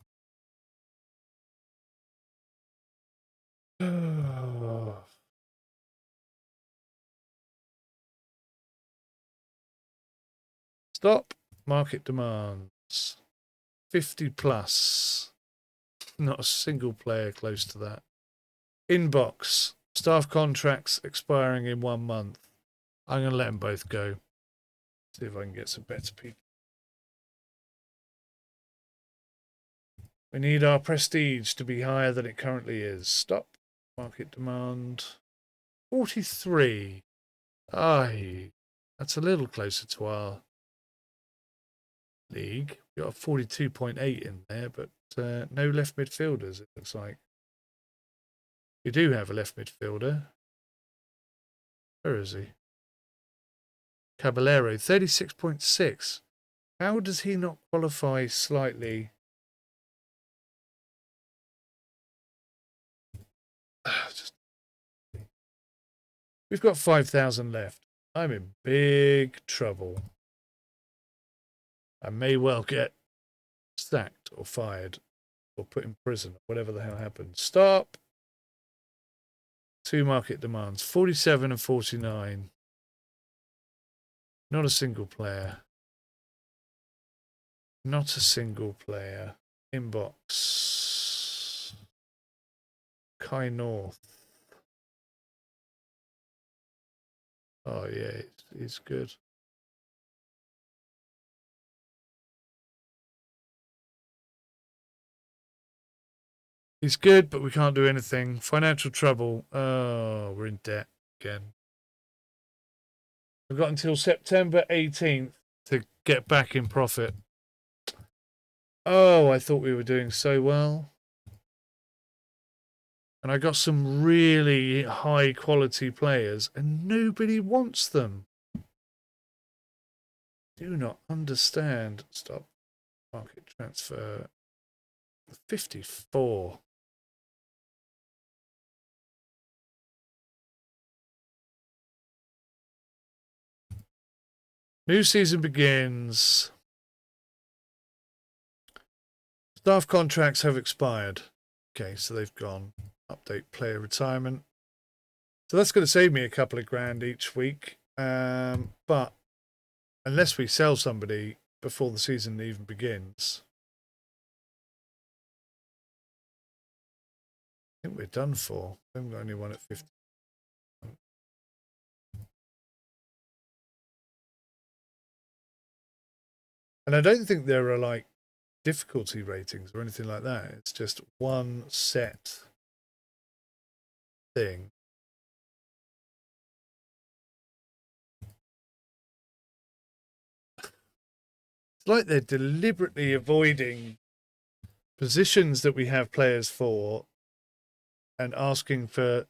Stop. Market demands. 50 plus. Not a single player close to that. Inbox. Staff contracts expiring in 1 month. I'm going to let them both go. See if I can get some better people. We need our prestige to be higher than it currently is. Stop. Market demand. 43. Aye. That's a little closer to our league. We've got a 42.8 in there, but no left midfielders, it looks like. We do have a left midfielder. Where is he? Caballero, 36.6. How does he not qualify slightly? We've got 5,000 left. I'm in big trouble. I may well get sacked or fired or put in prison or whatever the hell happens. Stop. 2 market demands. 47 and 49. Not a single player. Not a single player. Inbox. Kai North. Oh, yeah, he's good. He's good, but we can't do anything. Financial trouble. Oh, we're in debt again. We've got until September 18th to get back in profit. Oh, I thought we were doing so well. And I got some really high quality players and nobody wants them. Do not understand. Stop. Market transfer. 54. New season begins. Staff contracts have expired. Okay, so they've gone. Update player retirement. So that's going to save me a couple of grand each week. But unless we sell somebody before the season even begins, I think we're done for. I haven't got anyone at 50. And I don't think there are like difficulty ratings or anything like that. It's just one set thing. It's like they're deliberately avoiding positions that we have players for and asking for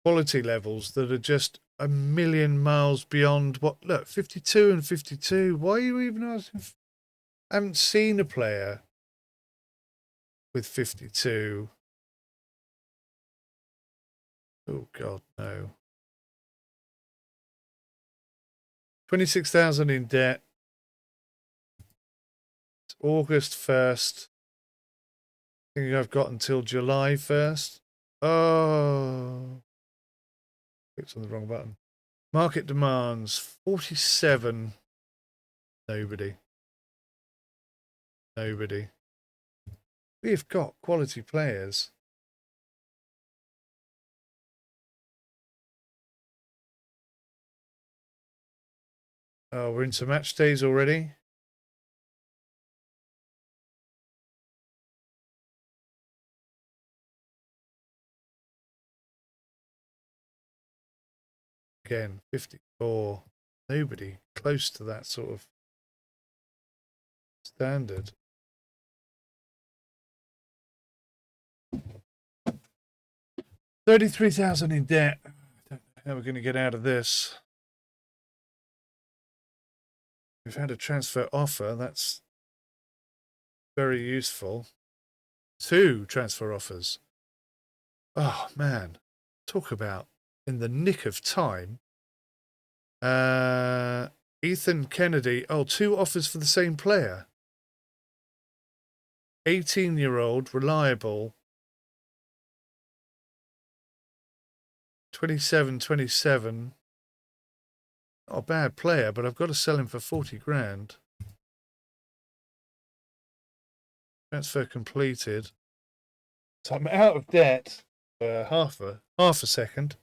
quality levels that are just a million miles beyond what. Look, 52 and 52. Why are you even asking? I haven't seen a player with 52. Oh, God, no. 26,000 in debt. It's August 1st. I think I've got until July 1st. Oh. Clicked on the wrong button. Market demands 47. Nobody. Nobody. We've got quality players. Oh, we're into match days already. Again, 54. Nobody close to that sort of standard. $33,000 in debt. I don't know how we're going to get out of this. We've had a transfer offer. That's very useful. 2 transfer offers. Oh, man. Talk about in the nick of time. Ethan Kennedy. Oh, 2 offers for the same player. 18-year-old, reliable. 27. Not a bad player, but I've got to sell him for 40 grand. Transfer completed. So I'm out of debt for half a second.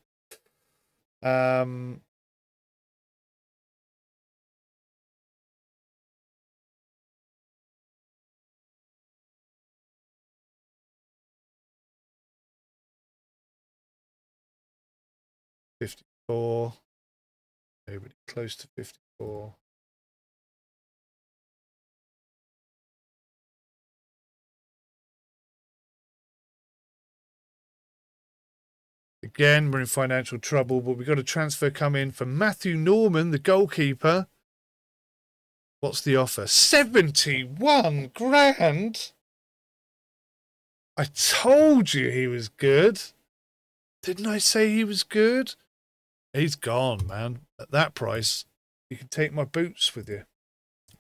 54. Nobody close to 54. Again, we're in financial trouble, but we've got a transfer come in for Matthew Norman, the goalkeeper. What's the offer? 71 grand? I told you he was good. Didn't I say he was good? He's gone, man. At that price, you can take my boots with you.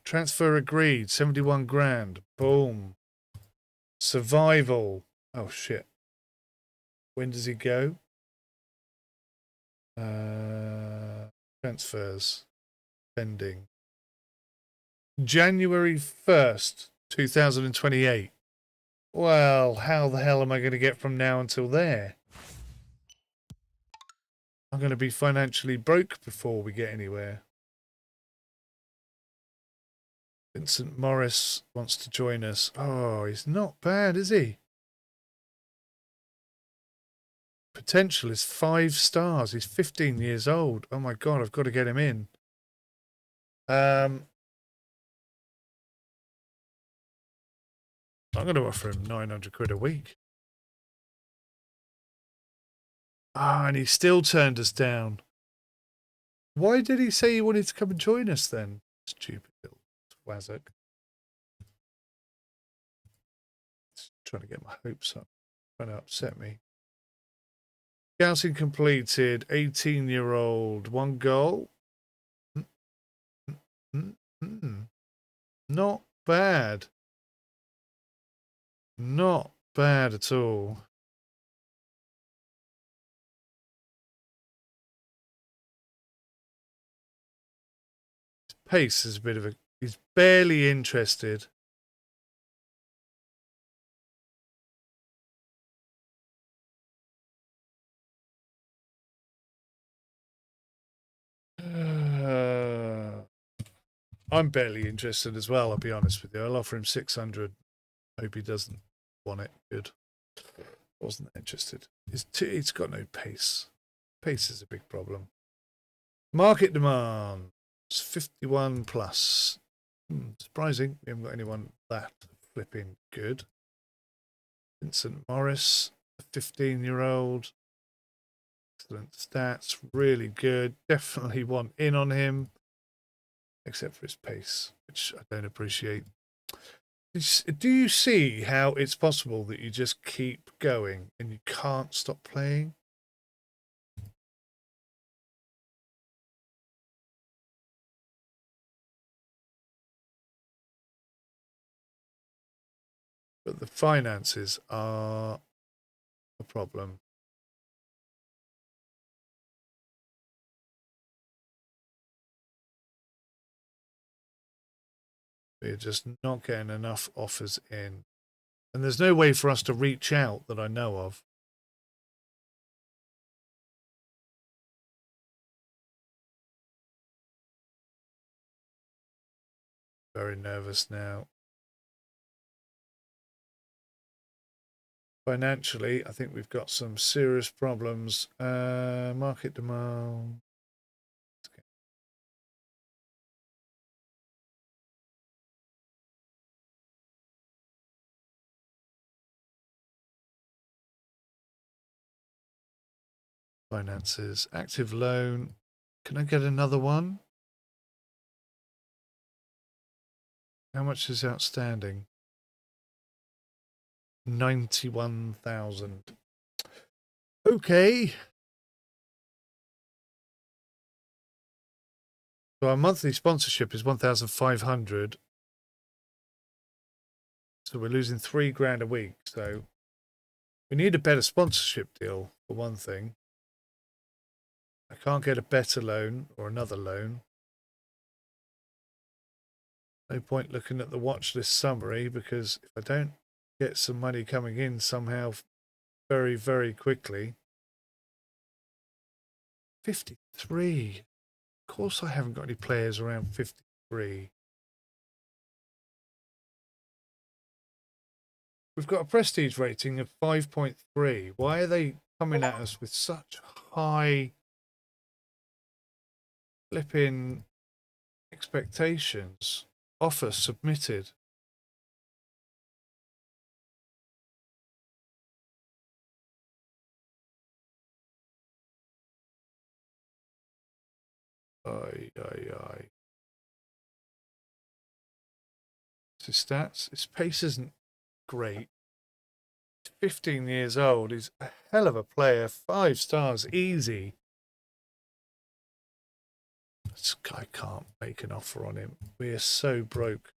Transfer agreed. 71 grand. Boom. Survival. Oh, shit. When does he go? Transfers. Pending. January 1st, 2028. Well, how the hell am I going to get from now until there? I'm going to be financially broke before we get anywhere. Vincent Morris wants to join us. Oh, he's not bad, is he? Potential is 5 stars. He's 15 years old. Oh my God, I've got to get him in. I'm going to offer him 900 quid a week. Ah, and he still turned us down. Why did he say he wanted to come and join us then? Stupid little wazzock. Trying to get my hopes up. Trying to upset me. Scouting completed. 18-year-old. 1 goal. Not bad. Not bad at all. His pace is a bit of a... He's barely interested. I'm barely interested as well, I'll be honest with you. I'll offer him 600. Hope he doesn't want it. Good. Wasn't interested. It's got no pace. Pace is a big problem. Market demand. It's 51 plus. Surprising. We haven't got anyone that flipping good. Vincent Morris, a 15-year-old. Excellent stats. Really good. Definitely want in on him. Except for his pace, which I don't appreciate. Do you see how it's possible that you just keep going and you can't stop playing? But the finances are a problem. We're just not getting enough offers in. And there's no way for us to reach out that I know of. Very nervous now. Financially, I think we've got some serious problems. Market demand. Finances. Active loan. Can I get another one? How much is outstanding? 91,000. Okay. So our monthly sponsorship is 1,500. So we're losing $3,000 a week. So we need a better sponsorship deal for one thing. I can't get a better loan or another loan. No point looking at the watch list summary, because if I don't get some money coming in somehow very, very quickly. 53. Of course I haven't got any players around 53. We've got a prestige rating of 5.3. Why are they coming at us with such high flipping expectations? Offer submitted. Aye, aye, aye. His stats, his pace isn't great. He's 15 years old. He's a hell of a player. 5 stars, easy. This guy can't make an offer on him. We are so broke.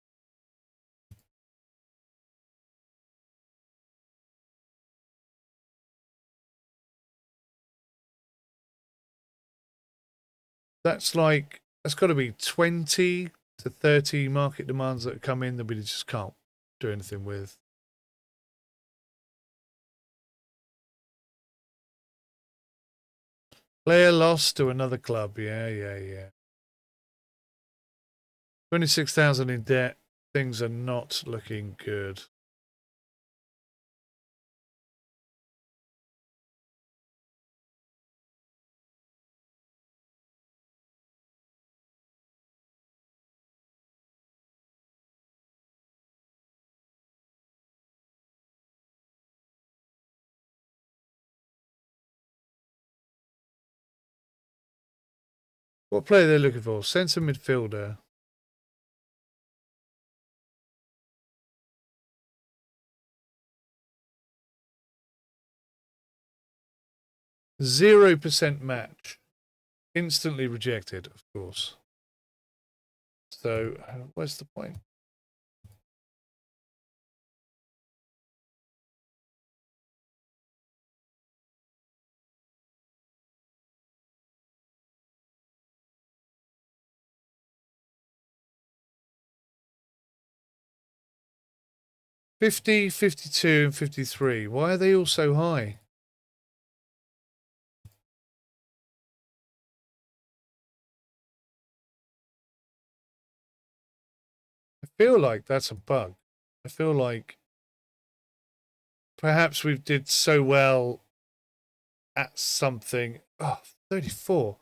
That's got to be 20 to 30 market demands that come in that we just can't do anything with. Player lost to another club. Yeah. 26,000 in debt. Things are not looking good. What player are they looking for? Centre midfielder. %0 match. Instantly rejected, of course. So, where's the point? $50, $52, and $53. Why are they all so high? I feel like that's a bug. I feel like perhaps we did so well at something. Oh, 34.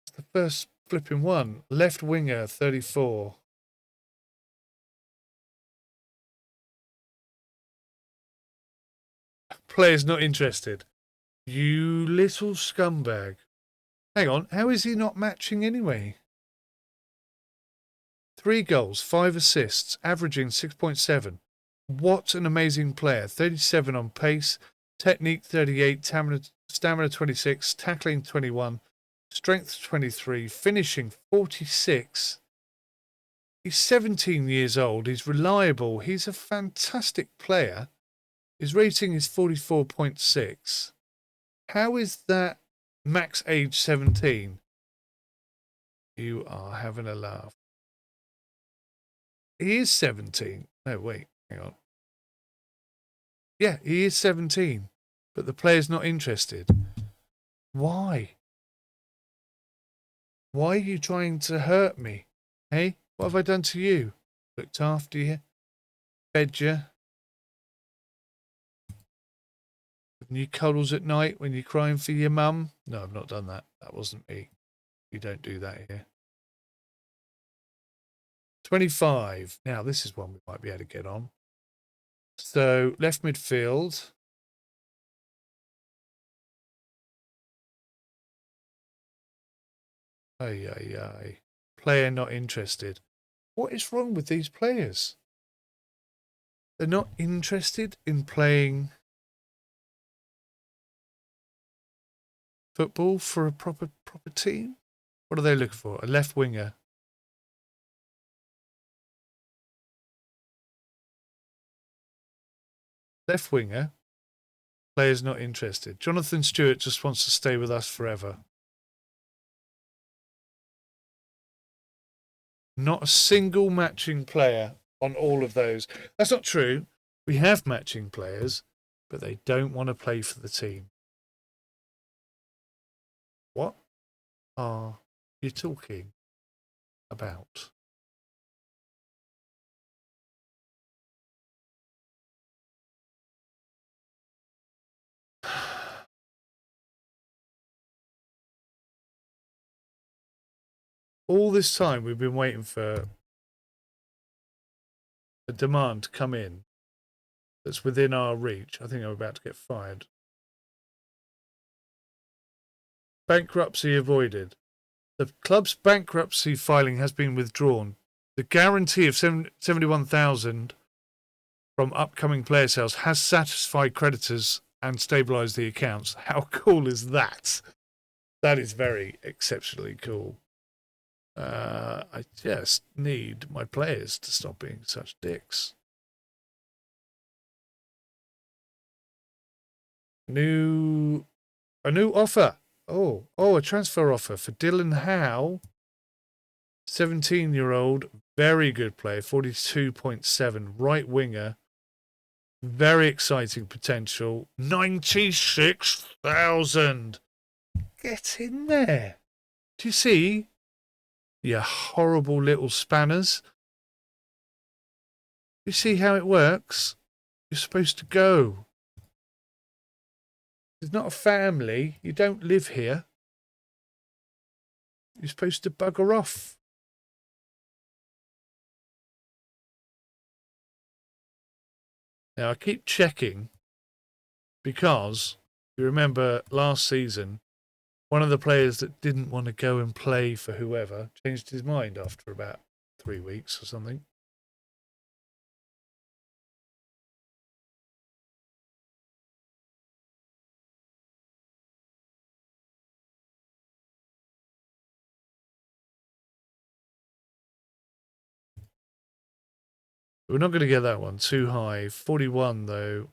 It's the first flipping one. Left winger, 34. Player's not interested. You little scumbag. Hang on, how is he not matching anyway? 3 goals, 5 assists, averaging 6.7. What an amazing player. 37 on pace, technique 38, stamina 26, tackling 21, strength 23, finishing 46. He's 17 years old. He's reliable. He's a fantastic player. His rating is 44.6. How is that max age 17? You are having a laugh. He is 17. No, wait, hang on. Yeah, he is 17, but the player's not interested. Why? Why are you trying to hurt me? Hey, what have I done to you? Looked after you, fed you, given you cuddles at night when you're crying for your mum? No, I've not done that. That wasn't me. You don't do that here. 25. Now, this is one we might be able to get on. So, left midfield. Ay. Player not interested. What is wrong with these players? They're not interested in playing football for a proper team? What are they looking for? A left winger. Left winger. Player's not interested. Jonathan Stewart just wants to stay with us forever. Not a single matching player on all of those. That's not true. We have matching players, but they don't want to play for the team. What are you talking about? All this time we've been waiting for a demand to come in that's within our reach. I think I'm about to get fired. Bankruptcy avoided. The club's bankruptcy filing has been withdrawn. The guarantee of 71,000 from upcoming player sales has satisfied creditors and stabilised the accounts. How cool is that? That is very exceptionally cool. I just need my players to stop being such dicks. A new offer. A transfer offer for Dylan Howe, 17-year-old, very good player, 42.7, right winger, very exciting potential, 96,000. Get in there. Do you see? You horrible little spanners. You see how it works? You're supposed to go. It's not a family. You don't live here. You're supposed to bugger off. Now, I keep checking because you remember last season, one of the players that didn't want to go and play for whoever changed his mind after about 3 weeks or something. We're not going to get that one too high. 41, though.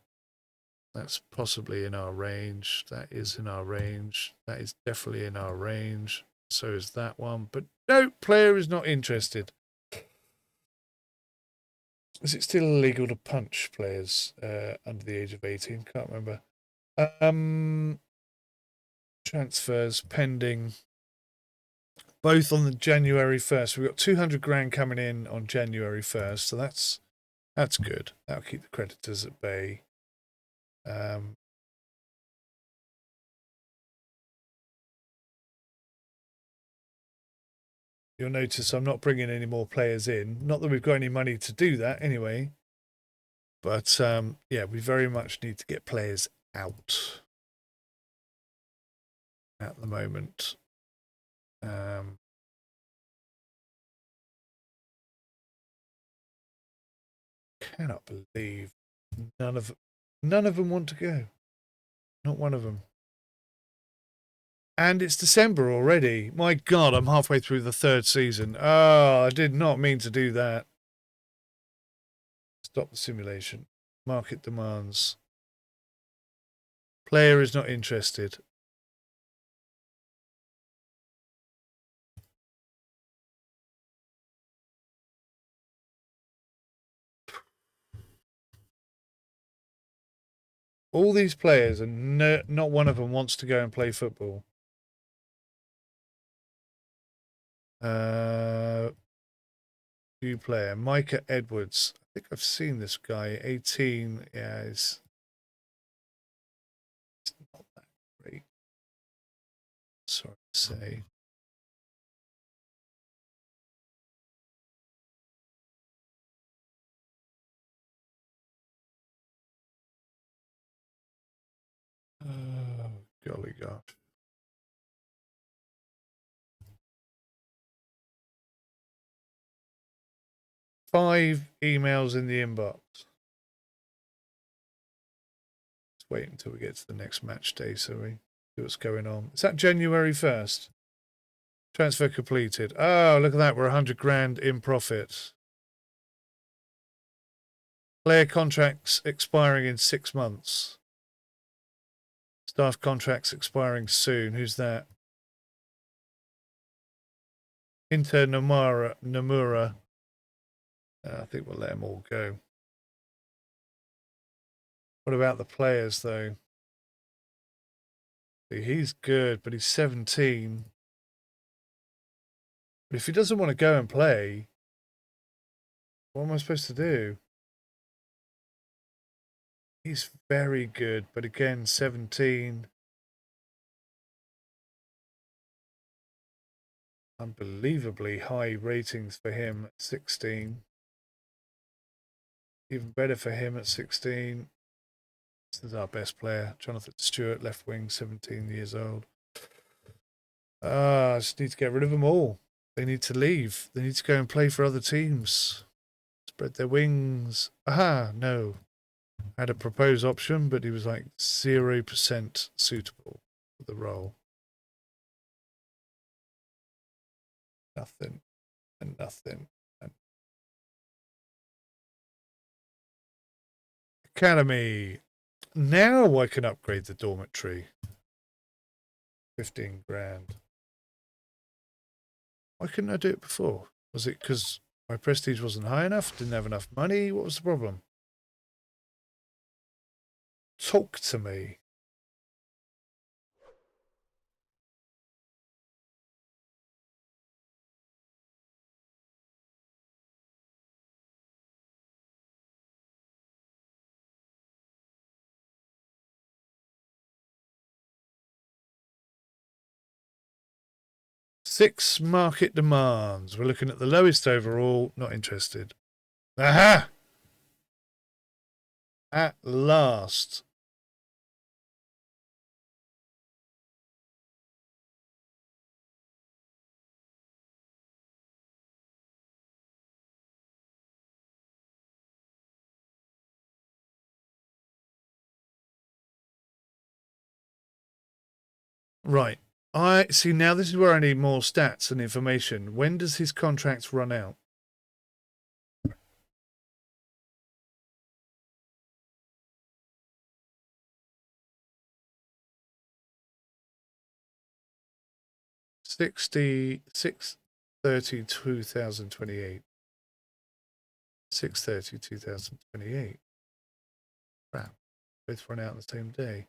That's possibly in our range. That is in our range. That is definitely in our range. So is that one. But no, player is not interested. Is it still illegal to punch players under the age of 18? Can't remember. Transfers pending. Both on the January 1st. We've got 200 grand coming in on January 1st. So that's good. That'll keep the creditors at bay. You'll notice I'm not bringing any more players in. Not that we've got any money to do that anyway. But yeah, we very much need to get players out at the moment. Cannot believe none of them want to go. Not one of them. And it's December already. My God, I'm halfway through the 3rd season. Oh, I did not mean to do that. Stop the simulation. Market demands. Player is not interested. All these players, and not one of them wants to go and play football. New player, Micah Edwards. I think I've seen this guy. 18. Yeah, it's not that great. Sorry to say. Oh, golly gosh. Five emails in the inbox. Let's wait until we get to the next match day so we see what's going on. Is that January 1st? Transfer completed. Oh, look at that. We're 100 grand in profit. Player contracts expiring in 6 months. Staff contracts expiring soon. Who's that? Inter Nomura. I think we'll let them all go. What about the players, though? He's good, but he's 17. But if he doesn't want to go and play, what am I supposed to do? He's very good, but again, 17. Unbelievably high ratings for him at 16. Even better for him at 16. This is our best player. Jonathan Stewart, left wing, 17 years old. I just need to get rid of them all. They need to leave. They need to go and play for other teams. Spread their wings. Aha, no. I had a proposed option, but he was like 0% suitable for the role. Nothing and nothing. And Academy. Now I can upgrade the dormitory. 15 grand. Why couldn't I do it before? Was it because my prestige wasn't high enough? Didn't have enough money? What was the problem? Talk to me. Six market demands. We're looking at the lowest overall. Not interested. Aha! At last. Right. I see. Now this is where I need more stats and information. When does his contract run out? Six 2028. 6/30, 2028. Crap. Both run out on the same day.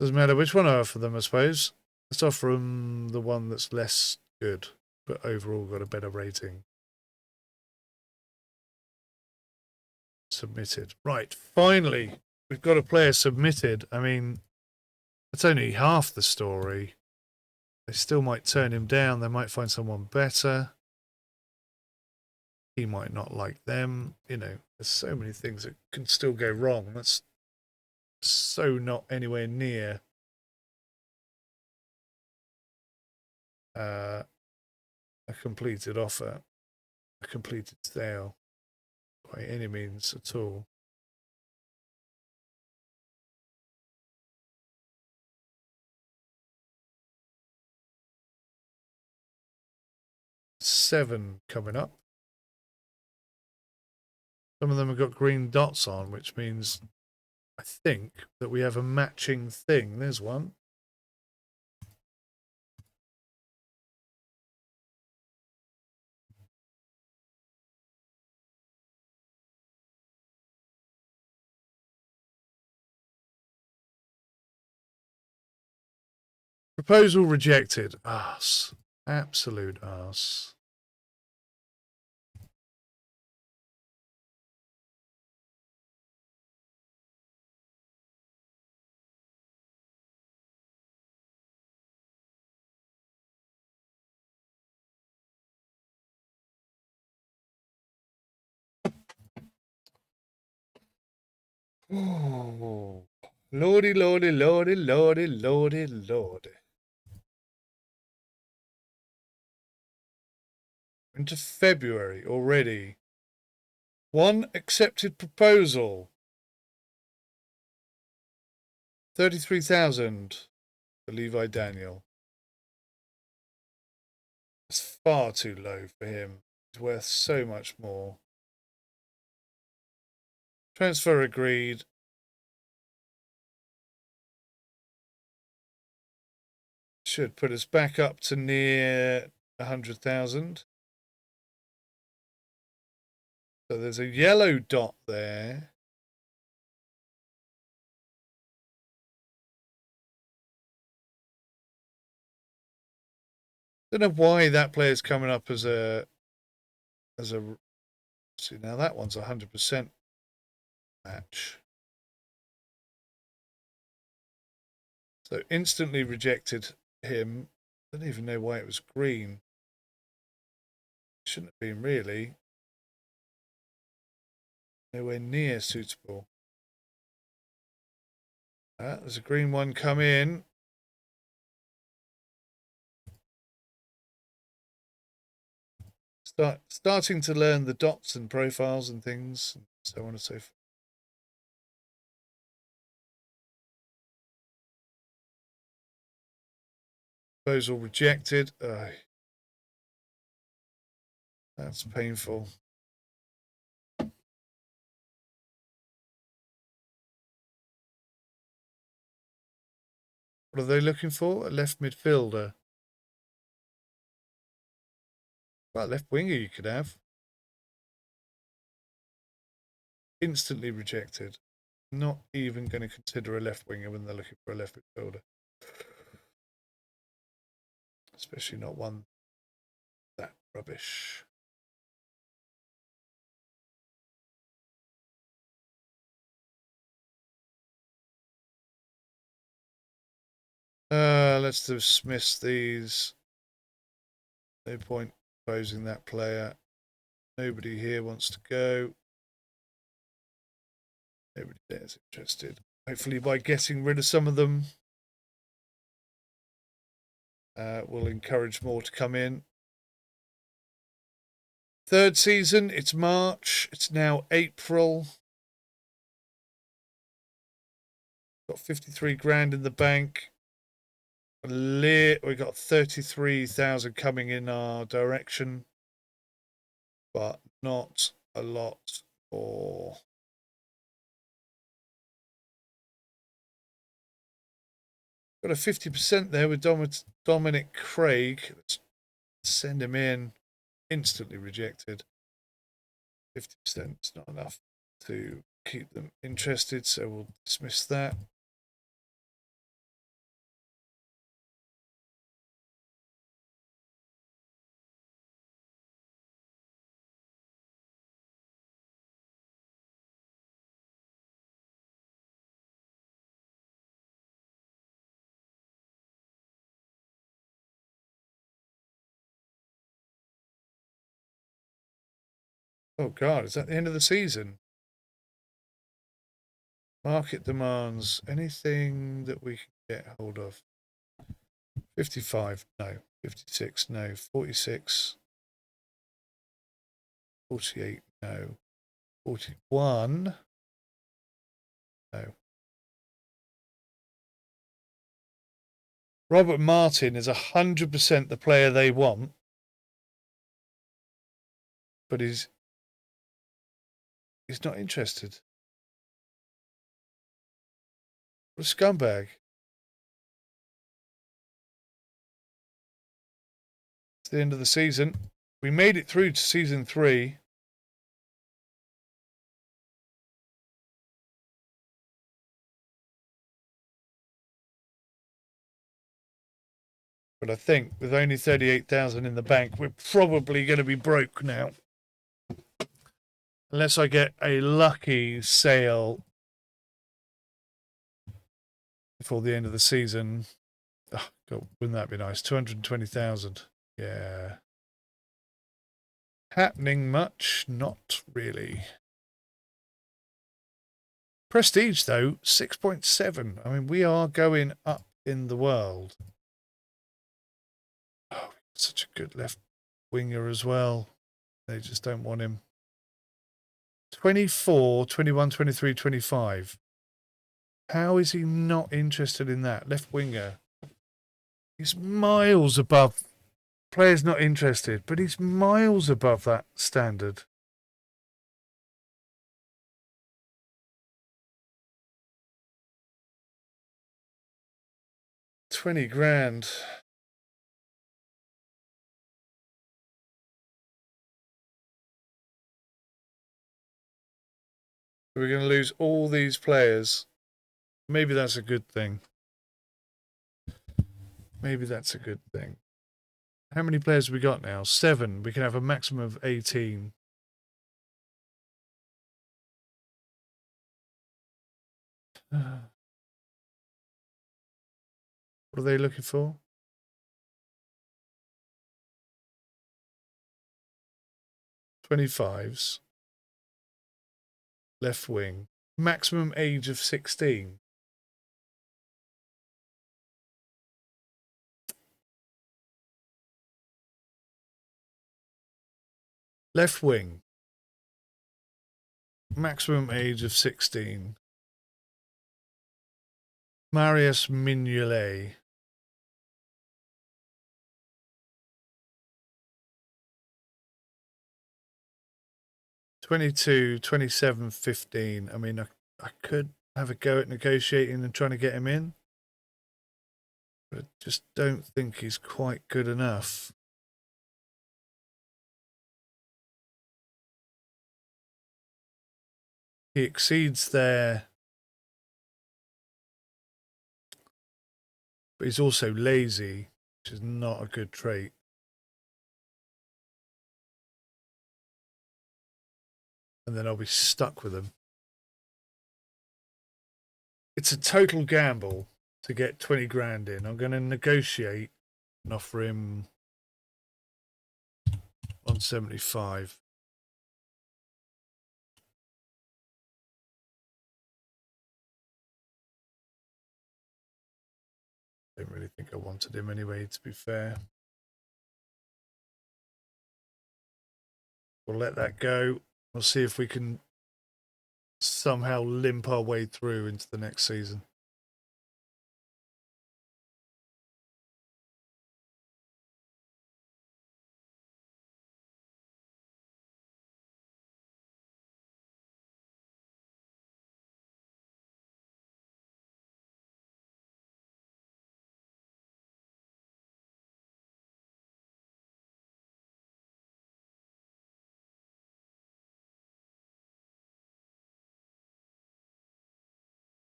Doesn't matter which one I offer them, I suppose. Let's offer them the one that's less good, but overall got a better rating. Submitted. Right, finally, we've got a player submitted. I mean, that's only half the story. They still might turn him down. They might find someone better. He might not like them. You know, there's so many things that can still go wrong. That's so not anywhere near a completed offer, a completed sale by any means at all. Seven coming up. Some of them have got green dots on, which means I think that we have a matching thing. There's one. Proposal rejected. Arse. Absolute arse. Oh, lordy, lordy, lordy, lordy, lordy, lordy. Into February already. One accepted proposal. 33,000 for Levi Daniel. It's far too low for him. He's worth so much more. Transfer agreed. Should put us back up to near 100,000. So there's a yellow dot there. Don't know why that player's coming up as a see now that one's 100% match. So instantly rejected him. I don't even know why it was green. Shouldn't have been really. Nowhere near suitable. There's a green one come in. Starting to learn the dots and profiles and things, and so on and so forth. Proposal rejected. That's painful. What are they looking for? A left midfielder. Well, left winger you could have. Instantly rejected. Not even going to consider a left winger when they're looking for a left midfielder. Especially not one that rubbish. Let's dismiss these. No point proposing that player. Nobody here wants to go. Nobody there is interested. Hopefully by getting rid of some of them, we'll encourage more to come in. Third season, it's March. It's now April. Got 53 grand in the bank. We got 33,000 coming in our direction, but not a lot more. Got a 50% there with Dominic Craig. Let's send him in. Instantly rejected. 50% is not enough to keep them interested, so we'll dismiss that. Oh God, is that the end of the season? Market demands anything that we can get hold of. 55, no. 56, no. 46, 48, no. 41, no. Robert Martin is 100% the player they want, but he's not interested. What a scumbag. It's the end of the season. We made it through to season 3. But I think with only 38,000 in the bank, we're probably going to be broke now. Unless I get a lucky sale before the end of the season. Oh, God, wouldn't that be nice? 220,000. Yeah. Happening much? Not really. Prestige, though, 6.7. I mean, we are going up in the world. Oh, such a good left winger as well. They just don't want him. 24, 21, 23, 25. How is he not interested in that? Left winger. He's miles above. Player's not interested, but he's miles above that standard. £20,000. We're going to lose all these players. Maybe that's a good thing. Maybe that's a good thing. How many players have we got now? 7. We can have a maximum of 18. What are they looking for? 25s. Left wing. Maximum age of 16. Left wing. Maximum age of 16. Marius Mignolet. 22, 27, 15. I mean, I could have a go at negotiating and trying to get him in. But I just don't think he's quite good enough. He exceeds their... But he's also lazy, which is not a good trait. And then I'll be stuck with him. It's a total gamble to get 20 grand in. I'm going to negotiate and offer him 175. I don't really think I wanted him anyway, to be fair. We'll let that go. We'll see if we can somehow limp our way through into the next season.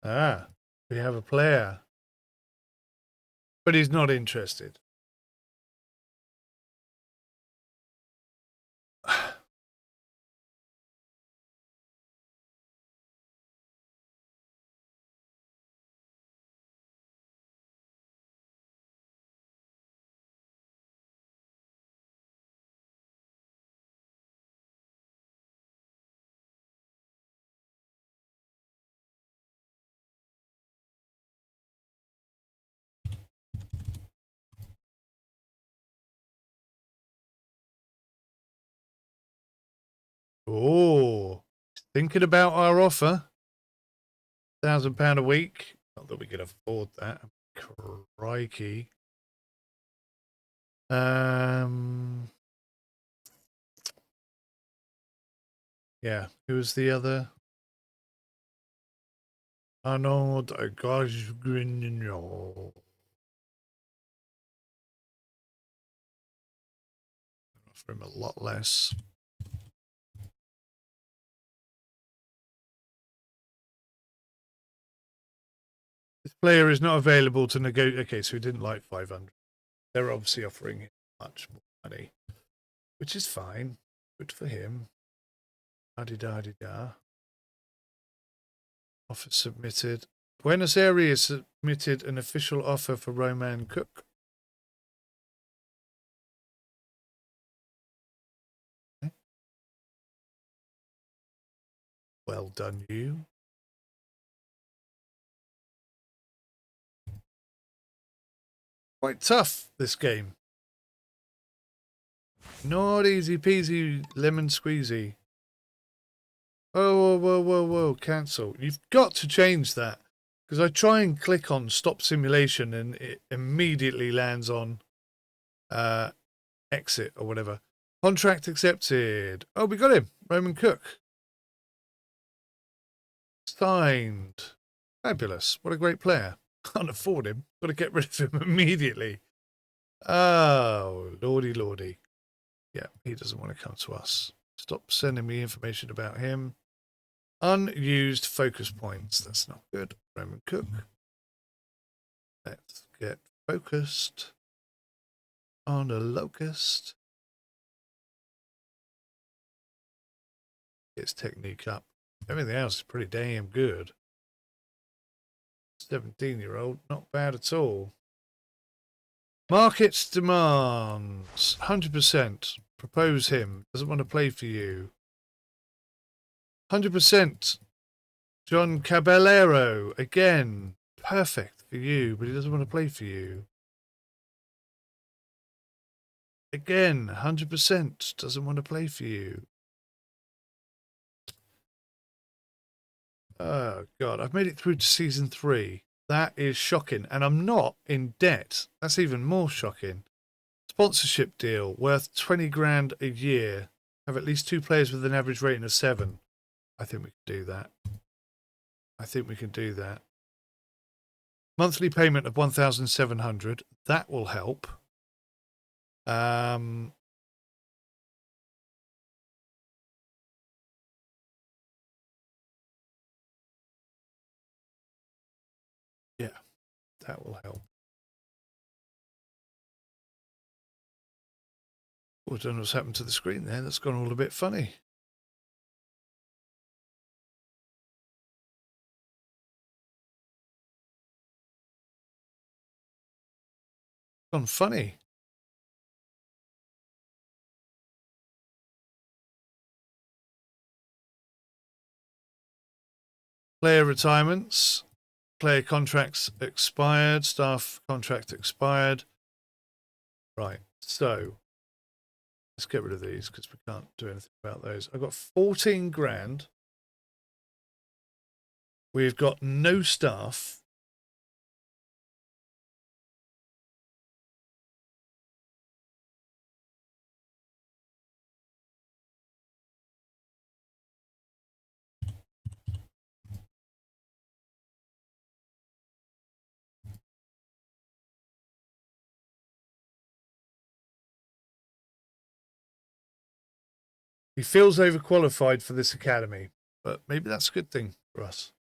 Ah, we have a player. But he's not interested. Oh, thinking about our offer. £1,000 a week. Not that we could afford that. Crikey. Yeah. Who was the other? Arnold Gosgrigno. Offer him a lot less. This player is not available to negotiate. Okay, so he didn't like 500. They're obviously offering him much more money, which is fine. Good for him. Da-di-da-di-da. Offer submitted. Buenos Aires submitted an official offer for Roman Cook. Okay. Well done, you. Quite tough, this game. Not easy peasy lemon squeezy. Oh, whoa, whoa, whoa, whoa, cancel. You've got to change that. Because I try and click on stop simulation and it immediately lands on exit or whatever. Contract accepted. Oh, we got him. Roman Cook. Signed. Fabulous. What a great player. Can't afford him. Got to get rid of him immediately. Oh, lordy, lordy. Yeah, he doesn't want to come to us. Stop sending me information about him. Unused focus points. That's not good. Roman Cook. Let's get focused on a locust. Get his technique up. Everything else is pretty damn good. 17-year-old, not bad at all. Market's demands. 100%. Propose him. Doesn't want to play for you. 100%. John Caballero. Again. Perfect for you, but he doesn't want to play for you. Again. 100%. Doesn't want to play for you. Oh, God. I've made it through to season 3. That is shocking. And I'm not in debt. That's even more shocking. Sponsorship deal worth 20 grand a year. Have at least 2 players with an average rating of 7. I think we can do that. I think we can do that. Monthly payment of 1,700. That will help. Yeah, that will help. Oh, I don't know what's happened to the screen there. That's gone all a bit funny. Gone funny. Player retirements. Player contracts expired. Staff contract expired. Right. So let's get rid of these because we can't do anything about those. I've got 14 grand. We've got no staff. He feels overqualified for this academy, but maybe that's a good thing for us.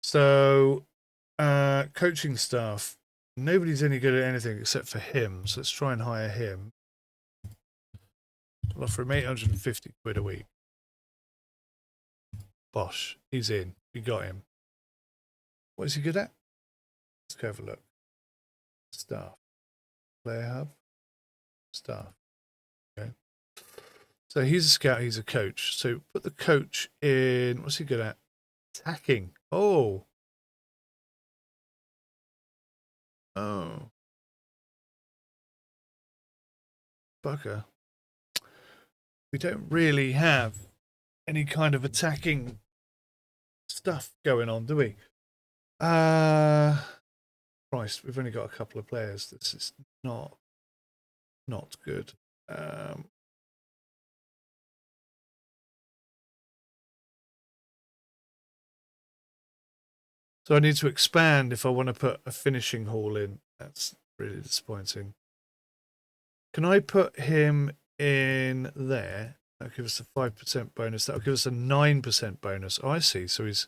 So, coaching staff. Nobody's any good at anything except for him, so let's try and hire him. I'll offer him 850 quid a week. Bosh, he's in. We got him. What is he good at? Let's go have a look. Staff. Player hub. Staff. Okay. So he's a scout, he's a coach. So put the coach in. What's he good at? Attacking. Oh. Oh. Bugger. We don't really have any kind of attacking stuff going on, do we? Christ, we've only got a couple of players. This is not good. So I need to expand if I want to put a finishing hall in. That's really disappointing. Can I put him in there? That'll give us a 5% bonus. That'll give us a 9% bonus. Oh, I see. So he's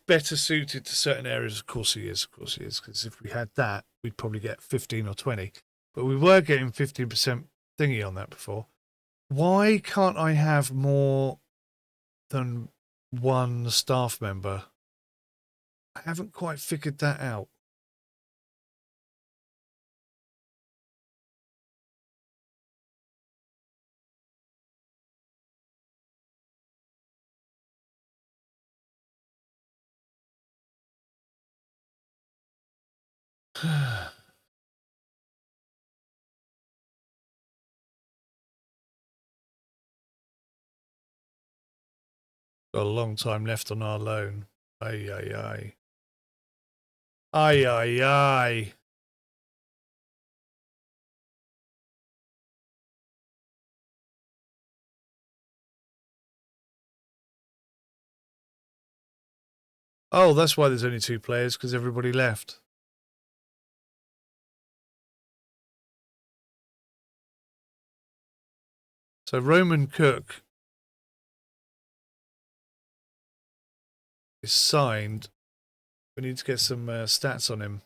better suited to certain areas. Of course he is. Of course he is. Because if we had that, we'd probably get 15 or 20. But we were getting 15% thingy on that before. Why can't I have more than one staff member? I haven't quite figured that out. Got a long time left on our loan. Aye, aye, aye. Aye, aye, aye. Oh, that's why there's only 2 players, because everybody left. So Roman Cook is signed. We need to get some stats on him.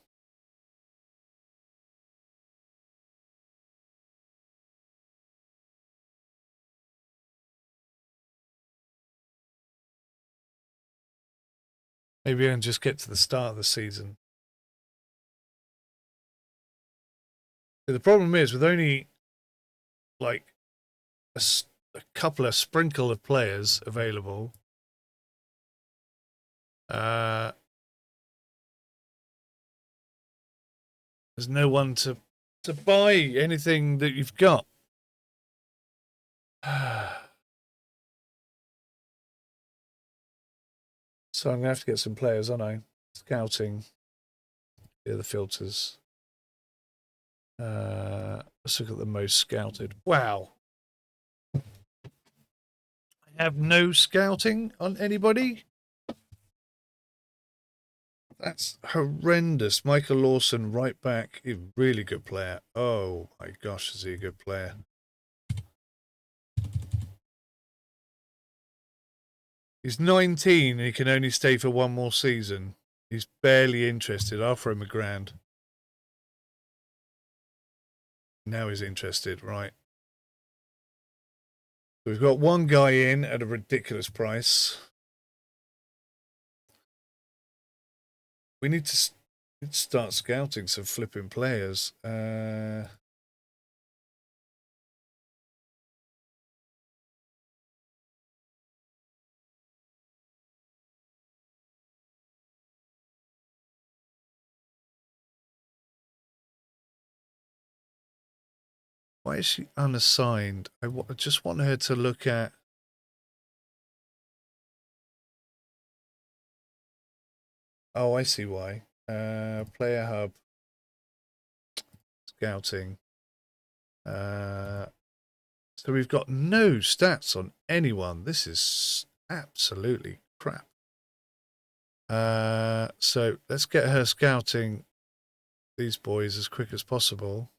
Maybe I can just get to the start of the season. But the problem is, with only like a couple of sprinkle of players available, there's no one to buy anything that you've got. So I'm going to have to get some players, aren't I? Scouting. Yeah, the filters. Let's look at the most scouted. Wow. I have no scouting on anybody. That's horrendous. Michael Lawson, right back. He's a really good player. Oh my gosh, is he a good player? He's 19 and he can only stay for 1 more season. He's barely interested. I'll throw him £1,000. Now he's interested, right. So we've got 1 guy in at a ridiculous price. We need to start scouting some flipping players. Why is she unassigned? I just want her to look at... Oh, I see why. Player hub. Scouting. So we've got no stats on anyone. This is absolutely crap. So let's get her scouting these boys as quick as possible.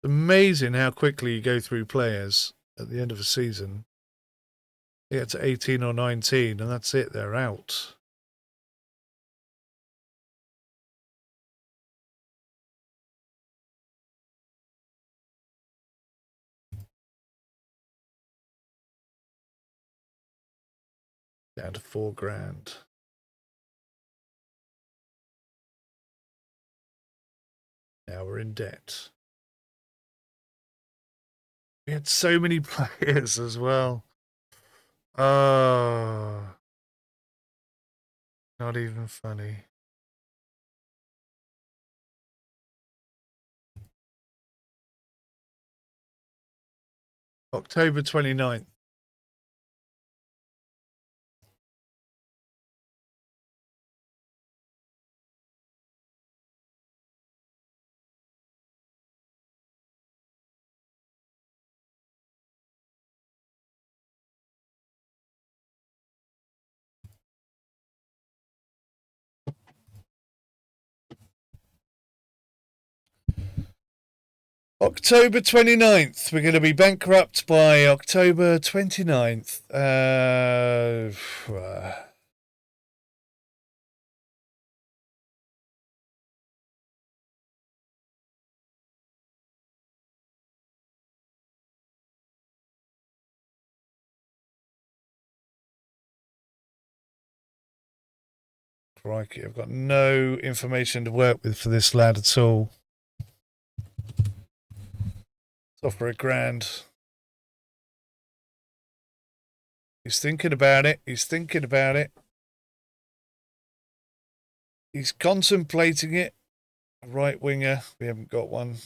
It's amazing how quickly you go through players at the end of a season. You get to 18 or 19 and that's it, they're out. Down to £4,000. Now we're in debt. We had so many players as well. Oh, not even funny. October 29th. October 29th. We're going to be bankrupt by October 29th. Crikey, I've got no information to work with for this lad at all. It's off for £1,000. He's thinking about it. He's thinking about it. He's contemplating it. A right winger. We haven't got one.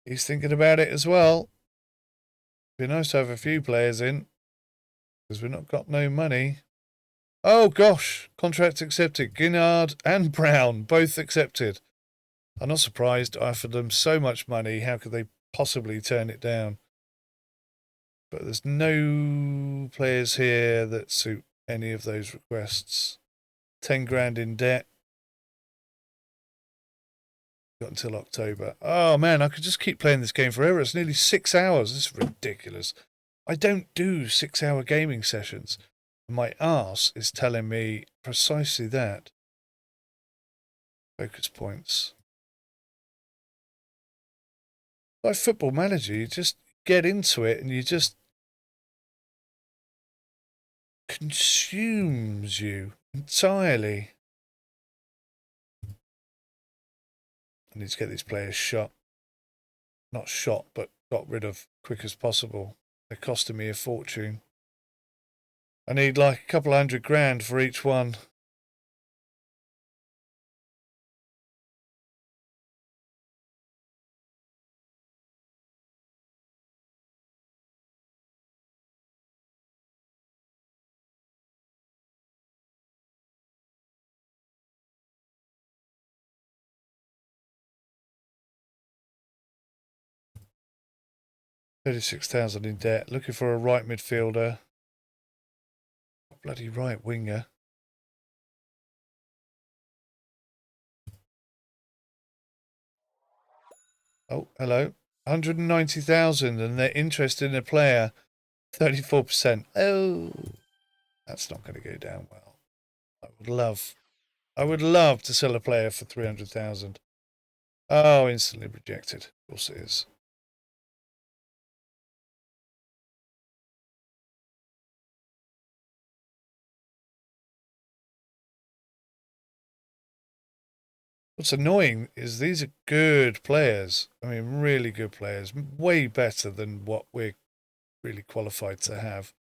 He's thinking about it as well. Be nice to have a few players in, because we've not got no money. Oh gosh, contract accepted. Ginnard and Brown both accepted. I'm not surprised. I offered them so much money. How could they possibly turn it down? But there's no players here that suit any of those requests. 10 grand in debt. Got until October. Oh man, I could just keep playing this game forever. It's nearly 6 hours. This is ridiculous. I don't do 6-hour gaming sessions. My arse is telling me precisely that. Focus points. Like Football Manager, you just get into it and you just consumes you entirely. I need to get these players shot. Not shot, but got rid of quick as possible. They're costing me a fortune. I need like a couple $100,000 for each one. $36,000 in debt. Looking for a right midfielder. Bloody right winger. Oh, hello. 190,000 and they're interested in a player. 34%. Oh, that's not going to go down well. I would love to sell a player for 300,000. Oh, instantly rejected. Of course it is. What's annoying is these are good players. I mean, really good players. Way better than what we're really qualified to have.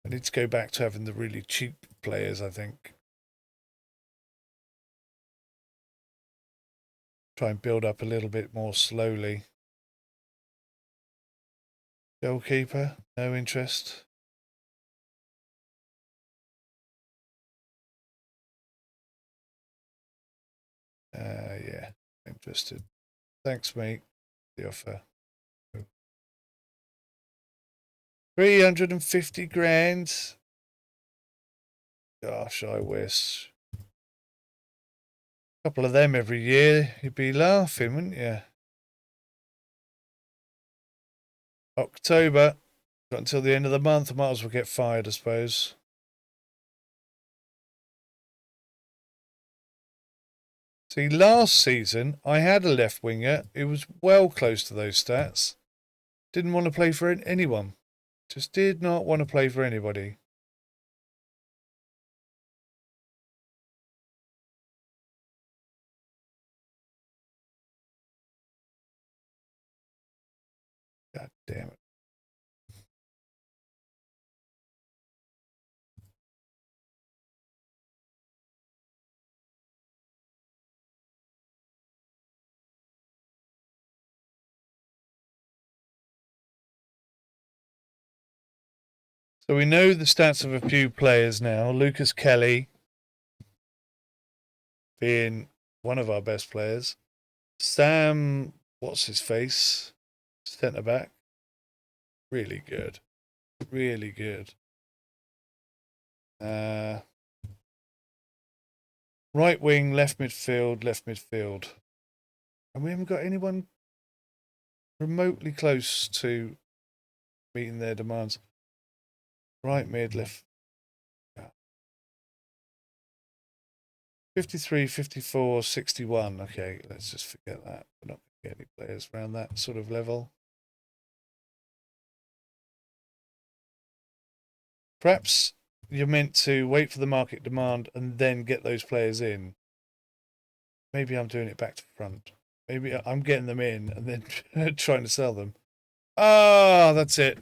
I need to go back to having the really cheap players, I think. Try and build up a little bit more slowly. Goalkeeper, no interest. Yeah, interested. Thanks, mate. The offer. 350 grand. Gosh, I wish. A couple of them every year, you'd be laughing, wouldn't you? October. Got until the end of the month. I might as well get fired, I suppose. See, last season, I had a left winger. It was well close to those stats. Didn't want to play for anyone. Just did not want to play for anybody. God damn it. So we know the stats of a few players now. Lucas Kelly being one of our best players. Sam, what's his face? Centre back. Really good. Really good. Right wing, left midfield, left midfield. And we haven't got anyone remotely close to meeting their demands. Right mid, left. 53, 54, 61. Okay, let's just forget that. We're not going to get any players around that sort of level. Perhaps you're meant to wait for the market demand and then get those players in. Maybe I'm doing it back to front. Maybe I'm getting them in and then trying to sell them. Ah, that's it.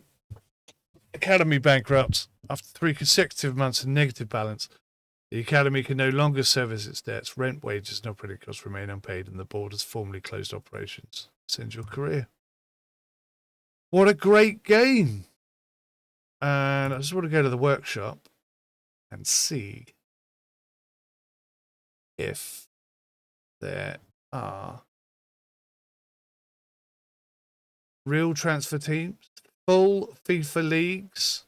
Academy bankrupt after 3 consecutive months of negative balance. The Academy can no longer service its debts. Rent, wages, and operating costs remain unpaid, and the board has formally closed operations. Send your career. What a great game! And I just want to go to the workshop and see if there are real transfer teams, full FIFA leagues.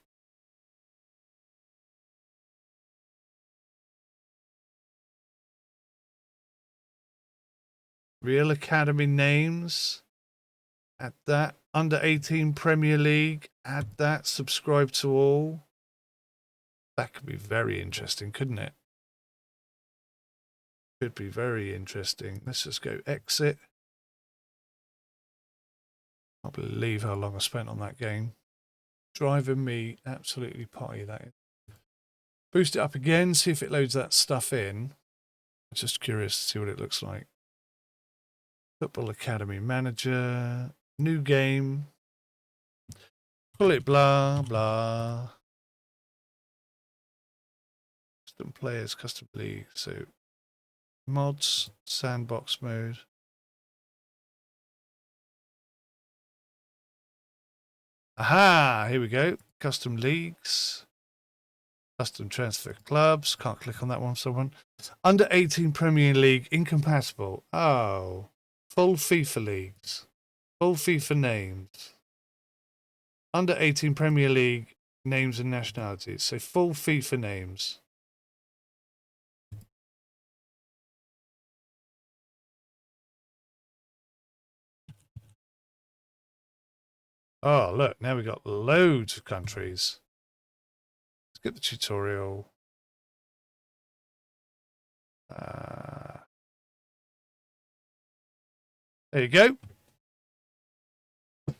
Real Academy names. Add that. Under 18 Premier League. Add that. Subscribe to all. That could be very interesting, couldn't it? Could be very interesting. Let's just go exit. I can't believe how long I spent on that game. Driving me absolutely potty, that is. Boost it up again. See if it loads that stuff in. I'm just curious to see what it looks like. Football Academy Manager. New game. Call it blah, blah. Custom players, custom league. So mods, sandbox mode. Aha, here we go. Custom leagues. Custom transfer clubs. Can't click on that one for someone. Under 18 Premier League incompatible. Oh. Full FIFA leagues. Full FIFA names. Under 18 Premier League names and nationalities. So full FIFA names. Oh, look. Now we've got loads of countries. Let's get the tutorial. There you go. We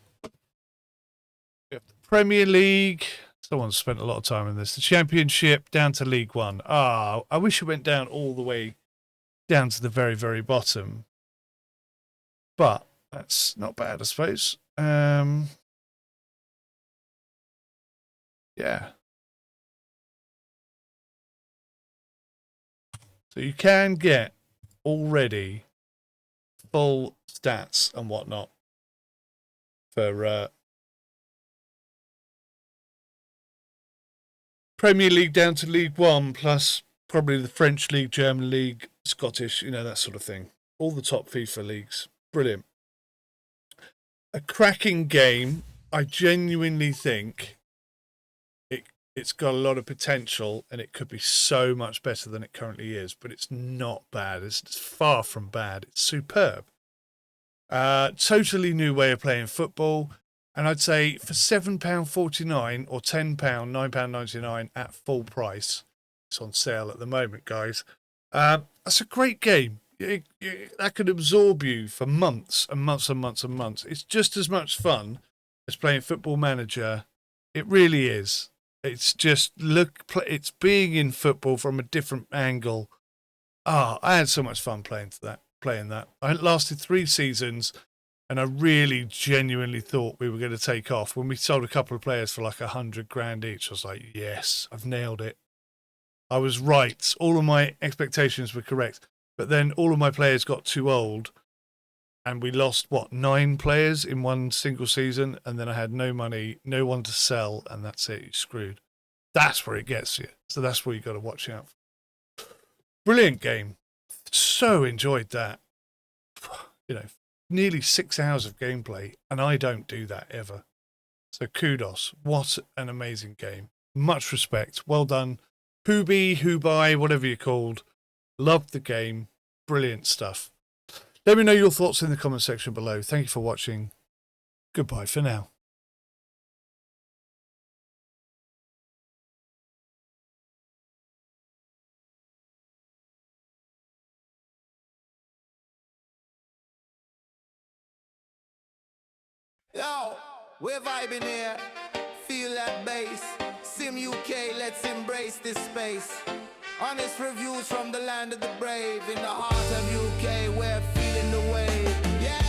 have the Premier League. Someone's spent a lot of time on this. The Championship down to League One. Ah, I wish it went down all the way down to the very, very bottom. But that's not bad, I suppose. Yeah. So you can get already full stats and whatnot for Premier League down to League One, plus probably the French League, German League, Scottish, you know, that sort of thing. All the top FIFA leagues. Brilliant. A cracking game. I genuinely think it's got a lot of potential, and it could be so much better than it currently is, but it's not bad. It's far from bad. It's superb. Totally new way of playing football. And I'd say for £7.49 or £10, £9.99 at full price, it's on sale at the moment, guys. That's a great game. That could absorb you for months and months and months and months. It's just as much fun as playing Football Manager. It really is. It's just it's being in football from a different angle. I had so much fun playing that. I lasted 3 seasons, and I really genuinely thought we were going to take off. When we sold a couple of players for like £100,000 each, I was like, yes, I've nailed it. I was right. All of my expectations were correct. But then all of my players got too old, and we lost, 9 players in one single season, and then I had no money, no one to sell, and that's it. You're screwed. That's where it gets you. So that's where you got to watch out for. Brilliant game. So enjoyed that. You know, nearly 6 hours of gameplay, and I don't do that ever. So kudos. What an amazing game. Much respect. Well done. Who buy, whatever you're called. Loved the game. Brilliant stuff. Let me know your thoughts in the comment section below. Thank you for watching. Goodbye for now. Yo, we're vibing here. Feel that bass. Sim UK, let's embrace this space. Honest reviews from the land of the brave. In the heart of UK, we're feeling the wave. Yeah.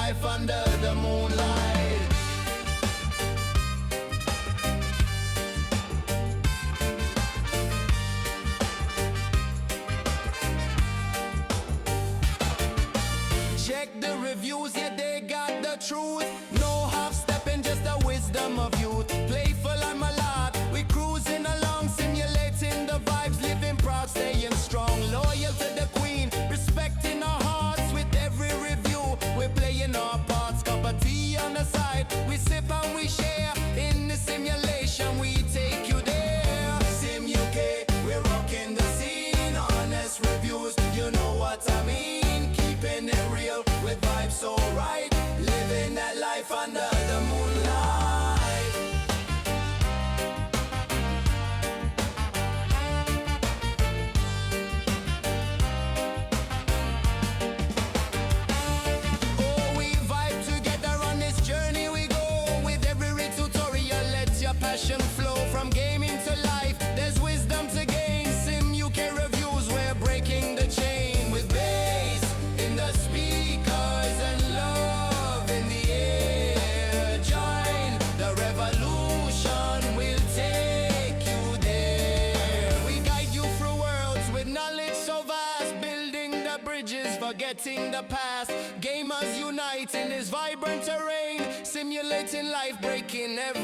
life under the moonlight. Check the reviews, yeah, they got the truth. No half-stepping, just the wisdom of youth. Playful and alive, we cruising along, simulating the vibes, living proud, staying strong. Loyal to the queen, respecting our hearts with every review. We're playing our parts, cup of tea on the side. We sip and we share, in the simulation we take you there. Sim UK, we're rocking the scene. Honest reviews, you know what I mean. Keeping it real with vibes so right, living that life under the moonlight. Oh, we vibe together on this journey we go. With every tutorial, let your passion flow. From gaming to life, there's wisdom to gain. Sim UK reviews, we're breaking the chain. With bass in the speakers and love in the air. Join the revolution, we'll take you there. We guide you through worlds with knowledge so vast, building the bridges, forgetting the past. Gamers unite in this vibrant terrain, simulating life, breaking every